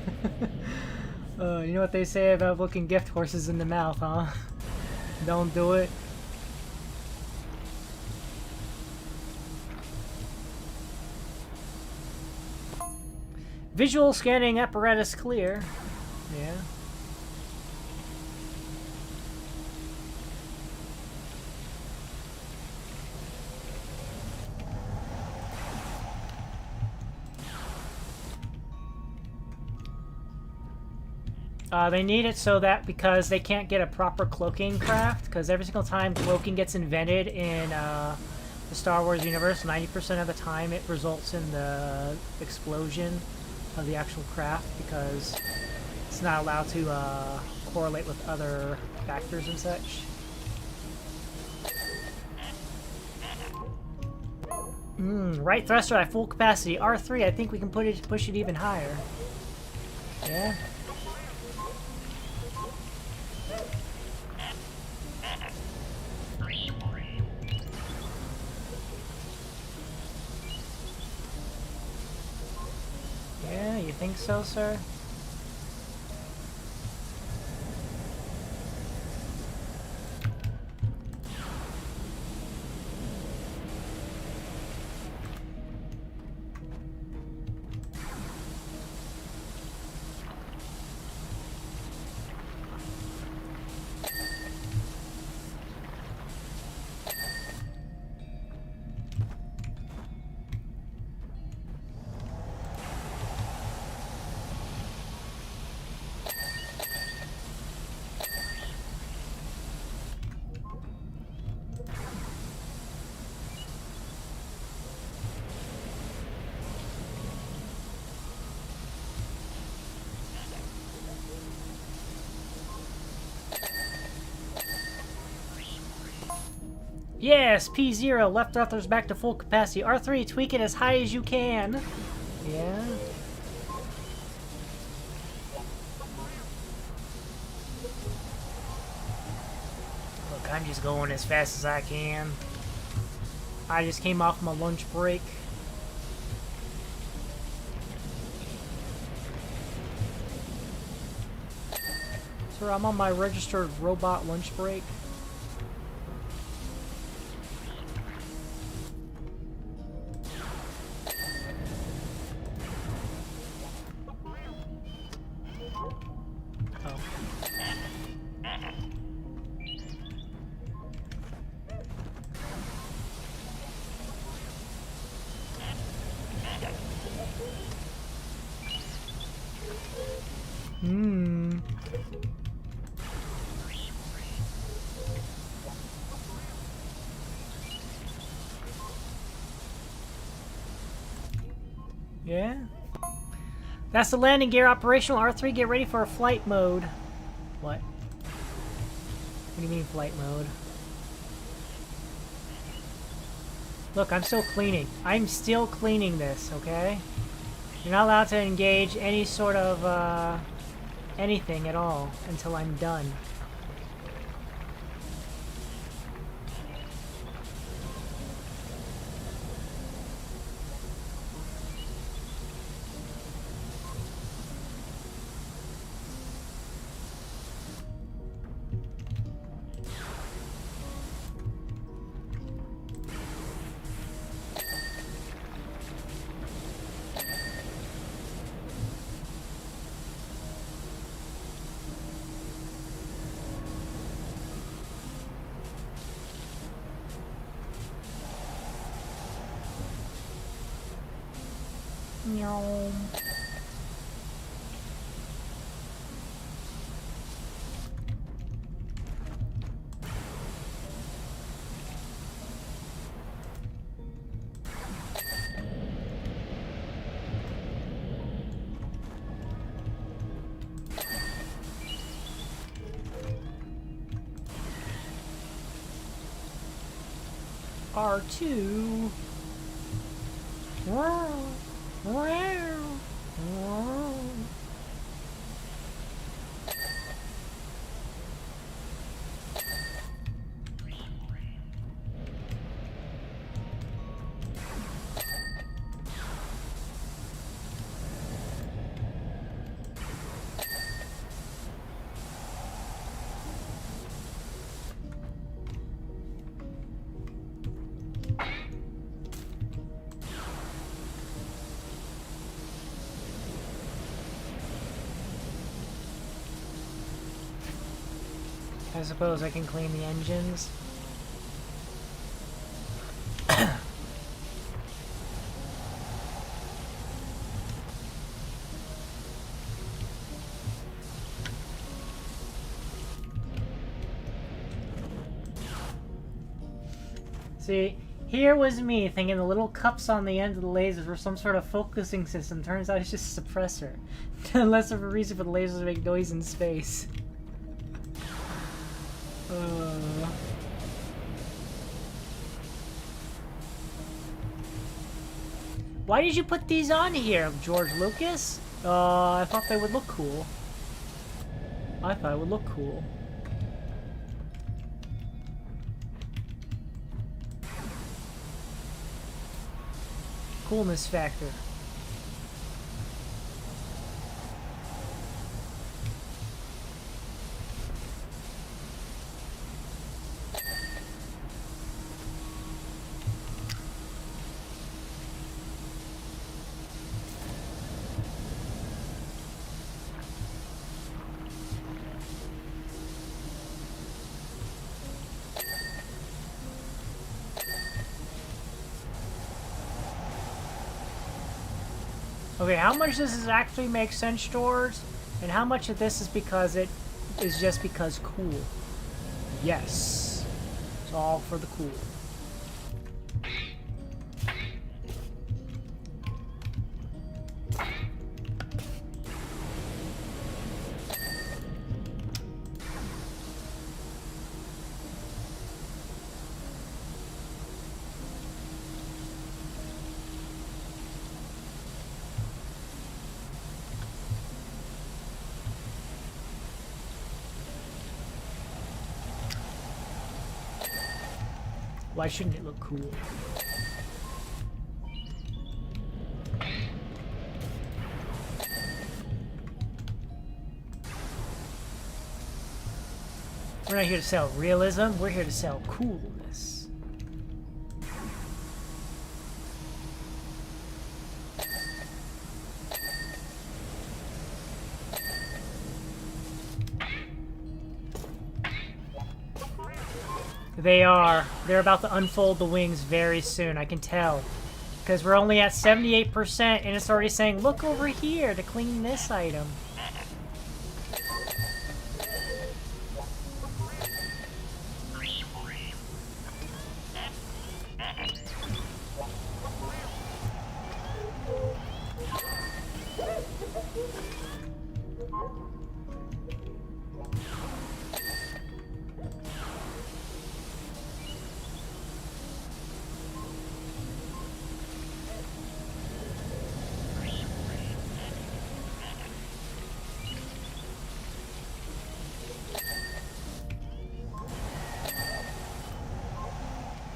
know what they say about looking gift horses in the mouth, huh? Don't do it. Visual scanning apparatus clear. Yeah. They need it so that because they can't get a proper cloaking craft, because every single time cloaking gets invented in the Star Wars universe, 90% of the time it results in the explosion of the actual craft because it's not allowed to correlate with other factors and such. Right thruster at full capacity. R3, I think we can push it even higher. Yeah. Yeah, you think so, sir? Yes, P0. Left thrusters back to full capacity. R3, tweak it as high as you can. Yeah. Look, I'm just going as fast as I can. I just came off my lunch break. Sir, I'm on my registered robot lunch break. Yeah. That's the landing gear operational. R3, get ready for a flight mode. What? What do you mean flight mode? Look, I'm still cleaning. I'm still cleaning this, okay? You're not allowed to engage any sort of, anything at all until I'm done. Meow. R2. Wow. Wow. Wow. I suppose I can clean the engines. See, here was me thinking the little cups on the end of the lasers were some sort of focusing system. Turns out it's just a suppressor. Less of a reason for the lasers to make noise in space. Why did you put these on here, George Lucas? I thought they would look cool. I thought it would look cool. Coolness factor. Okay, how much does this actually make sense, George? And how much of this is because it is just because cool? Yes. It's all for the cool. Why shouldn't it look cool? We're not here to sell realism, we're here to sell coolness. They're about to unfold the wings very soon, I can tell. Because we're only at 78% and it's already saying, look over here to clean this item.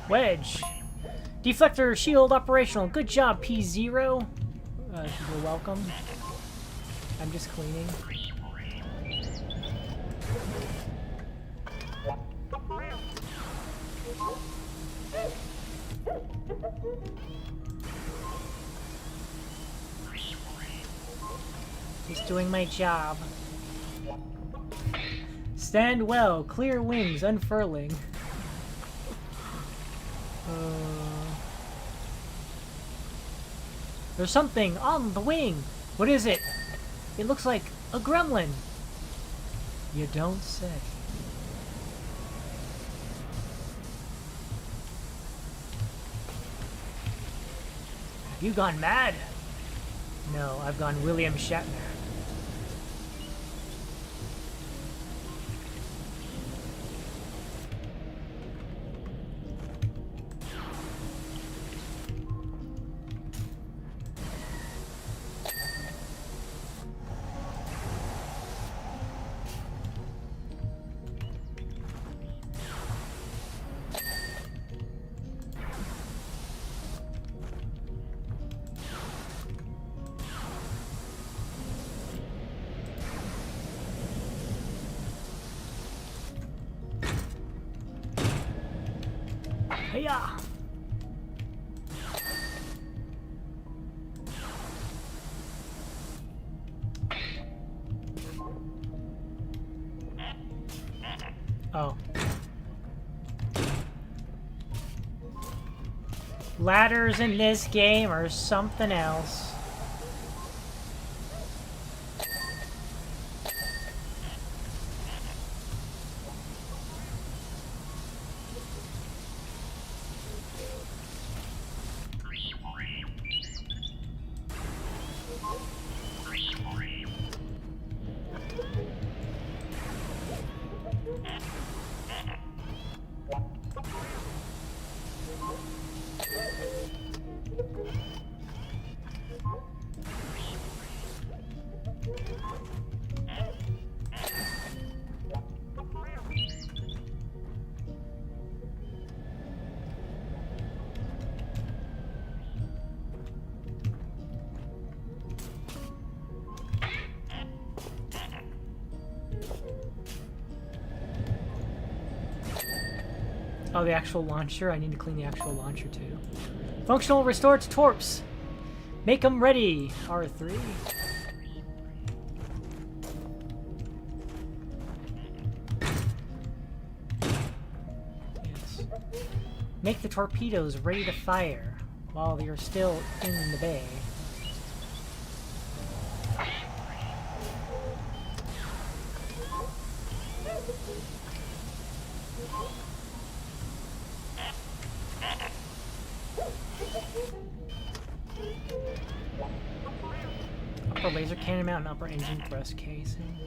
Wedge. Deflector shield operational. Good job, P0. You're welcome. I'm just cleaning. Just doing my job. Stand well. Clear wings. Unfurling. There's something on the wing. What is it? It looks like a gremlin. You don't say. Have you gone mad? No, I've gone William Shatner. Hey-ya! Oh. Ladders in this game are something else. Oh, the actual launcher? I need to clean the actual launcher too. Functional, restore to torps. Make them ready. R3. Yes. Make the torpedoes ready to fire while you're still in the bay. Upper laser cannon mount and upper engine thrust casing.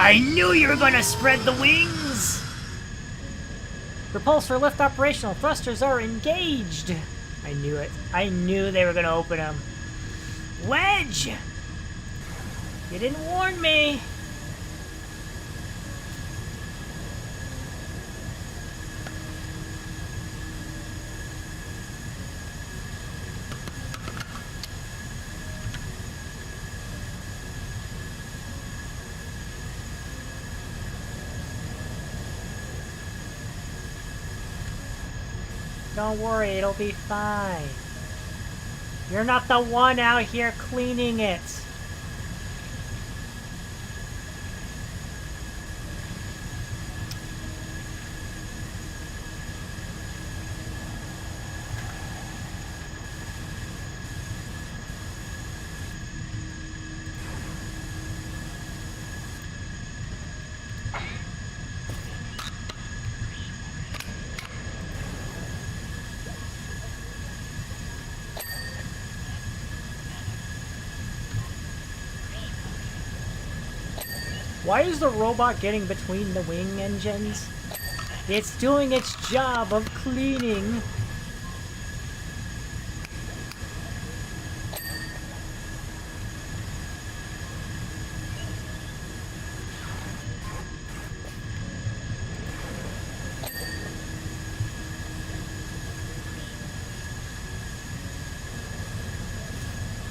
I knew you were gonna spread the wings! Repulsor lift operational. Thrusters are engaged. I knew it. I knew they were gonna open them. Wedge! You didn't warn me. Don't worry, it'll be fine. You're not the one out here cleaning it. Why is the robot getting between the wing engines? It's doing its job of cleaning.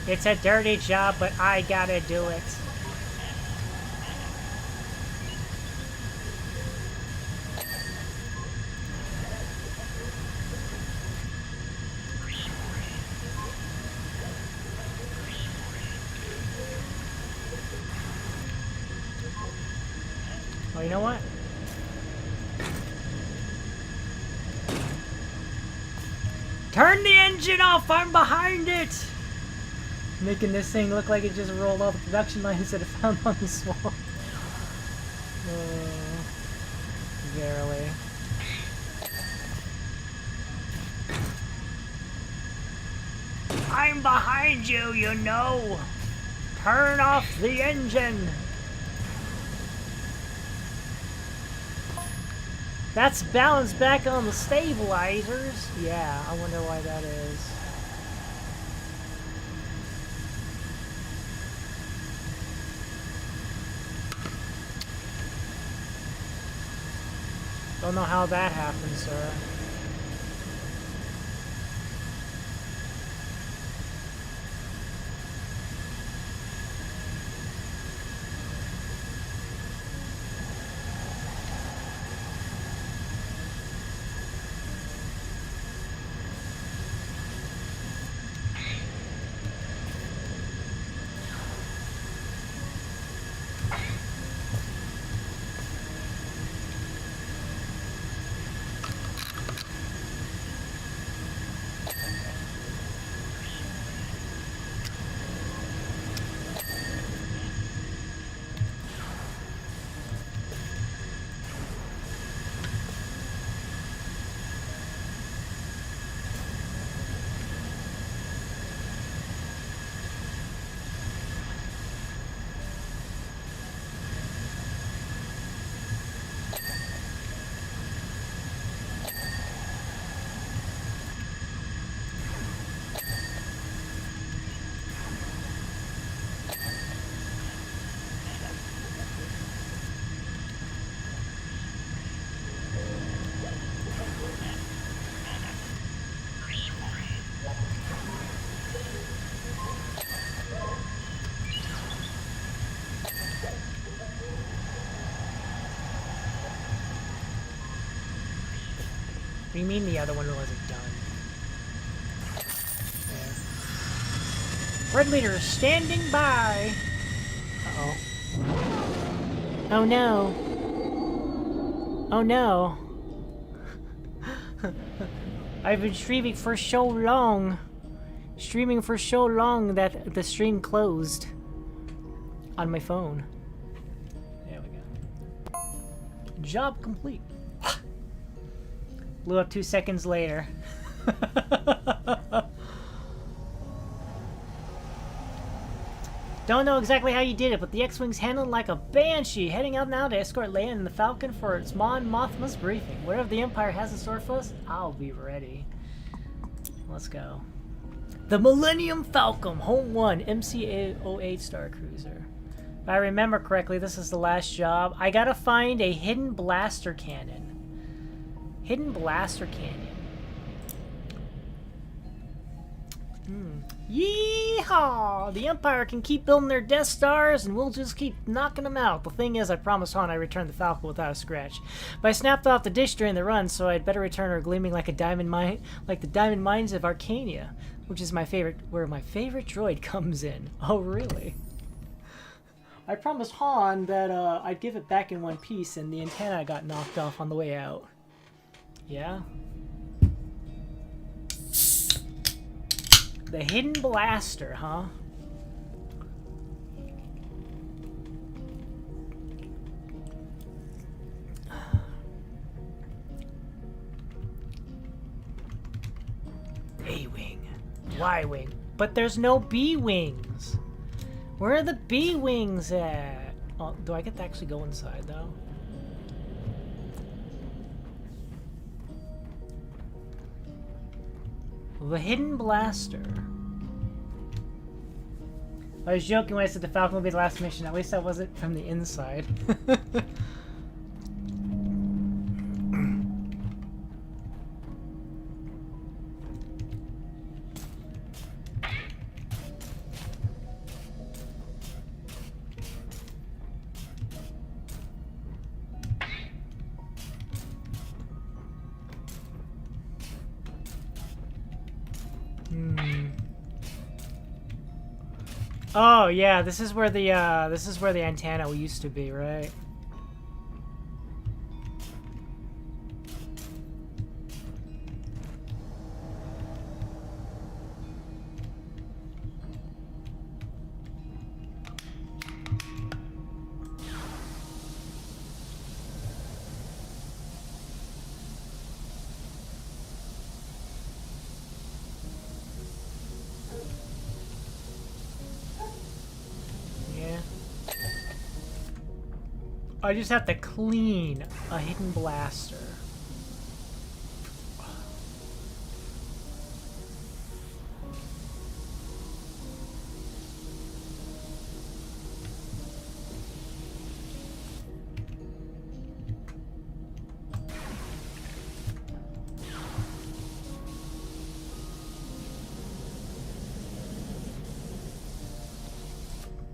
It's a dirty job, but I gotta do it. Oh, you know what? Turn the engine off! I'm behind it! Making this thing look like it just rolled off the production line instead of found on the swamp. Verily. I'm behind you, you know! Turn off the engine! That's balanced back on the stabilizers. Yeah, I wonder why that is. Don't know how that happened, sir. What do you mean the other one wasn't done? Yeah. Red leader standing by! Uh-oh. Oh no. Oh no. I've been streaming for so long. Streaming for so long that the stream closed. On my phone. There we go. Job complete. Blew up 2 seconds later. Don't know exactly how you did it, but the X-Wing's handling like a banshee, heading out now to escort Leia and the Falcon for its Mon Mothma's briefing. Whatever the Empire has in store for us, I'll be ready. Let's go. The Millennium Falcon, Home 1, MC-08 Star Cruiser. If I remember correctly, this is the last job. I gotta find a hidden blaster cannon. Hidden blaster cannon. Yeehaw! The Empire can keep building their Death Stars, and we'll just keep knocking them out. The thing is, I promised Han I returned the Falcon without a scratch. But I snapped off the dish during the run, so I'd better return her gleaming like a diamond mine, like the diamond mines of Arcania, which is my favorite, where my favorite droid comes in. Oh, really? I promised Han that I'd give it back in one piece, and the antenna got knocked off on the way out. Yeah? The hidden blaster, huh? A-wing. Y-wing. But there's no B-wings. Where are the B-wings at? Oh, do I get to actually go inside, though? The hidden blaster. I was joking when I said the Falcon would be the last mission. At least that wasn't from the inside. Oh yeah, this is where the antenna used to be, right? I just have to clean a hidden blaster.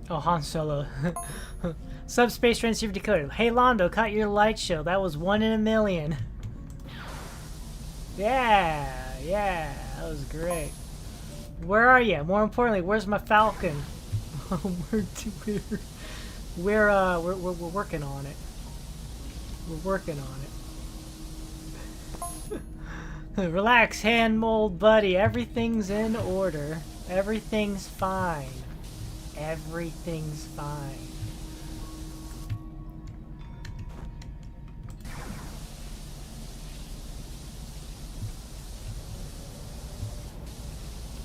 Oh, Han Solo. Subspace transceiver decoded. Hey Londo, caught your light show. That was 1 in a million. Yeah, that was great. Where are you? More importantly, where's my Falcon? We're working on it. We're working on it. Relax, hand mold buddy. Everything's in order. Everything's fine. Everything's fine.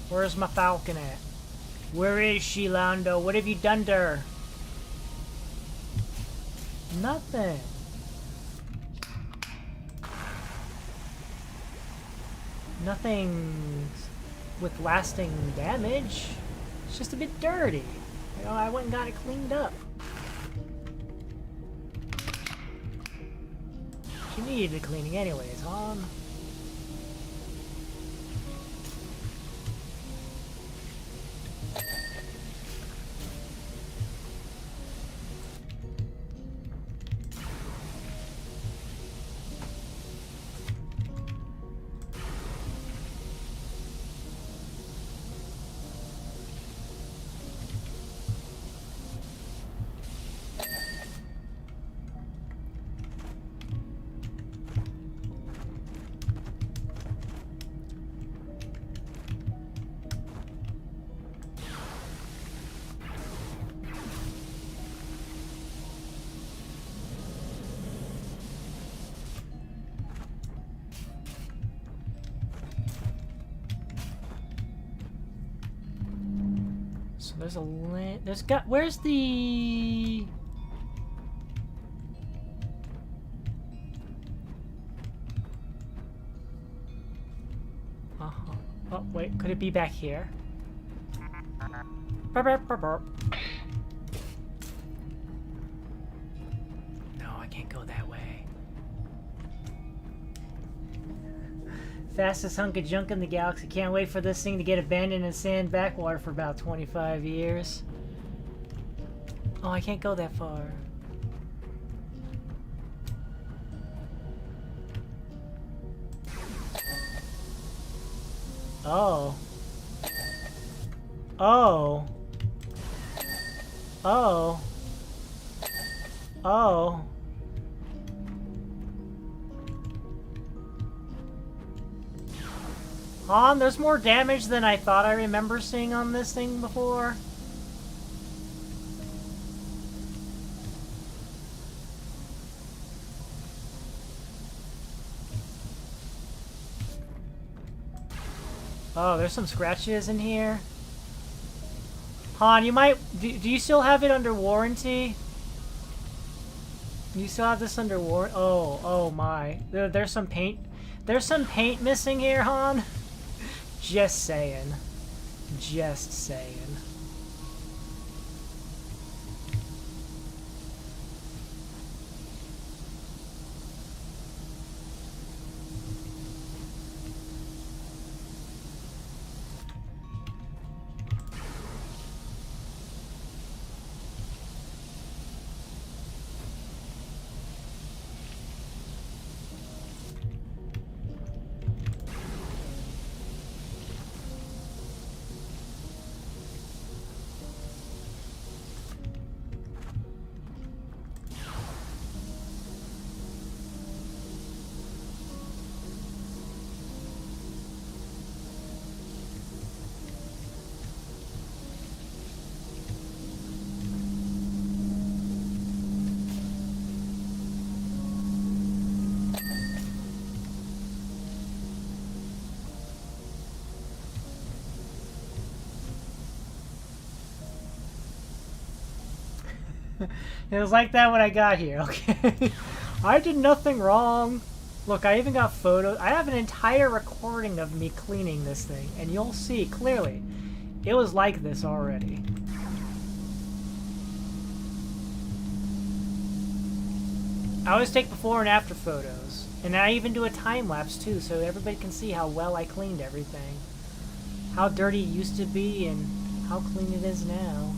Where's my Falcon at? Where is she, Londo? What have you done to her? Nothing. Nothing with lasting damage. It's just a bit dirty. You know, I went and got it cleaned up. She needed the cleaning anyways, huh? There's a there's got where's the oh wait, could it be back here? Burp, burp, burp, burp. No, I can't go that way. Fastest hunk of junk in the galaxy. Can't wait for this thing to get abandoned in sand backwater for about 25 years. Oh, I can't go that far. Oh. Oh. Oh. Oh. Han, there's more damage than I thought I remember seeing on this thing before. Oh, there's some scratches in here. Han, you might... Do you still have it under warranty? You still have this under warranty? Oh my. There's some paint... There's some paint missing here, Han. Just saying. Just saying. It was like that when I got here, okay? I did nothing wrong. Look, I even got photos. I have an entire recording of me cleaning this thing, and you'll see clearly it was like this already. I always take before and after photos, and I even do a time lapse too, so everybody can see how well I cleaned everything. How dirty it used to be and how clean it is now.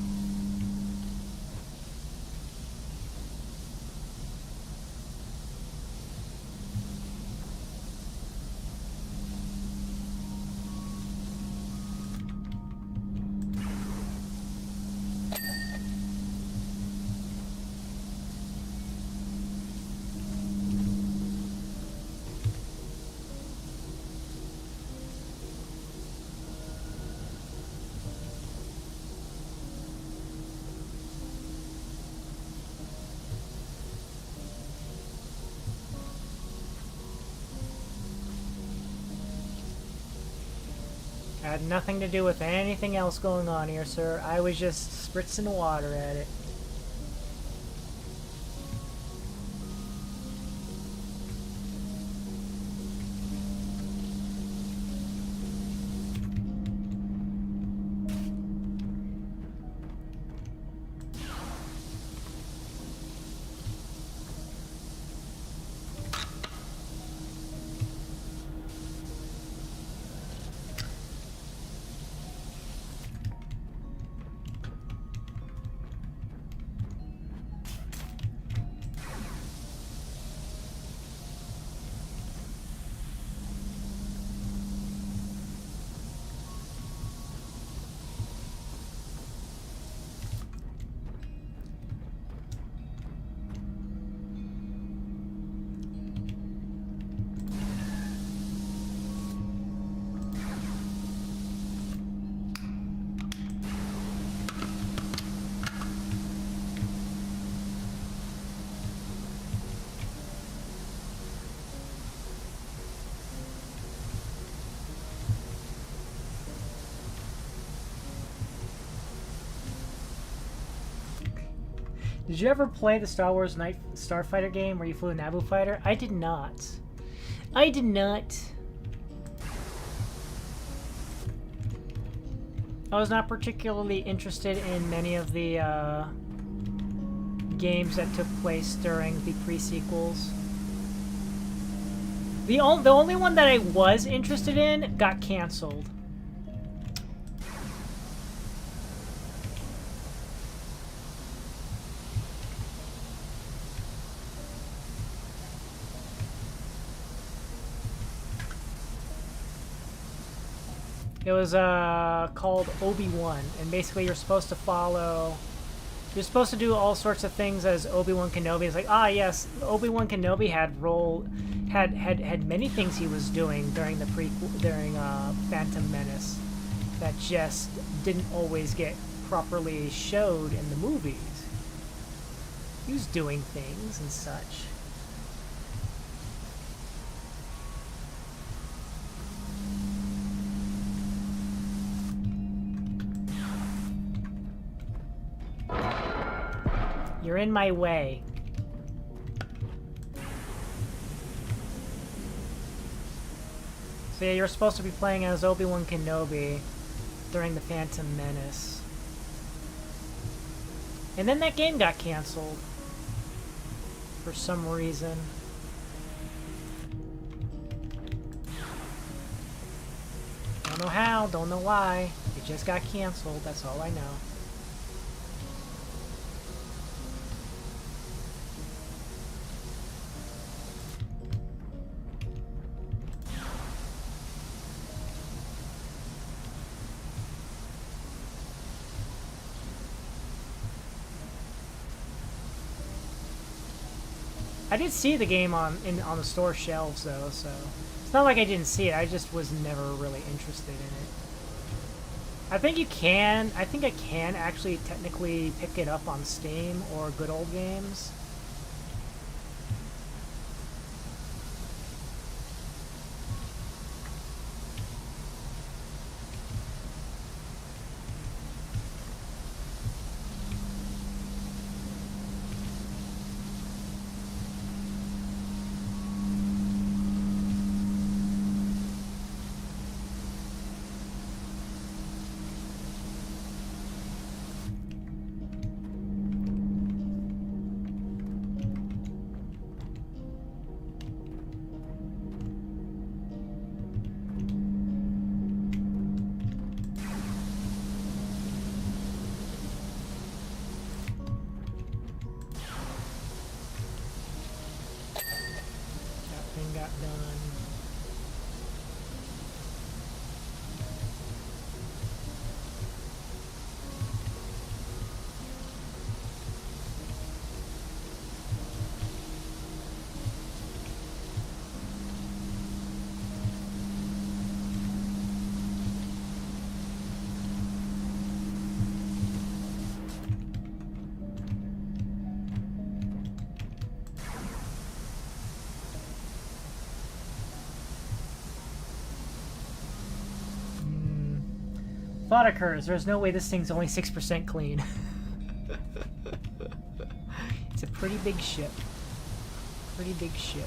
Had nothing to do with anything else going on here, sir. I was just spritzing water at it. Did you ever play the Star Wars Night Starfighter game where you flew a Naboo fighter? I did not. I did not. I was not particularly interested in many of the games that took place during the pre-sequels. The only one that I was interested in got canceled. It was called Obi-Wan, and basically you're supposed to follow... You're supposed to do all sorts of things as Obi-Wan Kenobi. It's like, ah, yes, Obi-Wan Kenobi had many things he was doing during the Phantom Menace that just didn't always get properly showed in the movies. He was doing things and such. You're in my way. So yeah, you're supposed to be playing as Obi-Wan Kenobi during the Phantom Menace. And then that game got canceled. For some reason. Don't know how, don't know why. It just got canceled, that's all I know. I did see the game on the store shelves though, so it's not like I didn't see it. I just was never really interested in it. I think you can. I think I can actually technically pick it up on Steam or Good Old Games. Got done. Thought occurs. There's no way this thing's only 6% clean. It's a pretty big ship. Pretty big ship.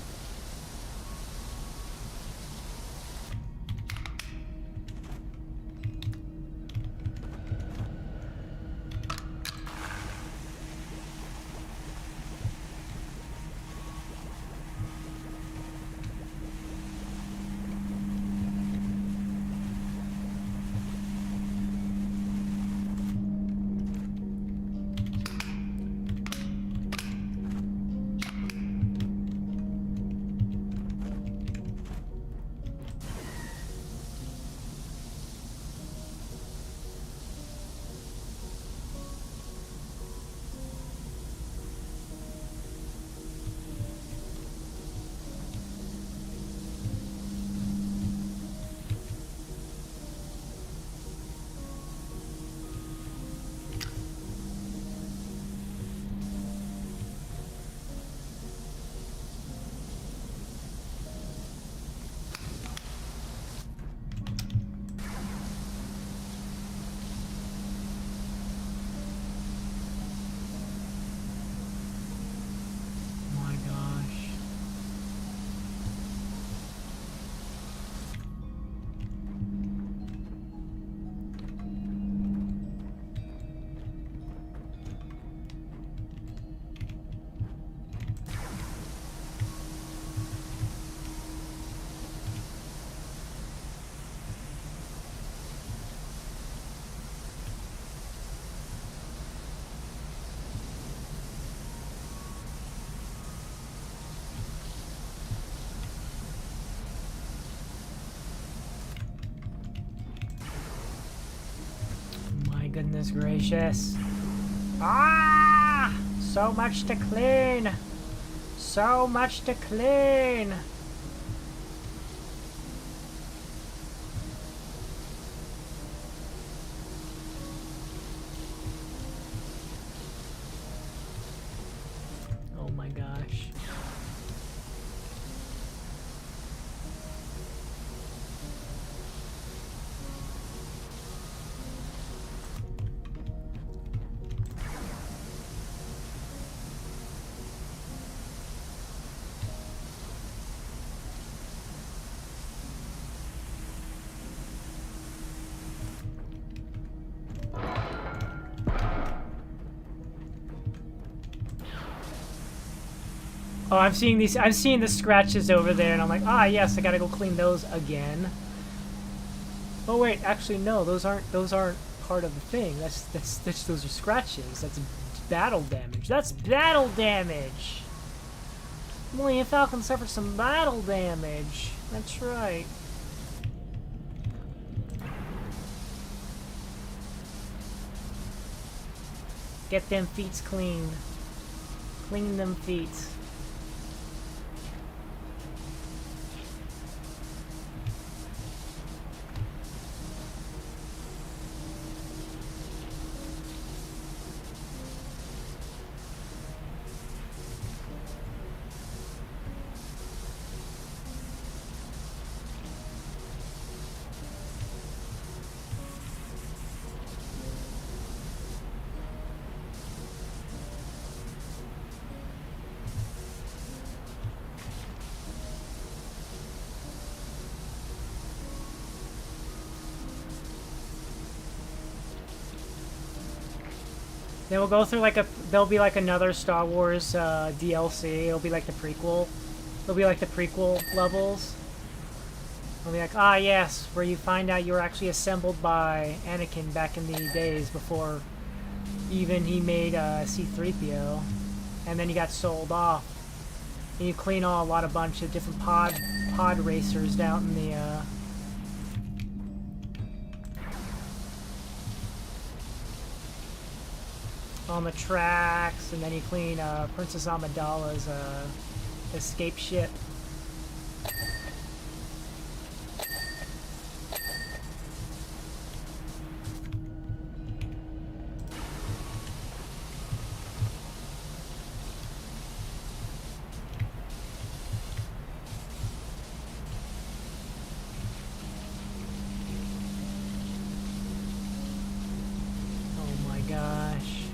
Goodness gracious. Ah! So much to clean! So much to clean! Oh my gosh. Oh, I'm seeing the scratches over there, and I'm like, ah, yes, I gotta go clean those again. Oh wait, actually no, those aren't part of the thing. Those are scratches. That's battle damage. That's battle damage. Millennium Falcon suffered some battle damage. That's right. Get them feets clean. Clean them feet. Then we'll go through like there'll be like another Star Wars DLC. It'll be like the prequel. It'll be like the prequel levels. It'll be like, ah yes, where you find out you were actually assembled by Anakin back in the days before even he made C-3PO. And then he got sold off. And you clean a bunch of different pod racers down in the on the tracks, and then you clean Princess Amidala's escape ship. Oh my gosh.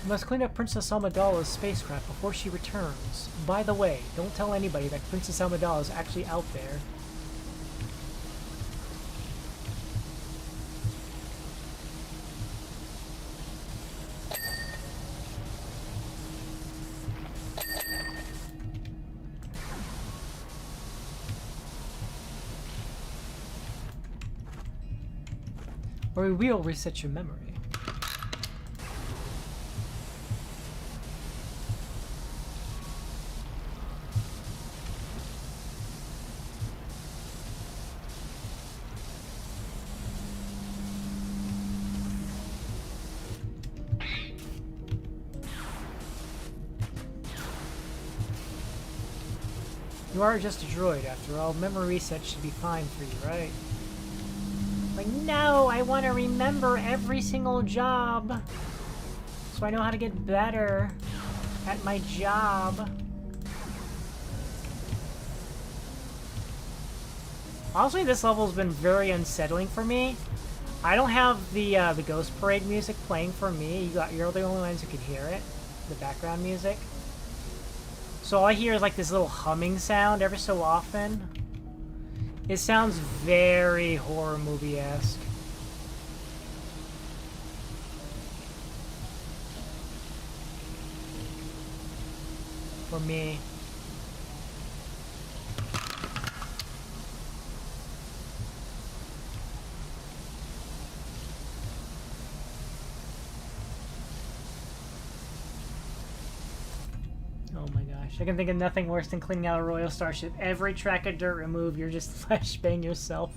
You must clean up Princess Amidala's spacecraft before she returns. By the way, don't tell anybody that Princess Amidala is actually out there. Or we will reset your memory. You are just a droid, after all. Memory reset should be fine for you, right? Like, no, I want to remember every single job, so I know how to get better at my job. Honestly, this level has been very unsettling for me. I don't have the Ghost Parade music playing for me. You're the only ones who can hear it, the background music. So all I hear is like this little humming sound every so often. It sounds very horror movie-esque. For me. Oh my gosh. I can think of nothing worse than cleaning out a Royal Starship. Every track of dirt removed, you're just flashbang yourself.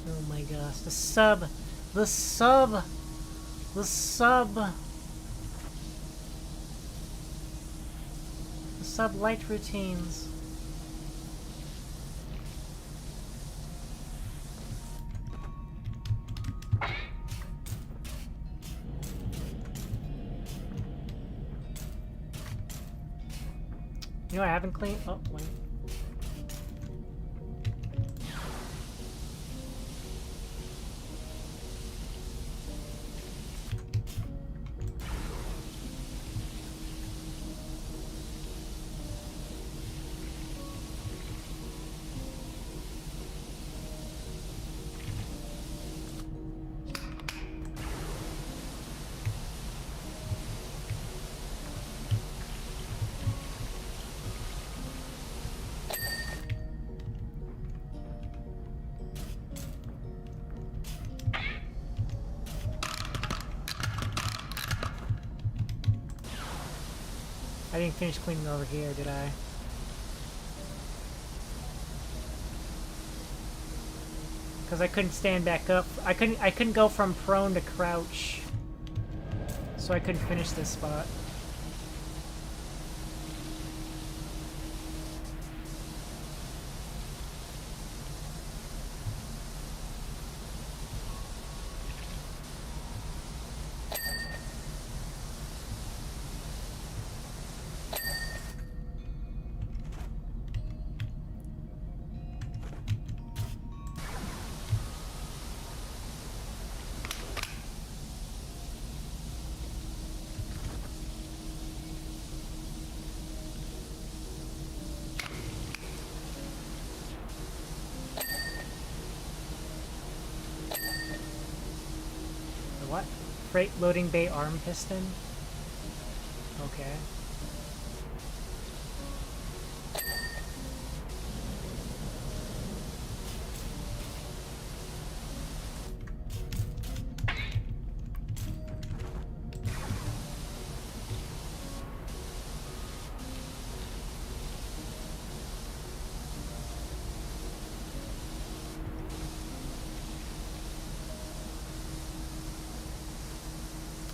Oh my gosh, the sub light routines. You know, I haven't cleaned. Oh, wait. I didn't finish cleaning over here, did I? Because I couldn't stand back up. I couldn't go from prone to crouch. So I couldn't finish this spot. What? Freight loading bay arm piston? Okay.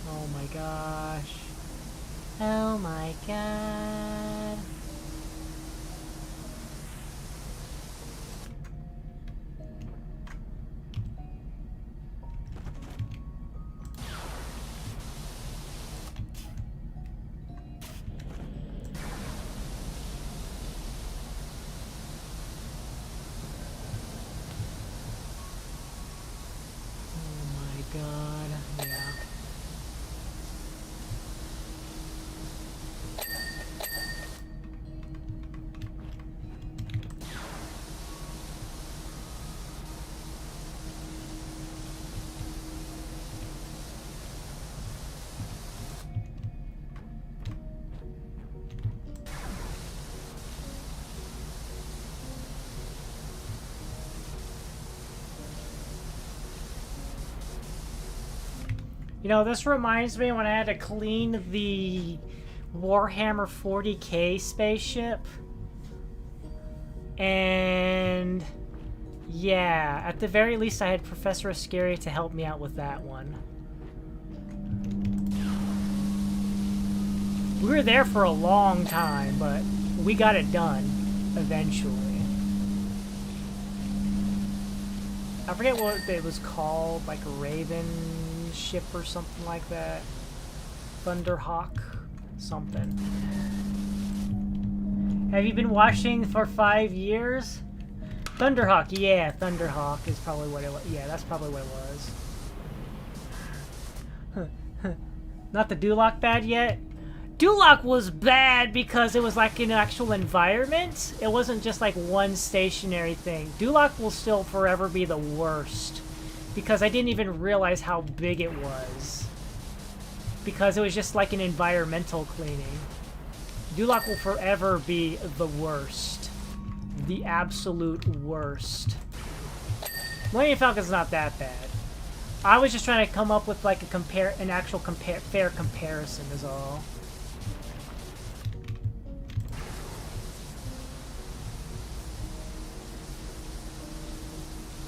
Oh my gosh. Oh my god. Oh my god. Yeah. You know, this reminds me when I had to clean the Warhammer 40k spaceship. And yeah, at the very least I had Professor Ascaria to help me out with that one. We were there for a long time, but we got it done eventually. I forget what it was called, like a Raven ship or something like that. Thunderhawk, something. Have you been watching for 5 years? Thunderhawk, yeah, Thunderhawk is probably what it was. Yeah, that's probably what it was. Not the Duloc bad yet? Duloc was bad because it was like an actual environment. It wasn't just like one stationary thing. Duloc will still forever be the worst because I didn't even realize how big it was. Because it was just like an environmental cleaning. Duloc will forever be the worst. The absolute worst. Millennium Falcon's not that bad. I was just trying to come up with like an actual fair comparison is all.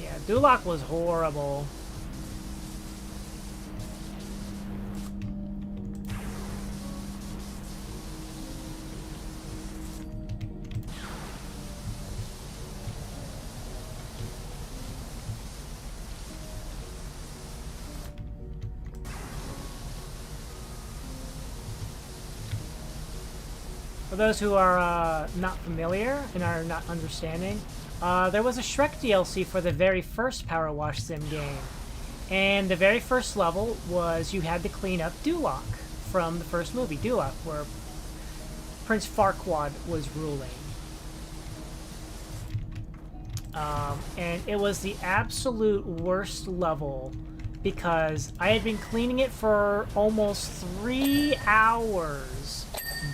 Yeah, Duloc was horrible. For those who are not familiar and are not understanding, there was a Shrek DLC for the very first Powerwash Sim game. And the very first level was you had to clean up Duloc from the first movie, Duloc, where Prince Farquaad was ruling. And it was the absolute worst level because I had been cleaning it for almost 3 hours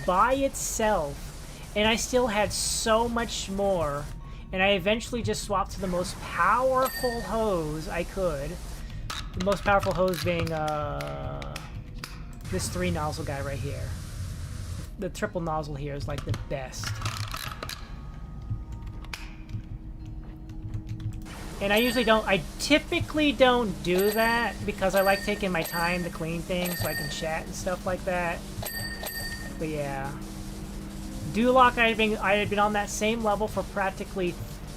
by itself, and I still had so much more, and I eventually just swapped to the most powerful hose I could. The most powerful hose being this 3 nozzle guy right here. The triple nozzle here is like the best. And I typically don't do that because I like taking my time to clean things so I can chat and stuff like that. But yeah, Duloc, I had been on that same level for practically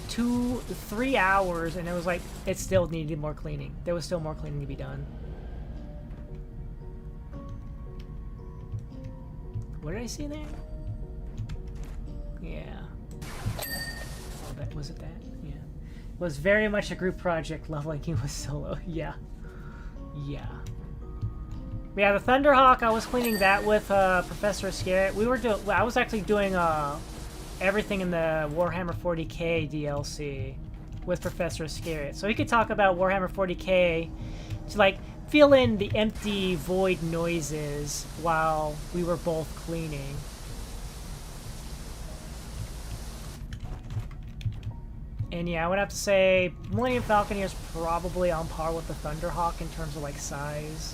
2-3 hours, and it was like it still needed more cleaning. There was still more cleaning to be done. What did I see there? Yeah. Oh, that was it. That yeah, it was very much a group project. Leveling you was solo. Yeah. Yeah. Yeah, the Thunderhawk, I was cleaning that with Professor Ascaria. I was actually doing everything in the Warhammer 40k DLC with Professor Ascaria. So he could talk about Warhammer 40k to like fill in the empty void noises while we were both cleaning. And yeah, I would have to say Millennium Falcon is probably on par with the Thunderhawk in terms of like size.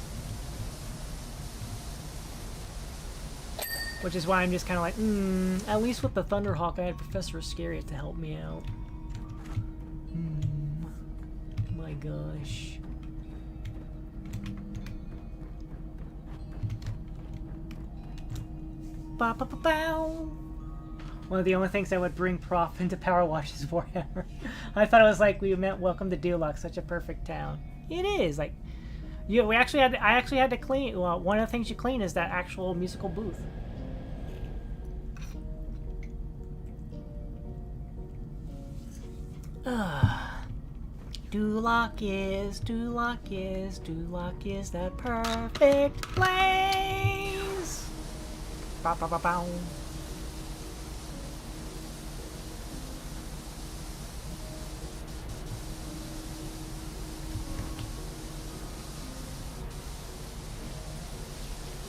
Which is why I'm just kind of like, at least with the Thunderhawk, I had Professor Ascaria to help me out. My gosh. Ba-ba-ba-bow! One of the only things that would bring Prof into Powerwash is Warhammer. I thought it was like we meant welcome to Duloc, such a perfect town. It is, like, I actually had to clean, well, one of the things you clean is that actual musical booth. Duloc is the perfect place. Ba ba ba bow.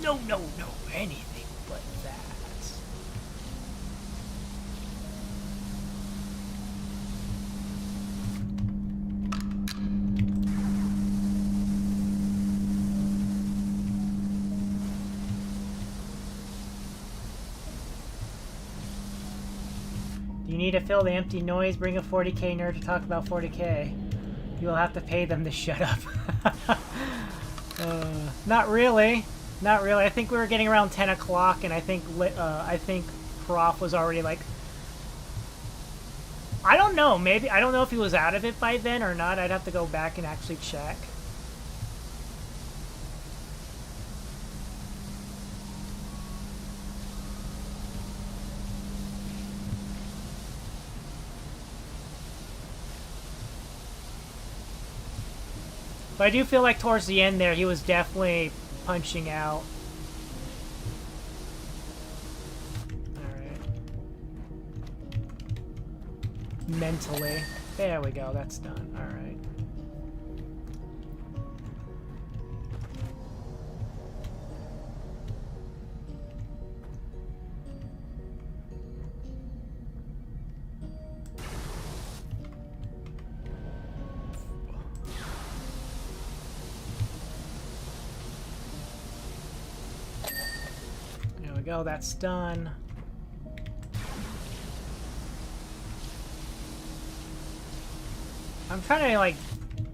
No, anything but that. need to fill the empty noise, bring a 40k nerd to talk about 40k. You will have to pay them to shut up. Not really. Not really. I think we were getting around 10 o'clock, and I think Prof was already like... I don't know. Maybe... I don't know if he was out of it by then or not. I'd have to go back and actually check. But I do feel like towards the end there, he was definitely punching out. Alright. Mentally. There we go, that's done. Alright. Go, that's done. I'm trying to like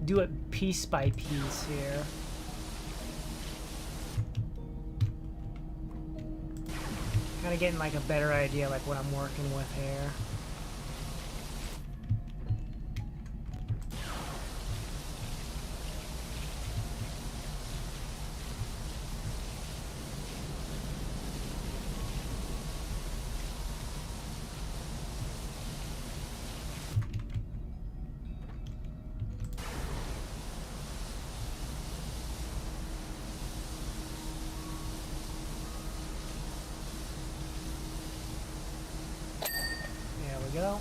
do it piece by piece here. Kind of getting like a better idea like what I'm working with here. Go.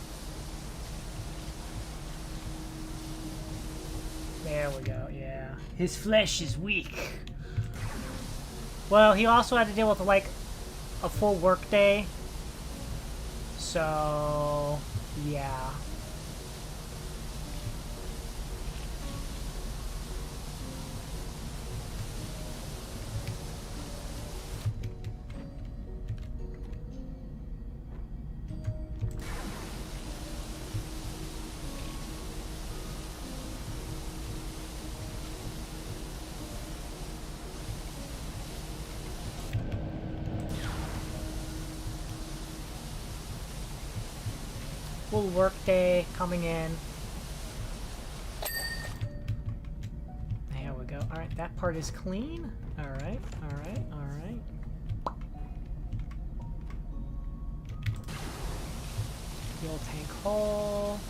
There we go, yeah. His flesh is weak. Well, he also had to deal with, like, a full work day. So, yeah. Full work day coming in. There we go. Alright, that part is clean. Alright, alright, alright. Fuel tank hull.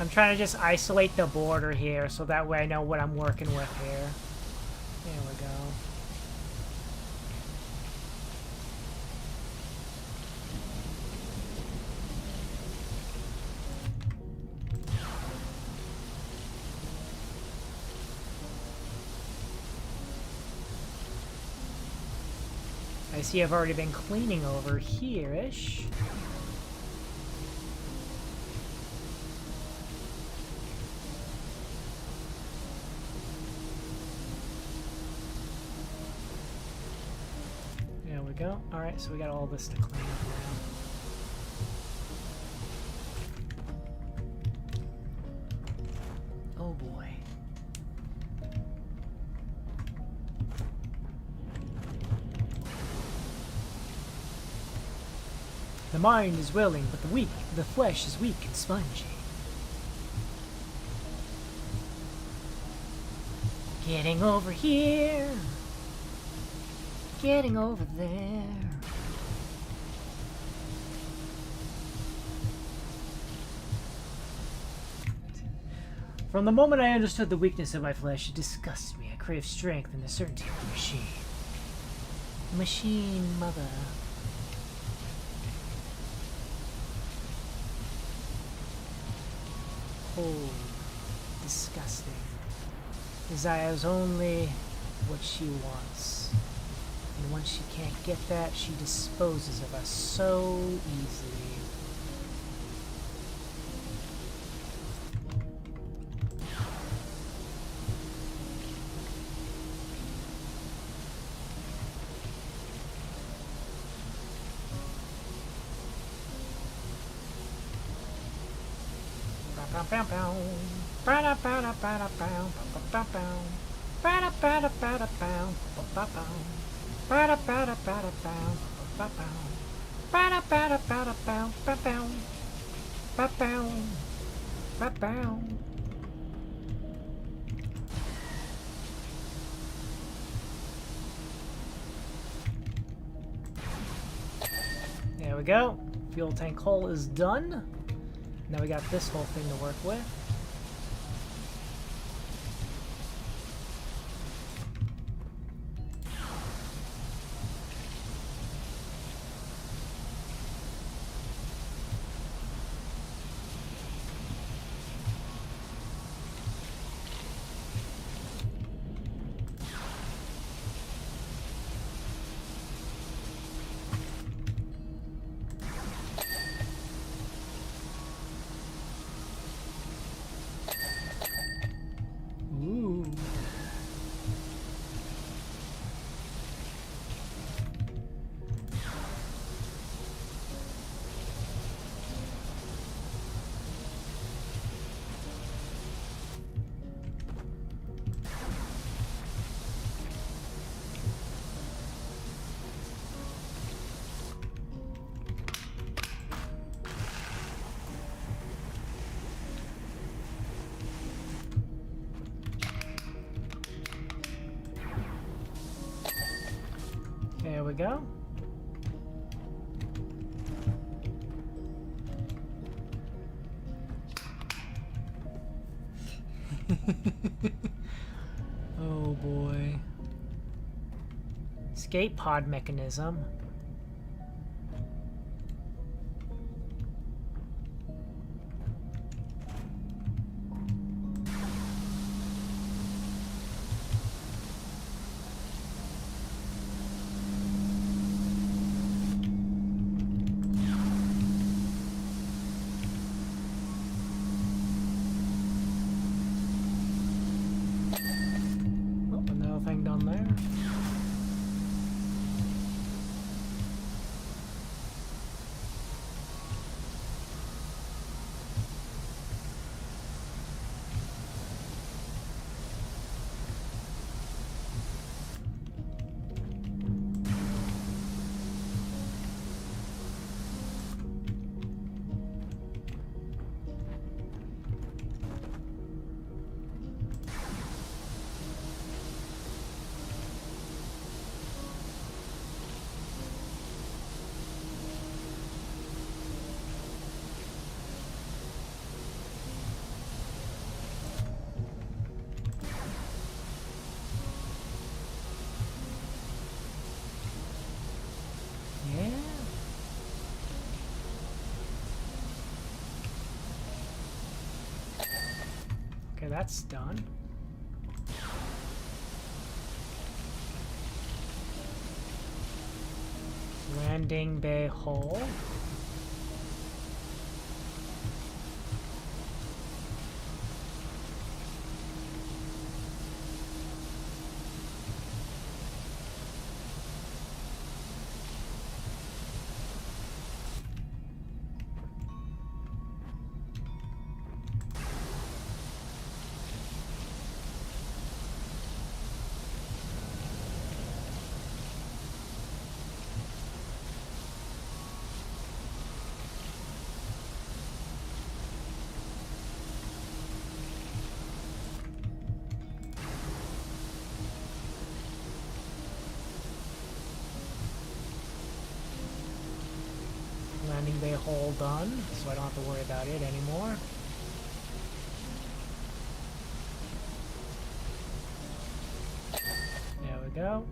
I'm trying to just isolate the border here so that way I know what I'm working with here. There we go. I see I've already been cleaning over here-ish. Go. Alright, so we got all this to clean up now. Oh boy. The mind is willing, but the flesh is weak and spongy. Getting over here. Getting over there. From the moment I understood the weakness of my flesh, it disgusts me. I crave strength and the certainty of the machine. Machine mother. Cold. Disgusting. Desires only what she wants. And once she can't get that, she disposes of us so easily. There we go. Fuel tank hull is done. Now we got this whole thing to work with. Ooh. There we go. Oh boy. Escape pod mechanism. Down there. Okay, that's done. Landing bay hull. Landing bay hull done, so I don't have to worry about it anymore. There we go.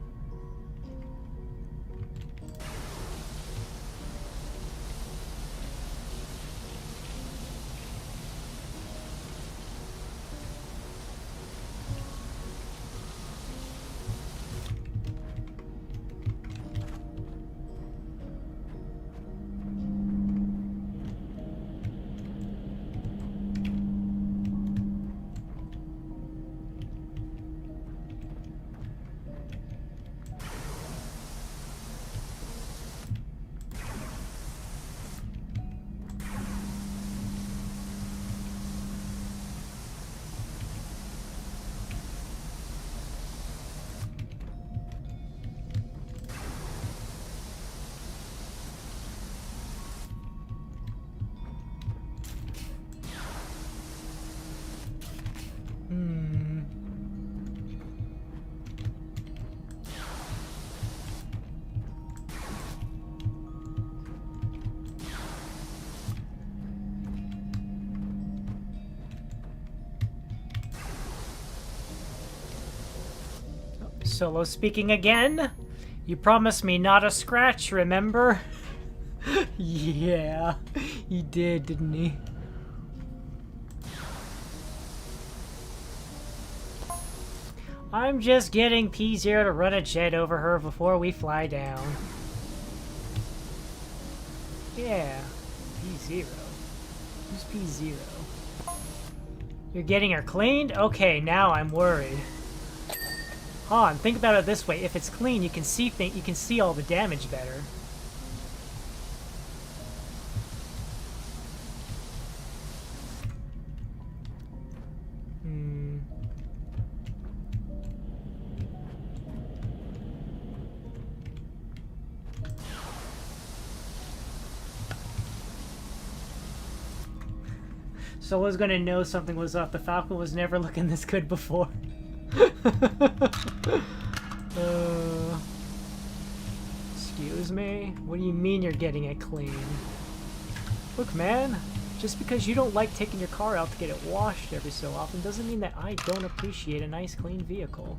Solo speaking again. You promised me not a scratch, remember? Yeah, he did, didn't he? I'm just getting P0 to run a jet over her before we fly down. Yeah, P0. Who's P0? You're getting her cleaned? Okay, now I'm worried. Han, think about it this way. If it's clean, you can see all the damage better. Solo's gonna know something was up. The Falcon was never looking this good before. Excuse me? What do you mean you're getting it clean? Look, man, just because you don't like taking your car out to get it washed every so often doesn't mean that I don't appreciate a nice clean vehicle.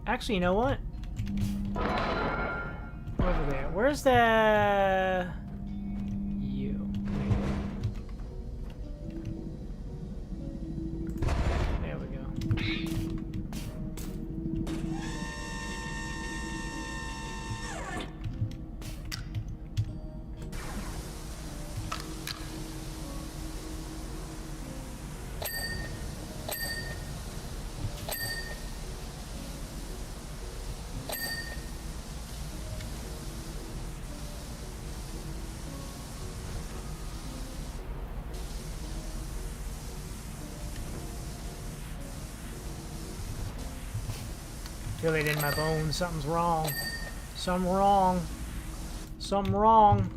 Actually, you know what? Over there. Where's the... you? There we go. Feel it in my bones. Something's wrong. Something wrong. Something wrong.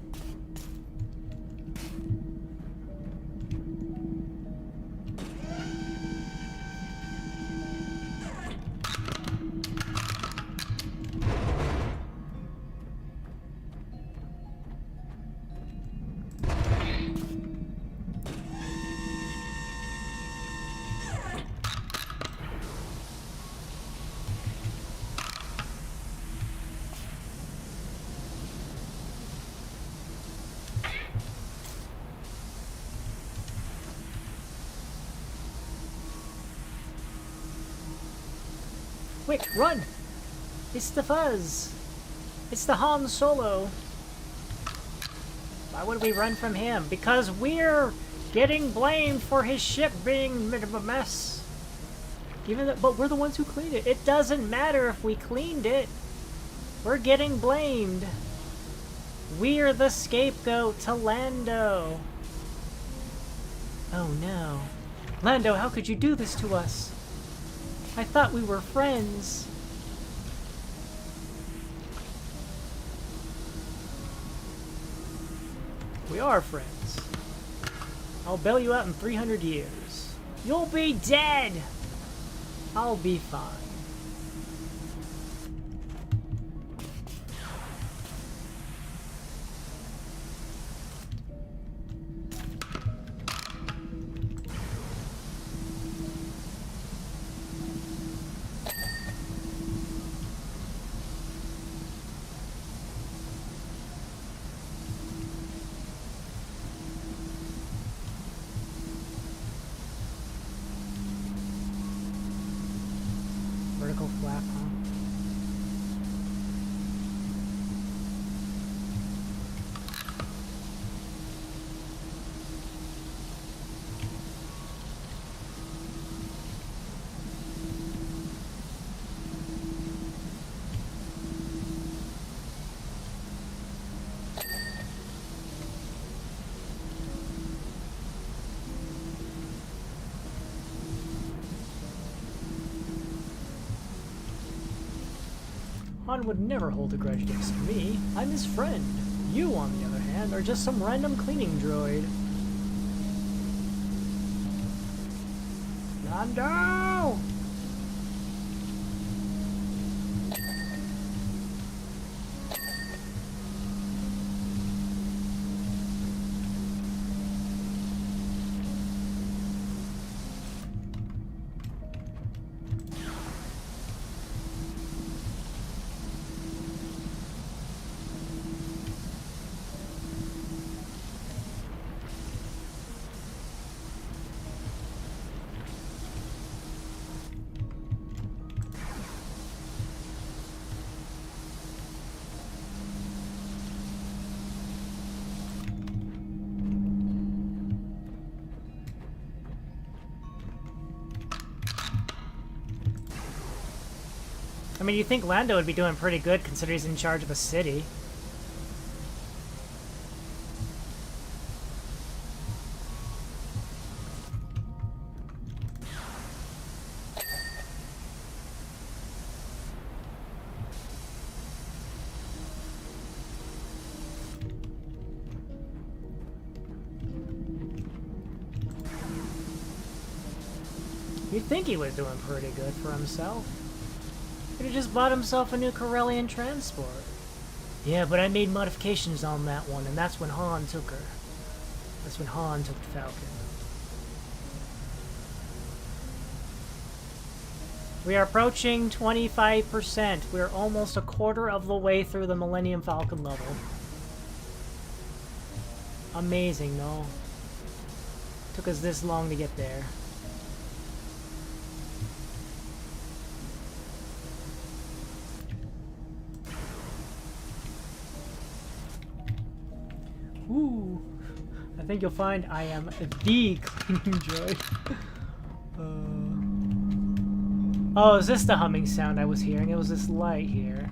Quick, run! It's the Fuzz! It's the Han Solo! Why would we run from him? Because we're getting blamed for his ship being a mess. But we're the ones who cleaned it. It doesn't matter if we cleaned it. We're getting blamed. We're the scapegoat to Lando. Oh no. Lando, how could you do this to us? I thought we were friends. We are friends. I'll bail you out in 300 years. You'll be dead! I'll be fine. Vertical flap, huh? Han would never hold a grudge against me. I'm his friend. You, on the other hand, are just some random cleaning droid. Lando! I mean, you think Lando would be doing pretty good considering he's in charge of a city. You'd think he was doing pretty good for himself. Could have just bought himself a new Corellian transport. Yeah, but I made modifications on that one, and that's when Han took her. That's when Han took the Falcon. We are approaching 25%. We're almost a quarter of the way through the Millennium Falcon level. Amazing, no? Took us this long to get there. Ooh, I think you'll find I am the cleaning droid. Oh, is this the humming sound I was hearing? It was this light here.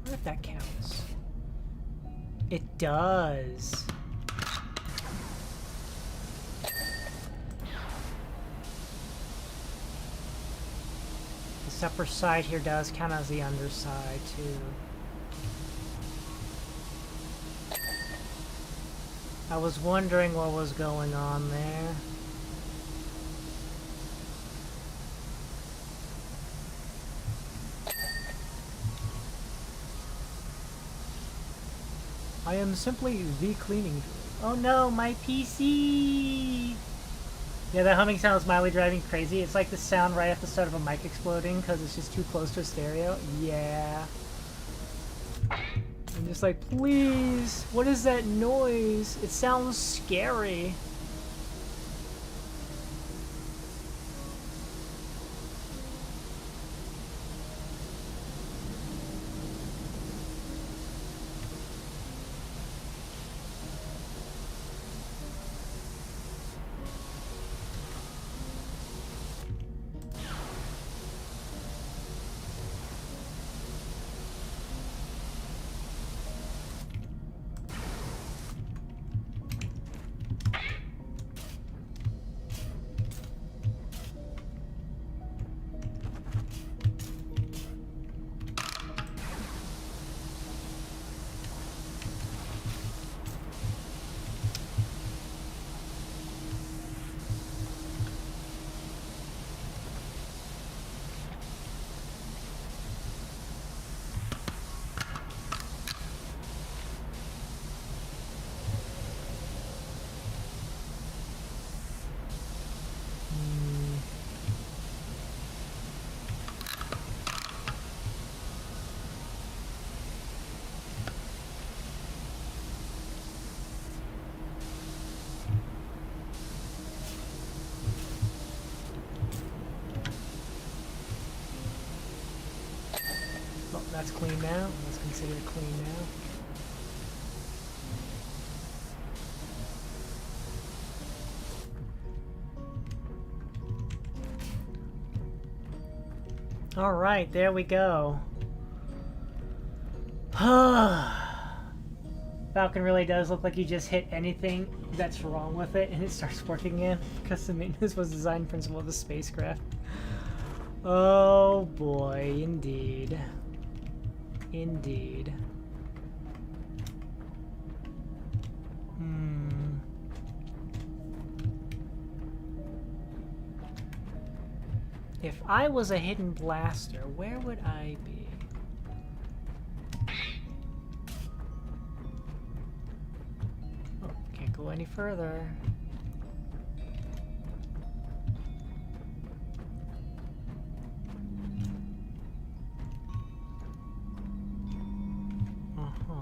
If that counts. It does. This upper side here does count as the underside too. I was wondering what was going on there. I am simply the cleaning droid. Oh no, my PC! Yeah, that humming sound is mildly driving crazy. It's like the sound right at the start of a mic exploding because it's just too close to a stereo. Yeah. I'm just like, please, what is that noise? It sounds scary. That's clean now. Let's consider it clean now. Alright, there we go. Falcon really does look like you just hit anything that's wrong with it and it starts working again. Custom maintenance was the design principle of the spacecraft. Oh boy, indeed. Indeed. If I was a hidden blaster, where would I be? Oh, can't go any further.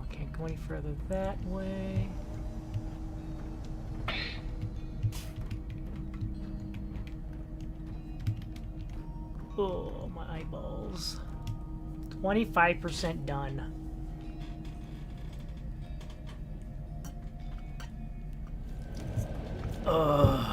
Can't go any further that way. Oh, my eyeballs. 25% done. Ugh.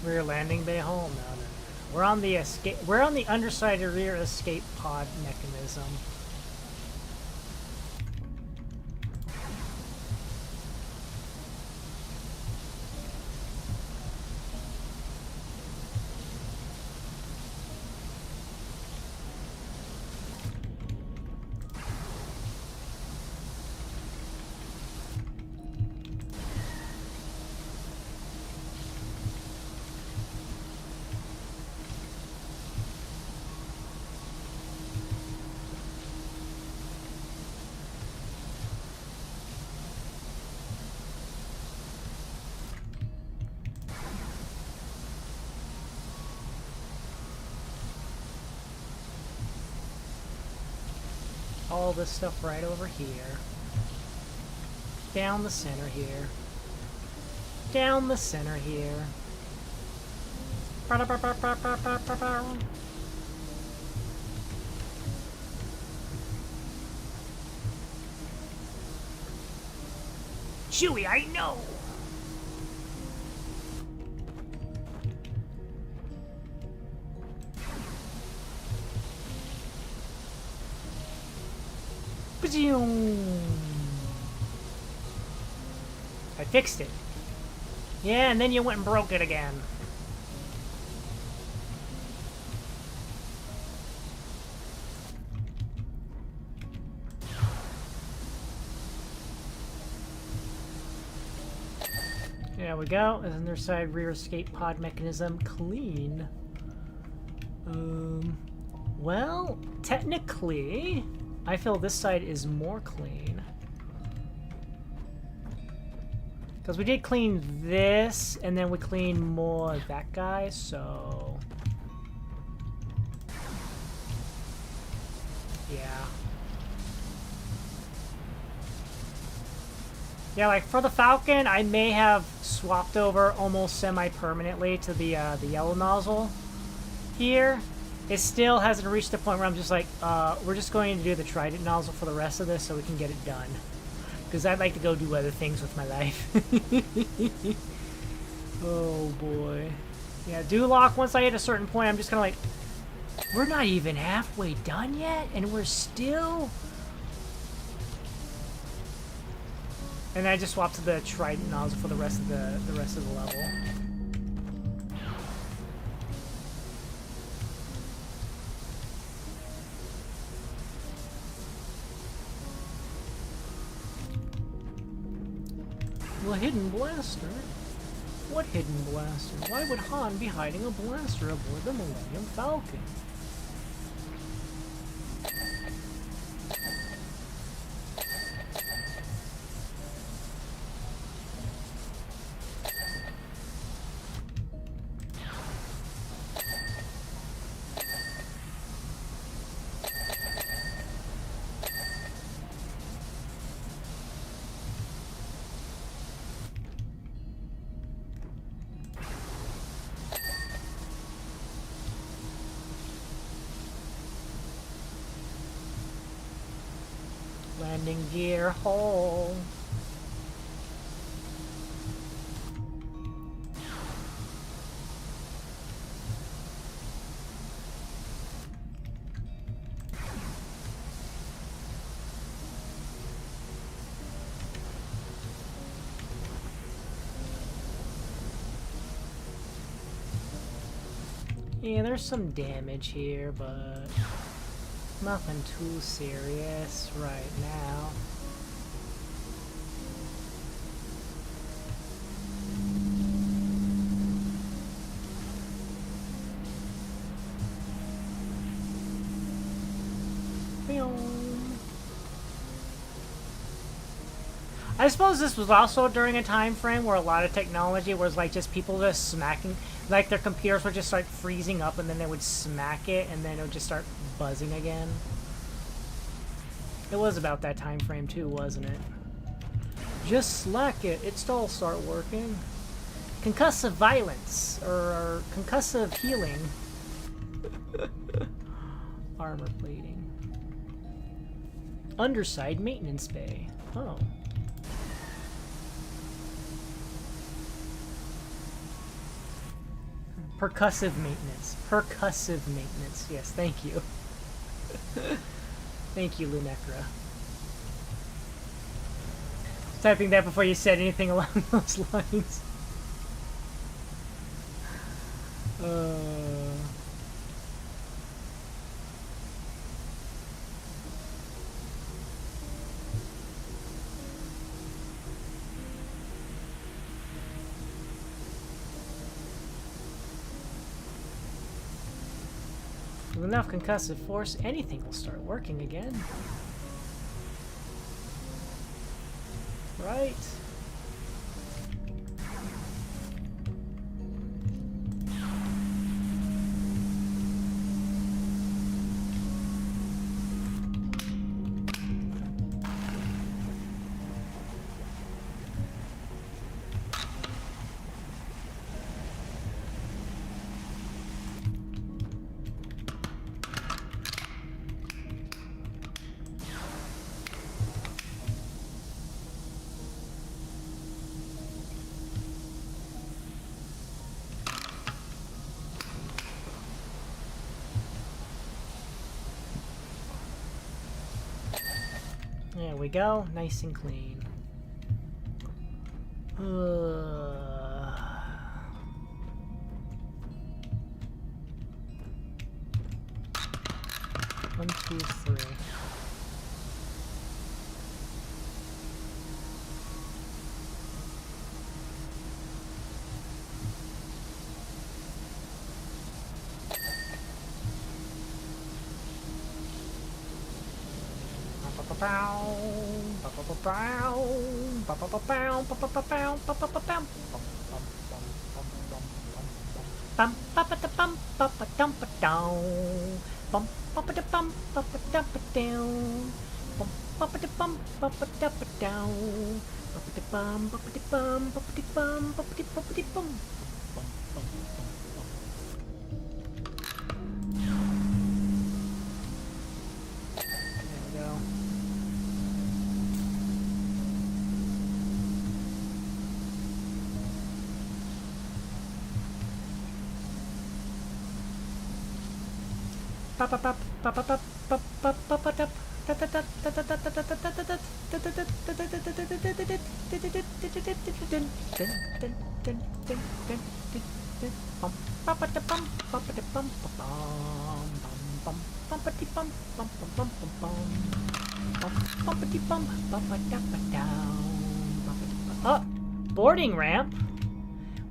Rear landing bay hole? No. We're on the escape. We're on the underside of rear escape pod mechanism. All this stuff right over here. Down the center here. Down the center here. Chewie, I know! I fixed it. Yeah, and then you went and broke it again. There we go. Underside rear escape pod mechanism clean. Well, technically, I feel this side is more clean. Because we did clean this, and then we cleaned more of that guy, so... yeah. Yeah, like for the Falcon, I may have swapped over almost semi-permanently to the yellow nozzle here. It still hasn't reached the point where I'm just like, we're just going to do the trident nozzle for the rest of this so we can get it done. Because I'd like to go do other things with my life. Oh boy. Yeah, Duloc, once I hit a certain point, I'm just kind of like, we're not even halfway done yet, and we're still... And I just swapped to the trident nozzle for the rest of the level. Well, hidden blaster? What hidden blaster? Why would Han be hiding a blaster aboard the Millennium Falcon? Landing gear hole. Yeah, there's some damage here, but nothing too serious right now. I suppose this was also during a time frame where a lot of technology was like just people just smacking, like their computers would just start freezing up and then they would smack it and then it would just start buzzing again. It was about that time frame too, wasn't it? Just slack it, it'll start working. Concussive violence, or concussive healing. Armor plating. Underside maintenance bay. Oh. Percussive maintenance. Percussive maintenance. Yes, thank you. Thank you, Lunecra. Typing that before you said anything along those lines. With enough concussive force, anything will start working again. Right? There we go, nice and clean. 1, 2, 3. Oh, boarding ramp.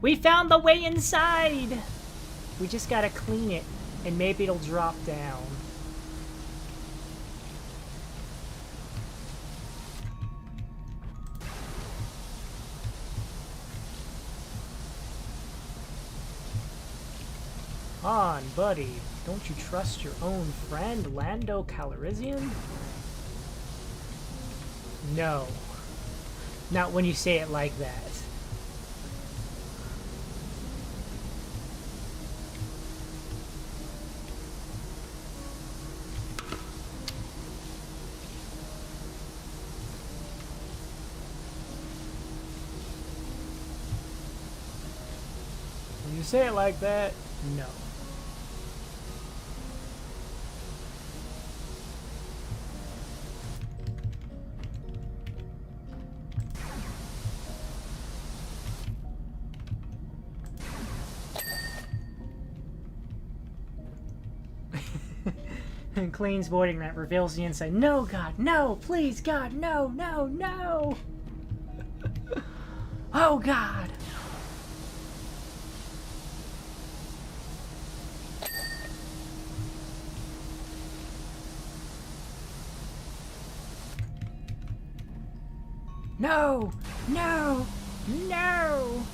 We found the way inside. We just gotta clean it, and maybe it'll drop down. On, buddy. Don't you trust your own friend, Lando Calrissian? No. Not when you say it like that. say it like that. No. And cleans voiding that reveals the inside. No, God, no, please, God, no, no, no. Oh, God. No, no, no.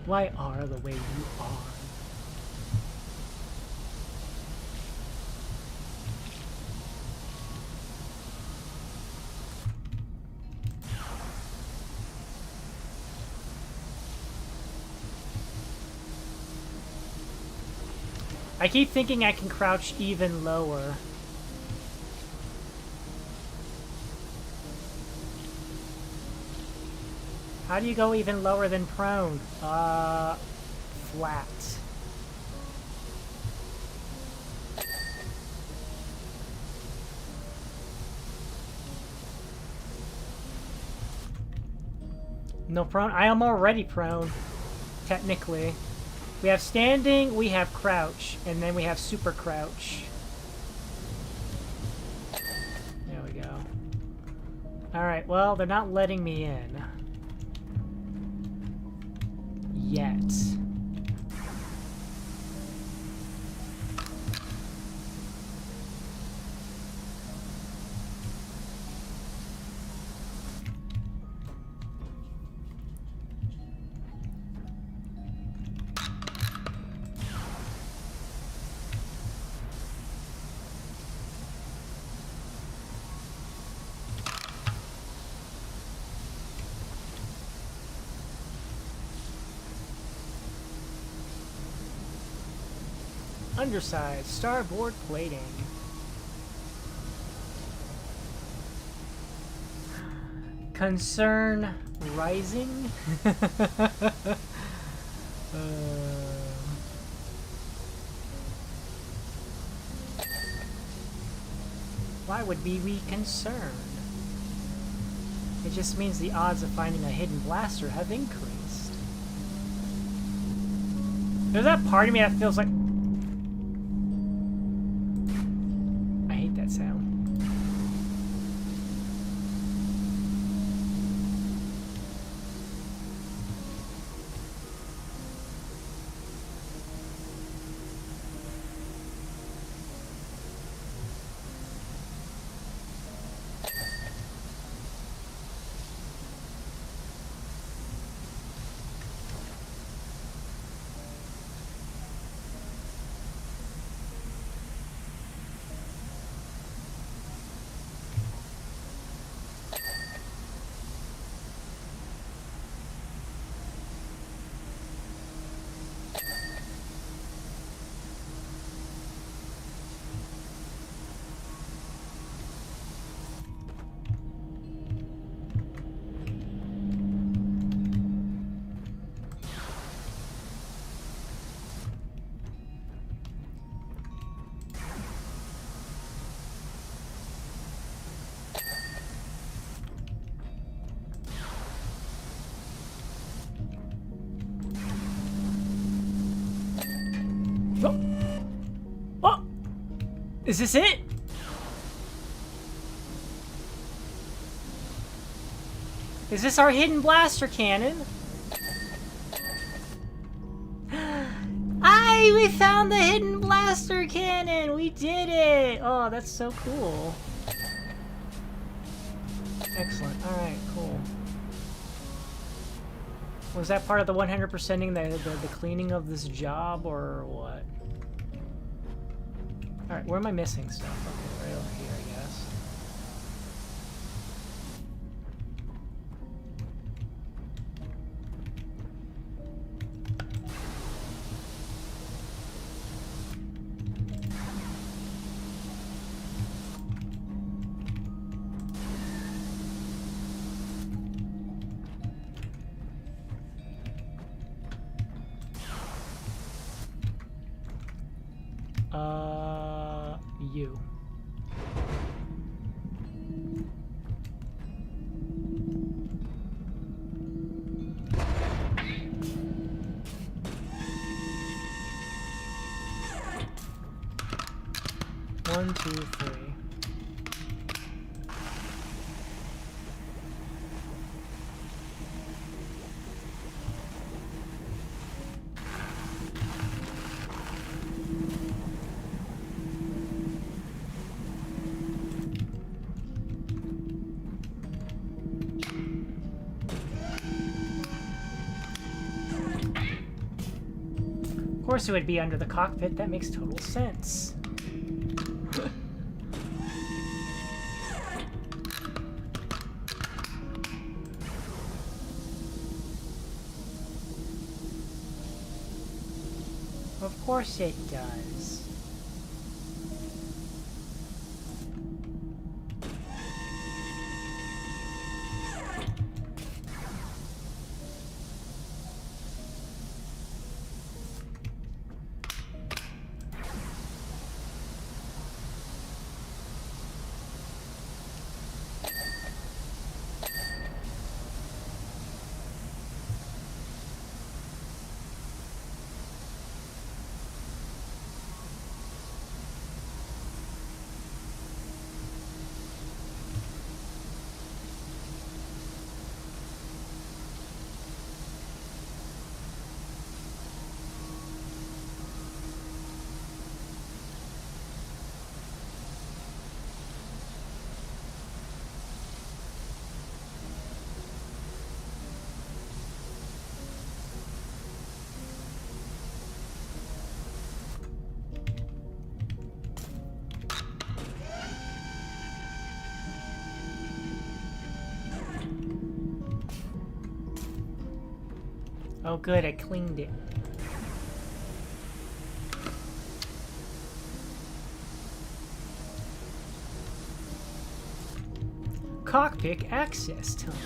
Why are the way you are? I keep thinking I can crouch even lower. How do you go even lower than prone? Flat. No prone? I am already prone, technically. We have standing, we have crouch, and then we have super crouch. There we go. Alright, well, they're not letting me in. Yet. Underside, starboard plating. Concern rising? Why would we be concerned? It just means the odds of finding a hidden blaster have increased. There's that part of me that feels like... sound. Oh! Is this it? Is this our hidden blaster cannon? We found the hidden blaster cannon! We did it! Oh, that's so cool. Excellent. Alright, cool. Was that part of the 100%ing the cleaning of this job, or what? Alright, where am I missing stuff? Okay, right over here, I guess. You. One, two, three. Of course it would be under the cockpit. That makes total sense. Of course it does. Oh good, I cleaned it. Cockpit access tunnel.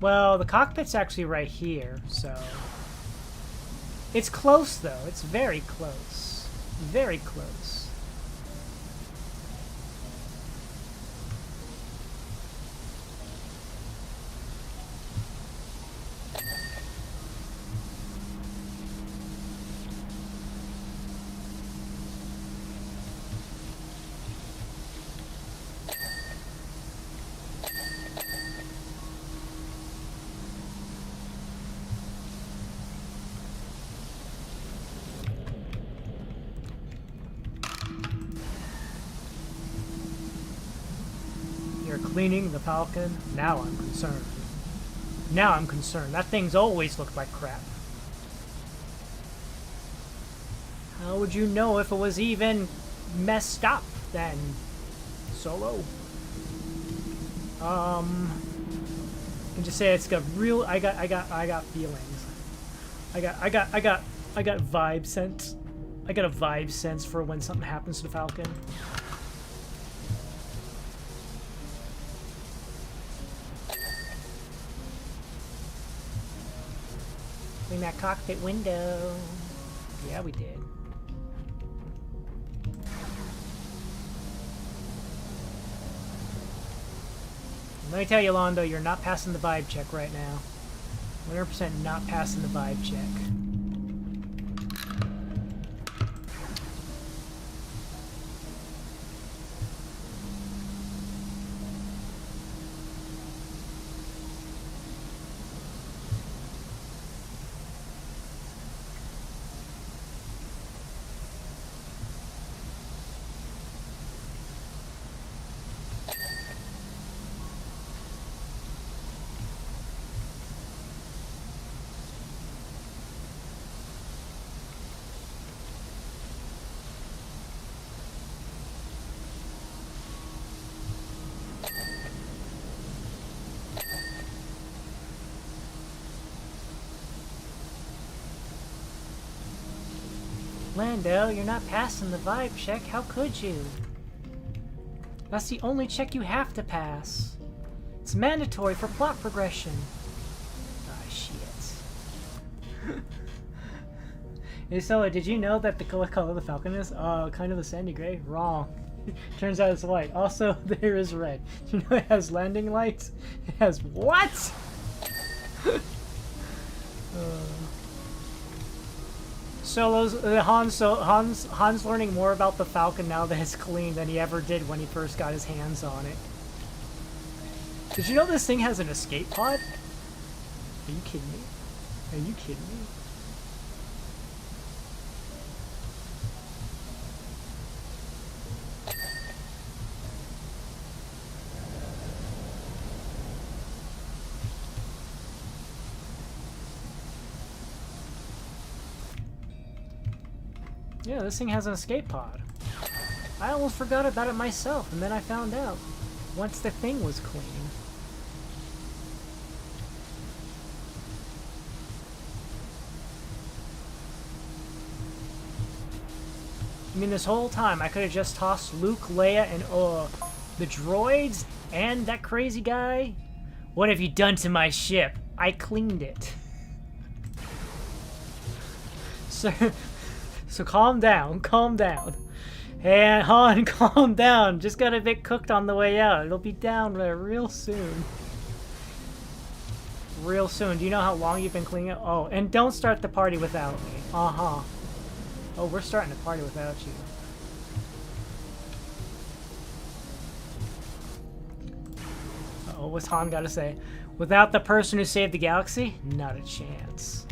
Well, the cockpit's actually right here, so... It's close, though. It's very close. Very close. You're cleaning the Falcon? Now I'm concerned. Now I'm concerned. That thing's always looked like crap. How would you know if it was even messed up then, Solo? I can just say it's got real. I got feelings. I got vibe sense. I got a vibe sense for when something happens to the Falcon. Clean that cockpit window. Yeah, we did. Let me tell you, Londo, you're not passing the vibe check right now. 100% not passing the vibe check. Lando, you're not passing the vibe check. How could you? That's the only check you have to pass. It's mandatory for plot progression. Ah, Hey, so did you know that the color the Falcon is? Kind of a sandy gray? Wrong. Turns out it's white. Also, there is red. You know it has landing lights? It has what? Solo's Han's learning more about the Falcon now that it's clean than he ever did when he first got his hands on it. Did you know this thing has an escape pod? Are you kidding me? Are you kidding me? Yeah, this thing has an escape pod. I almost forgot about it myself, and then I found out once the thing was clean. I mean, this whole time I could have just tossed Luke, Leia, and the droids and that crazy guy. What have you done to my ship? I cleaned it. So calm down, calm down. And Han, calm down. Just got a bit cooked on the way out. It'll be down there real soon. Real soon. Do you know how long you've been cleaning it? Oh, and don't start the party without me. Uh-huh. Oh, we're starting the party without you. Uh-oh, what's Han got to say? Without the person who saved the galaxy? Not a chance.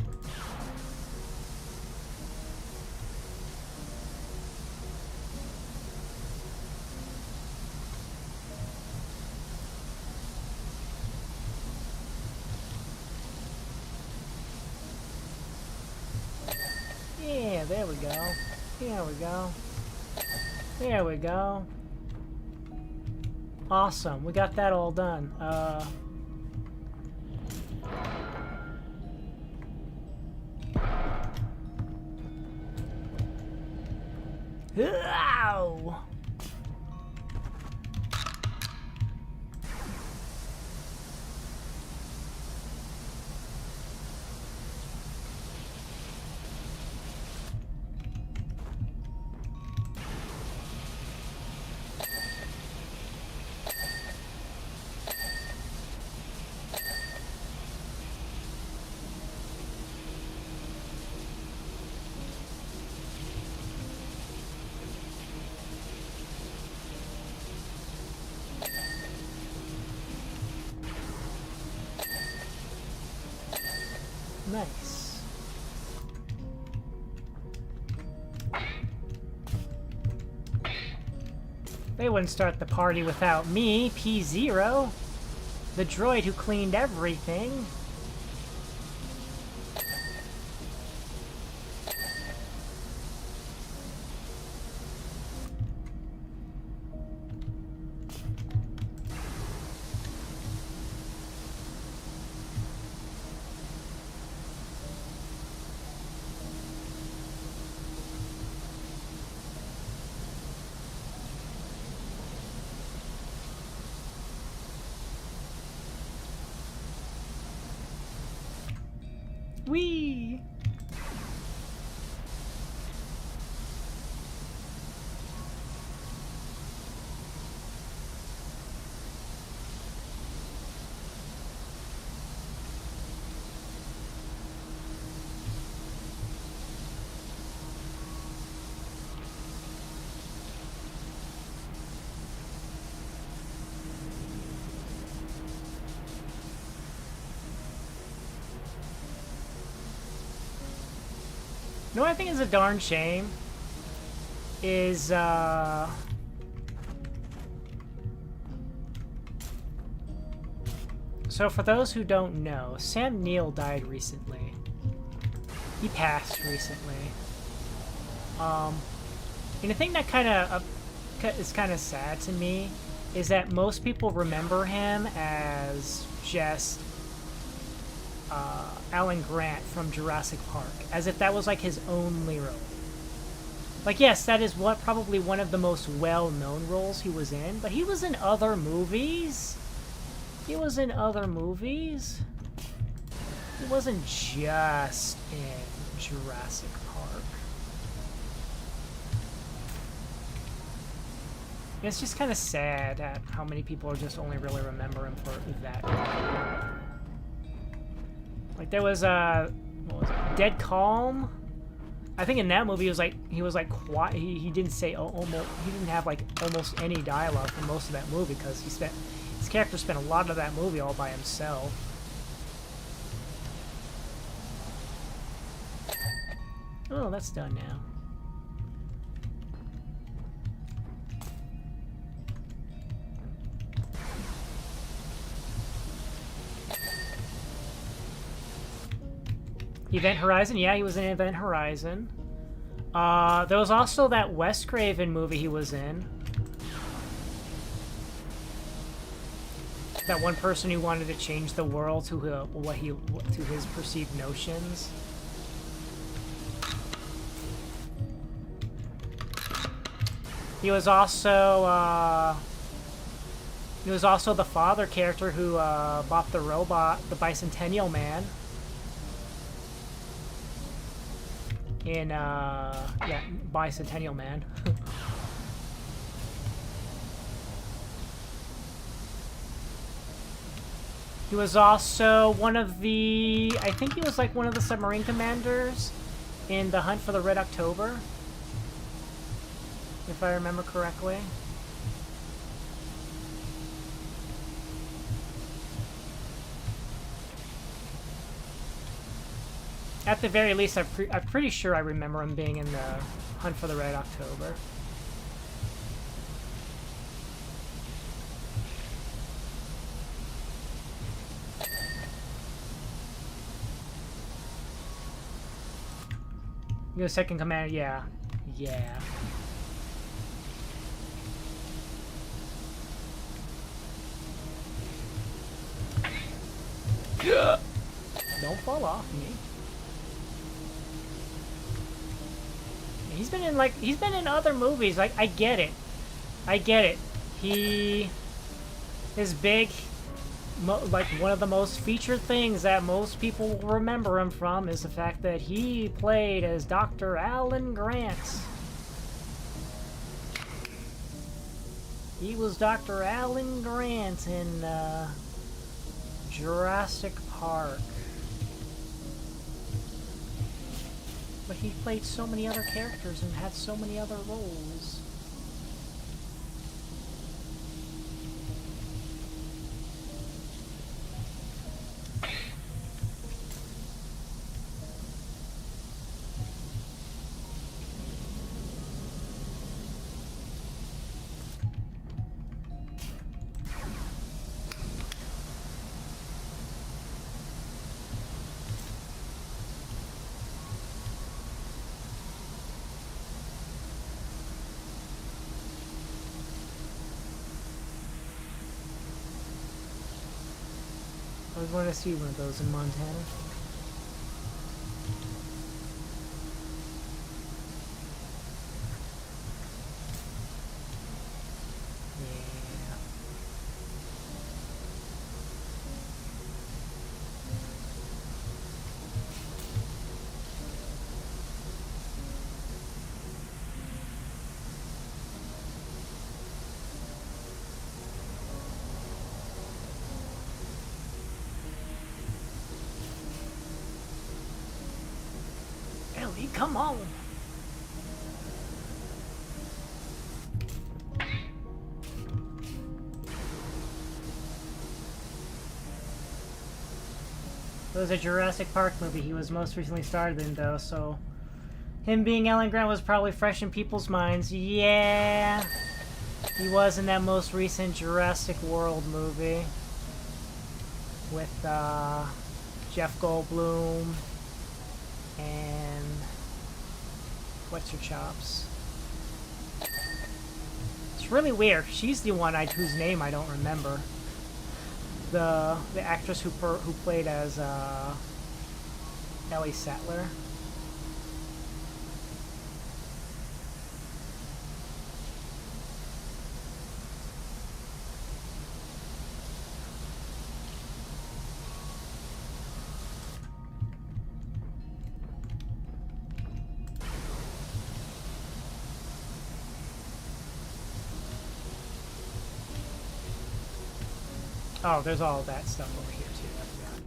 Yeah, there we go. There we go. There we go. Awesome. We got that all done. Ow! Nice. They wouldn't start the party without me, P0. The droid who cleaned everything. Whee! You know what I think is a darn shame? Is, So for those who don't know, Sam Neill died recently. He passed recently. And the thing that is kind of sad to me is that most people remember him as just Alan Grant from Jurassic Park, as if that was like his only role. Like, yes, that is probably one of the most well-known roles he was in, but he was in other movies. He was in other movies. He wasn't just in Jurassic Park. It's just kind of sad at how many people just only really remember him for that movie. Like there was what was it? Dead Calm. I think in that movie he was like quiet. He didn't say almost. He didn't have like almost any dialogue for most of that movie because his character spent a lot of that movie all by himself. Oh, that's done now. Event Horizon, yeah, he was in Event Horizon. There was also that Wes Craven movie he was in. That one person who wanted to change the world to to his perceived notions. He was also the father character who bought the robot, the Bicentennial Man. In yeah, Bicentennial Man. He was also one of the, I think he was like one of the submarine commanders in The Hunt for the Red October, if I remember correctly. At the very least, I'm pretty sure I remember him being in The Hunt for the Red October. You're the second commander, yeah. Yeah. Don't fall off me. He's been in other movies. Like, I get it. I get it. He is big. Like, one of the most featured things that most people will remember him from is the fact that he played as Dr. Alan Grant. He was Dr. Alan Grant in Jurassic Park. But he played so many other characters and had so many other roles. I was wanting to see one of those in Montana. Come on! It was a Jurassic Park movie he was most recently starred in, though, so him being Alan Grant was probably fresh in people's minds. Yeah! He was in that most recent Jurassic World movie with Jeff Goldblum and what's her chops? It's really weird. She's the one whose name I don't remember. The actress who played as Ellie Sattler. Oh, there's all that stuff over here too. I forgot.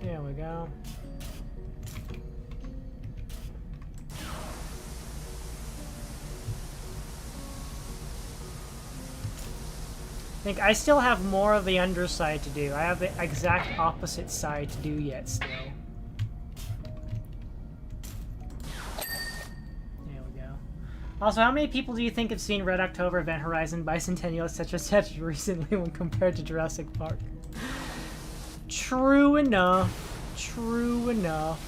There we go. I think I still have more of the underside to do. I have the exact opposite side to do yet still. There we go. Also, how many people do you think have seen Red October, Event Horizon, Bicentennial, etc. recently when compared to Jurassic Park? True enough. True enough.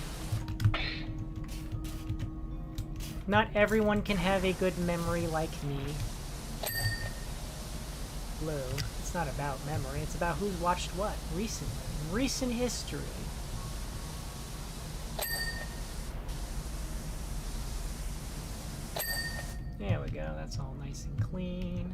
Not everyone can have a good memory like me. Blue. It's not about memory, it's about who's watched what recently. Recent history. There we go, that's all nice and clean.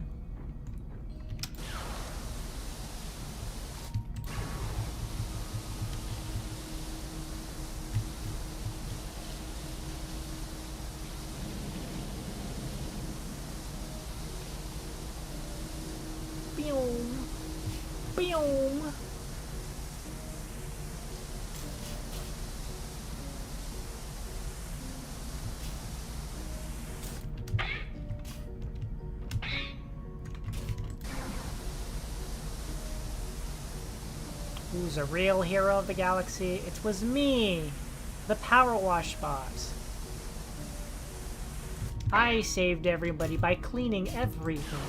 Boom. Boom. Who's a real hero of the galaxy? It was me, the Powerwash bot. I saved everybody by cleaning everything.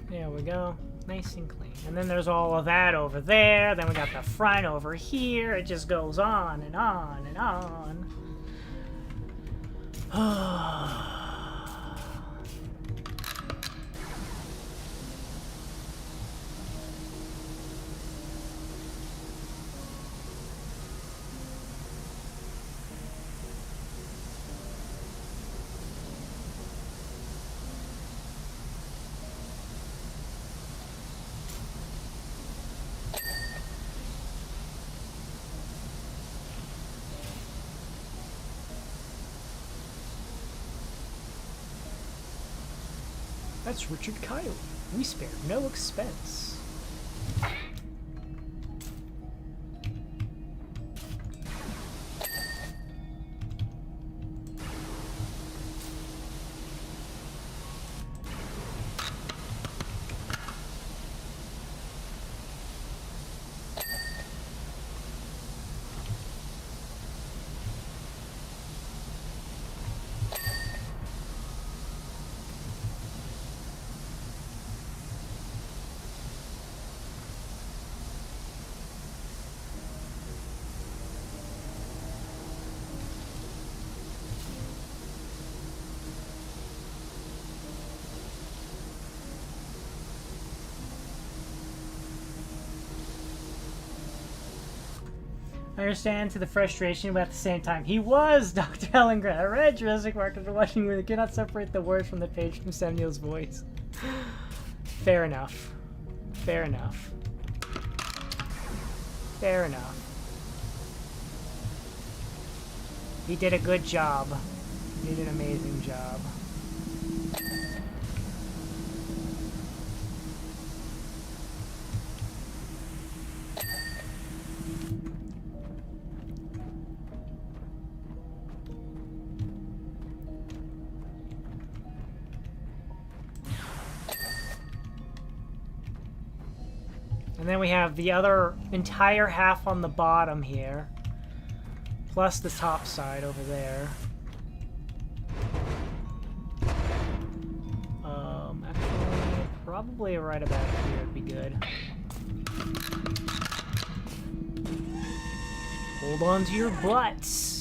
There we go. Nice and clean. And then there's all of that over there. Then we got the front over here. It just goes on and on and on. That's Richard Kiley. We spared no expense. I understand to the frustration, but at the same time, he was Dr. Helen Grant. I read Jurassic Park after watching where they cannot separate the words from the page from Samuel's voice. Fair enough. Fair enough. Fair enough. He did a good job. He did an amazing job. And then we have the other entire half on the bottom here. Plus the top side over there. Actually, probably right about here would be good. Hold on to your butts.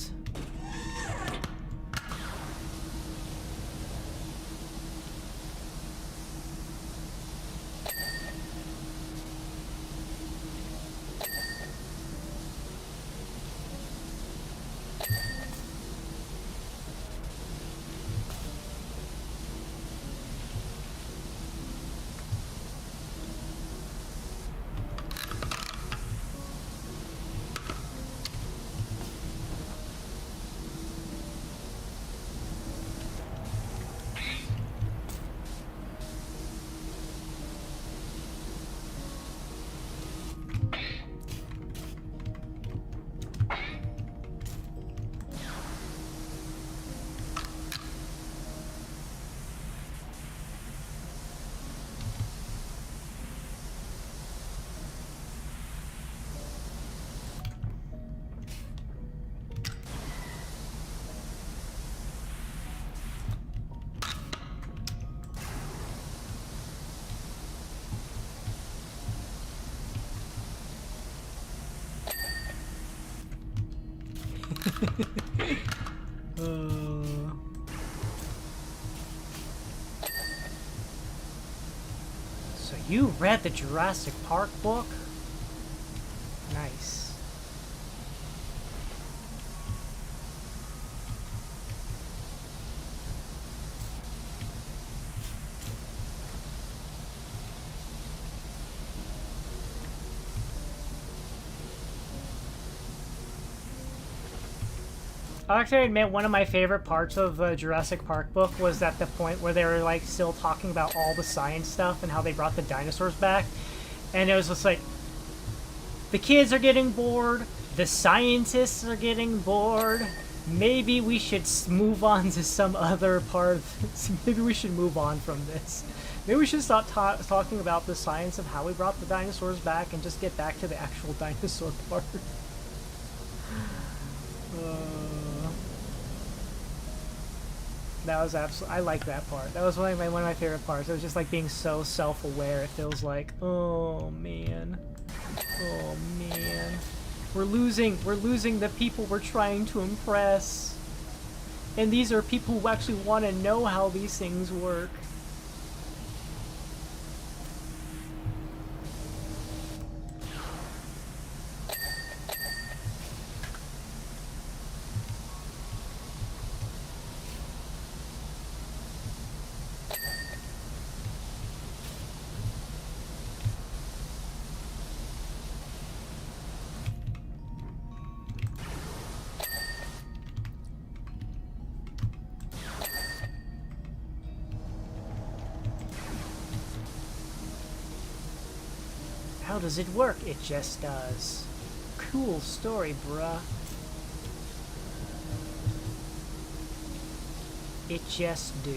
So you read the Jurassic Park book? Nice. I'll actually admit one of my favorite parts of the Jurassic Park book was at the point where they were like still talking about all the science stuff and how they brought the dinosaurs back. And it was just like, the kids are getting bored, the scientists are getting bored, maybe we should move on to some other part of this. Maybe we should move on from this. Maybe we should stop talking about the science of how we brought the dinosaurs back and just get back to the actual dinosaur part. That was absolutely, I like that part. That was one of my favorite parts. It was just like being so self-aware. It feels like, oh man, we're losing the people we're trying to impress, and these are people who actually want to know how these things work. How does it work? It just does. Cool story, bruh. It just do.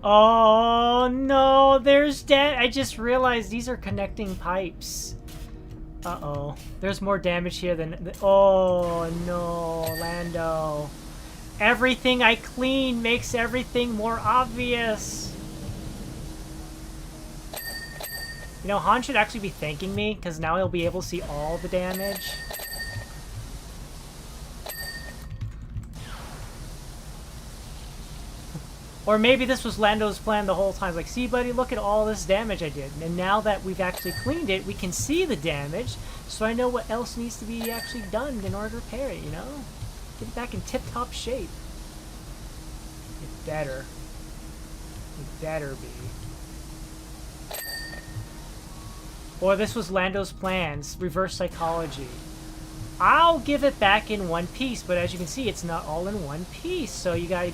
Oh no, there's I just realized these are connecting pipes. Uh-oh. There's more damage here than... Oh no, Lando. Everything I clean makes everything more obvious. You know, Han should actually be thanking me, because now he'll be able to see all the damage. Or maybe this was Lando's plan the whole time. Like, see, buddy, look at all this damage I did. And now that we've actually cleaned it, we can see the damage, so I know what else needs to be actually done in order to repair it, you know? Get it back in tip-top shape. It better. It better be. Or this was Lando's plans. Reverse psychology. I'll give it back in one piece, but as you can see, it's not all in one piece. So you gotta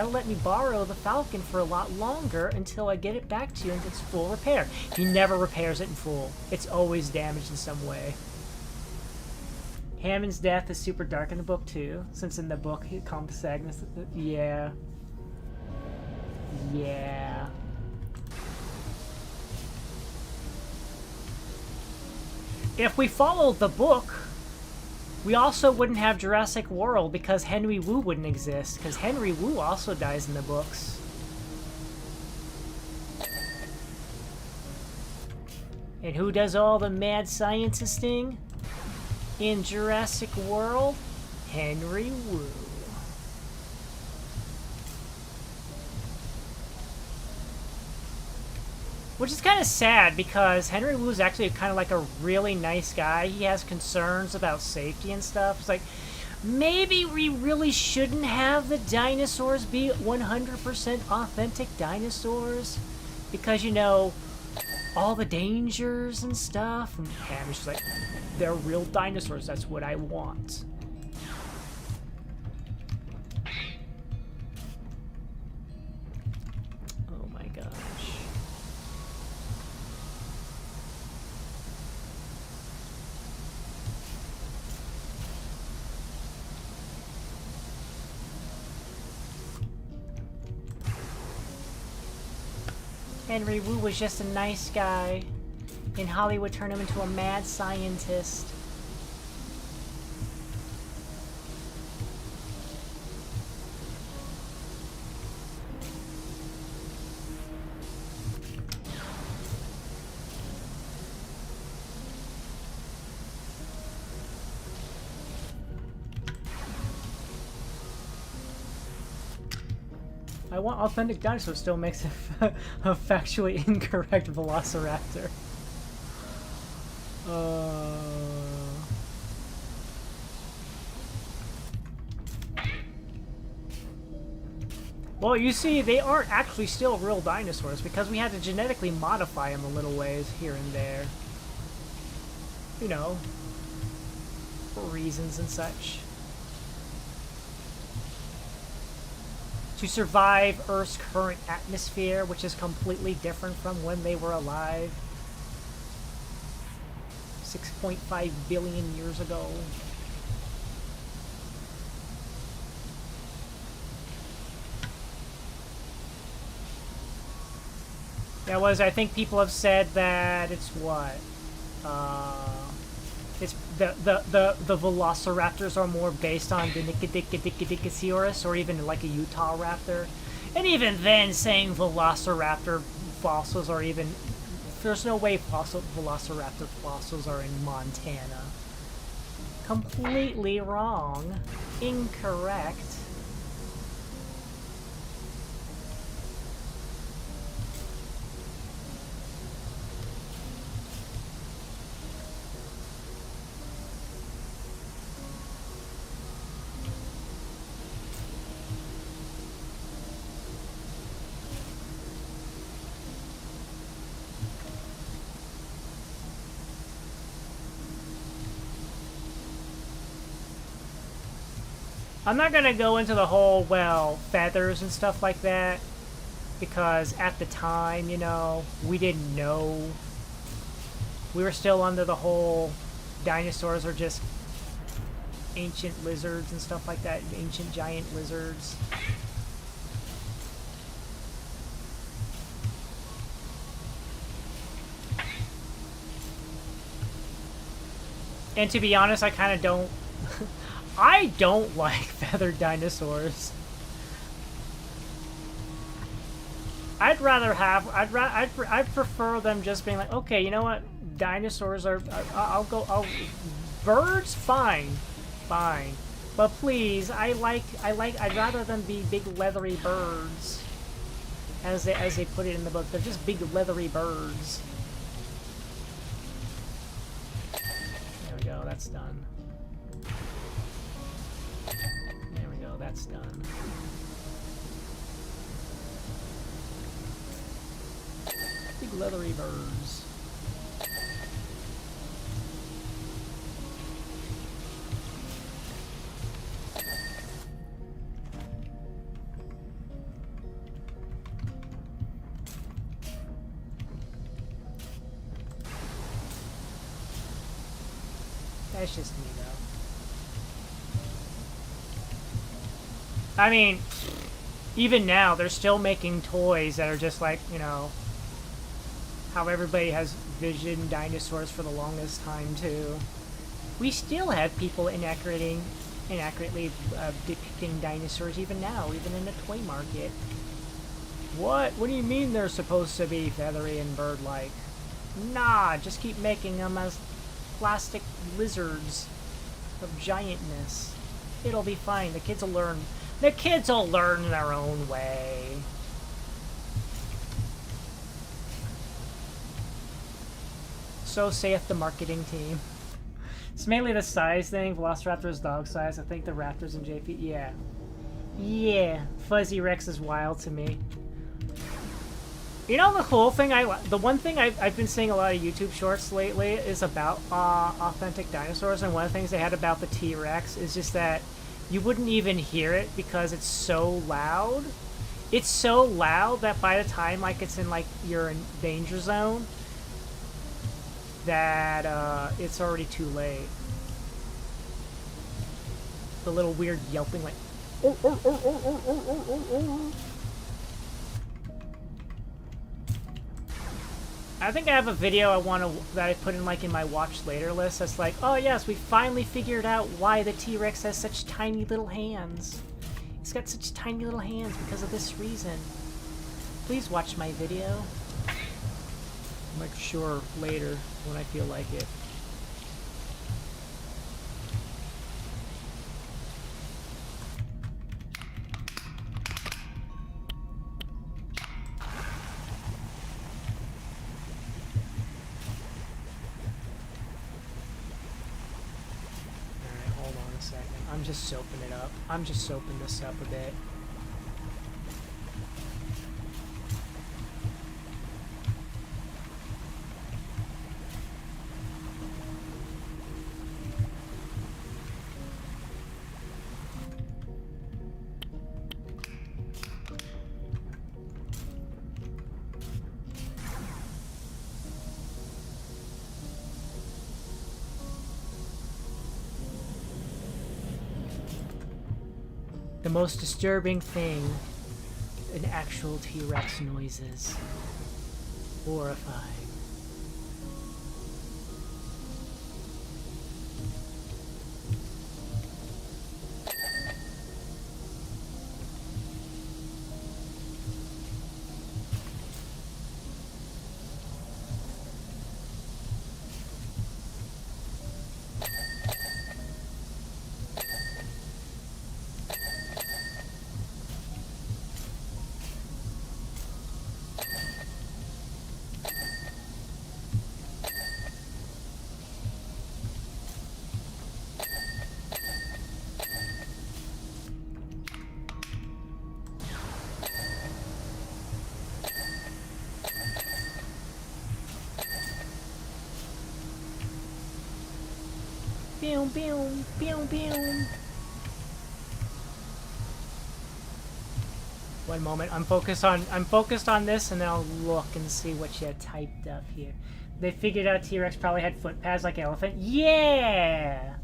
let me borrow the Falcon for a lot longer until I get it back to you and it's full repair. He never repairs it in full. It's always damaged in some way. Hammond's death is super dark in the book too, since in the book he comes to Agnes. Yeah. Yeah. If we followed the book, we also wouldn't have Jurassic World because Henry Wu wouldn't exist, because Henry Wu also dies in the books. And who does all the mad scientisting in Jurassic World? Henry Wu. Which is kind of sad because Henry Wu is actually kind of like a really nice guy. He has concerns about safety and stuff. It's like, maybe we really shouldn't have the dinosaurs be 100% authentic dinosaurs. Because, you know, all the dangers and stuff. And Ham's just like, they're real dinosaurs. That's what I want. Oh my gosh. Henry Wu was just a nice guy. In Hollywood turned him into a mad scientist. I want authentic dinosaur still makes it a factually incorrect velociraptor. Well, you see, they aren't actually still real dinosaurs because we had to genetically modify them a little ways here and there. You know, for reasons and such. To survive Earth's current atmosphere, which is completely different from when they were alive 6.5 billion years ago. Yeah, I think people have said that it's what? It's the velociraptors are more based on the Nickadickasaurus or even like a Utah raptor. And even then, saying velociraptor fossils are even... There's no way velociraptor fossils are in Montana. Completely wrong. Incorrect. I'm not gonna go into the whole, well, feathers and stuff like that, because at the time, you know, we didn't know. We were still under the whole dinosaurs are just ancient lizards and stuff like that, ancient giant lizards. And to be honest, I kind of don't... I don't like feathered dinosaurs. I'd prefer them just being like, okay, you know what? Dinosaurs are, birds, fine. But please, I'd rather them be big leathery birds. As they put it in the book. They're just big leathery birds. There we go, that's done. There we go, that's done. Big leathery birds. That's just me, though. I mean, even now, they're still making toys that are just like, you know, how everybody has vision dinosaurs for the longest time, too. We still have people inaccurately depicting dinosaurs even now, even in the toy market. What? What do you mean they're supposed to be feathery and bird-like? Nah, just keep making them as plastic lizards of giantness. It'll be fine. The kids will learn. The kids will learn their own way. So saith the marketing team. It's mainly the size thing. Velociraptor is dog size. I think the raptors and JP. Yeah. Yeah. Fuzzy Rex is wild to me. You know the cool thing? The one thing I've been seeing a lot of YouTube shorts lately is about authentic dinosaurs, and one of the things they had about the T-Rex is just that you wouldn't even hear it because it's so loud. It's so loud that by the time like it's in like you're in danger zone, that it's already too late. The little weird yelping like. I think I have a video that I put in like in my watch later list that's like, oh yes, we finally figured out why the T-Rex has such tiny little hands. It's got such tiny little hands because of this reason. Please watch my video. I'll make sure later when I feel like it. I'm just soaping it up. I'm just soaping this up a bit. The most disturbing thing in actual T-Rex noises. Horrifying. Boom, boom, boom, boom. One moment, I'm focused on this, and then I'll look and see what you typed up here. They figured out T-Rex probably had foot pads like elephant. Yeah.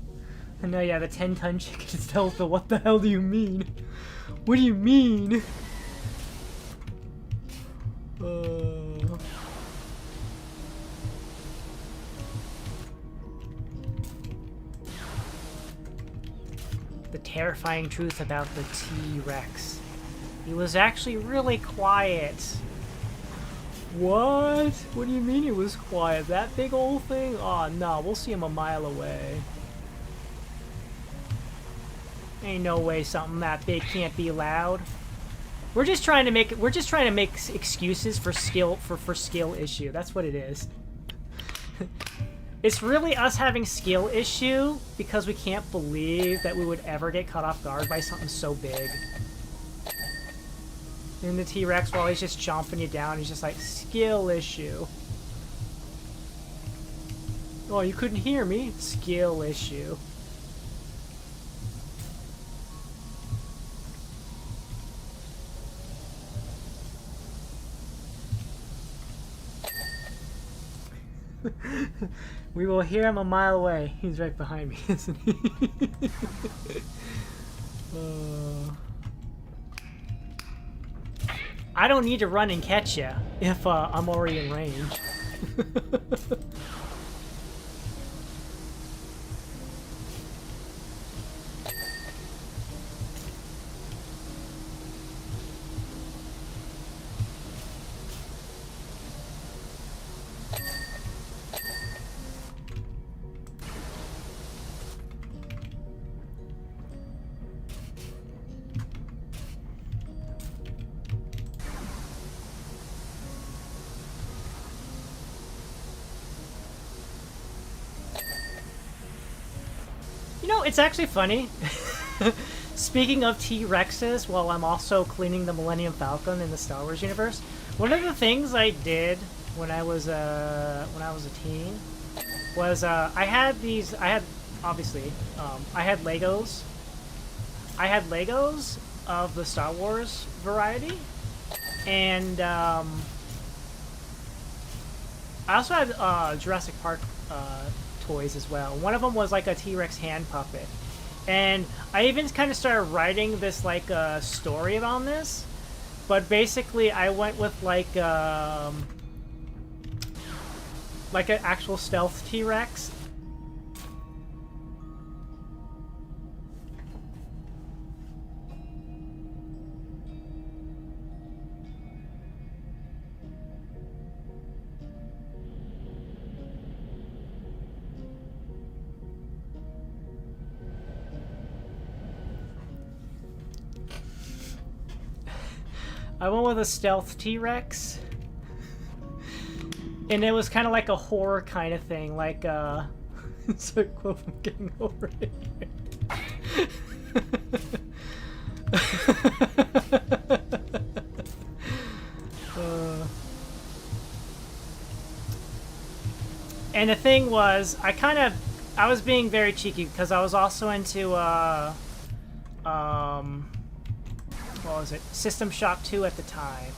No, yeah, the 10-ton chicken is stealth. What the hell do you mean? What do you mean? The terrifying truth about the T-Rex. He was actually really quiet. What? What do you mean he was quiet? That big old thing? Oh, no, we'll see him a mile away. Ain't no way something that big can't be loud. We're just trying to make excuses for skill issue. That's what it is. It's really us having skill issue because we can't believe that we would ever get caught off guard by something so big. And the T-Rex, while he's just chomping you down, he's just like, skill issue. Oh, you couldn't hear me? Skill issue. We will hear him a mile away. He's right behind me, isn't he? I don't need to run and catch you if I'm already in range. You know, it's actually funny. Speaking of T-Rexes, while I'm also cleaning the Millennium Falcon in the Star Wars universe, one of the things I did when I was a teen was I had Legos. I had Legos of the Star Wars variety, and I also had Jurassic Park toys as well. One of them was like a T-Rex hand puppet, and I even kind of started writing this like story about this, but basically I went with like an actual stealth T-Rex. I went with a stealth T-Rex, and it was kind of like a horror kind of thing, like it's a quote from getting over it. And the thing was, I was being very cheeky because I was also into what was it? System Shock 2 at the time.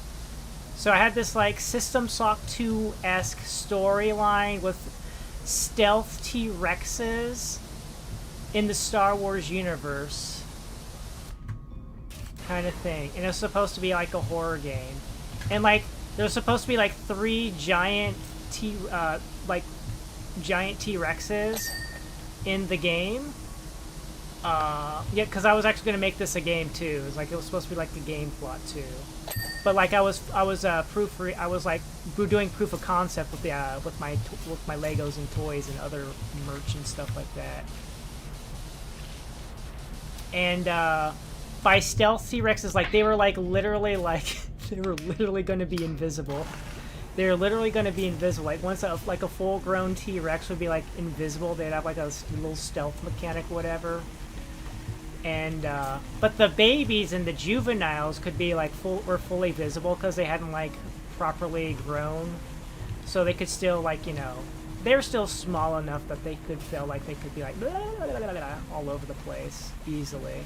So I had this like System Shock 2-esque storyline with stealth T-Rexes in the Star Wars universe kind of thing. And it was supposed to be like a horror game. And like there was supposed to be like 3 giant giant T-Rexes in the game. Yeah, because I was actually gonna make this a game too. It was like it was supposed to be like a game plot too, but like I was doing proof of concept with the with my Legos and toys and other merch and stuff like that. And by stealth T-Rexes, like they were literally going to be invisible. They were literally going to be invisible. Like once a full-grown T-Rex would be like invisible, they'd have like a little stealth mechanic, whatever. And but the babies and the juveniles could be like fully visible because they hadn't like properly grown, so they could still like, you know, they were still small enough that they could feel like they could be like blah, blah, blah, blah, blah, all over the place easily.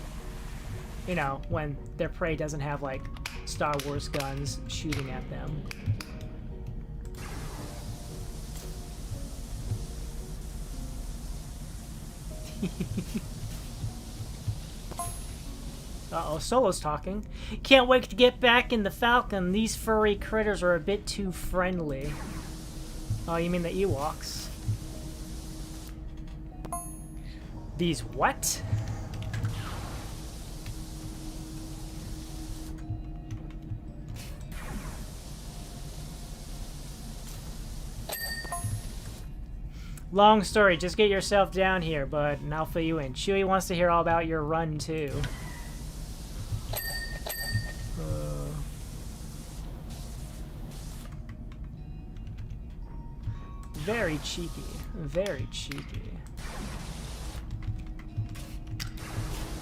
You know, when their prey doesn't have like Star Wars guns shooting at them. Uh-oh, Solo's talking. Can't wait to get back in the Falcon. These furry critters are a bit too friendly. Oh, you mean the Ewoks? These what? Long story, just get yourself down here, bud, and I'll fill you in. Chewie wants to hear all about your run, too. Very cheeky. Very cheeky.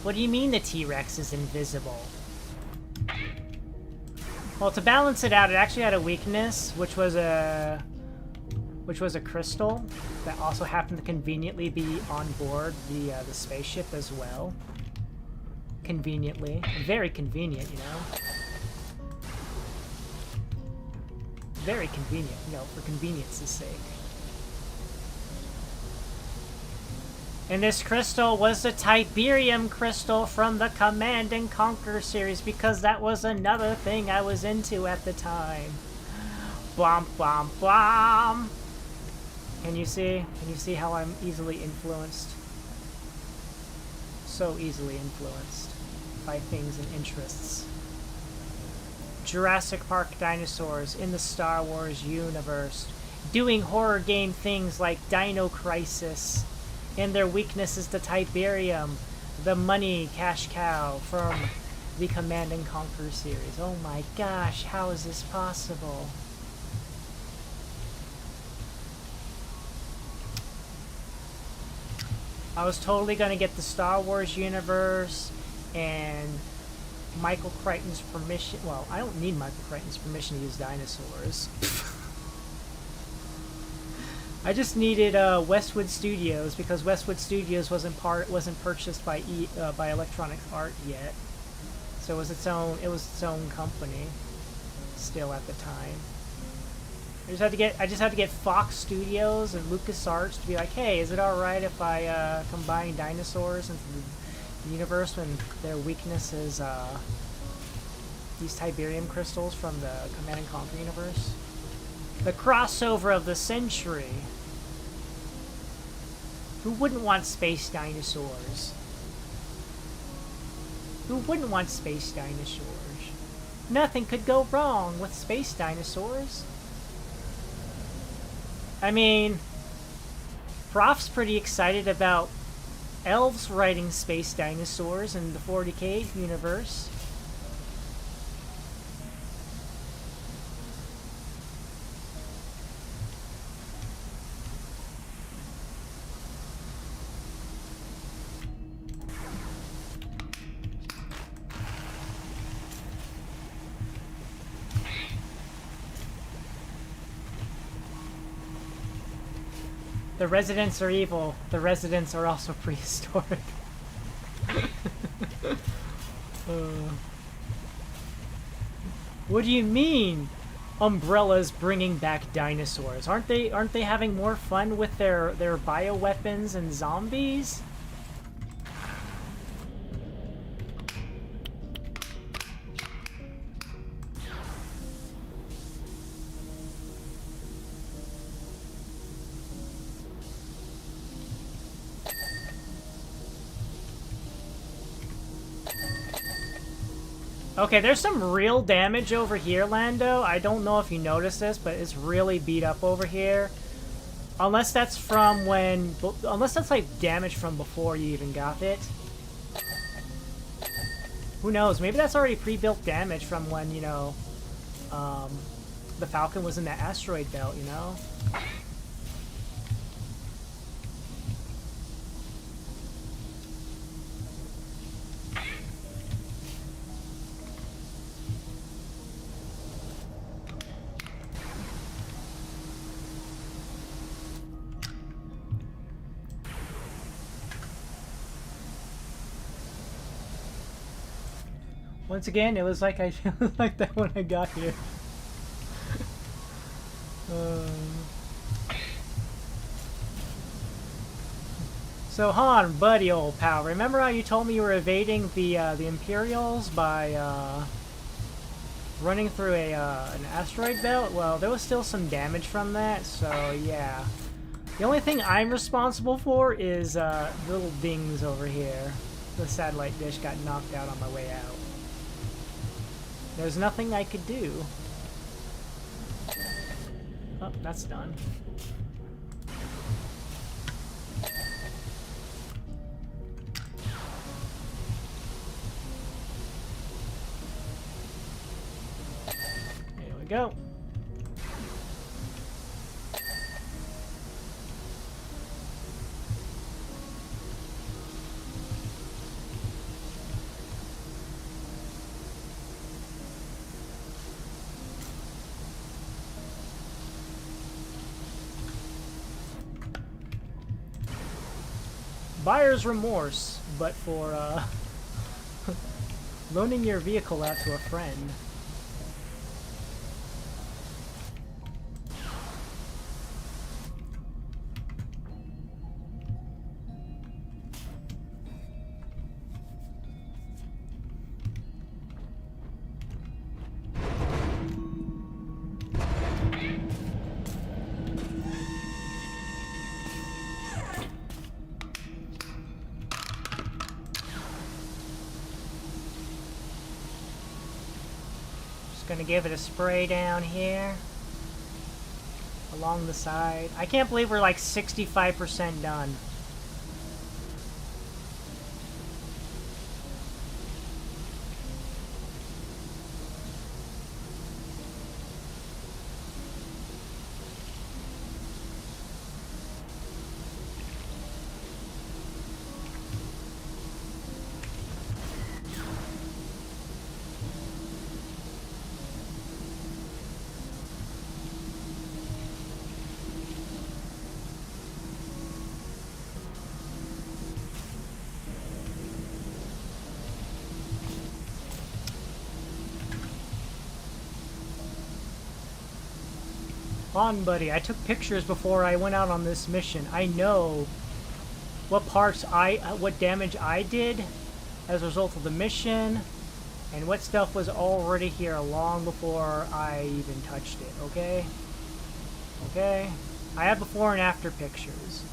What do you mean the T-Rex is invisible? Well, to balance it out, it actually had a weakness, which was a crystal that also happened to conveniently be on board the spaceship as well. Conveniently. Very convenient, you know? Very convenient, you know, for convenience's sake. And this crystal was the Tiberium crystal from the Command and Conquer series, because that was another thing I was into at the time. Bwomp, bwomp, bwomp. Can you see? Can you see how I'm easily influenced? So easily influenced by things and interests. Jurassic Park dinosaurs in the Star Wars universe, doing horror game things like Dino Crisis, and their weakness is the Tiberium, the money cash cow from the Command and Conquer series. Oh my gosh, how is this possible? I was totally gonna get the Star Wars universe and Michael Crichton's permission. Well, I don't need Michael Crichton's permission to use dinosaurs. I just needed Westwood Studios, because Westwood Studios wasn't purchased by by Electronic Art yet, so it was its own company still at the time. I just had to get Fox Studios and LucasArts to be like, hey, is it all right if I combine dinosaurs into the universe when their weakness is these Tiberium crystals from the Command and Conquer universe? The crossover of the century. Who wouldn't want space dinosaurs? Who wouldn't want space dinosaurs? Nothing could go wrong with space dinosaurs. I mean, Prof's pretty excited about elves riding space dinosaurs in the 40k universe. The residents are evil. The residents are also prehistoric. What do you mean? Umbrella's bringing back dinosaurs. Aren't they having more fun with their bioweapons and zombies? Okay, there's some real damage over here, Lando. I don't know if you noticed this, but it's really beat up over here. Unless that's from when... Unless that's, like, damage from before you even got it. Who knows? Maybe that's already pre-built damage from when, you know, the Falcon was in that asteroid belt, you know? Once again, it was like like that when I got here. So Han, buddy, old pal, remember how you told me you were evading the Imperials by running through an asteroid belt? Well, there was still some damage from that, so yeah. The only thing I'm responsible for is little dings over here. The satellite dish got knocked out on my way out. There's nothing I could do. Oh, that's done. There we go. Buyer's remorse, but for loaning your vehicle out to a friend. Gonna give it a spray down here. Along the side. I can't believe we're like 65% done. On, buddy. I took pictures before I went out on this mission. I know what what damage I did as a result of the mission, and what stuff was already here long before I even touched it, okay? Okay? I have before and after pictures.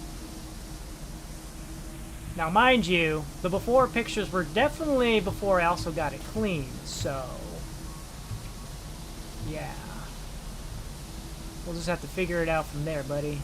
Now, mind you, the before pictures were definitely before I also got it clean, so... yeah. We'll just have to figure it out from there, buddy.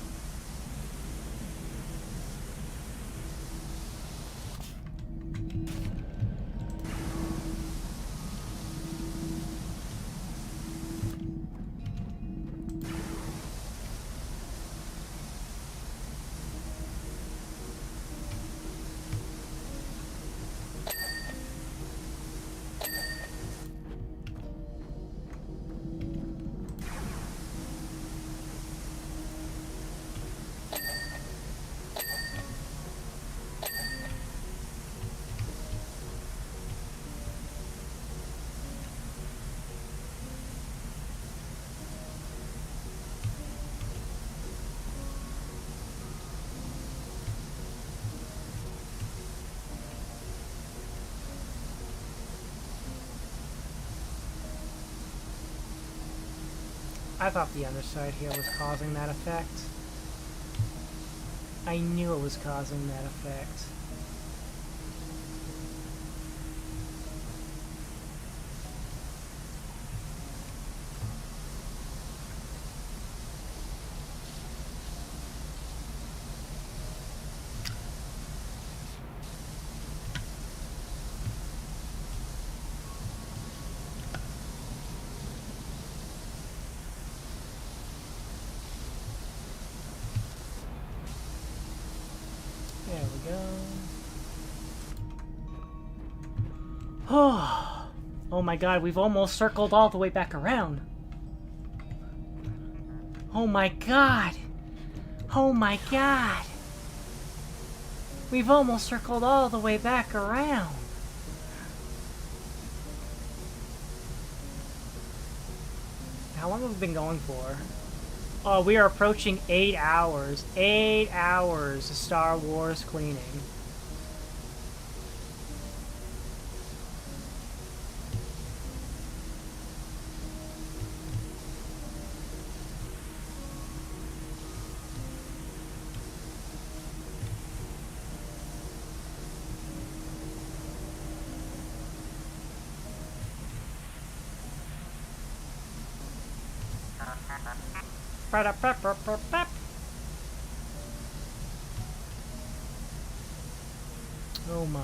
I thought the underside here was causing that effect. I knew it was causing that effect. There we go. Oh my god, we've almost circled all the way back around. Oh my god. Oh my god. We've almost circled all the way back around. How long have we been going for? Oh, we are approaching 8 hours. 8 hours of Star Wars cleaning. Oh my.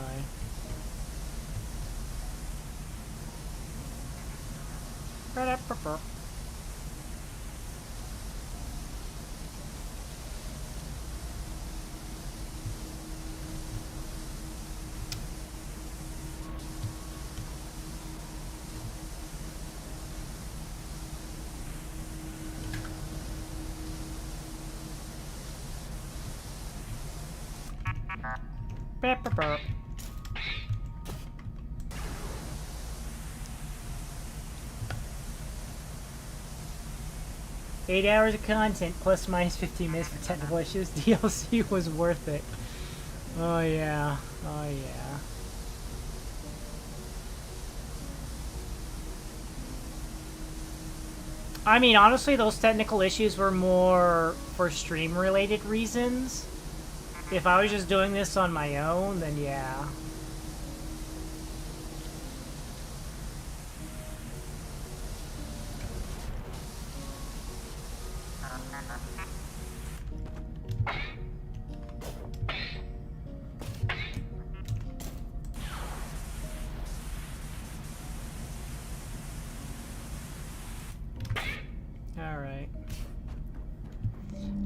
Burp. 8 hours of content plus minus 15 minutes for technical issues. DLC was worth it. Oh yeah. Oh yeah. I mean, honestly, those technical issues were more for stream-related reasons. If I was just doing this on my own, then yeah.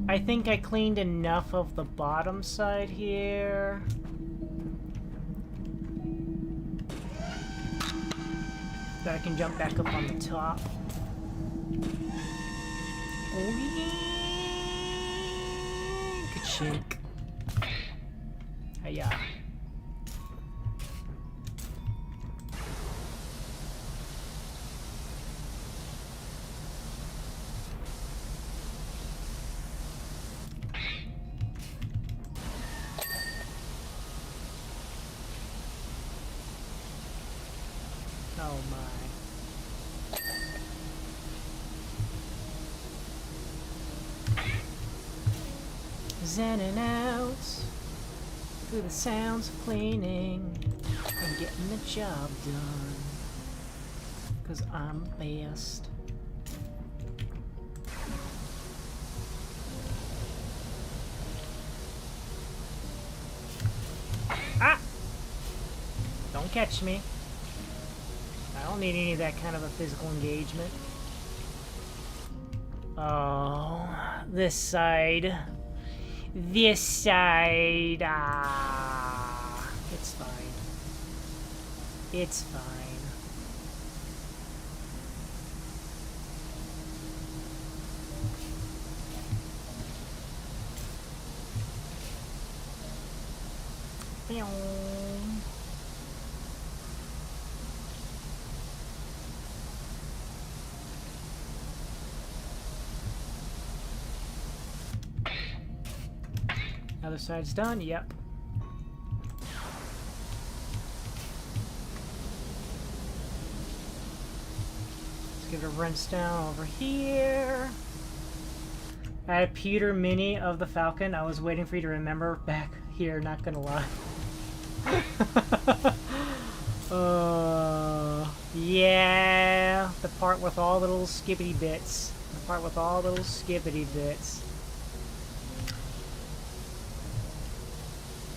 I think I cleaned enough of the bottom side here. That I can jump back up on the top. Oh yeah! Ka-chink. Hiya. Oh my. Zenning out through the sounds of cleaning and getting the job done. 'Cause I'm best. Ah! Don't catch me. I don't need any of that kind of a physical engagement. Oh, this side. This side. Ah, it's fine. It's fine. Other side's done, yep. Let's give it a rinse down over here. I had a pewter mini of the Falcon. I was waiting for you to remember back here, not gonna lie. Yeah, the part with all the little skibbity bits. The part with all the little skibbity bits.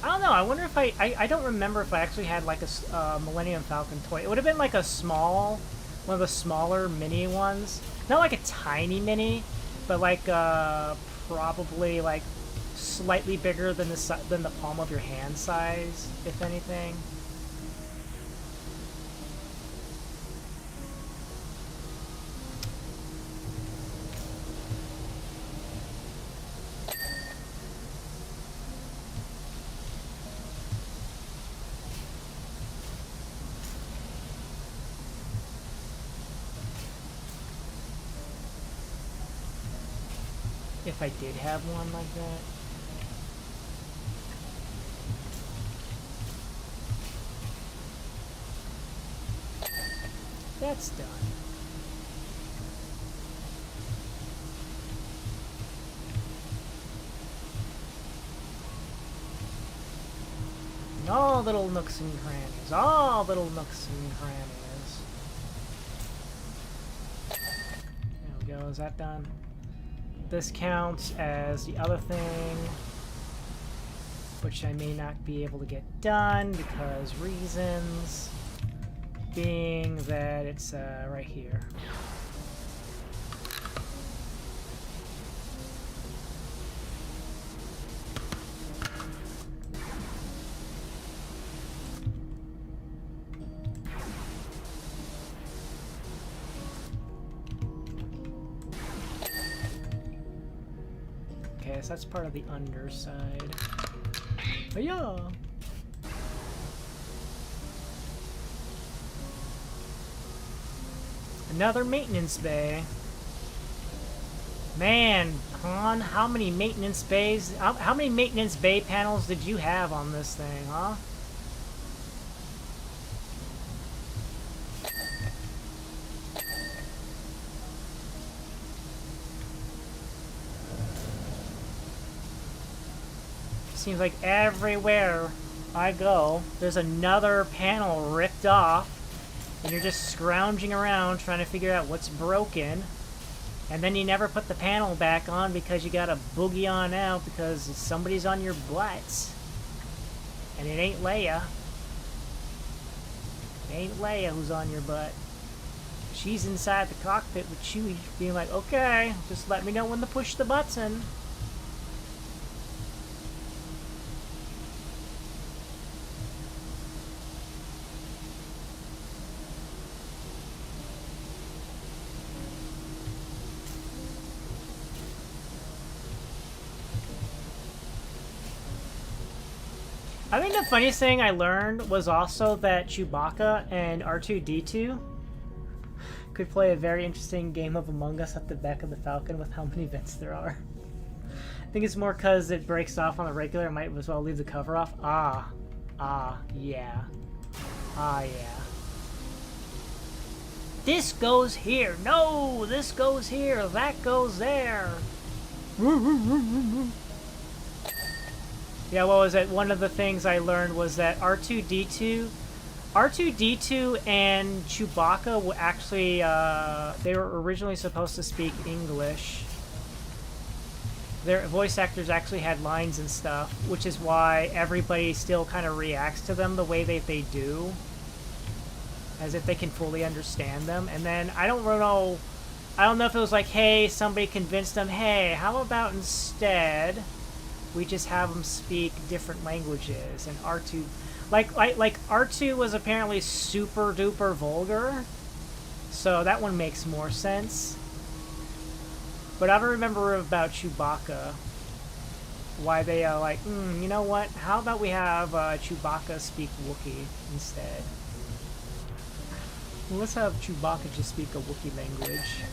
I don't know. I wonder if I don't remember if I actually had like a Millennium Falcon toy. It would have been like a small, one of the smaller mini ones. Not like a tiny mini, but like probably like slightly bigger than the palm of your hand size, if anything. If I did have one like that. That's done. And all little nooks and crannies. All little nooks and crannies. There we go. Is that done? This counts as the other thing, which I may not be able to get done because reasons being that it's right here. Okay, so that's part of the underside. But yeah. Another maintenance bay. Man, Han, how many maintenance bays? How many maintenance bay panels did you have on this thing, huh? Seems like everywhere I go, there's another panel ripped off, and you're just scrounging around trying to figure out what's broken, and then you never put the panel back on because you gotta boogie on out because somebody's on your butt, and it ain't Leia. It ain't Leia who's on your butt. She's inside the cockpit with Chewie, being like, okay, just let me know when to push the button. I think the funniest thing I learned was also that Chewbacca and R2-D2 could play a very interesting game of Among Us at the back of the Falcon with how many vents there are. I think it's more because it breaks off on the regular. I might as well leave the cover off. Yeah. Yeah. This goes here. No, this goes here. That goes there. Yeah, what was it? One of the things I learned was that R2-D2 and Chewbacca were actually, they were originally supposed to speak English. Their voice actors actually had lines and stuff, which is why everybody still kind of reacts to them the way that they do, as if they can fully understand them. And then I don't know if it was like, hey, somebody convinced them, hey, how about instead we just have them speak different languages? And R2, like R2 was apparently super duper vulgar, so that one makes more sense. But I remember about Chewbacca, why they are like, you know what? How about we have Chewbacca speak Wookiee instead? Well, let's have Chewbacca just speak a Wookiee language.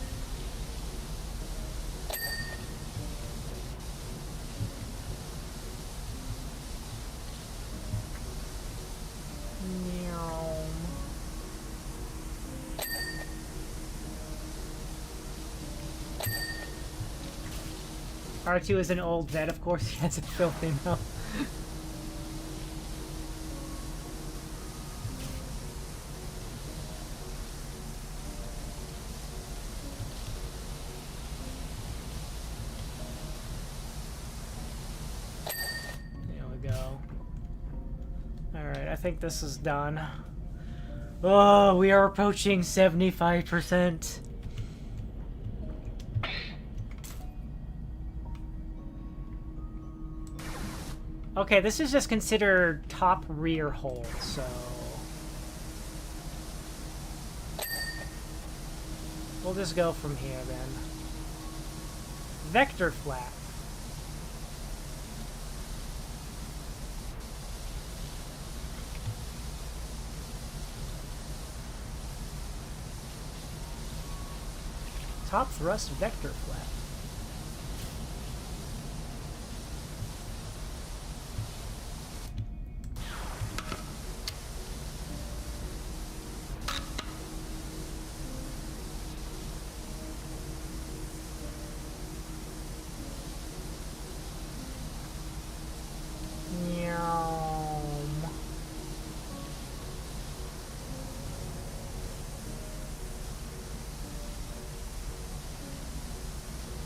R2 is an old vet, of course. He has a filthy mouth. There we go. Alright, I think this is done. Oh, we are approaching 75%. Okay, this is just considered top rear hold, so... we'll just go from here, then. Vector flap. Top thrust vector flap.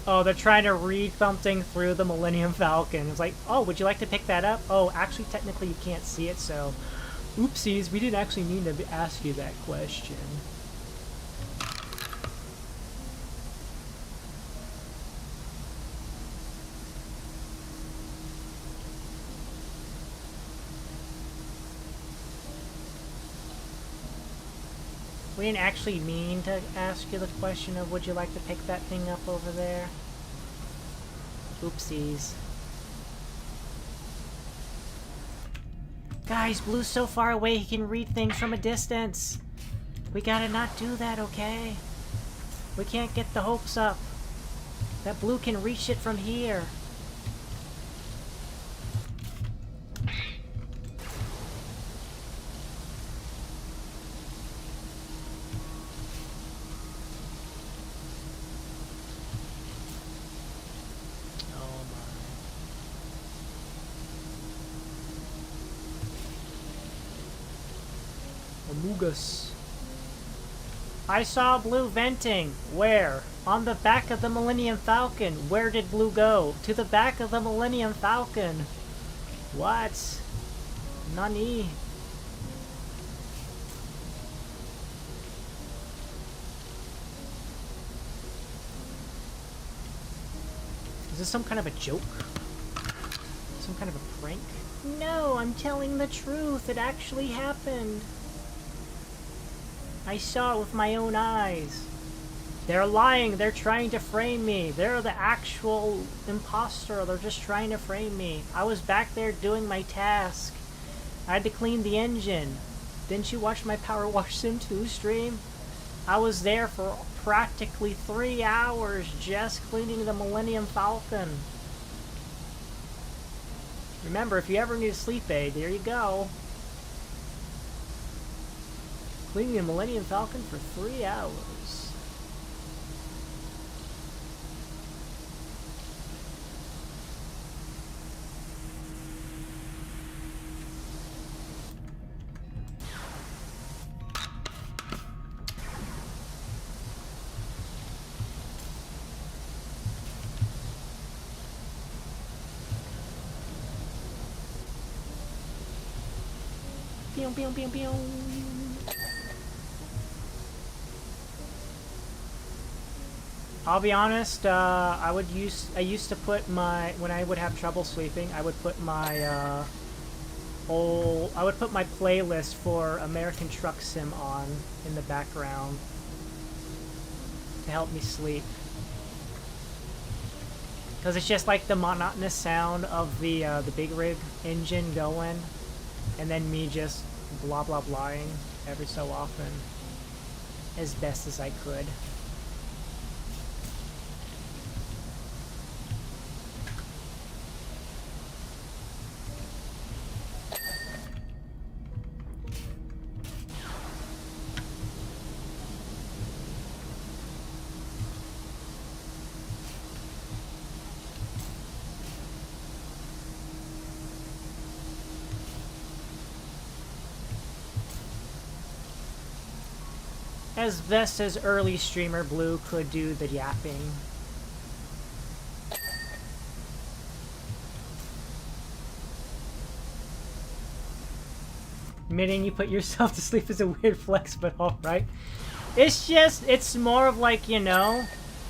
Oh, they're trying to read something through the Millennium Falcon. It's like, oh, would you like to pick that up? Oh, actually, technically, you can't see it, so... oopsies, we didn't actually mean to ask you that question. We didn't actually mean to ask you the question of would you like to pick that thing up over there? Oopsies. Guys, Blue's so far away he can read things from a distance. We gotta not do that, okay? We can't get the hopes up that Blue can reach it from here. I saw Blue venting. Where? On the back of the Millennium Falcon. Where did Blue go? To the back of the Millennium Falcon. What? Nani? Is this some kind of a joke? Some kind of a prank? No, I'm telling the truth. It actually happened. I saw it with my own eyes. They're lying. They're trying to frame me. They're the actual imposter. They're just trying to frame me. I was back there doing my task. I had to clean the engine. Didn't you watch my Powerwash Sim 2 stream? I was there for practically 3 hours just cleaning the Millennium Falcon. Remember, if you ever need a sleep aid, there you go. Cleaning the Millennium Falcon for 3 hours. Pew, pew, pew, pew. I'll be honest, I used to put my, when I would have trouble sleeping, I would put my, I would put my playlist for American Truck Sim on in the background to help me sleep. Because it's just like the monotonous sound of the big rig engine going, and then me just blah blah blahing every so often, as best as I could. As best as early streamer Blue could do the yapping. Admitting you put yourself to sleep is a weird flex, but alright. It's just, it's more of like, you know,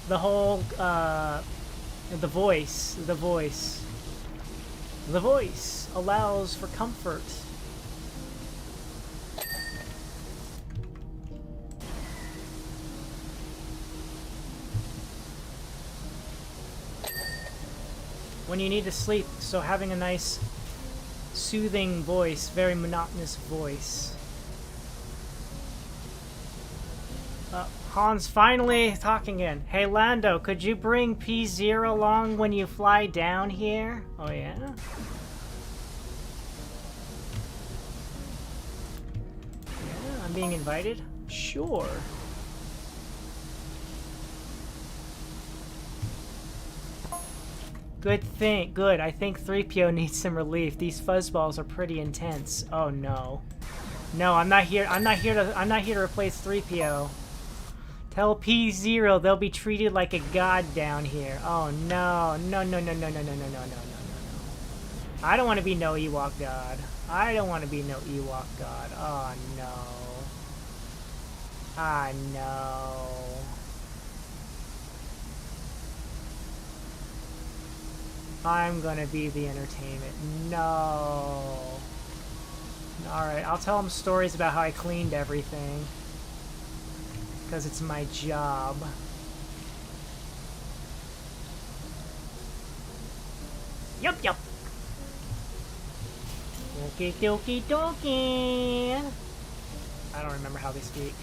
the whole, the voice allows for comfort. When you need to sleep, so having a nice soothing voice, very monotonous voice. Han's finally talking again. Hey Lando, could you bring P0 along when you fly down here? Oh yeah? Yeah, I'm being invited? Sure. Good. I think 3PO needs some relief. These fuzzballs are pretty intense. Oh no. No, I'm not here to replace 3PO. Tell P0 they'll be treated like a god down here. Oh no. No. I don't want to be no Ewok god. I don't want to be no Ewok god. Oh no. Ah no. I'm gonna be the entertainment. No. Alright, I'll tell them stories about how I cleaned everything. Because it's my job. Yup. Okie dokie dokie. I don't remember how they speak.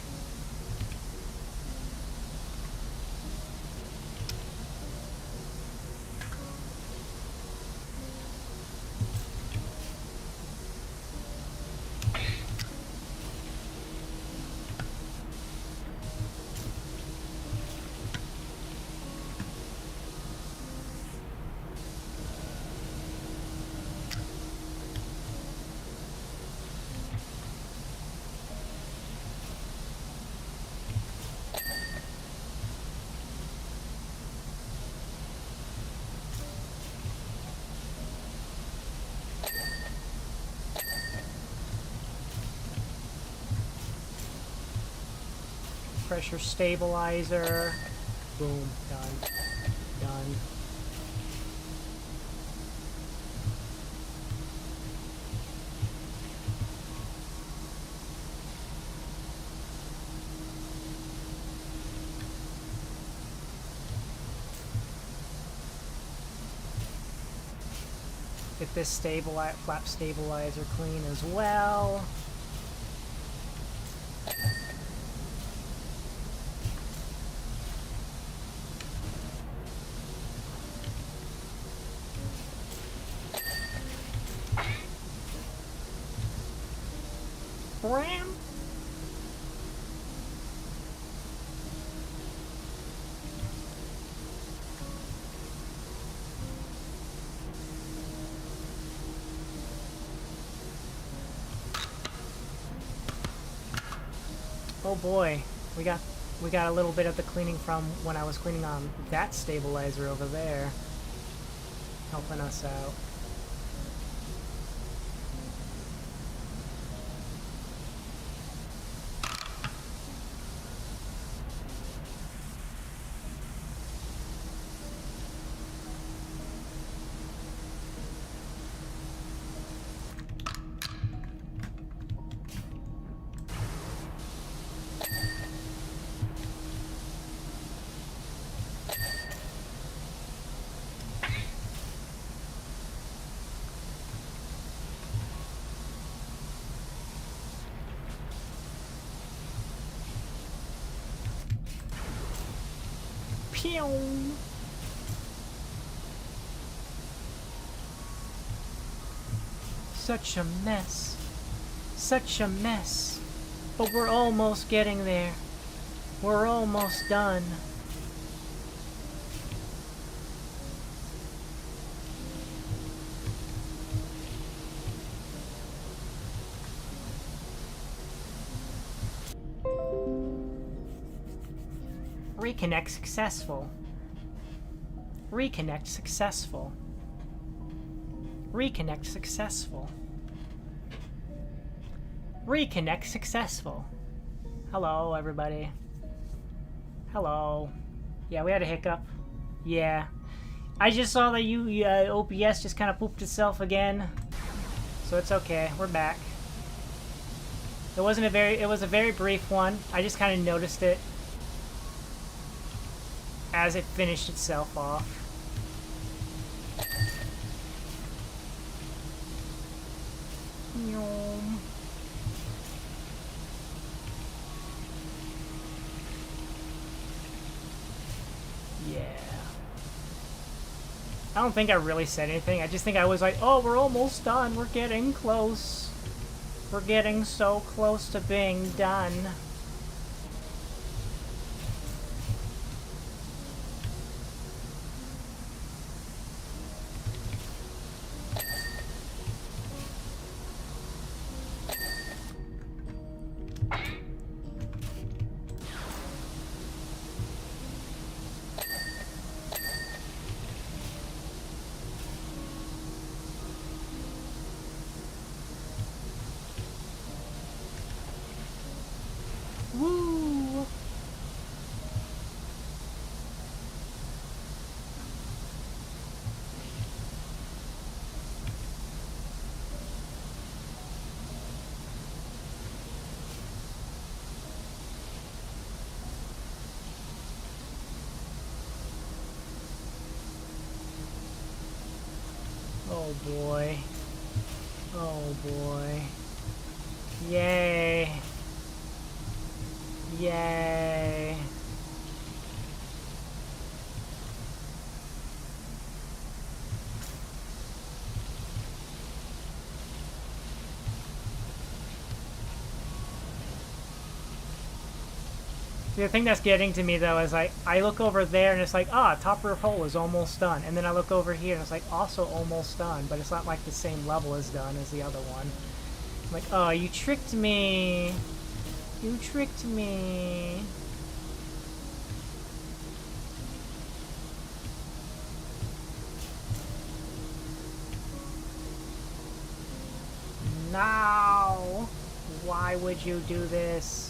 Pressure stabilizer. Boom. Done. get this flap stabilizer clean as well. Bram. Oh boy, we got a little bit of the cleaning from when I was cleaning on that stabilizer over there, helping us out. Pew! Such a mess. Such a mess. But we're almost getting there. We're almost done. Reconnect successful. Reconnect successful. Reconnect successful. Reconnect successful. Hello, everybody. Hello. Yeah, we had a hiccup. Yeah. I just saw that OBS just kind of pooped itself again. So it's okay. We're back. It was a very brief one. I just kind of noticed it as it finished itself off. Yeah. I don't think I really said anything. I just think I was like, oh, we're almost done. We're getting close. We're getting so close to being done. Woo! Oh boy. Oh boy. Yay. Yay. The thing that's getting to me though is like I look over there and it's like, ah, top roof hole is almost done, and then I look over here and it's like also almost done, but it's not like the same level as done as the other one. I'm like, oh, you tricked me. You tricked me. No! Why would you do this?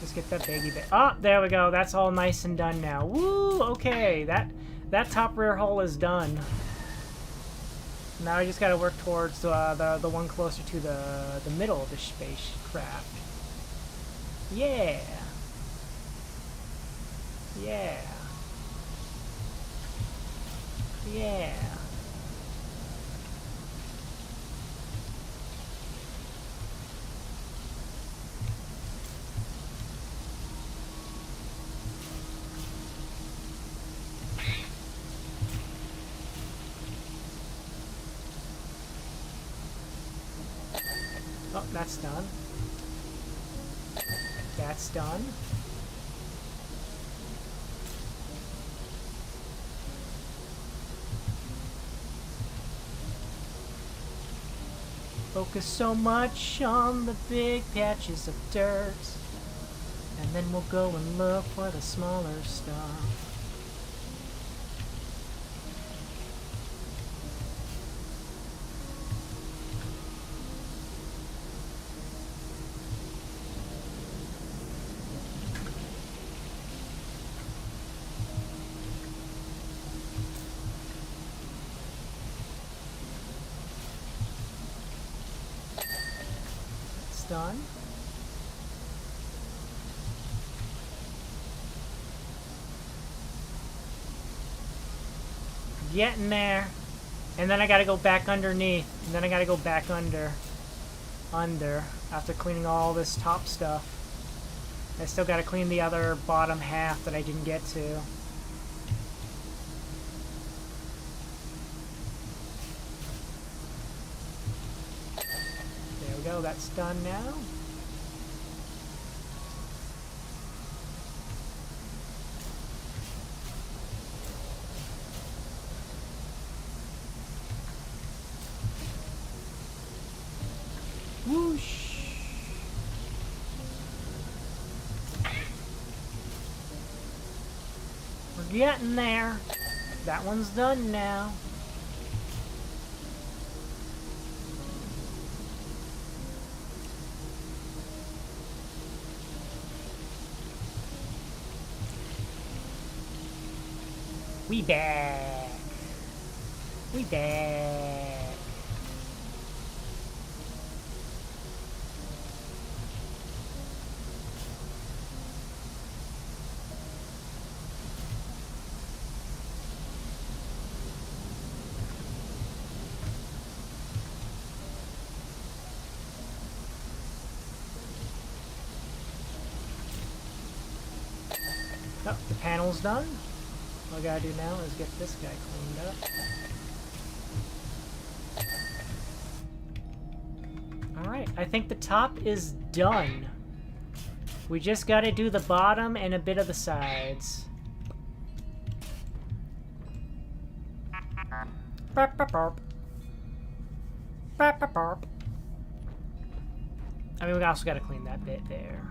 Just get that baggy bit. Oh, there we go. That's all nice and done now. Woo! Okay, that top rear hull is done. Now I just gotta work towards the one closer to the middle of the spacecraft. Yeah. Yeah. Yeah. Oh, that's done. That's done. Focus so much on the big patches of dirt, and then we'll go and look for the smaller stuff. Done. Getting there. And then I gotta go back underneath. And then I gotta go back under after cleaning all this top stuff. I still gotta clean the other bottom half that I didn't get to. There we go, that's done now. Whoosh. We're getting there. That one's done now. We back. We back. Oh, the panel's done. All I gotta do now is get this guy cleaned up. Alright, I think the top is done. We just gotta do the bottom and a bit of the sides. Burp, burp, burp. Burp, burp, burp. I mean, we also gotta clean that bit there.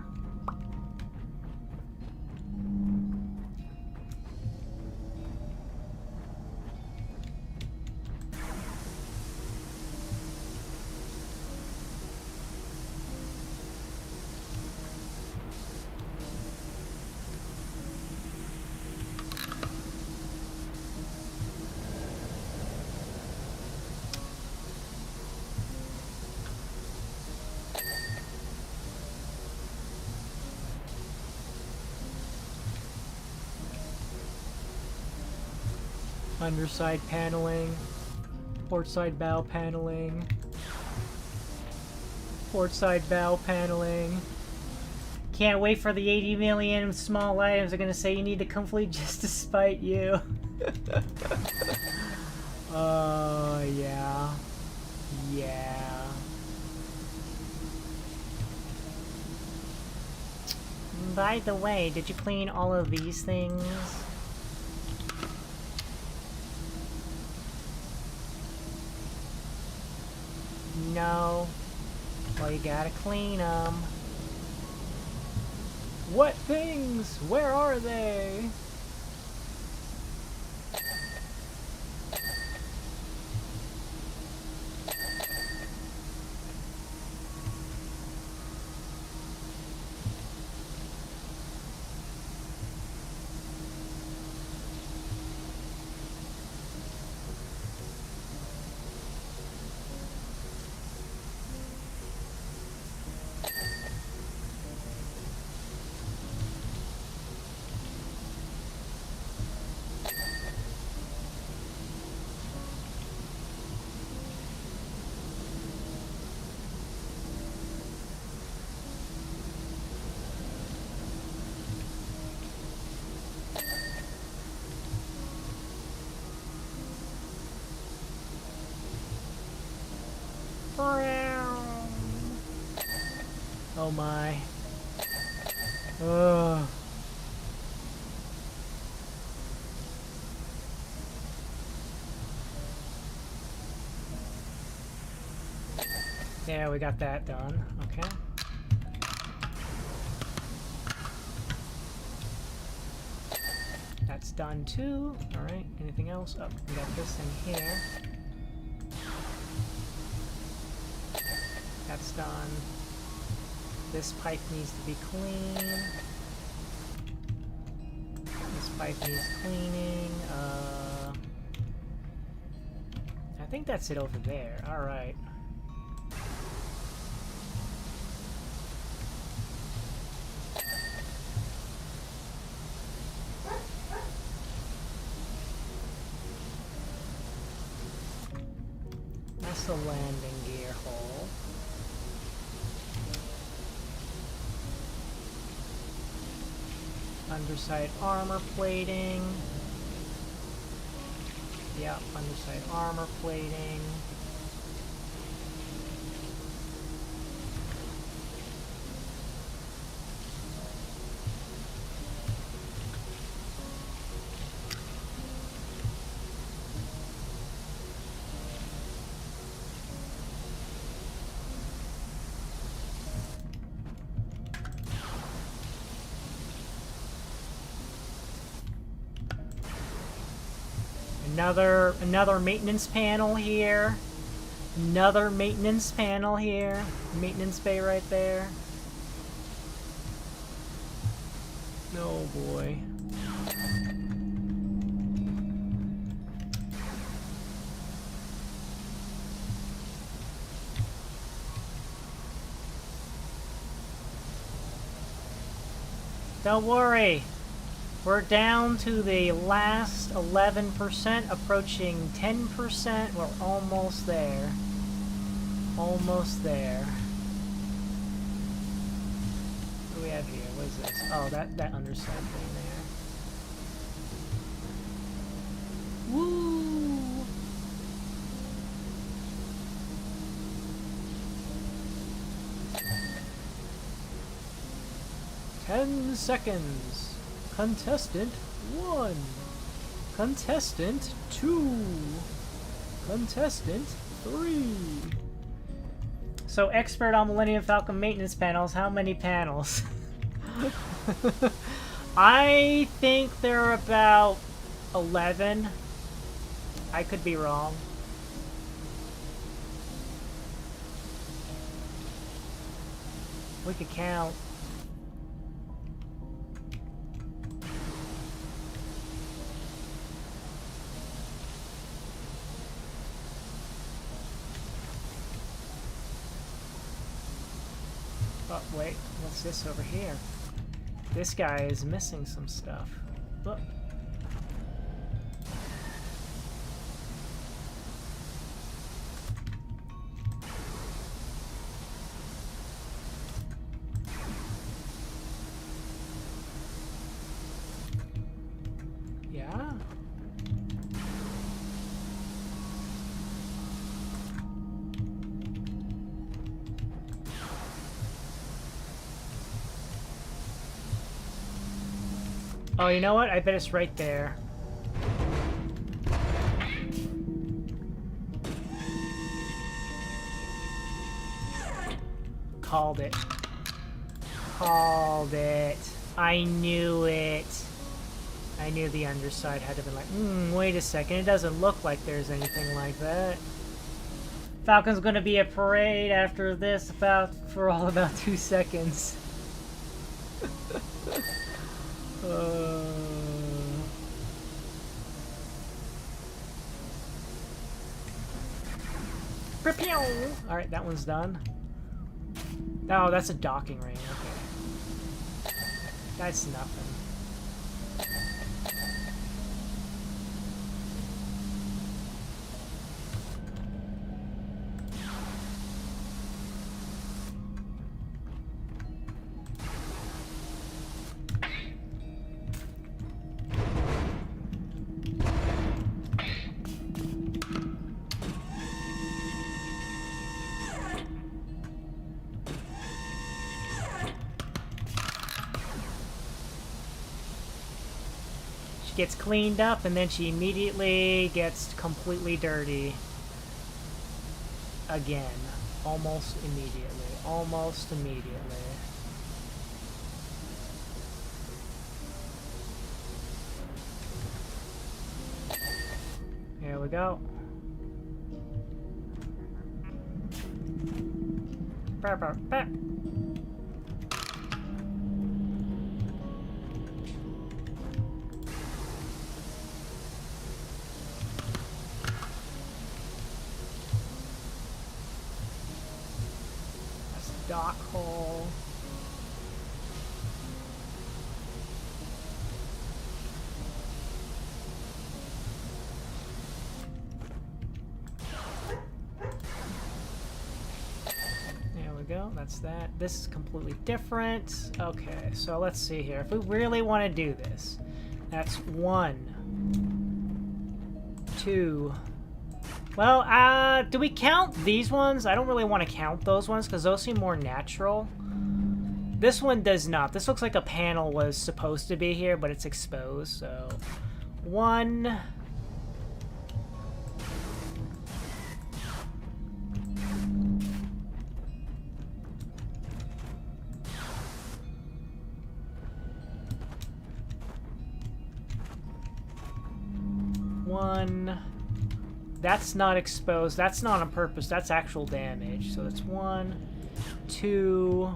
Underside paneling, port side bow paneling, port side bow paneling. Can't wait for the 80 million small items are gonna say you need to complete just to spite you. Yeah. Yeah. By the way, did you clean all of these things? No. Well, you gotta clean them. What things? Where are they? Oh my. Ugh. Yeah, we got that done. Okay. That's done too. Alright, anything else? Oh, we got this in here. That's done. This pipe needs to be clean. This pipe needs cleaning. I think that's it over there. Alright. That's the landing gear hole. Underside armor plating. Yep, underside armor plating. Another maintenance panel here. Another maintenance panel here. Maintenance bay right there. Oh boy. Don't worry. We're down to the last 11%, approaching 10%. We're almost there. Almost there. What do we have here? What is this? Oh, that underside thing there. Woo! "10 seconds. Contestant 1. Contestant 2. Contestant 3. So, expert on Millennium Falcon maintenance panels. How many panels? I think there are about 11. I could be wrong. We could count. Oh, wait, what's this over here? This guy is missing some stuff. Look. Yeah. Oh, you know what? I bet it's right there. Called it. Called it. I knew it. I knew the underside had to be like, wait a second. It doesn't look like there's anything like that. Falcon's gonna be a parade after this for all about 2 seconds. Alright, that one's done. Oh, that's a docking ring. Okay. That's nothing. She gets cleaned up and then she immediately gets completely dirty. Again. Almost immediately. Almost immediately. Here we go. Burp, burp, burp. That's the dock hole. Go. That's that. This is completely different. Okay, so let's see here. If we really want to do this, that's 1, 2. Well, do we count these ones? I don't really want to count those ones because those seem more natural. This one does not. This looks like a panel was supposed to be here, but it's exposed. So 1. That's not exposed. That's not on purpose. That's actual damage. So that's 1, 2.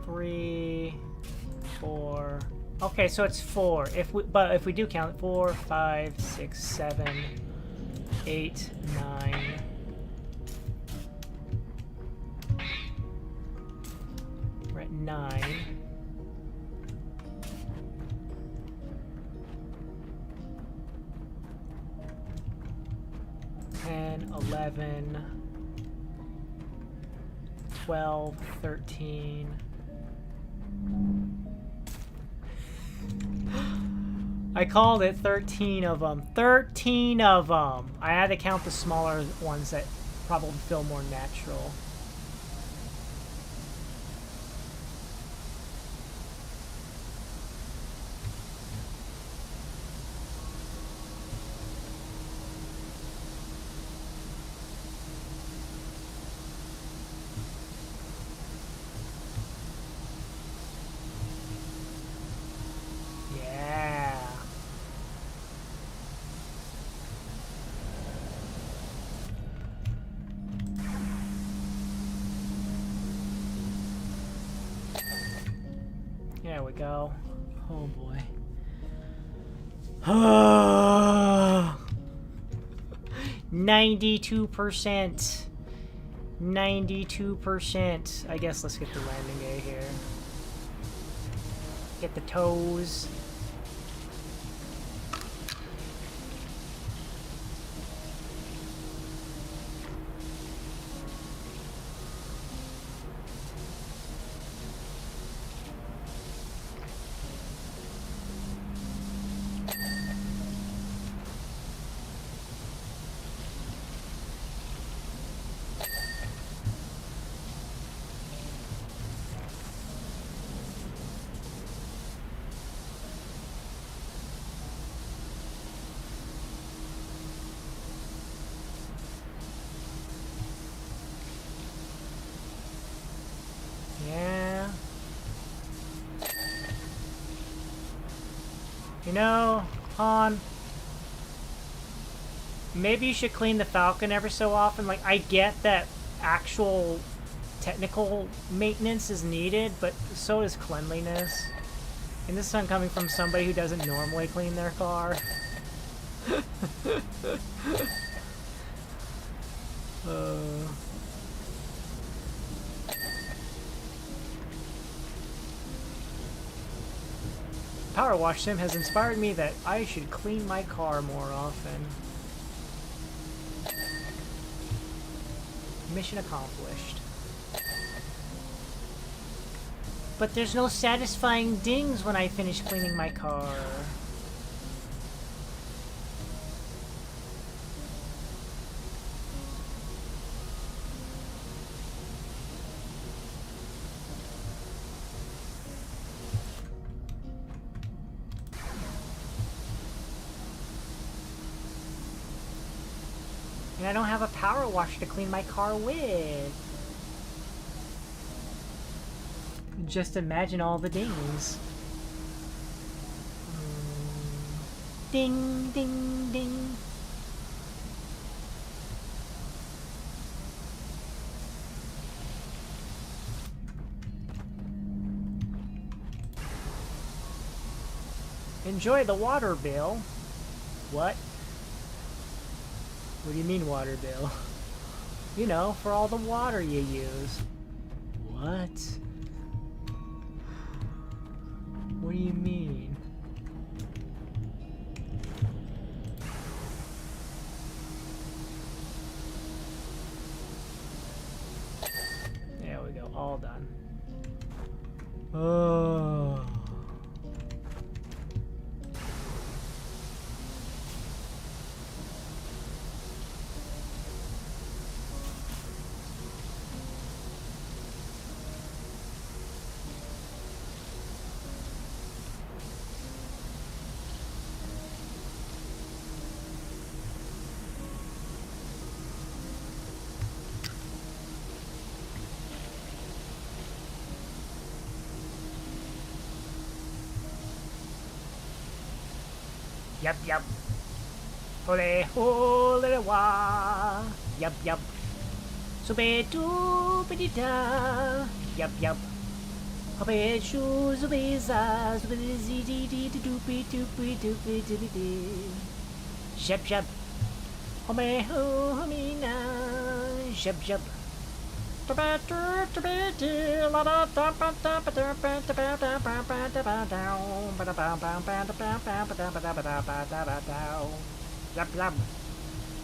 Three, 4. Okay, so it's 4. But if we do count 4, 5, 6, 7, 8, 9. We're at 9. 10, 11, 12, 13. I called it 13 of them. 13 of them! I had to count the smaller ones that probably feel more natural. There we go. Oh boy. 92%. 92%. I guess let's get the landing gear here. Get the toes. Yeah. You know, Han, maybe you should clean the Falcon every so often. Like, I get that actual technical maintenance is needed, but so is cleanliness. And this is coming from somebody who doesn't normally clean their car. Powerwash Sim has inspired me that I should clean my car more often. Mission accomplished. But there's no satisfying dings when I finish cleaning my car. I don't have a power washer to clean my car with. Just imagine all the dings. Ding, ding, ding. Enjoy the water bill. What? What do you mean water bill? You know, for all the water you use. What? What do you mean? There we go, all done. Oh. Yup, yup. Hole, hole, wah. Yup, yup. Sube, doopity da. Yup, yup. Hope, shoo, zube, za, zube, zee, dee, dee, doopy, doopy, doopy, doopy, dee. Shep, shep. Home, ho, home, na. Shep, shep. Lub lub.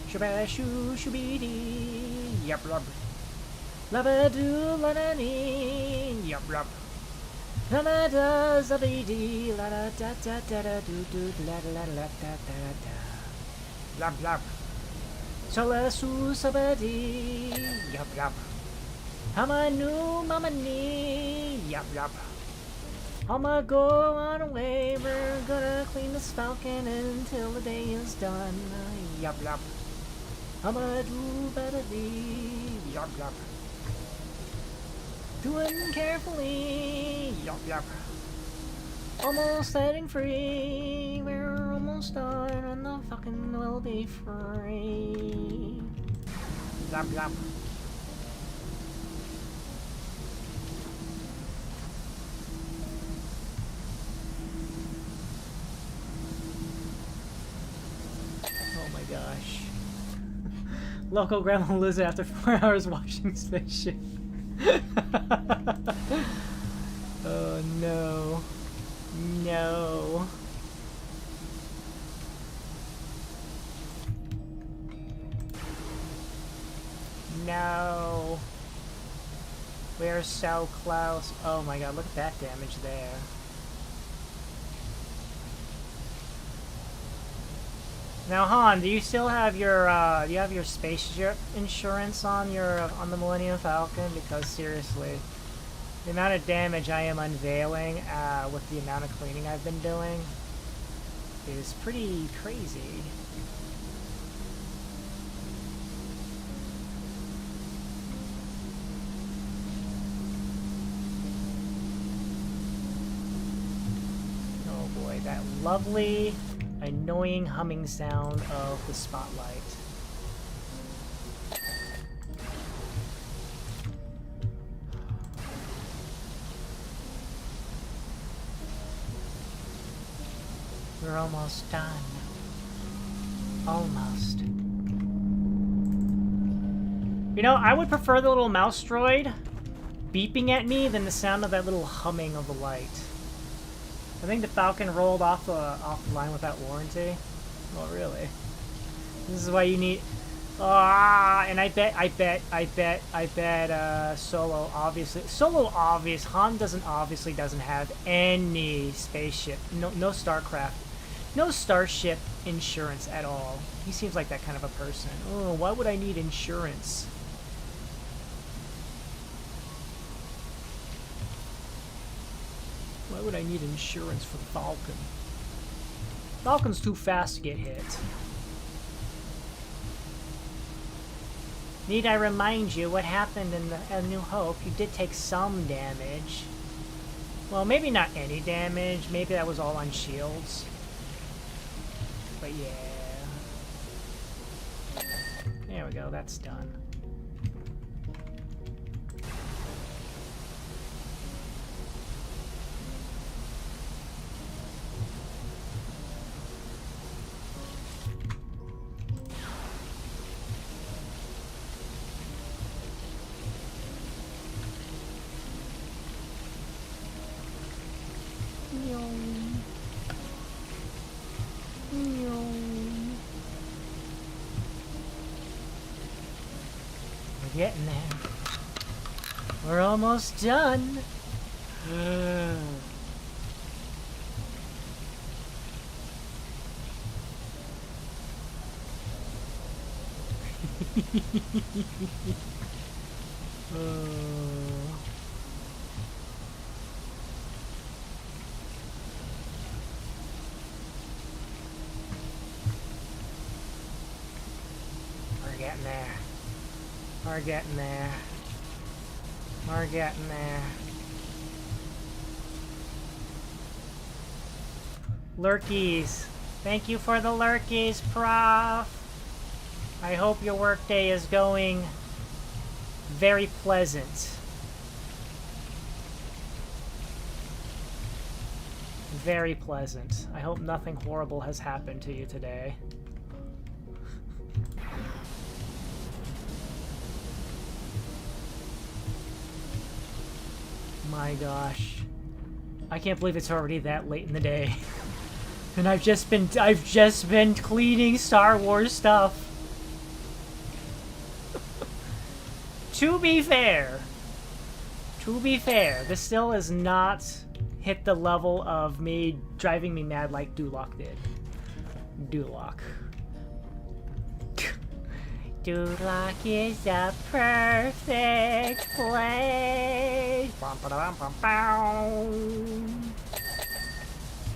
Shubba shoo shooby yup lub. Lubba doo la da dee yup lub. La da da zabby dee la da da da da da doo doo la da la da da da da. Lub lub. Sola su sabadi yup lub. Hama nu mama nee yup yup. I'ma go on away, we're gonna clean this falcon until the day is done. Yup yup. I'ma do better be yup yup. Doing carefully yup yup. Almost setting free, we're almost done and the falcon will be free. Yup yup. Gosh. Local grandma lizard after 4 hours watching Spaceship. Oh no. No. No. We're so close. Oh my god, look at that damage there. Now, Han, do you still have your do you have your spaceship insurance on on the Millennium Falcon? Because seriously, the amount of damage I am unveiling with the amount of cleaning I've been doing is pretty crazy. Oh boy, that lovely annoying humming sound of the spotlight. We're almost done. Almost. You know, I would prefer the little mouse droid beeping at me than the sound of that little humming of the light. I think the Falcon rolled off the line without warranty. Oh, really? This is why you need... and I bet Solo obviously... Han obviously doesn't have any spaceship, no Starcraft, no Starship insurance at all. He seems like that kind of a person. Oh, why would I need insurance? Why would I need insurance for the Falcon? Falcon's too fast to get hit. Need I remind you what happened in A New Hope? You did take some damage. Well, maybe not any damage. Maybe that was all on shields. But yeah. There we go, that's done. We're getting there. We're almost done. We're getting there. We're getting there. We're getting there. Lurkies. Thank you for the lurkies, Prof. I hope your workday is going very pleasant. Very pleasant. I hope nothing horrible has happened to you today. My gosh. I can't believe it's already that late in the day. And I've just been cleaning Star Wars stuff. To be fair, this still has not hit the level of me driving me mad like Duloc did. Duloc. Duloc is a perfect place.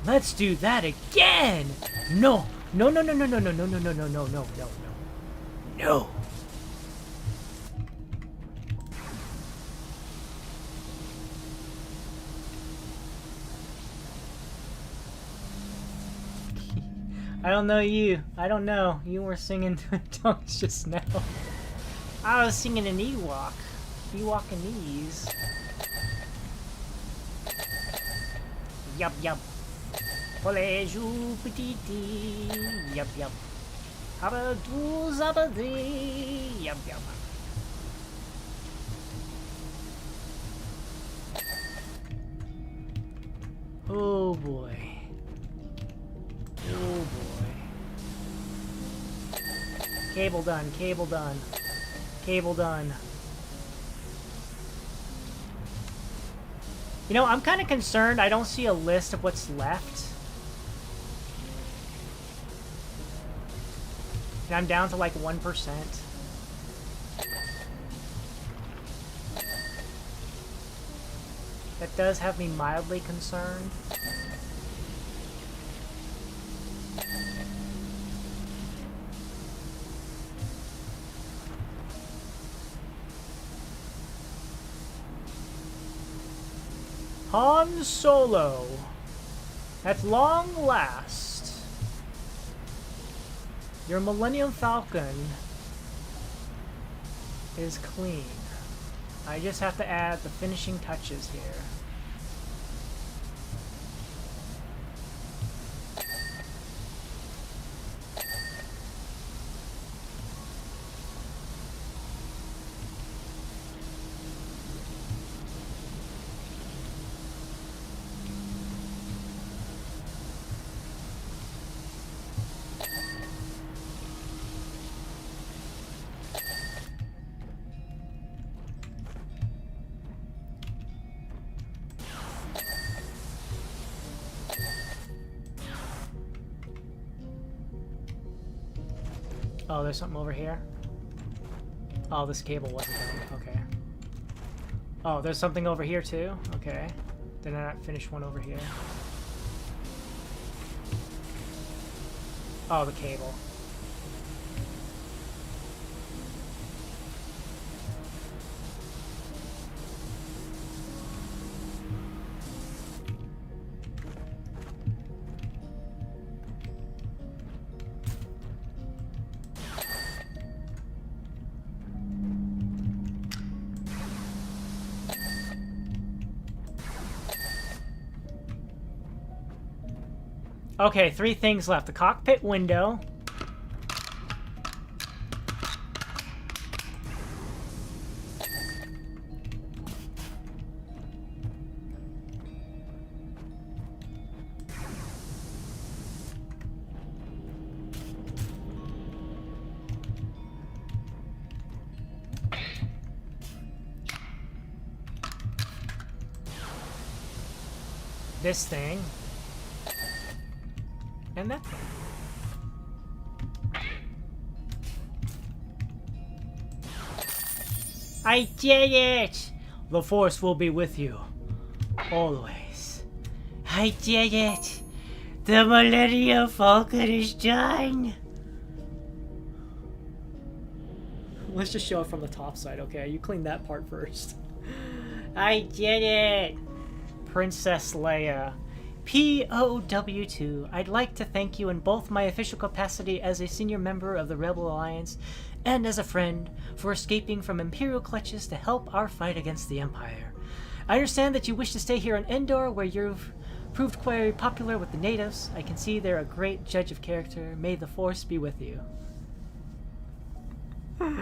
Let's do that again. No. No, no, no, no, no, no, no, no, no, no, no, no, no, no. No. I don't know you. I don't know. You were singing tongues just now. I was singing an Ewok. Ewok'nese. Yup, yup. Polejou petiti. Yup, yup. Habadoo zabadi. Yup, yup. Oh boy. Oh boy. Cable done, cable done. Cable done. You know, I'm kind of concerned I don't see a list of what's left. And I'm down to like 1%. That does have me mildly concerned. Han Solo. At long last. Your Millennium Falcon is clean. I just have to add the finishing touches here. Oh, there's something over here? Oh, this cable wasn't done. Okay. Oh, there's something over here too? Okay. Did I not finish one over here? Oh, the cable. Okay, 3 things left. The cockpit window. This thing. And that thing. I did it! The Force will be with you. Always. I did it! The Millennium Falcon is done! Let's just show it from the top side, okay? You clean that part first. I did it! Princess Leia. POW2, I'd like to thank you in both my official capacity as a senior member of the Rebel Alliance and as a friend for escaping from Imperial clutches to help our fight against the Empire. I understand that you wish to stay here on Endor, where you've proved quite popular with the natives. I can see they're a great judge of character. May the Force be with you. Cool.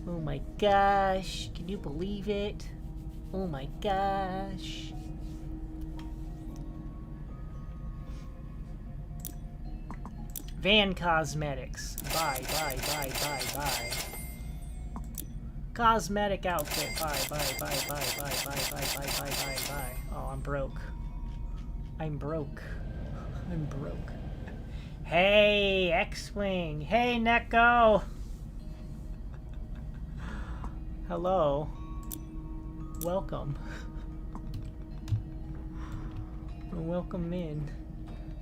Oh my gosh, can you believe it? Oh my gosh. Van Cosmetics. Buy. Cosmetic outfit. Buy. Oh, I'm broke. Hey, X-Wing. Hey, Neko. Hello. Welcome. Welcome in.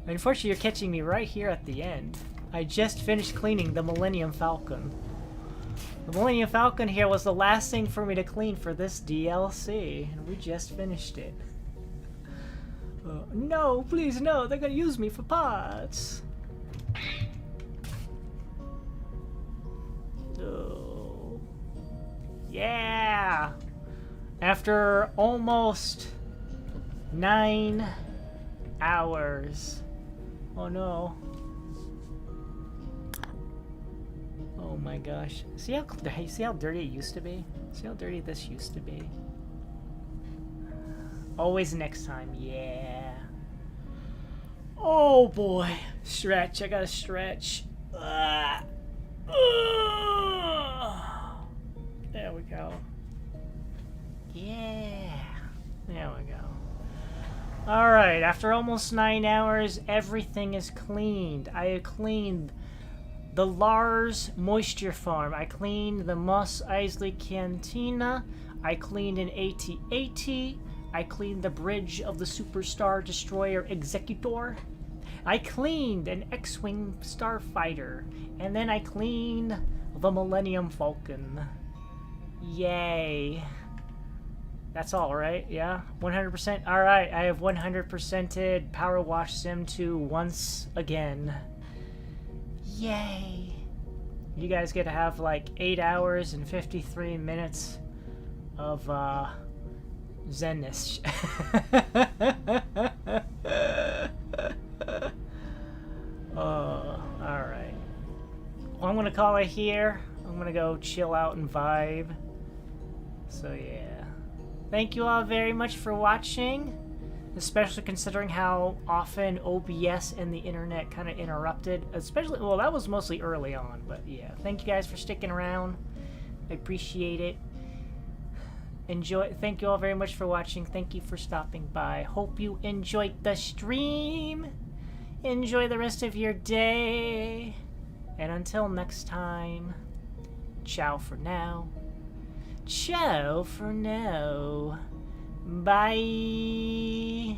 Unfortunately, you're catching me right here at the end. I just finished cleaning the Millennium Falcon. The Millennium Falcon here was the last thing for me to clean for this DLC, and we just finished it. No, please, no, they're gonna use me for parts. Oh. Yeah! After almost 9 hours. Oh no. Oh my gosh. See how dirty it used to be? See how dirty this used to be? Always next time, yeah. Oh boy. Stretch, I gotta stretch. There we go. Yeah. There we go. Alright, after almost 9 hours, everything is cleaned. I cleaned the Lars Moisture Farm. I cleaned the Mos Eisley Cantina. I cleaned an AT-AT. I cleaned the bridge of the Superstar Destroyer Executor. I cleaned an X-Wing Starfighter. And then I cleaned the Millennium Falcon. Yay. That's all, right? Yeah? 100%? Alright, I have 100%ed Powerwash Sim 2 once again. Yay! You guys get to have like 8 hours and 53 minutes of, Zenness. Oh, alright. Well, I'm gonna call it here. I'm gonna go chill out and vibe. So, yeah. Thank you all very much for watching, especially considering how often OBS and the internet kind of interrupted, especially, well, that was mostly early on, but yeah. Thank you guys for sticking around. I appreciate it. Thank you all very much for watching. Thank you for stopping by. Hope you enjoyed the stream. Enjoy the rest of your day. And until next time, ciao for now. Ciao for now. Bye.